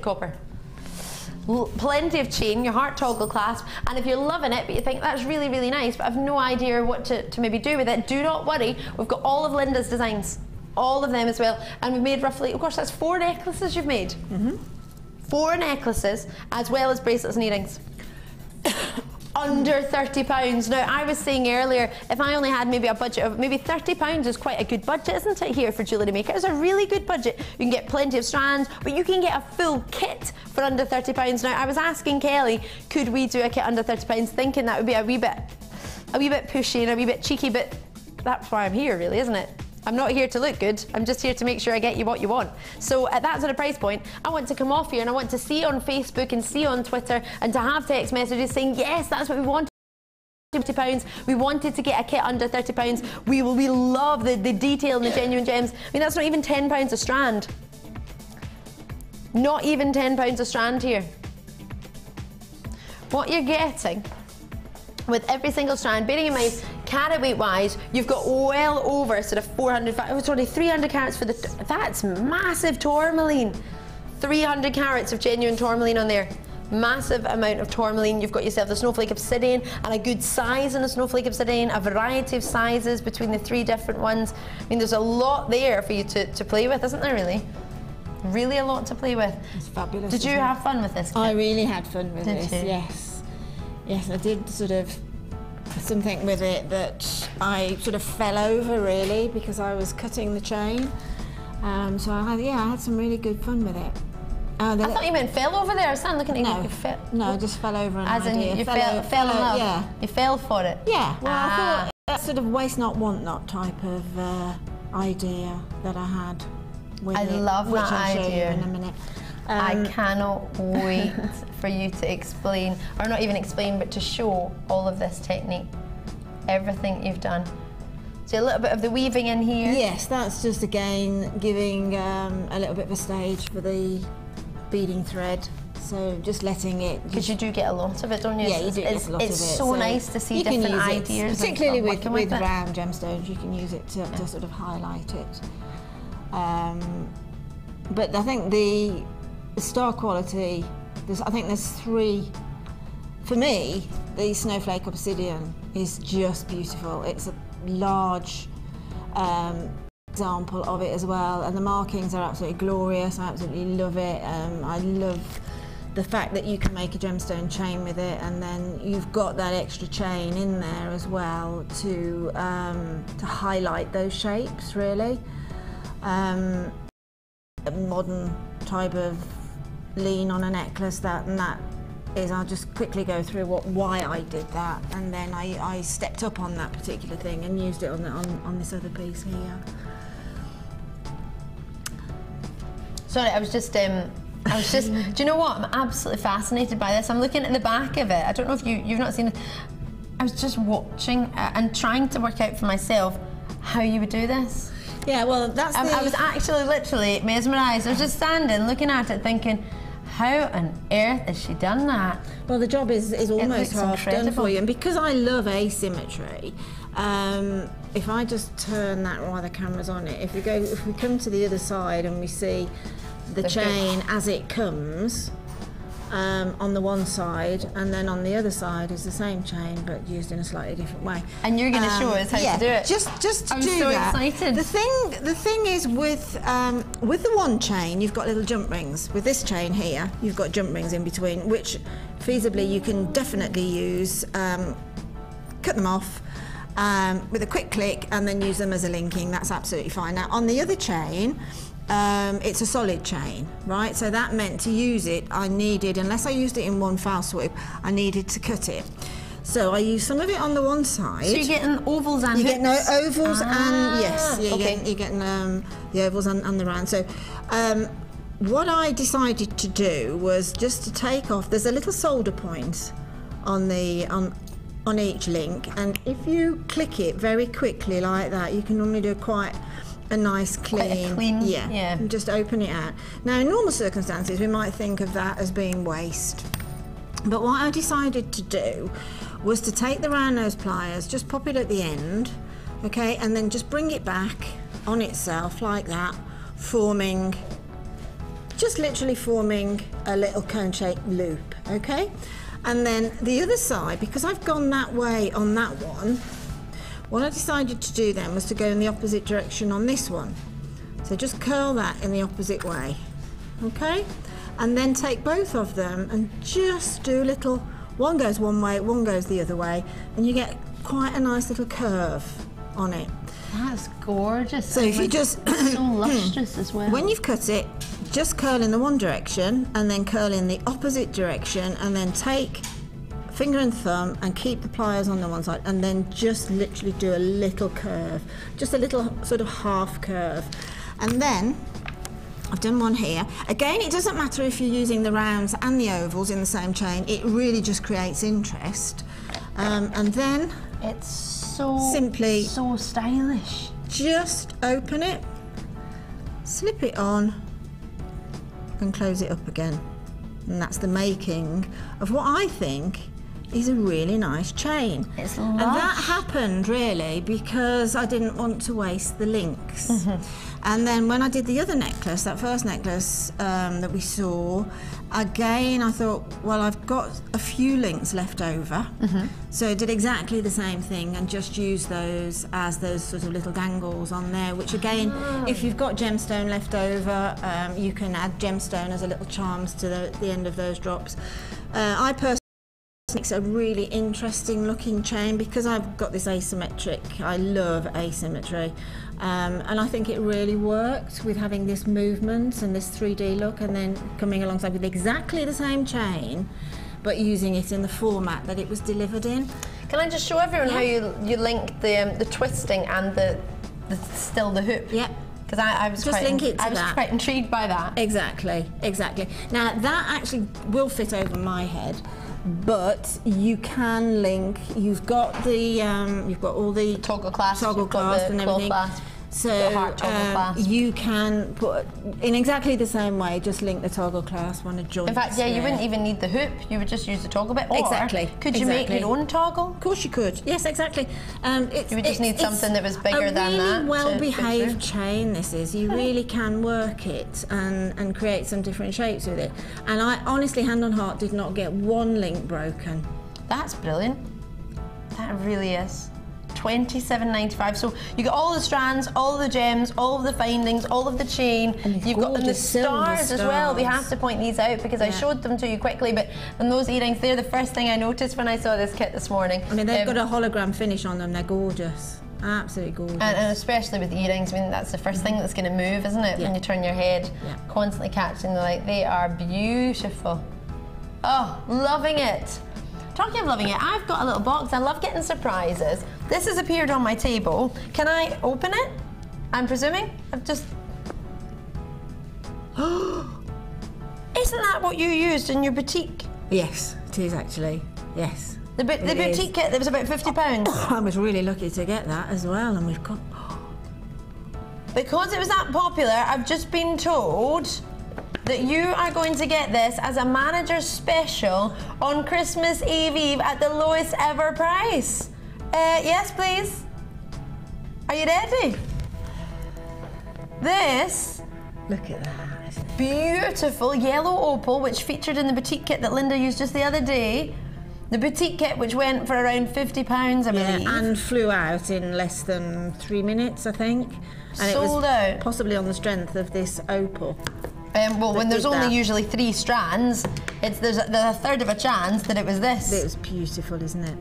copper. Plenty of chain, your heart toggle clasp, and if you're loving it but you think that's really, really nice but I've no idea what to maybe do with it, do not worry. We've got all of Linda's designs, all of them as well, and we've made roughly, of course, that's 4 necklaces you've made. 4 necklaces, as well as bracelets and earrings. Under £30. Now, I was saying earlier, if I only had maybe a budget of maybe £30 is quite a good budget, isn't it, here for Jewellery Maker? It's a really good budget. You can get plenty of strands, but you can get a full kit for under £30. Now, I was asking Kelly, could we do a kit under £30, thinking that would be a wee bit pushy and a wee bit cheeky, but that's why I'm here, really, isn't it? I'm not here to look good, I'm just here to make sure I get you what you want. So at that sort of price point, I want to come off here and I want to see on Facebook and see on Twitter and to have text messages saying, yes, that's what we want. £50. We wanted to get a kit under £30. We love the detail and the genuine gems. I mean, that's not even £10 a strand. Not even £10 a strand here. What you're getting with every single strand, bearing in mind, carat weight wise, you've got well over sort of 300 carats for the, that's massive tourmaline. 300 carats of genuine tourmaline on there. Massive amount of tourmaline. You've got yourself the snowflake obsidian and a good size in a snowflake obsidian, a variety of sizes between the 3 different ones. I mean, there's a lot there for you to play with, isn't there, really? Really a lot to play with. It's fabulous. Did you have fun with this kit? I really had fun with this, you? yes. Yes, I did sort of something with it that I sort of fell over, really, because I was cutting the chain. So I had some really good fun with it. I thought you meant fell over there. I was looking at you. No, I just fell over an As idea. in you fell in love? Yeah. You fell for it? Yeah. Well, I thought that sort of waste not, want not type of idea that I had with it. I love which that I'll show idea. you in a minute. I cannot wait for you to explain, or not even explain, but to show all of this technique. Everything you've done. So a little bit of the weaving in here. Yes, that's just again giving a little bit of a stage for the beading thread. So just letting it. Because you do get a lot of it, don't you? Yeah, you do get a lot of it. It's so nice to see different ideas. Particularly with round gemstones, you can use it to sort of highlight it. But I think the star quality, I think there's 3. For me, the snowflake obsidian is just beautiful. It's a large example of it as well, and the markings are absolutely glorious. I absolutely love it. I love the fact that you can make a gemstone chain with it, and then you've got that extra chain in there as well to highlight those shapes, really. A modern type of lean on a necklace, that is, I'll just quickly go through why I did that, and then I stepped up on that particular thing and used it on this other piece here. Sorry, I was just, do you know what? I'm absolutely fascinated by this. I'm looking at the back of it. I don't know if you've not seen it. I was just watching and trying to work out for myself how you would do this. Yeah, well, that's I was actually literally mesmerised. I was just standing, looking at it, thinking, how on earth has she done that? Well, the job is almost half done for you, and because I love asymmetry, if I just turn that while the camera's on it, if we come to the other side and we see the chain as it comes on the one side, and then on the other side is the same chain but used in a slightly different way. And you're going to show us how to do it. Just to I'm do so that. excited. The thing is with the one chain, you've got little jump rings. With this chain here, you've got jump rings in between, which feasibly you can definitely use. Cut them off with a quick click and then use them as a linking. That's absolutely fine. Now on the other chain, it's a solid chain, right? So that meant to use it, I needed, unless I used it in one foul swoop, I needed to cut it. So I used some of it on the one side. So you're getting ovals and hooks? You get ovals and, yes, you're getting the ovals and the round. So what I decided to do was just to take off, there's a little solder point on each link, and if you click it very quickly like that, you can normally do quite a nice clean, yeah, and just open it out. Now in normal circumstances we might think of that as being waste, but what I decided to do was to take the round nose pliers, just pop it at the end, okay, and then just bring it back on itself like that, just literally forming a little cone-shaped loop, okay? And then the other side, because I've gone that way on that one, what I decided to do then was to go in the opposite direction on this one. So just curl that in the opposite way, okay? And then take both of them and just do a little, one goes one way, one goes the other way, and you get quite a nice little curve on it. That's gorgeous. So if you just, so lustrous as well. When you've cut it, just curl in the one direction and then curl in the opposite direction, and then take finger and thumb, and keep the pliers on the one side, and then just literally do a little curve, just a little sort of half curve. And then I've done one here. Again, it doesn't matter if you're using the rounds and the ovals in the same chain, it really just creates interest. And then it's so stylish. Just open it, slip it on, and close it up again. And that's the making of what I think is a really nice chain. It's lush. And that happened really because I didn't want to waste the links. And then when I did the other necklace, that first necklace that we saw, again I thought, well, I've got a few links left over. So I did exactly the same thing and just used those as those sort of little dangles on there, which again, if you've got gemstone left over, you can add gemstone as a little charms to the end of those drops. I personally think it's a really interesting looking chain because I've got this asymmetric, I love asymmetry. And I think it really worked with having this movement and this 3D look, and then coming alongside with exactly the same chain but using it in the format that it was delivered in. Can I just show everyone how you link the twisting and the hoop? Yeah. Because I was quite intrigued by that. Exactly. Now that actually will fit over my head, but you can link. You've got all the toggle clasp, and everything. Clasp. So you can put in exactly the same way, just link the toggle clasp on a joint. In fact, yeah, you wouldn't even need the hoop, you would just use the toggle bit. Or could you make your own toggle? Of course you could, yes, exactly. You would just need something that was bigger than that. A really well-behaved chain this is. You really can work it and create some different shapes with it. And I honestly, hand on heart, did not get one link broken. That's brilliant. That really is. $27.95. So you get all the strands, all of the gems, all of the findings, all of the chain. You've got the stars as well. We have to point these out because I showed them to you quickly, but and those earrings, they're the first thing I noticed when I saw this kit this morning. I mean, they've got a hologram finish on them. They're gorgeous. Absolutely gorgeous. And especially with the earrings, I mean, that's the first thing that's going to move, isn't it? When you turn your head, constantly catching the light. They are beautiful. Oh, loving it. Talking of loving it, I've got a little box. I love getting surprises. This has appeared on my table. Can I open it? I'm presuming. I've just... Isn't that what you used in your boutique? Yes, it is actually. Yes. The boutique kit that was about £50. I was really lucky to get that as well, and we've got... Because it was that popular, I've just been told that you are going to get this as a manager's special on Christmas Eve at the lowest ever price. Yes, please. Are you ready? This. Look at that. Beautiful yellow opal, which featured in the boutique kit that Linda used just the other day. The boutique kit, which went for around £50, I believe. Yeah, and flew out in less than 3 minutes, I think. And sold out. Possibly on the strength of this opal. Well, when there's only usually 3 strands, there's a third of a chance that it was this. It was beautiful, isn't it?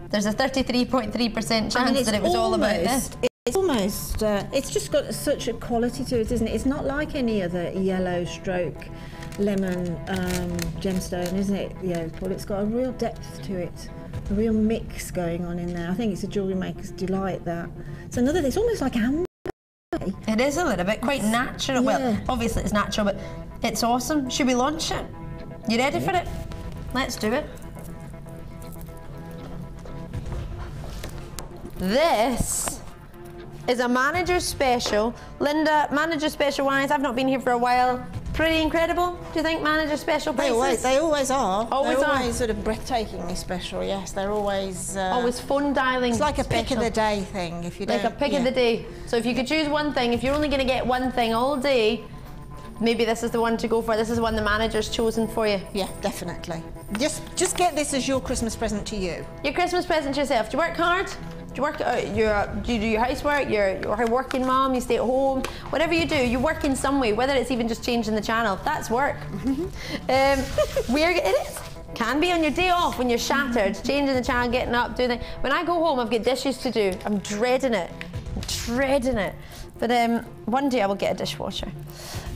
There's a 33.3% chance that it was all about this. It's almost, it's just got such a quality to it, isn't it? It's not like any other yellow stroke lemon gemstone, isn't it? The opal. It's got a real depth to it, a real mix going on in there. I think it's a jewellery maker's delight, that. It's it's almost like amber. It is a little bit, quite natural. Yeah. Well, obviously it's natural, but it's awesome. Should we launch it? You ready for it? Let's do it. This is a manager special. Linda, manager special wines, I've not been here for a while. Pretty incredible, do you think, manager special prices? They always are. Always they're are. Always sort of breathtakingly special, yes. They're always... always phone dialing. It's like a special. pick of the day thing, if you don't... Like a pick of the day. So if you could choose one thing, if you're only going to get one thing all day, maybe this is the one to go for. This is the one the manager's chosen for you. Yeah, definitely. Just get this as your Christmas present to you. Your Christmas present to yourself. Do you work hard? Do you work? Do you do your housework? You're a working mom. You stay at home. Whatever you do, you work in some way. Whether it's even just changing the channel, that's work. It is. Can be on your day off when you're shattered, changing the channel, getting up, doing it. When I go home, I've got dishes to do. I'm dreading it. But one day I will get a dishwasher.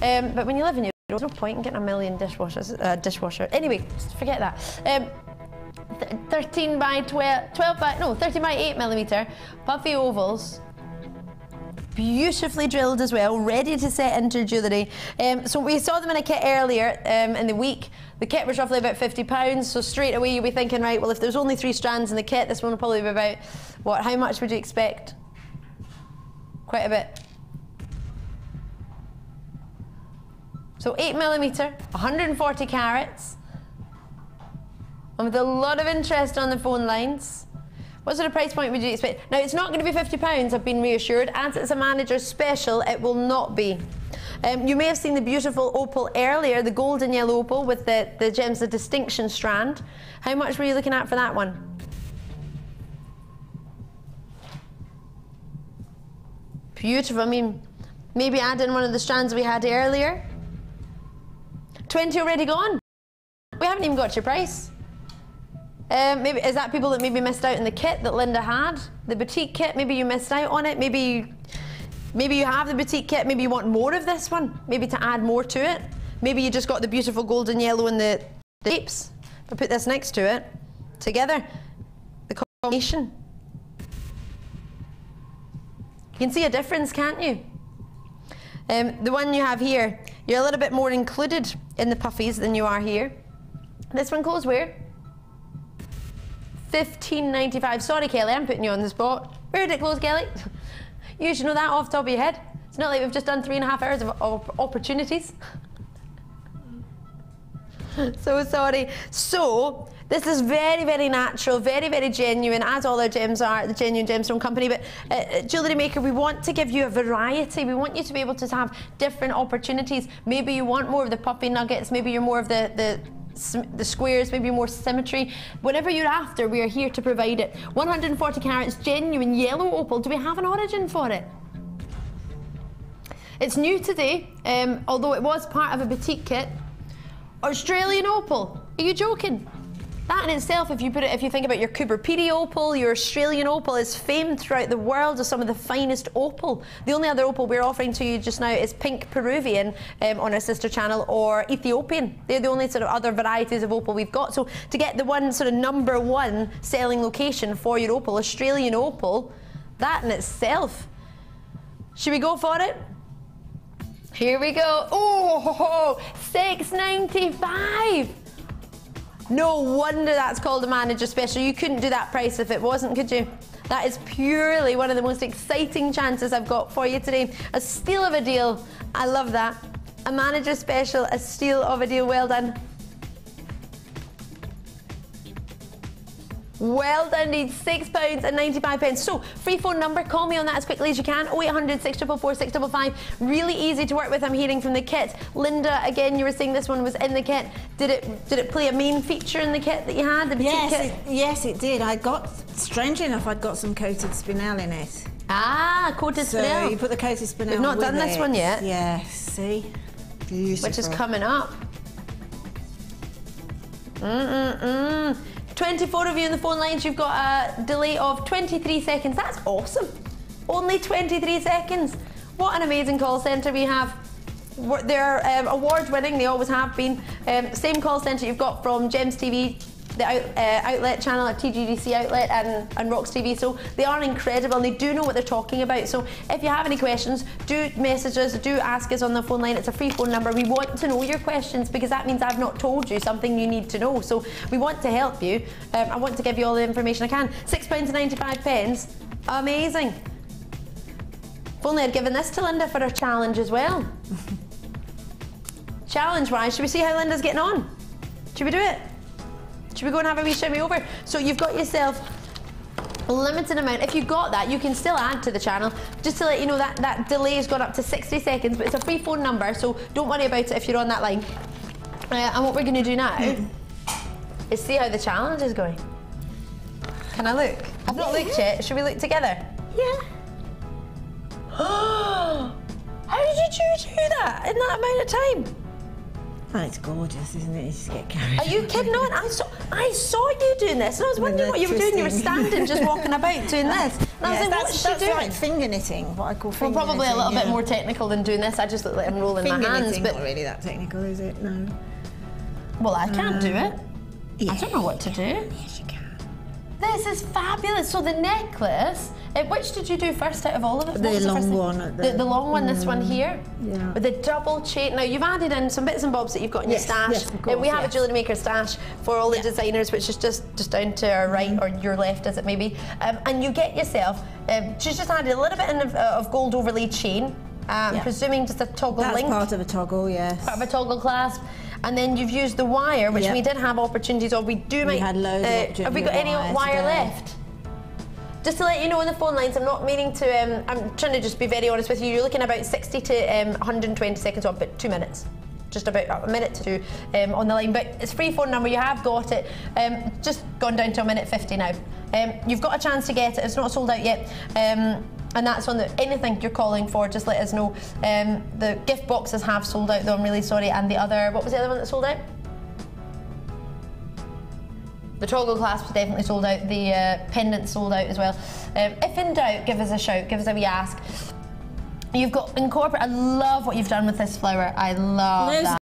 But when you live in your, there's no point in getting a million dishwasher. Anyway, forget that. 13 by 12 by, no, 13 by 8mm puffy ovals. Beautifully drilled as well, ready to set into jewellery. So we saw them in a kit earlier in the week. The kit was roughly about £50, so straight away you'll be thinking, right, well, if there's only 3 strands in the kit, this one will probably be about, what, how much would you expect? Quite a bit. So 8mm, 140 carats, and with a lot of interest on the phone lines. What sort of price point would you expect? Now, it's not going to be £50, I've been reassured. As it's a manager's special, it will not be. You may have seen the beautiful opal earlier, the golden yellow opal with the Gems of Distinction strand. How much were you looking at for that one? Beautiful. I mean, maybe add in one of the strands we had earlier. 20 already gone. We haven't even got your price. Maybe is that people that maybe missed out on the kit that Linda had, the boutique kit? Maybe you missed out on it. Maybe you have the boutique kit. Maybe you want more of this one. Maybe to add more to it. Maybe you just got the beautiful golden yellow and the shapes. If I put this next to it, together, the combination. You can see a difference, can't you? The one you have here, you're a little bit more included in the puffies than you are here. This one goes where? $15.95. Sorry, Kelly, I'm putting you on the spot. Where did it close, Kelly? You should know that off the top of your head. It's not like we've just done 3.5 hours of opportunities. So sorry. So this is very, very natural, very, very genuine, as all our gems are, the genuine gemstone company. But Jewellery Maker, we want to give you a variety. We want you to be able to have different opportunities. Maybe you want more of the puffy nuggets. Maybe you're more of the squares, maybe more symmetry. Whatever you're after, we are here to provide it. 140 carats, genuine yellow opal. Do we have an origin for it? It's new today, although it was part of a boutique kit. Australian opal. Are you joking? That in itself, if you think about your Cooper Pedy opal, your Australian opal is famed throughout the world as some of the finest opal. The only other opal we're offering to you just now is pink Peruvian on our sister channel, or Ethiopian. They're the only sort of other varieties of opal we've got. So to get the one sort of #1 selling location for your opal, Australian opal, that in itself. Should we go for it? Here we go. Oh, $6.95. No wonder that's called a manager special. You couldn't do that price if it wasn't, could you? That is purely one of the most exciting chances I've got for you today. A steal of a deal. I love that. A manager special, a steal of a deal. Well done. Well done indeed, £6.95. So, free phone number, call me on that as quickly as you can, 0800 644 655. Really easy to work with, I'm hearing from the kit. Linda, again, you were saying this one was in the kit. Did it play a main feature in the kit that you had, the boutique kit? Yes, it did. Strangely enough, I'd got some coated spinel in it. Ah, coated spinel. So you put the coated spinel. We've not done this one yet. Yeah, see? Beautiful. Which is coming up. 24 of you on the phone lines. You've got a delay of 23 seconds. That's awesome. Only 23 seconds. What an amazing call centre we have. They're award-winning. They always have been. Same call centre you've got from Gems TV, the outlet channel at TGDC Outlet and Rocks TV. So they are incredible and they do know what they're talking about. So if you have any questions, do message us, do ask us on the phone line. It's a free phone number. We want to know your questions because that means I've not told you something you need to know. So we want to help you. I want to give you all the information I can. £6.95. Amazing. If only I'd given this to Linda for her challenge as well. Challenge-wise, should we see how Linda's getting on? Should we do it? Should we go and have a wee shimmy over? So you've got yourself a limited amount. If you got that, you can still add to the channel. Just to let you know that delay has gone up to 60 seconds, but it's a free phone number, so don't worry about it if you're on that line. And what we're going to do now is see how the challenge is going. Can I look? I've not looked yet. Should we look together? Yeah. How did you do that in that amount of time? Oh, it's gorgeous, isn't it? You just get carried. Are you kidding on? I saw you doing this, and I was wondering what you were doing. You were standing, just walking about doing this. And I was like, what's she doing? That's like finger knitting, what I call finger knitting. Well, probably a little bit more technical than doing this. I just look like I'm rolling my hands. But not really that technical, is it? No. Well, I can't do it. I don't know what to do. Yes, you can. This is fabulous. So the necklace, which did you do first out of all of it? The long one. The long one, this one here? Yeah. With the double chain. Now you've added in some bits and bobs that you've got in your stash. Yes, of course, we have a Jewellery Maker stash for all the designers, which is just down to our right or your left, as it may be. And you get yourself, she's just added a little bit of gold overlay chain. Presuming just a toggle link. That's part of a toggle, yes. Part of a toggle clasp. And then you've used the wire, which we did have opportunities of. We had loads of opportunities. Have we got any wire left? Just to let you know on the phone lines, I'm not meaning to, I'm trying to just be very honest with you, you're looking about 60 to 120 seconds on, but 2 minutes. Just about a minute to do on the line, but it's free phone number, you have got it. Just gone down to a minute 50 now. You've got a chance to get it, it's not sold out yet. And that's on anything you're calling for, just let us know. The gift boxes have sold out though, I'm really sorry, and the other, what was the other one that sold out? The toggle clasp was definitely sold out, the pendant sold out as well. If in doubt, give us a shout, give us a wee ask. You've got incorporate, I love what you've done with this flower, I love that.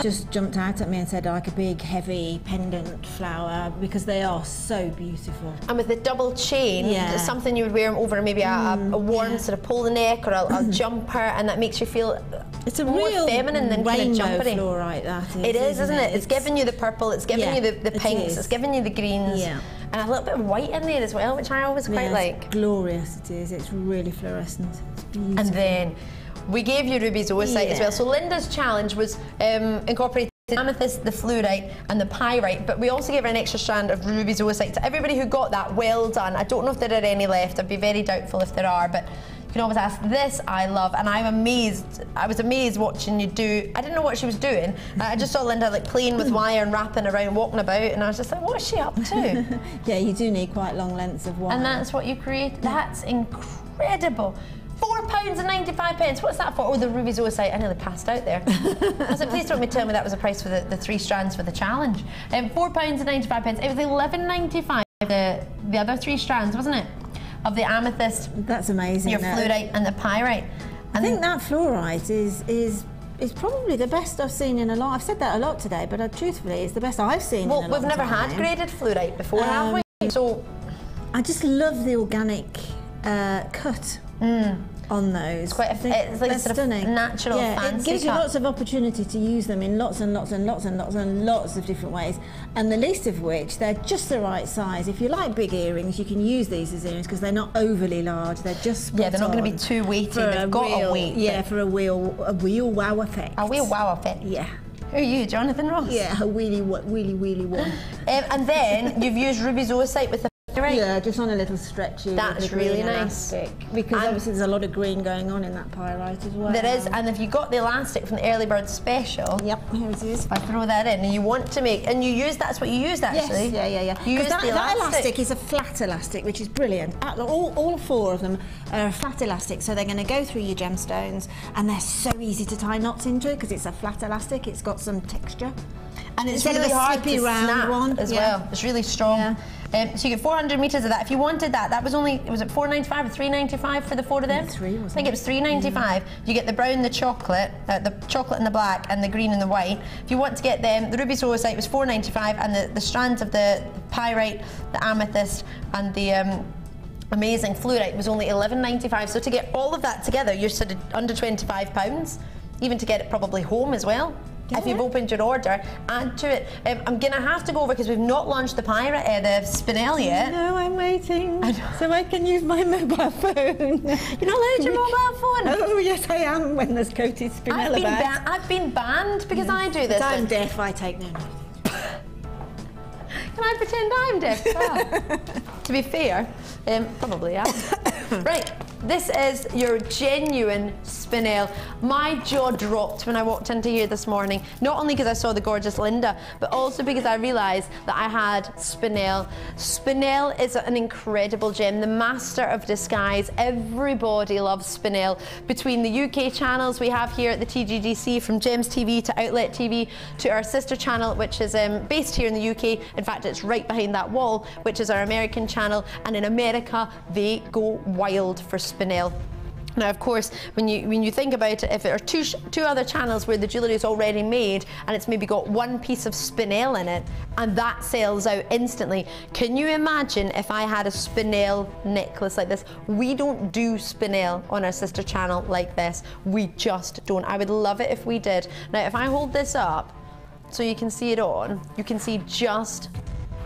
Just jumped out at me and said like a big heavy pendant flower because they are so beautiful. And with the double chain, it's something you would wear over maybe a warm sort of polo neck or a jumper, and that makes you feel more feminine than kind of jumpery. Fluorite, that is. It is, isn't it? It's giving you the purple, it's giving you the pinks, it's giving you the greens, and a little bit of white in there as well, which I always quite like. It's glorious, it is. It's really fluorescent. It's beautiful. And then we gave you ruby zoisite as well. So Linda's challenge was incorporating the amethyst, the fluorite and the pyrite, but we also gave her an extra strand of ruby zoisite. To everybody who got that, well done. I don't know if there are any left. I'd be very doubtful if there are, but you can always ask. This I love, and I'm amazed. I was amazed watching you do. I didn't know what she was doing. I just saw Linda like playing with wire and wrapping around, walking about, and I was just like, what is she up to? Yeah, you do need quite long lengths of wire. And that's what you create. That's incredible. £4.95. What's that for? Oh, the ruby zoisite. I nearly passed out there. I was like, please don't tell me that was the price for the 3 strands for the challenge. £4.95. It was £11.95. The other 3 strands, wasn't it? Of the amethyst. That's amazing. Your fluorite and the pyrite. I think that fluorite is probably the best I've seen in a lot. I've said that a lot today, but truthfully, it's the best I've seen in a long time. Well, we've never had graded fluorite before, have we? So I just love the organic cut on those. It's like sort stunning. Of natural, fancy. It gives you cut. lots of opportunity to use them in lots and lots and lots and lots and lots of different ways, and the least of which, they're just the right size. If you like big earrings, you can use these as earrings because they're not overly large. They're just spot they're not going to be too weighty. They've got a weight. Yeah, for a real wow effect. A real wow effect. Yeah. Who are you, Jonathan Ross? Yeah, a wheelie one. And then you've used ruby zoisite with the pyrite. Yeah, just on a little stretchy. That's really nice. Because obviously there's a lot of green going on in that pyrite as well. There is, and if you got the elastic from the early bird special. Yep, here it is. If I throw that in, and you want to make, and you use, that's what you used actually. Yes, yeah. You used that elastic is a flat elastic, which is brilliant. All 4 of them are flat elastic, so they're going to go through your gemstones, and they're so easy to tie knots into because it's a flat elastic. It's got some texture. And it's Instead really of a hard slippy to round snap one as well. It's really strong. Yeah. So you get 400 metres of that. If you wanted that, that was only, was it $4.95 or $3.95 for the 4 of them? I think it was $3.95. You get the brown, the chocolate and the black, and the green and the white. If you want to get them, the ruby zoisite was $4.95, and the strands of the pyrite, the amethyst, and the amazing fluorite was only $11.95. So to get all of that together, you're sort of under £25, even to get it probably home as well. If you've opened your order, add to it. I'm going to have to go over because we've not launched the pyrite, the spinel yet. No, I'm waiting. So I can use my mobile phone. You're not allowed your mobile phone? Oh, yes, I am when there's coated spinel about. I've been banned because I do this. I'm deaf, I take no notice. Can I pretend I'm deaf? Oh. To be fair, probably, yeah. Right, this is your genuine spinel. My jaw dropped when I walked into here this morning, not only because I saw the gorgeous Linda, but also because I realised that I had spinel. Spinel is an incredible gem, the master of disguise. Everybody loves spinel. Between the UK channels we have here at the TGGC, from Gems TV to Outlet TV to our sister channel, which is based here in the UK. In fact, it's right behind that wall, which is our American channel, and in America they go wild for spinel. Now, of course, when you think about it, if there are two other channels where the jewellery is already made and it's maybe got one piece of spinel in it and that sells out instantly, can you imagine if I had a spinel necklace like this? We don't do spinel on our sister channel like this. We just don't. I would love it if we did. Now, if I hold this up so you can see it on, you can see just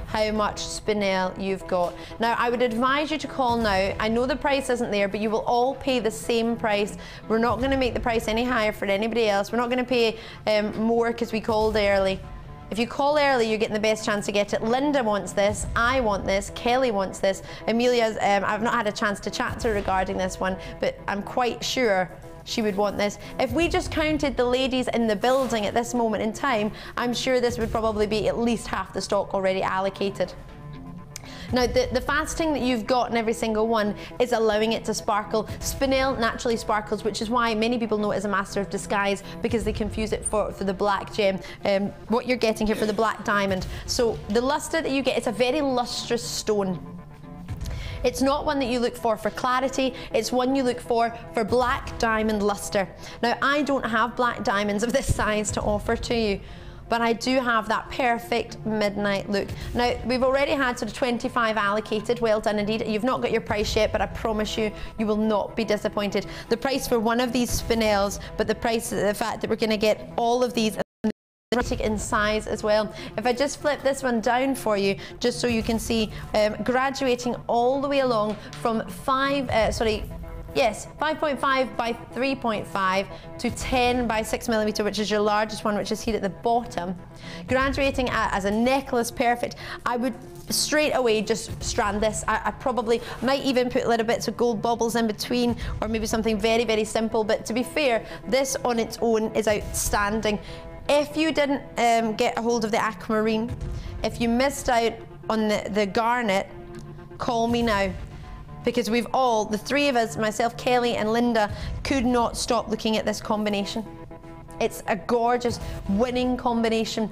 how much spinel you've got. Now, I would advise you to call now. I know the price isn't there, but you will all pay the same price. We're not going to make the price any higher for anybody else. We're not going to pay more because we called early. If you call early, you're getting the best chance to get it. Linda wants this, I want this, Kelly wants this. Amelia's, I've not had a chance to chat to her regarding this one, but I'm quite sure she would want this. If we just counted the ladies in the building at this moment in time, I'm sure this would probably be at least half the stock already allocated. Now, the faceting that you've got in every single one is allowing it to sparkle. Spinel naturally sparkles, which is why many people know it as a master of disguise, because they confuse it for the black gem. What you're getting here for the black diamond. So the luster that you get, it's a very lustrous stone. It's not one that you look for clarity, it's one you look for black diamond luster. Now, I don't have black diamonds of this size to offer to you, but I do have that perfect midnight look. Now, we've already had sort of 25 allocated, well done indeed. You've not got your price yet, but I promise you, you will not be disappointed. The price for one of these spinels, but the price of the fact that we're gonna get all of these in size as well. If I just flip this one down for you, just so you can see, graduating all the way along from 5.5 by 3.5 to 10 by 6mm, which is your largest one, which is here at the bottom. Graduating as a necklace, perfect. I would straight away just strand this. I probably might even put little bits of gold baubles in between, or maybe something very, very simple. But to be fair, this on its own is outstanding. If you didn't get a hold of the Aquamarine, if you missed out on the Garnet, call me now. Because we've all, the three of us, myself, Kelly and Linda, could not stop looking at this combination. It's a gorgeous winning combination.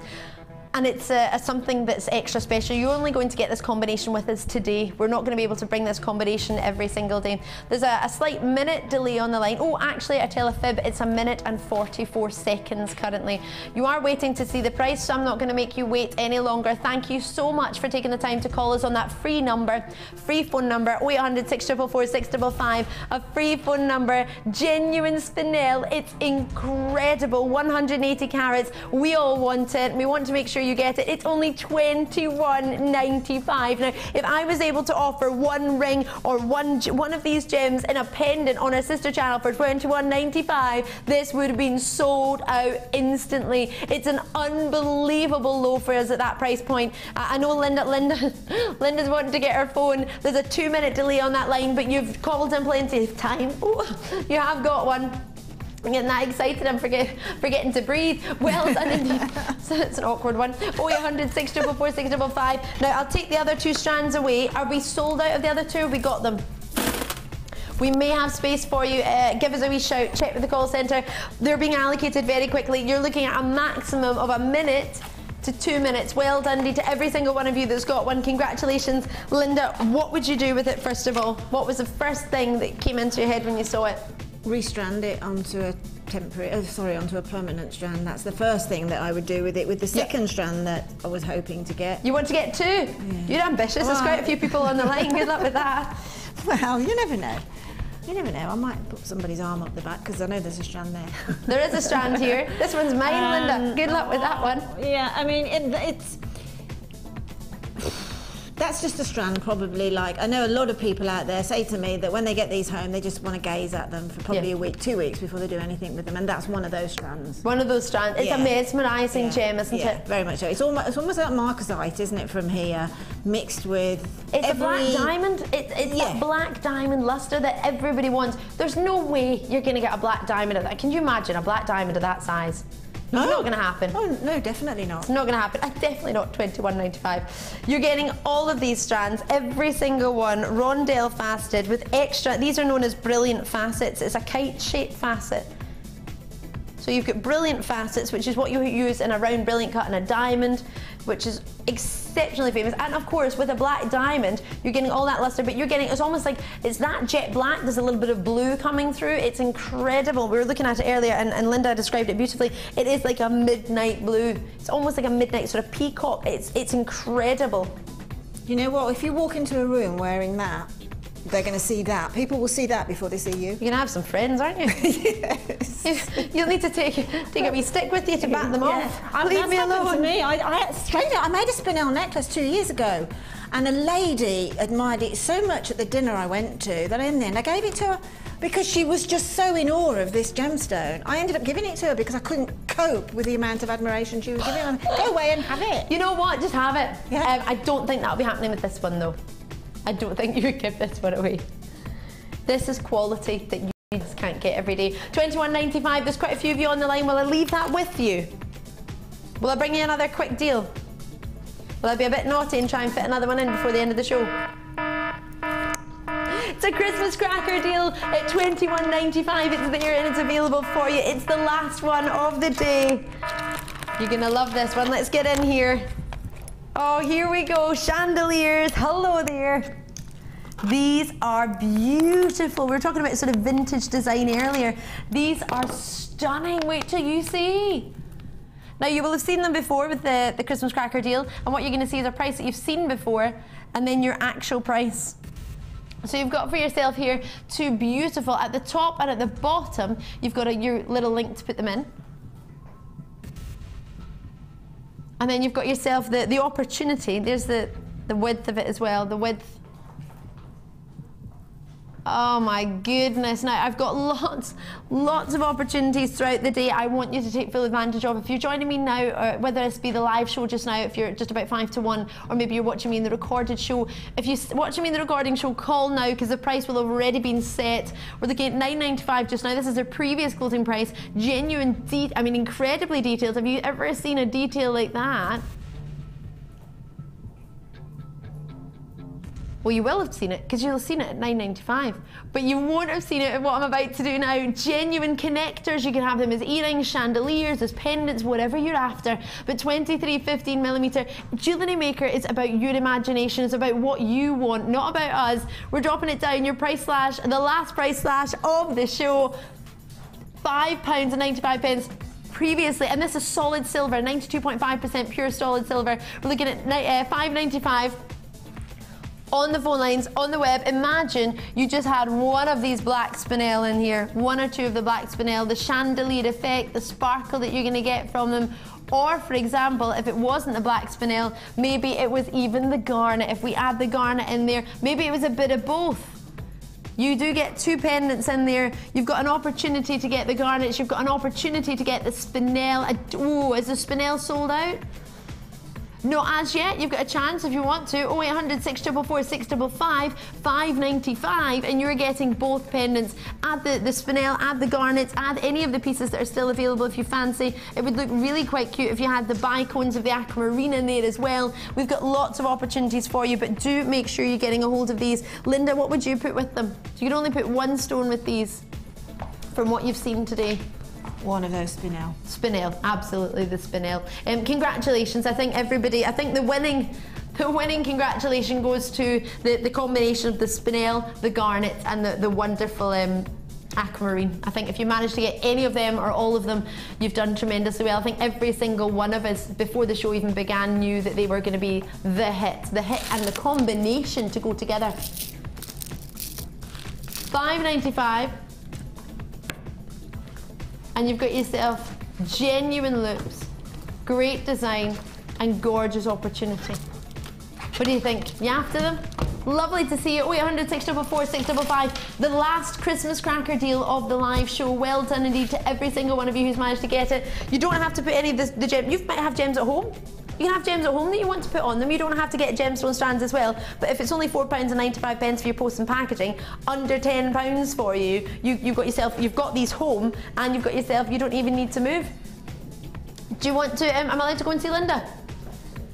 And it's something that's extra special. You're only going to get this combination with us today. We're not going to be able to bring this combination every single day. There's a slight minute delay on the line. Oh, actually, I tell a fib. It's 1 minute and 44 seconds currently. You are waiting to see the price, so I'm not going to make you wait any longer. Thank you so much for taking the time to call us on that free number, free phone number, 0800 644 655, a free phone number, genuine spinel. It's incredible, 180 carats. We all want it. We want to make sure you get it. It's only $21.95. Now, if I was able to offer one ring or one of these gems in a pendant on our sister channel for $21.95, this would have been sold out instantly. It's an unbelievable low for us at that price point. I know Linda's wanting to get her phone. There's a 2-minute delay on that line, but you've called in plenty of time. Ooh, you have got one. I'm getting that excited, I'm forgetting to breathe. Well done indeed. So it's an awkward one. 0800 644 655. Now, I'll take the other 2 strands away. Are we sold out of the other 2? Have we got them? We may have space for you. Give us a wee shout. Check with the call centre. They're being allocated very quickly. You're looking at a maximum of 1 minute to 2 minutes. Well done indeed to every single one of you that's got one. Congratulations. Linda, what would you do with it first of all? What was the first thing that came into your head when you saw it? Restrand it onto a onto a permanent strand. That's the first thing that I would do with it. With the second strand that I was hoping to get. You want to get 2? Yeah. You're ambitious. There's quite a few people on the line. Good luck with that. Well, you never know. You never know. I might put somebody's arm up the back because I know there's a strand there. There is a strand here. This one's mine, Linda. Good luck with that one. Yeah, I mean, it's. That's just a strand, probably. Like, I know a lot of people out there say to me that when they get these home, they just want to gaze at them for probably a week, 2 weeks before they do anything with them, and that's one of those strands. One of those strands. It's a mesmerising gem, isn't it? Yeah, very much so. It's almost like marcasite, isn't it, from here, mixed with It's a black diamond. It's that black diamond luster that everybody wants. There's no way you're going to get a black diamond of that. Can you imagine a black diamond of that size? It's not going to happen. Oh, no, definitely not. It's not going to happen. Definitely not $21.95. You're getting all of these strands, every single one, rondelle faceted with extra. These are known as brilliant facets. It's a kite-shaped facet. So you've got brilliant facets, which is what you use in a round brilliant cut and a diamond, which is exceptionally famous. And of course, with a black diamond, you're getting all that luster, but you're getting, it's almost like, it's that jet black, there's a little bit of blue coming through. It's incredible. We were looking at it earlier, and Linda described it beautifully. It is like a midnight blue. It's almost like a midnight sort of peacock. It's incredible. You know what, if you walk into a room wearing that, they're going to see that. People will see that before they see you. You're going to have some friends, aren't you? Yes. You'll need to take a wee stick with you to back them off. Leave me alone. To me. I made a spinel necklace 2 years ago, and a lady admired it so much at the dinner I went to that in the end I gave it to her because she was just so in awe of this gemstone. I ended up giving it to her because I couldn't cope with the amount of admiration she was giving. Go away and have it. You know what? Just have it. Yeah. I don't think that'll be happening with this one though. I don't think you would give this one away. This is quality that you just can't get every day. $21.95, there's quite a few of you on the line. Will I leave that with you? Will I bring you another quick deal? Will I be a bit naughty and try and fit another one in before the end of the show? It's a Christmas cracker deal at $21.95. It's there and it's available for you. It's the last one of the day. You're gonna love this one. Let's get in here. Oh, here we go, chandeliers. Hello there. These are beautiful. We were talking about sort of vintage design earlier. These are stunning. Wait till you see. Now, you will have seen them before with the Christmas cracker deal, and what you're going to see is a price that you've seen before, and then your actual price. So you've got for yourself here two beautiful, at the top and at the bottom, you've got your little link to put them in. And then you've got yourself the opportunity, there's the width of it as well, the width. Oh my goodness, now I've got lots of opportunities throughout the day I want you to take full advantage of. If you're joining me now, whether it's be the live show just now, if you're just about 5 to 1, or maybe you're watching me in the recorded show, if you're watching me in the recording show, call now because the price will have already been set. We're looking at $9.95 just now. This is their previous closing price. Genuine, incredibly detailed. Have you ever seen a detail like that? Well, you will have seen it because you'll have seen it at $9.95, but you won't have seen it at what I'm about to do now. Genuine connectors, you can have them as earrings, chandeliers, as pendants, whatever you're after, but 23 15mm. Jewellery Maker is about your imagination, it's about what you want, not about us. We're dropping it down, your price slash, the last price slash of the show, £5.95. Previously, and this is solid silver, 92.5% pure solid silver. We're looking at $5.95. On the phone lines, on the web. Imagine you just had one of these black spinel in here, one or two of the black spinel, the chandelier effect, the sparkle that you're going to get from them. Or, for example, if it wasn't the black spinel, maybe it was even the garnet. If we add the garnet in there, maybe it was a bit of both. You do get two pendants in there. You've got an opportunity to get the garnets. You've got an opportunity to get the spinel. Oh, is the spinel sold out? Not as yet. You've got a chance if you want to. 0800 644 655, $5.95, and you're getting both pendants. Add the spinel, add the garnets, add any of the pieces that are still available if you fancy. It would look really quite cute if you had the bicones of the Aquamarine in there as well. We've got lots of opportunities for you, but do make sure you're getting a hold of these. Linda, what would you put with them? So you can only put one stone with these from what you've seen today. One of those spinel. Spinel, absolutely the spinel. Congratulations, I think everybody, I think the winning congratulation goes to the combination of the spinel, the garnet, and the wonderful Aquamarine. I think if you manage to get any of them or all of them, you've done tremendously well. I think every single one of us, before the show even began, knew that they were going to be the hit and the combination to go together. $5.95. And you've got yourself genuine loops, great design, and gorgeous opportunity. What do you think? You after them? Lovely to see you. 0800 644 655. The last Christmas cracker deal of the live show. Well done indeed to every single one of you who's managed to get it. You don't have to put any of the gems. You might have gems at home. You can have gems at home that you want to put on them. You don't have to get gemstone strands as well. But if it's only £4.95 for your post and packaging, under £10 for you, you've got these home, and you've got yourself, you don't even need to move. Do you want to, am I allowed to go and see Linda?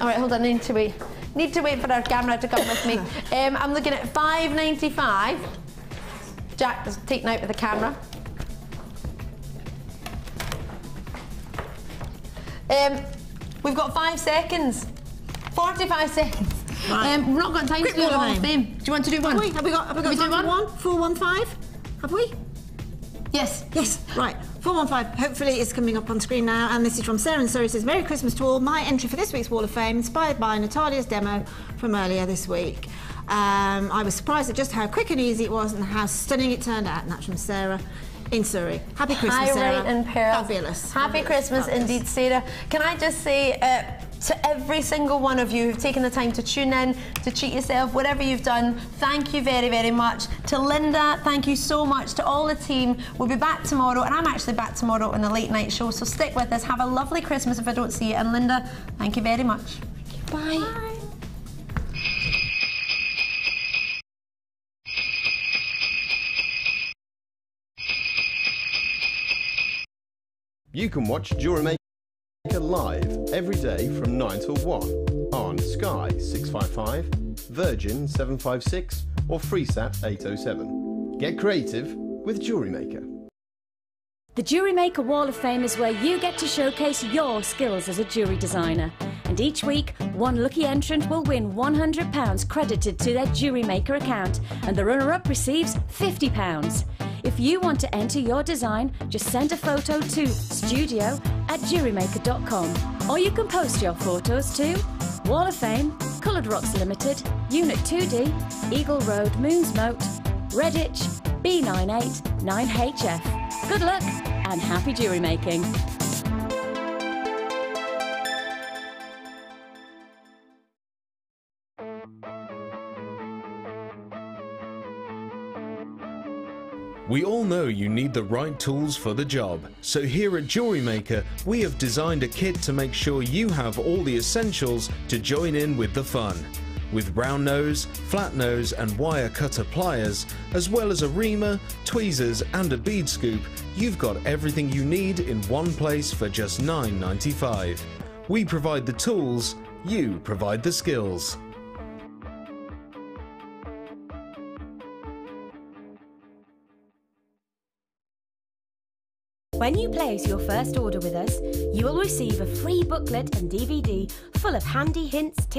All right, hold on, I need to wait. Need to wait for our camera to come with me. I'm looking at $5.95. Jack is taken out with the camera. We've got 5 seconds. 45 seconds. Right. We've not got time Quick to do the Wall of Wall of Fame. Fame. Do you want to do one? Have we got we time do for one? 415? Have we? Yes. Yes, right. 415, hopefully it's coming up on screen now, and this is from Sarah, and Sarah says, Merry Christmas to all. My entry for this week's Wall of Fame, inspired by Natalia's demo from earlier this week. I was surprised at just how quick and easy it was and how stunning it turned out. And that's from Sarah in Surrey. Happy Christmas, Sarah. High rate and pearls. Fabulous. Happy Christmas indeed, Sarah. Can I just say to every single one of you who've taken the time to tune in, to treat yourself, whatever you've done, thank you very, very much. To Linda, thank you so much. To all the team, we'll be back tomorrow, and I'm actually back tomorrow on the late night show, so stick with us. Have a lovely Christmas if I don't see you. And Linda, thank you very much. Bye. Bye. You can watch Jewellery Maker live every day from 9 till 1 on Sky 655, Virgin 756 or FreeSat 807. Get creative with Jewellery Maker. The Jewellery Maker Wall of Fame is where you get to showcase your skills as a jewellery designer. And each week, one lucky entrant will win £100 credited to their Jewellery Maker account, and the runner-up receives £50. If you want to enter your design, just send a photo to studio@jewellerymaker.com, or you can post your photos to Wall of Fame, Coloured Rocks Limited, Unit 2D, Eagle Road, Moonsmote, Redditch, B98 9HF. Good luck and happy jewellery making! We all know you need the right tools for the job, so here at Jewellery Maker we have designed a kit to make sure you have all the essentials to join in with the fun. With round nose, flat nose and wire cutter pliers, as well as a reamer, tweezers and a bead scoop, you've got everything you need in one place for just $9.95. We provide the tools, you provide the skills. When you place your first order with us, you will receive a free booklet and DVD full of handy hints, tips